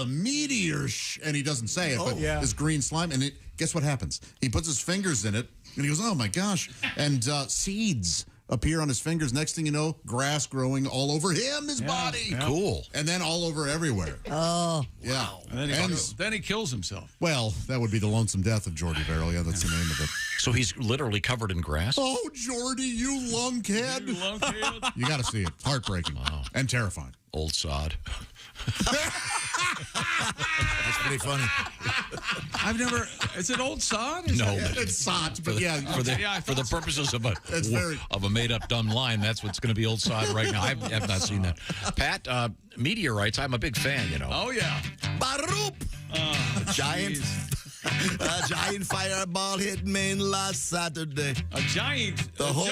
S6: meteor, and he doesn't say it, but this green slime, and guess what happens? He puts his fingers in it, and he goes, oh, my gosh, and seeds appear on his fingers. Next thing you know, grass growing all over him, his body.
S4: Yeah. Cool.
S6: And then all over everywhere.
S5: Oh.
S6: Yeah.
S2: Wow. And then he kills himself.
S6: Well, that would be the lonesome death of Jordy Verrill. Yeah, that's the name of it.
S4: So he's literally covered in grass?
S6: Oh, Jordy, you lunkhead.
S2: You lunkhead.
S6: You got to see it. Heartbreaking.
S4: Wow.
S6: And terrifying.
S4: Old sod.
S8: That's pretty funny.
S2: I've never. Is it old sod?
S4: No,
S6: it's sod, but
S4: for the purposes of a made up dumb line, that's what's going to be old sod right now. I have not seen that. Pat, meteorites. I'm a big fan. You know.
S2: Oh yeah.
S8: Baroop. Giant. A giant fireball hit Maine last Saturday.
S2: A giant fireball.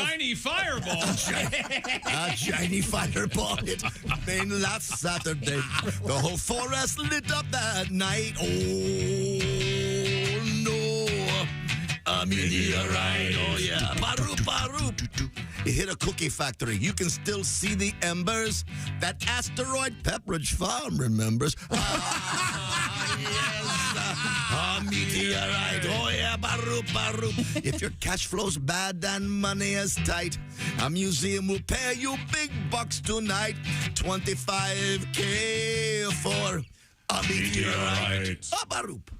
S8: A giant fireball hit Maine last Saturday. The whole forest lit up that night. Oh no, a meteorite. Oh yeah, baroop, baroop. It hit a cookie factory. You can still see the embers. That asteroid Pepperidge Farm remembers. Yes. A meteorite, oh yeah, baroop, baroop. If your cash flow's bad and money is tight, a museum will pay you big bucks tonight. $25K for a meteorite. A baroop.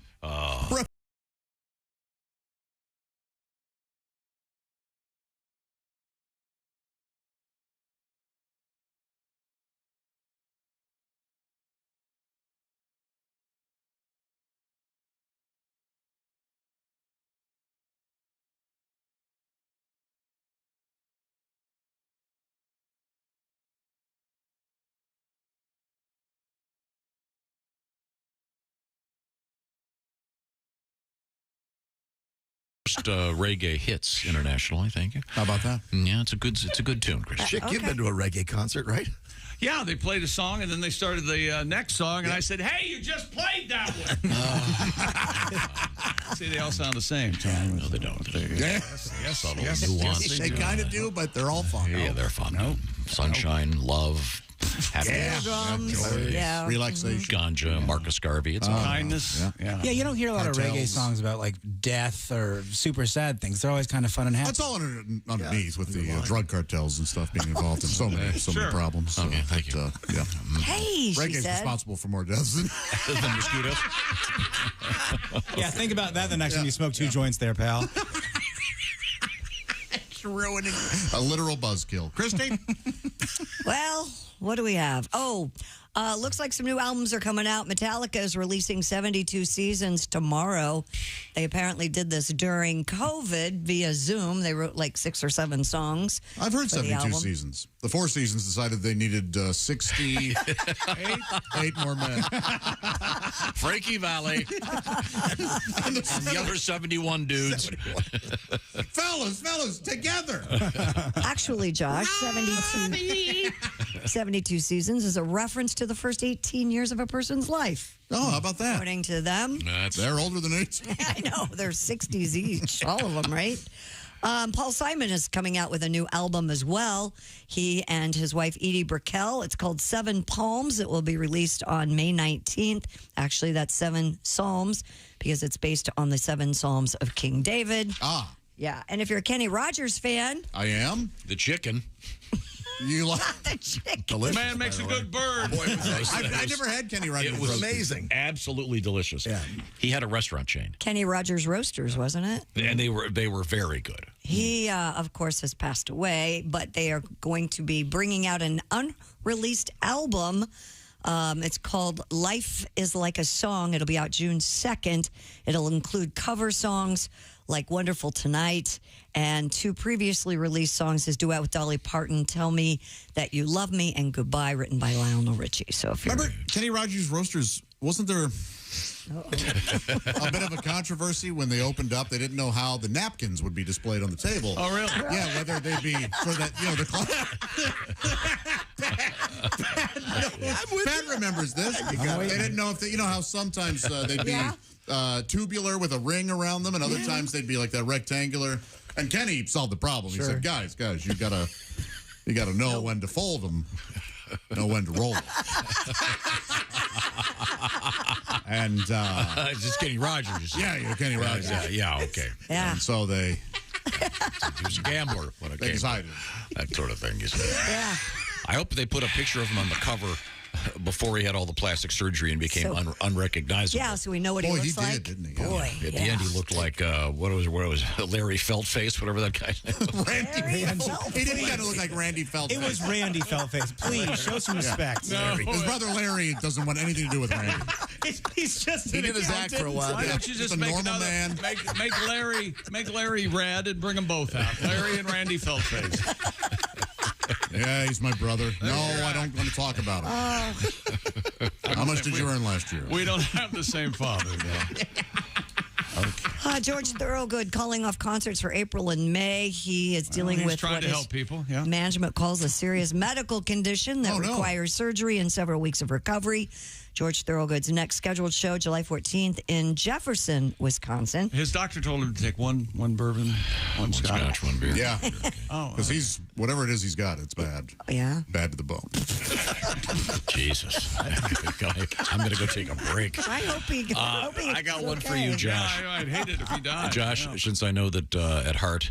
S4: reggae hits internationally. Thank you.
S6: How about that?
S4: Yeah, it's a good tune, Chris.
S8: Chick, you've been to a reggae concert, right?
S2: Yeah, they played a song, and then they started the next song, and I said, hey, you just played that one. See, they all sound the same, Tom.
S4: No, they don't.
S6: Yes.
S4: Nuance.
S6: They kind of do, but they're all fun.
S4: Yeah, they're fun. Sunshine, love, happiness,
S6: relaxation,
S4: ganja, Marcus Garvey. It's all
S2: kindness.
S3: Yeah, you don't hear a lot of reggae songs about like death or super sad things. They're always kind of fun and happy.
S6: That's all underneath with the drug cartels and stuff being involved in so many problems.
S4: Okay, thank you.
S5: Hey, she
S6: reggae's
S5: said.
S6: responsible for more deaths than
S4: mosquitoes.
S3: Yeah, think about that the next time you smoke 2 joints there, pal.
S6: It's ruining a literal buzzkill. Christy?
S5: Well, what do we have? Looks like some new albums are coming out. Metallica is releasing 72 Seasons tomorrow. They apparently did this during COVID via Zoom. They wrote like 6 or 7 songs.
S6: I've heard 72 Seasons. The Four Seasons decided they needed 68 more men.
S4: Frankie Valli and the other 71 dudes.
S6: Fellas, together.
S5: Actually, Josh, 72 Seasons is a reference to the first 18 years of a person's life.
S6: Oh, how about that?
S5: According to them.
S6: They're older than 8.
S5: I know. They're 60s each, all of them, right? Paul Simon is coming out with a new album as well. He and his wife, Edie Brickell. It's called 7 Palms. It will be released on May 19th. Actually, that's 7 Psalms because it's based on the 7 Psalms of King David.
S6: Ah.
S5: Yeah. And if you're a Kenny Rogers fan.
S6: I am.
S4: The chicken.
S6: You like
S5: the chicken.
S2: The man makes a good bird.
S6: Boy, I never had Kenny Rogers.
S4: It was
S8: amazing.
S4: Absolutely delicious. Yeah. He had a restaurant chain.
S5: Kenny Rogers Roasters, wasn't it?
S4: And they were very good.
S5: He, of course, has passed away, but they are going to be bringing out an unreleased album. It's called Life is Like a Song. It'll be out June 2nd. It'll include cover songs like Wonderful Tonight and 2 previously released songs, his duet with Dolly Parton, Tell Me That You Love Me, and Goodbye, written by Lionel Richie. So if
S6: remember Kenny Rogers Roasters, wasn't there a bit of a controversy when they opened up? They didn't know how the napkins would be displayed on the table.
S2: Oh, really?
S6: Yeah, whether they'd be for that, the Pat remembers this. They didn't know if they, how sometimes they'd be tubular with a ring around them, and other times they'd be like that rectangular. And Kenny solved the problem. He said, "Guys, you gotta know when to fold them, know when to roll them." And
S4: just Kenny Rogers.
S6: Yeah, Kenny Rogers.
S4: Yeah, okay.
S5: Yeah.
S6: And so he
S4: was a gambler when it came to that sort of thing.
S5: Yeah.
S4: I hope they put a picture of him on the cover before he had all the plastic surgery and became unrecognizable.
S5: Yeah, so we know what he looks like.
S6: Didn't he?
S5: Boy,
S4: At the end, he looked like what was Larry Feltface, whatever that guy's name was.
S6: Randy. He didn't kind of look like Randy Feltface.
S3: It was Randy Feltface. Please show some respect.
S6: No. His brother Larry doesn't want anything to do with Randy.
S3: He's just
S8: he did his act for a while.
S2: Why don't you just
S6: a
S2: make
S6: normal man?
S2: Make Larry red and bring them both out. Larry and Randy Feltface.
S6: Yeah, he's my brother. No, I don't want to talk about him. How much did you earn last year?
S2: We don't have the same father, though.
S5: George Thorogood calling off concerts for April and May. He is dealing with
S2: trying
S5: what
S2: to help people. Yeah.
S5: management calls a serious medical condition that requires surgery and several weeks of recovery. George Thorogood's next scheduled show, July 14th in Jefferson, Wisconsin.
S2: His doctor told him to take one bourbon, one scotch,
S4: one beer.
S6: Yeah. Because he's, whatever it is he's got, it's bad.
S5: Yeah.
S6: Bad to the bone.
S4: Jesus. I'm going to go take a break.
S5: I hope he
S4: I got one for you, Josh.
S2: Yeah, I'd hate it if he died.
S4: Josh, since I know that at heart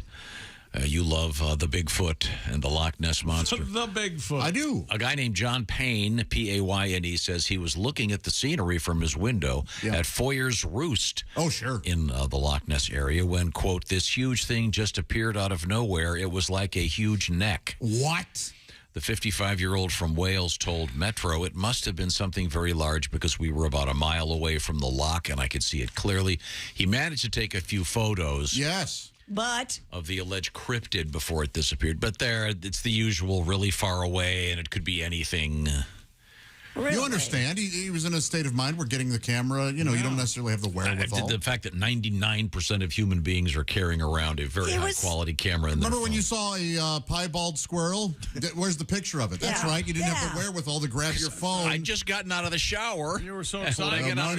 S4: you love the Bigfoot and the Loch Ness Monster.
S2: The Bigfoot.
S6: I do.
S4: A guy named John Payne, Payne, says he was looking at the scenery from his window at Foyer's Roost.
S6: Oh, sure.
S4: In the Loch Ness area when, quote, this huge thing just appeared out of nowhere. It was like a huge neck.
S6: What?
S4: The 55-year-old from Wales told Metro it must have been something very large because we were about a mile away from the loch and I could see it clearly. He managed to take a few photos.
S6: Yes.
S5: But
S4: of the alleged cryptid before it disappeared. But there, it's the usual really far away, and it could be anything.
S6: You understand. He was in a state of mind where getting the camera, you don't necessarily have the wherewithal.
S4: The fact that 99% of human beings are carrying around a very high-quality camera in their
S6: Remember when you saw a piebald squirrel? Where's the picture of it? That's right. You didn't have the wherewithal to grab your phone.
S4: I just gotten out of the shower.
S2: You were so
S4: When
S2: excited.
S4: I get out of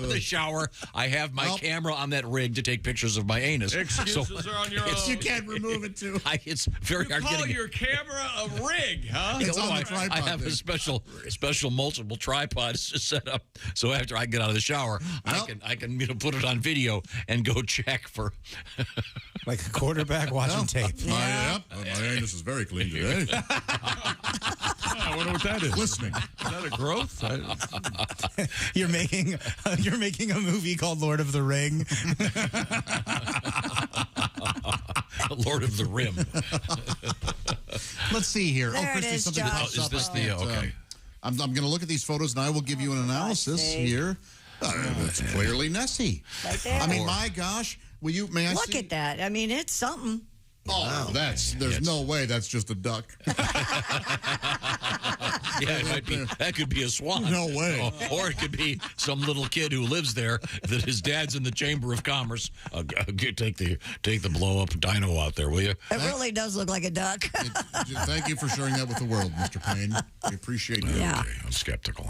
S4: the shower, I have my camera on that rig to take pictures of my anus.
S2: Excuses are on your own.
S6: You can't remove it, too.
S4: It's very hard
S2: Call
S4: getting
S2: your camera a rig, huh?
S6: It's on the tripod.
S4: I have a special multiple tripods set up, so after I get out of the shower, I can put it on video and go check for
S3: like a quarterback watching tape.
S6: My anus is very clean today.
S2: I wonder what that is.
S6: Listening.
S2: Is that a growth?
S3: You're making a movie called Lord of the Ring.
S4: Lord of the Rim.
S6: Let's see here.
S5: There
S6: Christy,
S5: it is,
S6: something
S5: Josh.
S6: pops up.
S4: Is this the okay?
S6: I'm going to look at these photos and I will give you an analysis here. It's clearly Nessie.
S5: Right there.
S6: I mean, my gosh. May I
S5: Look
S6: see?
S5: at that. I mean, it's something.
S6: Oh, there's no way that's just a duck.
S4: Yeah, it might be. That could be a swan.
S6: No way.
S4: Or it could be some little kid who lives there that his dad's in the Chamber of Commerce. Take the blow up dino out there, will you?
S5: It really does look like a duck.
S6: Thank you for sharing that with the world, Mr. Payne. We appreciate you.
S5: Yeah.
S4: Okay, I'm skeptical.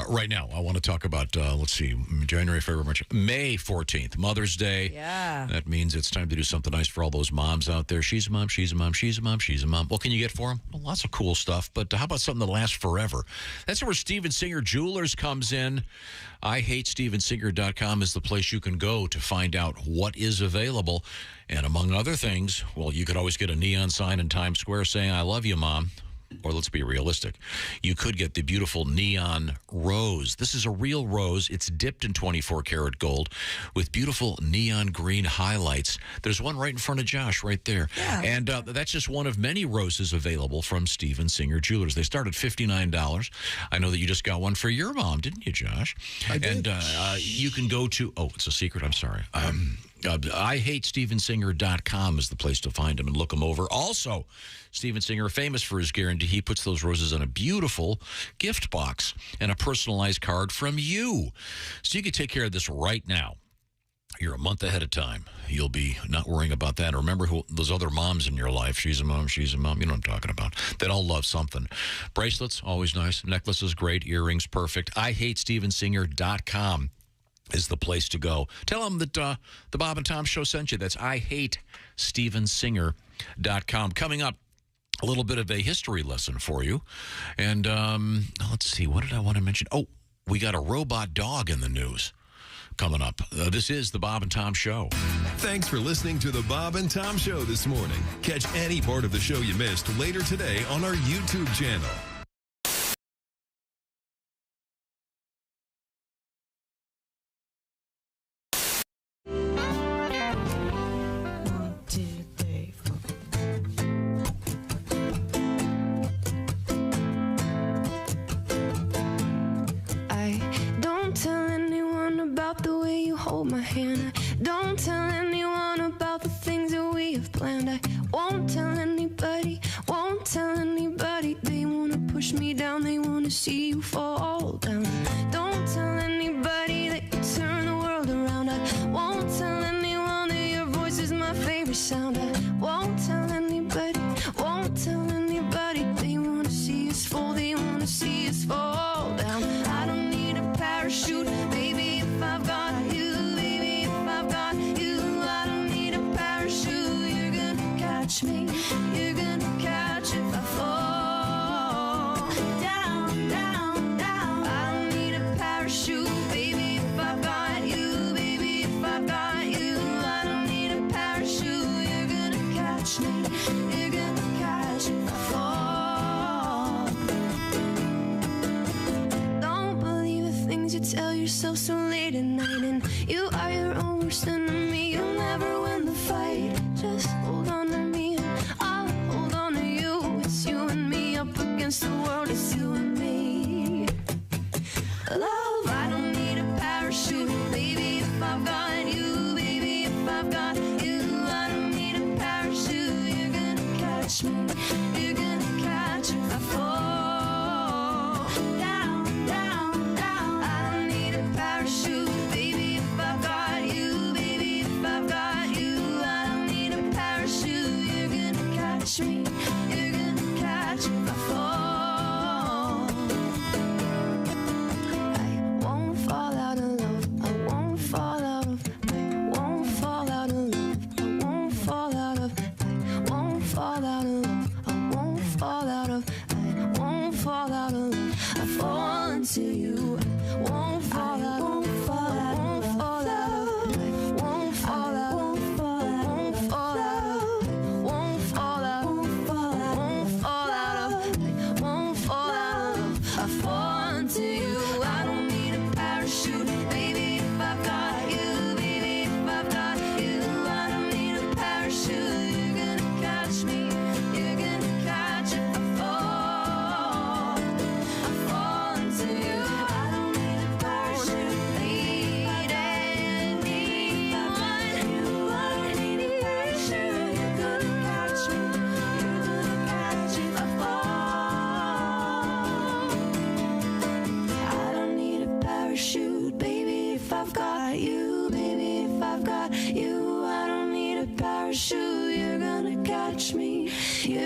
S4: Right now, I want to talk about, let's see, January, February, March, May 14th, Mother's Day.
S5: Yeah.
S4: That means it's time to do something nice for all those moms out there. She's a mom, she's a mom, she's a mom, she's a mom. What can you get for them? Well, lots of cool stuff, but how about something that lasts forever? That's where Steven Singer Jewelers comes in. IHateStevenSinger.com is the place you can go to find out what is available. And among other things, well, you could always get a neon sign in Times Square saying, I love you, Mom. Or let's be realistic. You could get the beautiful neon rose. This is a real rose. It's dipped in 24 karat gold with beautiful neon green highlights. There's one right in front of Josh right there.
S5: Yeah.
S4: And that's just one of many roses available from Steven Singer Jewelers. They start at $59. I know that you just got one for your mom, didn't you, Josh?
S6: I did.
S4: And you can go to, it's a secret, I'm sorry. IHateStevenSinger.com is the place to find them and look them over. Also, Steven Singer, famous for his guarantee, he puts those roses in a beautiful gift box and a personalized card from you. So you can take care of this right now. You're a month ahead of time. You'll be not worrying about that. Remember those other moms in your life. She's a mom, she's a mom. You know what I'm talking about. They all love something. Bracelets, always nice. Necklaces, great. Earrings, perfect. IHateStevenSinger.com is the place to go. Tell them that the Bob and Tom Show sent you. That's IHateStevenSinger.com. Coming up, a little bit of a history lesson for you. And let's see, what did I want to mention? Oh, we got a robot dog in the news coming up. This is the Bob and Tom Show.
S17: Thanks for listening to the Bob and Tom Show this morning. Catch any part of the show you missed later today on our YouTube channel.
S11: Hold my hand. Don't tell anyone about the things that we have planned. I won't tell anybody, won't tell anybody. They wanna push me down, they wanna see you fall down. Don't tell anybody that you turn the world around. I won't tell anyone that your voice is my favorite sound. I won't tell anybody, won't tell anybody. They wanna see us fall, they wanna see us fall down. I don't need a parachute, baby, if I've got you. Me, you're gonna catch if I fall down, down, down. I don't need a parachute, baby, if I've got you, baby, if I've got you. I don't need a parachute, you're gonna catch me, you're gonna catch if I fall. Don't believe the things you tell yourself so late at night, and you are your own worst enemy. You'll never win the fight. Just hold on to me. Against the world, it's you and me. Love, I don't need a parachute, baby, if I've got you, baby, if I've got you. I don't need a parachute, you're gonna catch me, you're gonna catch if I fall.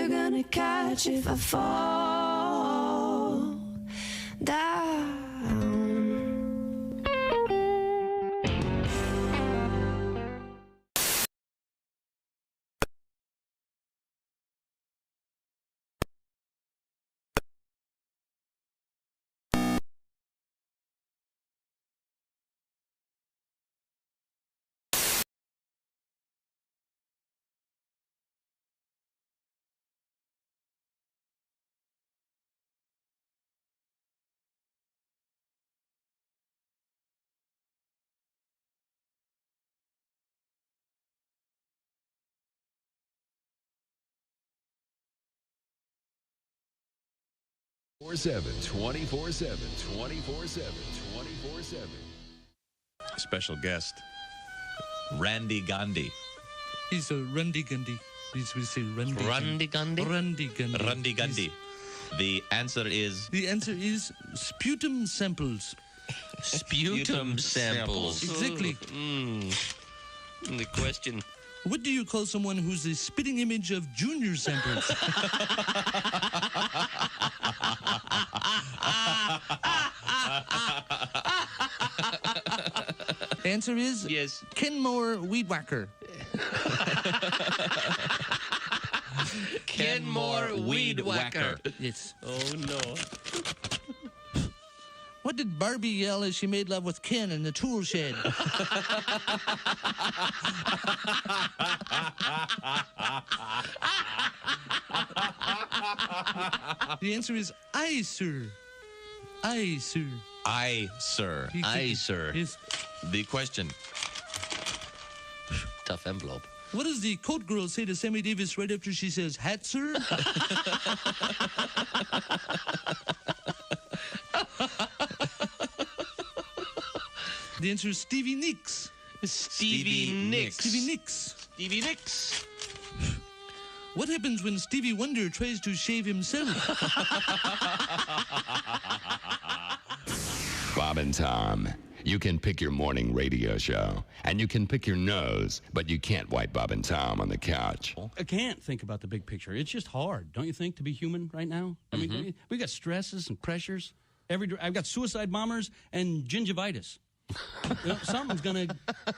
S11: they're gonna catch if I fall down.
S16: Special guest, Randy Gandhi.
S9: He's a Randy Gandhi. We say Randy.
S16: Randy Gandhi?
S9: Randy Gandhi.
S16: Randy Gandhi. The answer is...
S9: The answer is sputum samples.
S16: Sputum samples.
S9: Exactly.
S16: The question...
S9: What do you call someone who's a spitting image of junior samples? Answer is
S16: yes.
S9: Kenmore Weed Whacker.
S16: Kenmore Weed Whacker.
S9: Yes.
S16: Oh no.
S9: What did Barbie yell as she made love with Ken in the tool shed? The answer is aye, sir. Aye, sir.
S16: Aye, sir. Aye, sir.
S9: Yes.
S16: The question. Tough envelope.
S9: What does the coat girl say to Sammy Davis right after she says, hat, sir? The answer is Stevie Nicks.
S16: Stevie Nicks.
S9: Stevie Nicks.
S16: Stevie Nicks.
S9: What happens when Stevie Wonder tries to shave himself?
S18: Bob and Tom, you can pick your morning radio show, and you can pick your nose, but you can't wipe Bob and Tom on the couch.
S19: I can't think about the big picture. It's just hard, don't you think, to be human right now? I mean, we got stresses and pressures. I've got suicide bombers and gingivitis. You know, something's gonna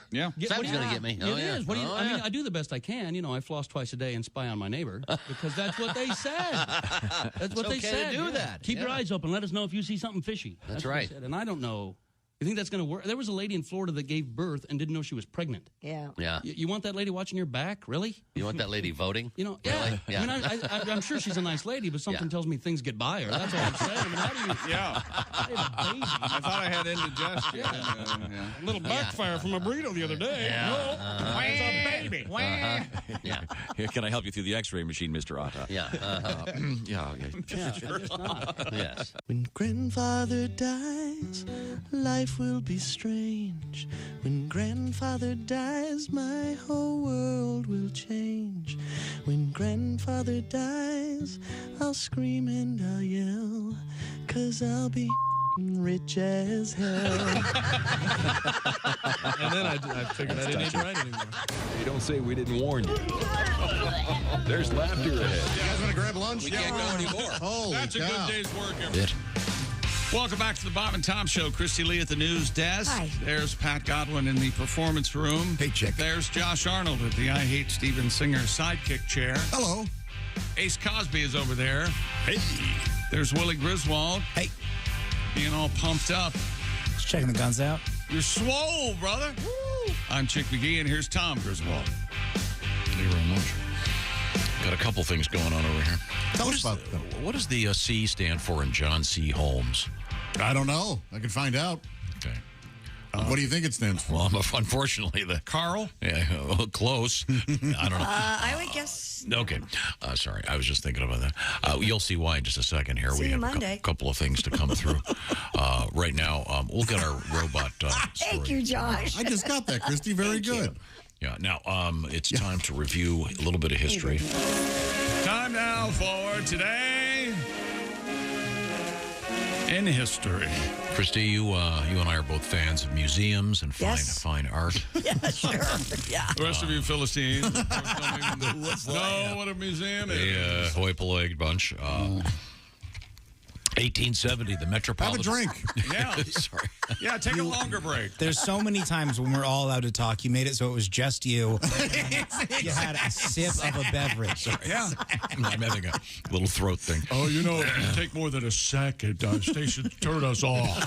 S10: Something's gonna get me. Oh,
S19: It
S10: yeah.
S19: is. What do you, I mean, I do the best I can. You know, I floss twice a day and spy on my neighbor because that's what they said. That's what
S10: It's
S19: they
S10: okay
S19: said.
S10: to do that.
S19: Keep your eyes open. Let us know if you see something fishy.
S10: That's
S19: what
S10: right.
S19: they said. And I don't know. You think that's going to work? There was a lady in Florida that gave birth and didn't know she was pregnant.
S5: Yeah.
S10: Yeah.
S19: You want that lady watching your back? Really?
S10: You want that lady voting?
S19: You know,
S10: Really?
S19: yeah. I mean, I'm sure she's a nice lady, but something tells me things get by her. That's all I'm saying. I mean, how do you?
S2: Yeah.
S19: I have a baby.
S2: I thought I had indigestion.
S19: A little backfire from a burrito the other day.
S10: Yeah.
S19: No, it's a baby.
S10: Yeah.
S20: Here, can I help you through the X-ray machine, Mr. Atta?
S10: Yeah.
S20: Yeah.
S10: Yes.
S24: When grandfather dies, life will be strange. When grandfather dies, my whole world will change. When grandfather dies, I'll scream and I'll yell, 'cause I'll be rich as hell.
S9: And then I figured I didn't need to write anymore.
S17: You don't say we didn't warn you. There's laughter ahead.
S6: You guys want to grab lunch?
S2: We can't go anymore.
S6: Holy
S2: That's
S6: cow.
S2: a good day's work, everybody. Welcome back to the Bob and Tom Show. Christy Lee at the news desk.
S5: Hi.
S2: There's Pat Godwin in the performance room.
S6: Hey, chick.
S2: There's Josh Arnold at the I Hate Steven Singer sidekick chair.
S6: Hello.
S2: Ace Cosby is over there.
S13: Hey.
S2: There's Willie Griswold.
S3: Hey.
S2: Being all pumped up.
S3: Just checking the guns out.
S2: You're swole, brother. Woo. I'm Chick McGee, and here's Tom Griswold.
S4: Thank you very much. Got a couple things going on over here.
S6: Tell us about them.
S4: What does the C stand for in John C. Holmes?
S6: I don't know. I can find out.
S4: Okay.
S6: What do you think it stands for?
S4: Well, unfortunately, the
S2: Carl?
S4: Yeah, close. I don't know.
S5: I would guess.
S4: Okay. Sorry. I was just thinking about that. You'll see why in just a second here.
S5: See
S4: We
S5: you
S4: have
S5: Monday.
S4: a couple of things to come through. Right now, we'll get our robot story.
S5: Thank you, Josh.
S6: I just got that, Christy. Very good.
S4: Yeah. Now, it's time to review a little bit of history.
S2: Time now for today in history.
S4: Christy, you and I are both fans of museums and fine art.
S5: Yeah, sure. Yeah.
S2: The rest of you Philistines, of course, don't even know what a museum is.
S4: The hoi-polled bunch. 1870, the Metropolitan.
S6: Have a drink.
S2: Yeah.
S4: Sorry.
S2: Yeah, take a longer break.
S3: There's so many times when we're all allowed to talk. You made it so it was just you. You had a sip of a beverage.
S2: Yeah.
S4: I'm having a little throat thing.
S2: Oh, you know, it can take more than a second. Station turn us off.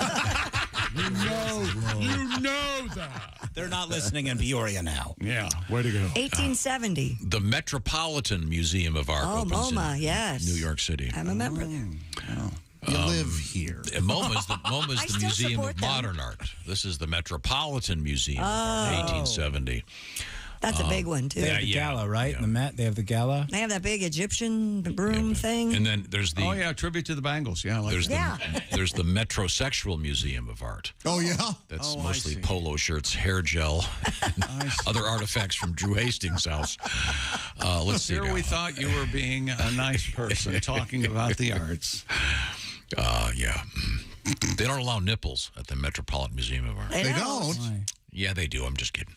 S2: You know that.
S3: They're not listening in Peoria now.
S2: Yeah, way to go.
S5: 1870.
S4: The Metropolitan Museum of Art
S5: Oh,
S4: opens
S5: MoMA,
S4: in
S5: yes.
S4: New York City.
S5: I'm a member there.
S6: You live here.
S4: MoMA's the
S5: still
S4: Museum
S5: support
S4: of
S5: them.
S4: Modern Art. This is the Metropolitan Museum of Art, 1870.
S5: That's a big one, too.
S3: They have the gala, right? The Met, they have the gala.
S5: They have that big Egyptian broom thing.
S4: And then there's the...
S2: Oh, yeah, tribute to the Bangles. Yeah, I like
S4: There's
S2: that.
S4: there's the Metrosexual Museum of Art.
S6: Oh, yeah?
S4: That's
S2: Oh, I
S4: mostly
S2: see.
S4: polo shirts, hair gel, and other artifacts from Drew Hastings' house. Let's see.
S2: Here
S4: now.
S2: we thought you were being a nice person talking about the arts.
S4: Yeah. They don't allow nipples at the Metropolitan Museum of Art.
S5: They don't?
S3: Why?
S4: Yeah, they do. I'm just kidding.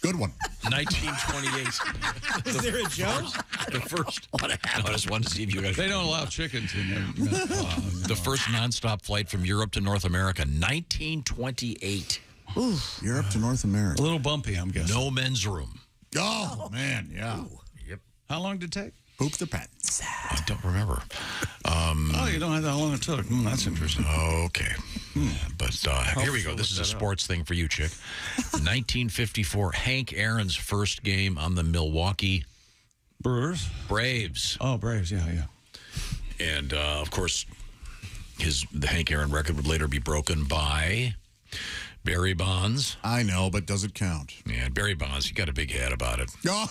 S6: Good one.
S4: 1928.
S3: Is there a joke?
S4: The first. What happened? I just wanted to see if you guys.
S2: They don't allow chickens in there.
S4: The first nonstop flight from Europe to North America, 1928.
S6: Europe to North America.
S2: A little bumpy, I'm guessing.
S4: No men's room.
S6: Oh, man, yeah.
S4: Yep.
S2: How long did it take?
S6: Poop the pants.
S4: I don't remember.
S2: Oh, you don't have that long it took. That's interesting.
S4: Okay. But here we go. This is a sports thing for you, chick. 1954, Hank Aaron's first game on the Milwaukee Braves.
S2: Oh, Braves, yeah.
S4: And, of course, the Hank Aaron record would later be broken by Barry Bonds.
S6: I know, but does it count?
S4: Yeah, Barry Bonds, he got a big head about it. Oh,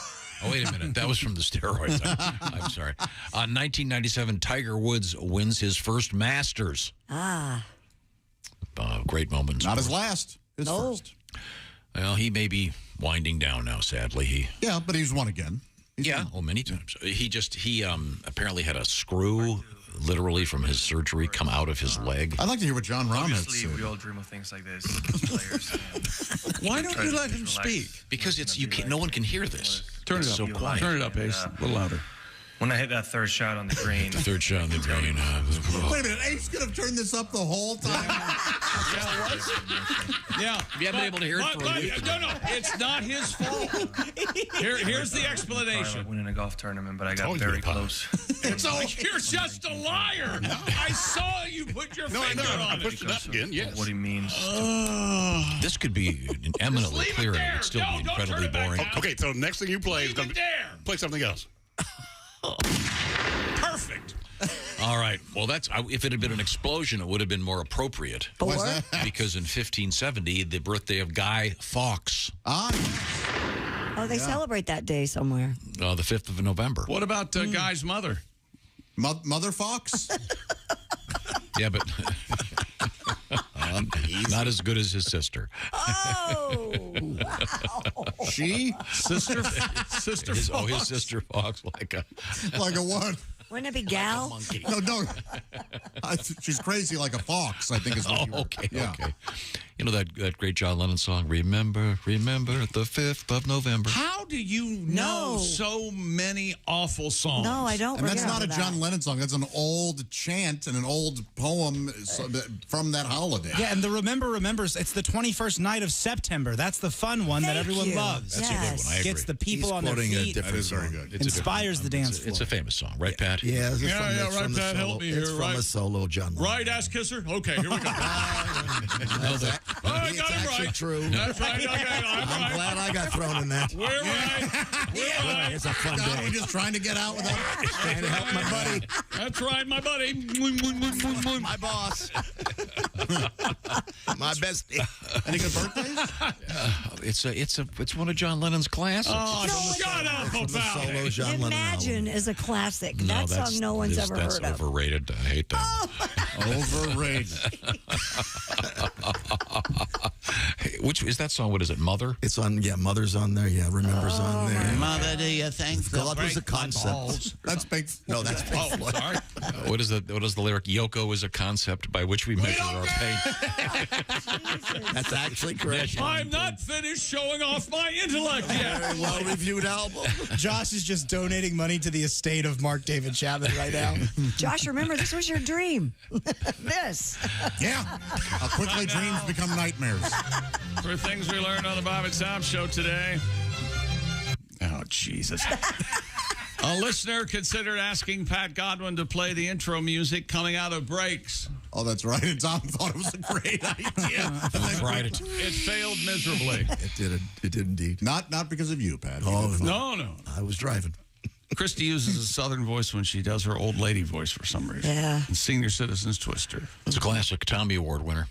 S4: wait a minute. That was from the steroids. I'm sorry. 1997, Tiger Woods wins his first Masters. Great moments.
S6: Not his last. His first.
S4: Well, he may be winding down now, sadly.
S6: Yeah, but he's won again.
S4: Many times. He apparently had a screw literally from his surgery come out of his leg.
S6: I'd like to hear what John Rahm had to say.
S1: We all dream of things like this as players.
S2: Why don't you let him speak?
S4: Because no one can hear this.
S2: Turn it
S4: It's
S2: up.
S4: so quiet.
S2: Turn it up, Ace. A little louder.
S1: When I hit that third shot on the green.
S4: The third shot on the green.
S6: Wait a minute. Ace could have turned this up the whole time.
S2: Yeah.
S4: You haven't been able to hear it for a week.
S2: No, it's not his fault. Here's the explanation.
S1: Winning a golf tournament, but I got very close.
S2: You're just a liar. I saw you put your finger on
S13: I pushed it up again, yes.
S1: What he means.
S4: This could be eminently clear and it would still be incredibly boring.
S13: Okay, so next thing you play is going to play something else.
S2: Perfect.
S4: All right. Well, if it had been an explosion, it would have been more appropriate.
S5: Because
S4: in 1570, the birthday of Guy Fawkes.
S5: they celebrate that day somewhere.
S4: The 5th of November.
S2: What about Guy's mother?
S6: Mother Fox?
S4: Yeah, but not as good as his sister.
S5: Oh, wow.
S6: She?
S2: Sister
S4: His sister Fox, like a
S6: what?
S5: Wouldn't it be Gal?
S6: No. She's crazy like a fox, I think is what
S4: okay. You know that great John Lennon song, Remember the 5th of November.
S2: How do you know so many awful songs?
S5: No, I don't.
S6: And that's not a John Lennon song. That's an old chant and an old poem from that holiday.
S3: Yeah, and the remembers, it's the 21st night of September. That's the fun one that everyone loves.
S4: That's a good one. I agree.
S3: Gets the people on their feet.
S6: That is very good.
S3: Inspires the dance floor.
S4: It's a famous song, right, Pat?
S7: Yeah,
S2: right, Pat, help me here.
S7: It's from a solo John Lennon.
S2: Right, ass kisser? Okay, here we go. I got it right.
S7: True.
S2: That's right. Okay,
S7: I'm glad I got thrown in that.
S2: We're right.
S7: It's a fun day.
S6: We're just trying to get out without
S7: Trying to help my buddy.
S2: That's right, my buddy.
S7: My boss. My bestie.
S6: Any good birthdays?
S4: It's one of John Lennon's classics.
S2: Oh, shut up about
S7: Solo
S2: it.
S7: John Lennon
S5: Imagine is a classic. That song no one's ever heard of.
S4: That's overrated. I hate that.
S6: Overrated.
S4: Which is that song? What is it? Mother?
S8: It's on, Mother's on there. Yeah, Remember's on there.
S2: Mother, do you think
S8: God was a concept.
S6: That's big.
S8: No, that's big.
S2: Oh, sorry.
S4: What is the lyric? Yoko is a concept by which we measure our pain.
S8: That's actually correct.
S2: I'm not finished showing off my intellect yet.
S8: Very well-reviewed album.
S3: Josh is just donating money to the estate of Mark David Chapman right now.
S5: Josh, remember, this was your dream. This.
S6: Yeah. How quickly dreams become nightmares.
S2: For things we learned on the Bob and Tom Show today. Oh, Jesus. A listener considered asking Pat Godwin to play the intro music coming out of breaks.
S6: Oh, that's right. And Tom thought it was a great idea.
S4: Tried it.
S2: It failed miserably.
S8: It did indeed.
S6: Not because of you, Pat.
S8: Oh,
S2: No.
S8: I was driving.
S2: Christy uses a southern voice when she does her old lady voice for some reason.
S5: Yeah.
S2: And Senior Citizens Twister.
S4: It's a classic Tommy Award winner.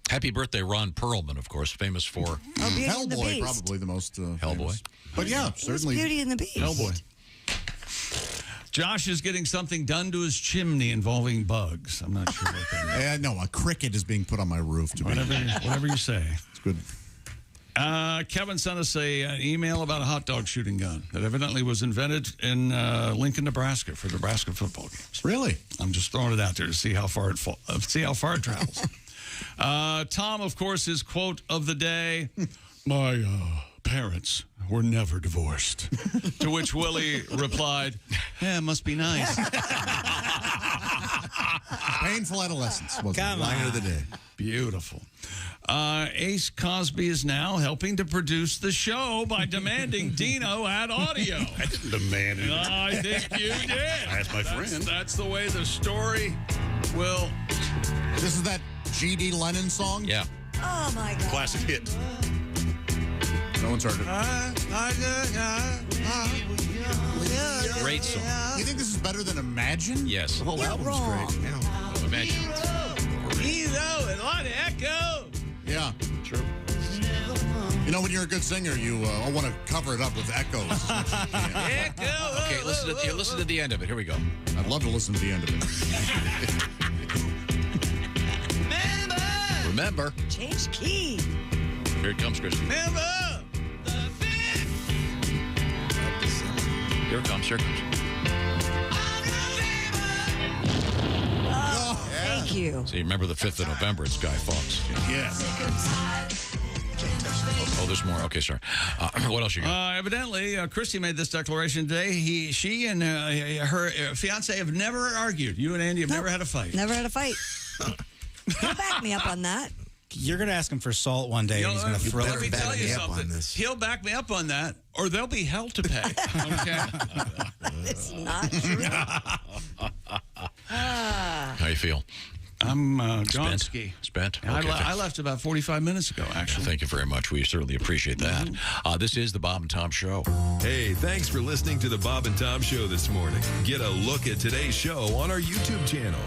S4: Happy birthday, Ron Perlman, of course, famous for
S5: Beauty and the
S6: Hellboy,
S5: Beast.
S6: probably the most
S4: Hellboy.
S6: famous. But yeah, certainly.
S5: Beauty and the Beast.
S2: Hellboy. Josh is getting something done to his chimney involving bugs. I'm not sure what that is.
S6: No, a cricket is being put on my roof.
S2: Whatever you say.
S6: It's good.
S2: Kevin sent us an email about a hot dog shooting gun that evidently was invented in Lincoln, Nebraska for Nebraska football games.
S6: Really?
S2: I'm just throwing it out there to see how far it travels. Tom, of course, his quote of the day: "My parents were never divorced." To which Willie replied, "Yeah, must be nice."
S6: Painful adolescence. Was
S8: Come on. Line of the day.
S2: Beautiful. Ace Cosby is now helping to produce the show by demanding Dino add audio.
S13: I didn't demand it.
S2: I think you did.
S13: I asked my friend.
S2: That's the way the story will.
S6: This is that G.D. Lennon song?
S4: Yeah.
S5: Oh, my God.
S13: Classic hit.
S6: No one's heard it.
S4: Great song.
S6: You think this is better than Imagine?
S4: Yes.
S8: The whole album's great. Yeah.
S4: Imagine.
S2: A lot of echo.
S6: Yeah.
S4: True.
S6: You know, when you're a good singer, you want to cover it up with echoes. As much as you can.
S2: Echo.
S4: Okay, listen to the end of it. Here we go.
S6: I'd love to listen to the end of it.
S4: Remember.
S5: Change key.
S4: Here it comes, Christy.
S2: Remember.
S4: Here it comes. Here it comes.
S5: Oh, thank you.
S4: See, remember the 5th of November. It's Guy Fawkes.
S6: Yeah.
S4: Oh, there's more. Okay, sorry. What else you got?
S2: Evidently, Christy made this declaration today. She and her fiance have never argued. You and Andy have never had a fight.
S5: Never had a fight. He'll back me up on that.
S3: You're going to ask him for salt one day, and he's going to throw
S2: Let me
S3: it.
S2: tell you something. He'll back me up on that, or there'll be hell to pay. Okay.
S5: It's not true.
S4: How you feel?
S2: I'm Gonski.
S4: Spent? Okay,
S2: I left about 45 minutes ago, actually.
S4: Thank you very much. We certainly appreciate that. This is the Bob and Tom Show.
S17: Hey, thanks for listening to the Bob and Tom Show this morning. Get a look at today's show on our YouTube channel.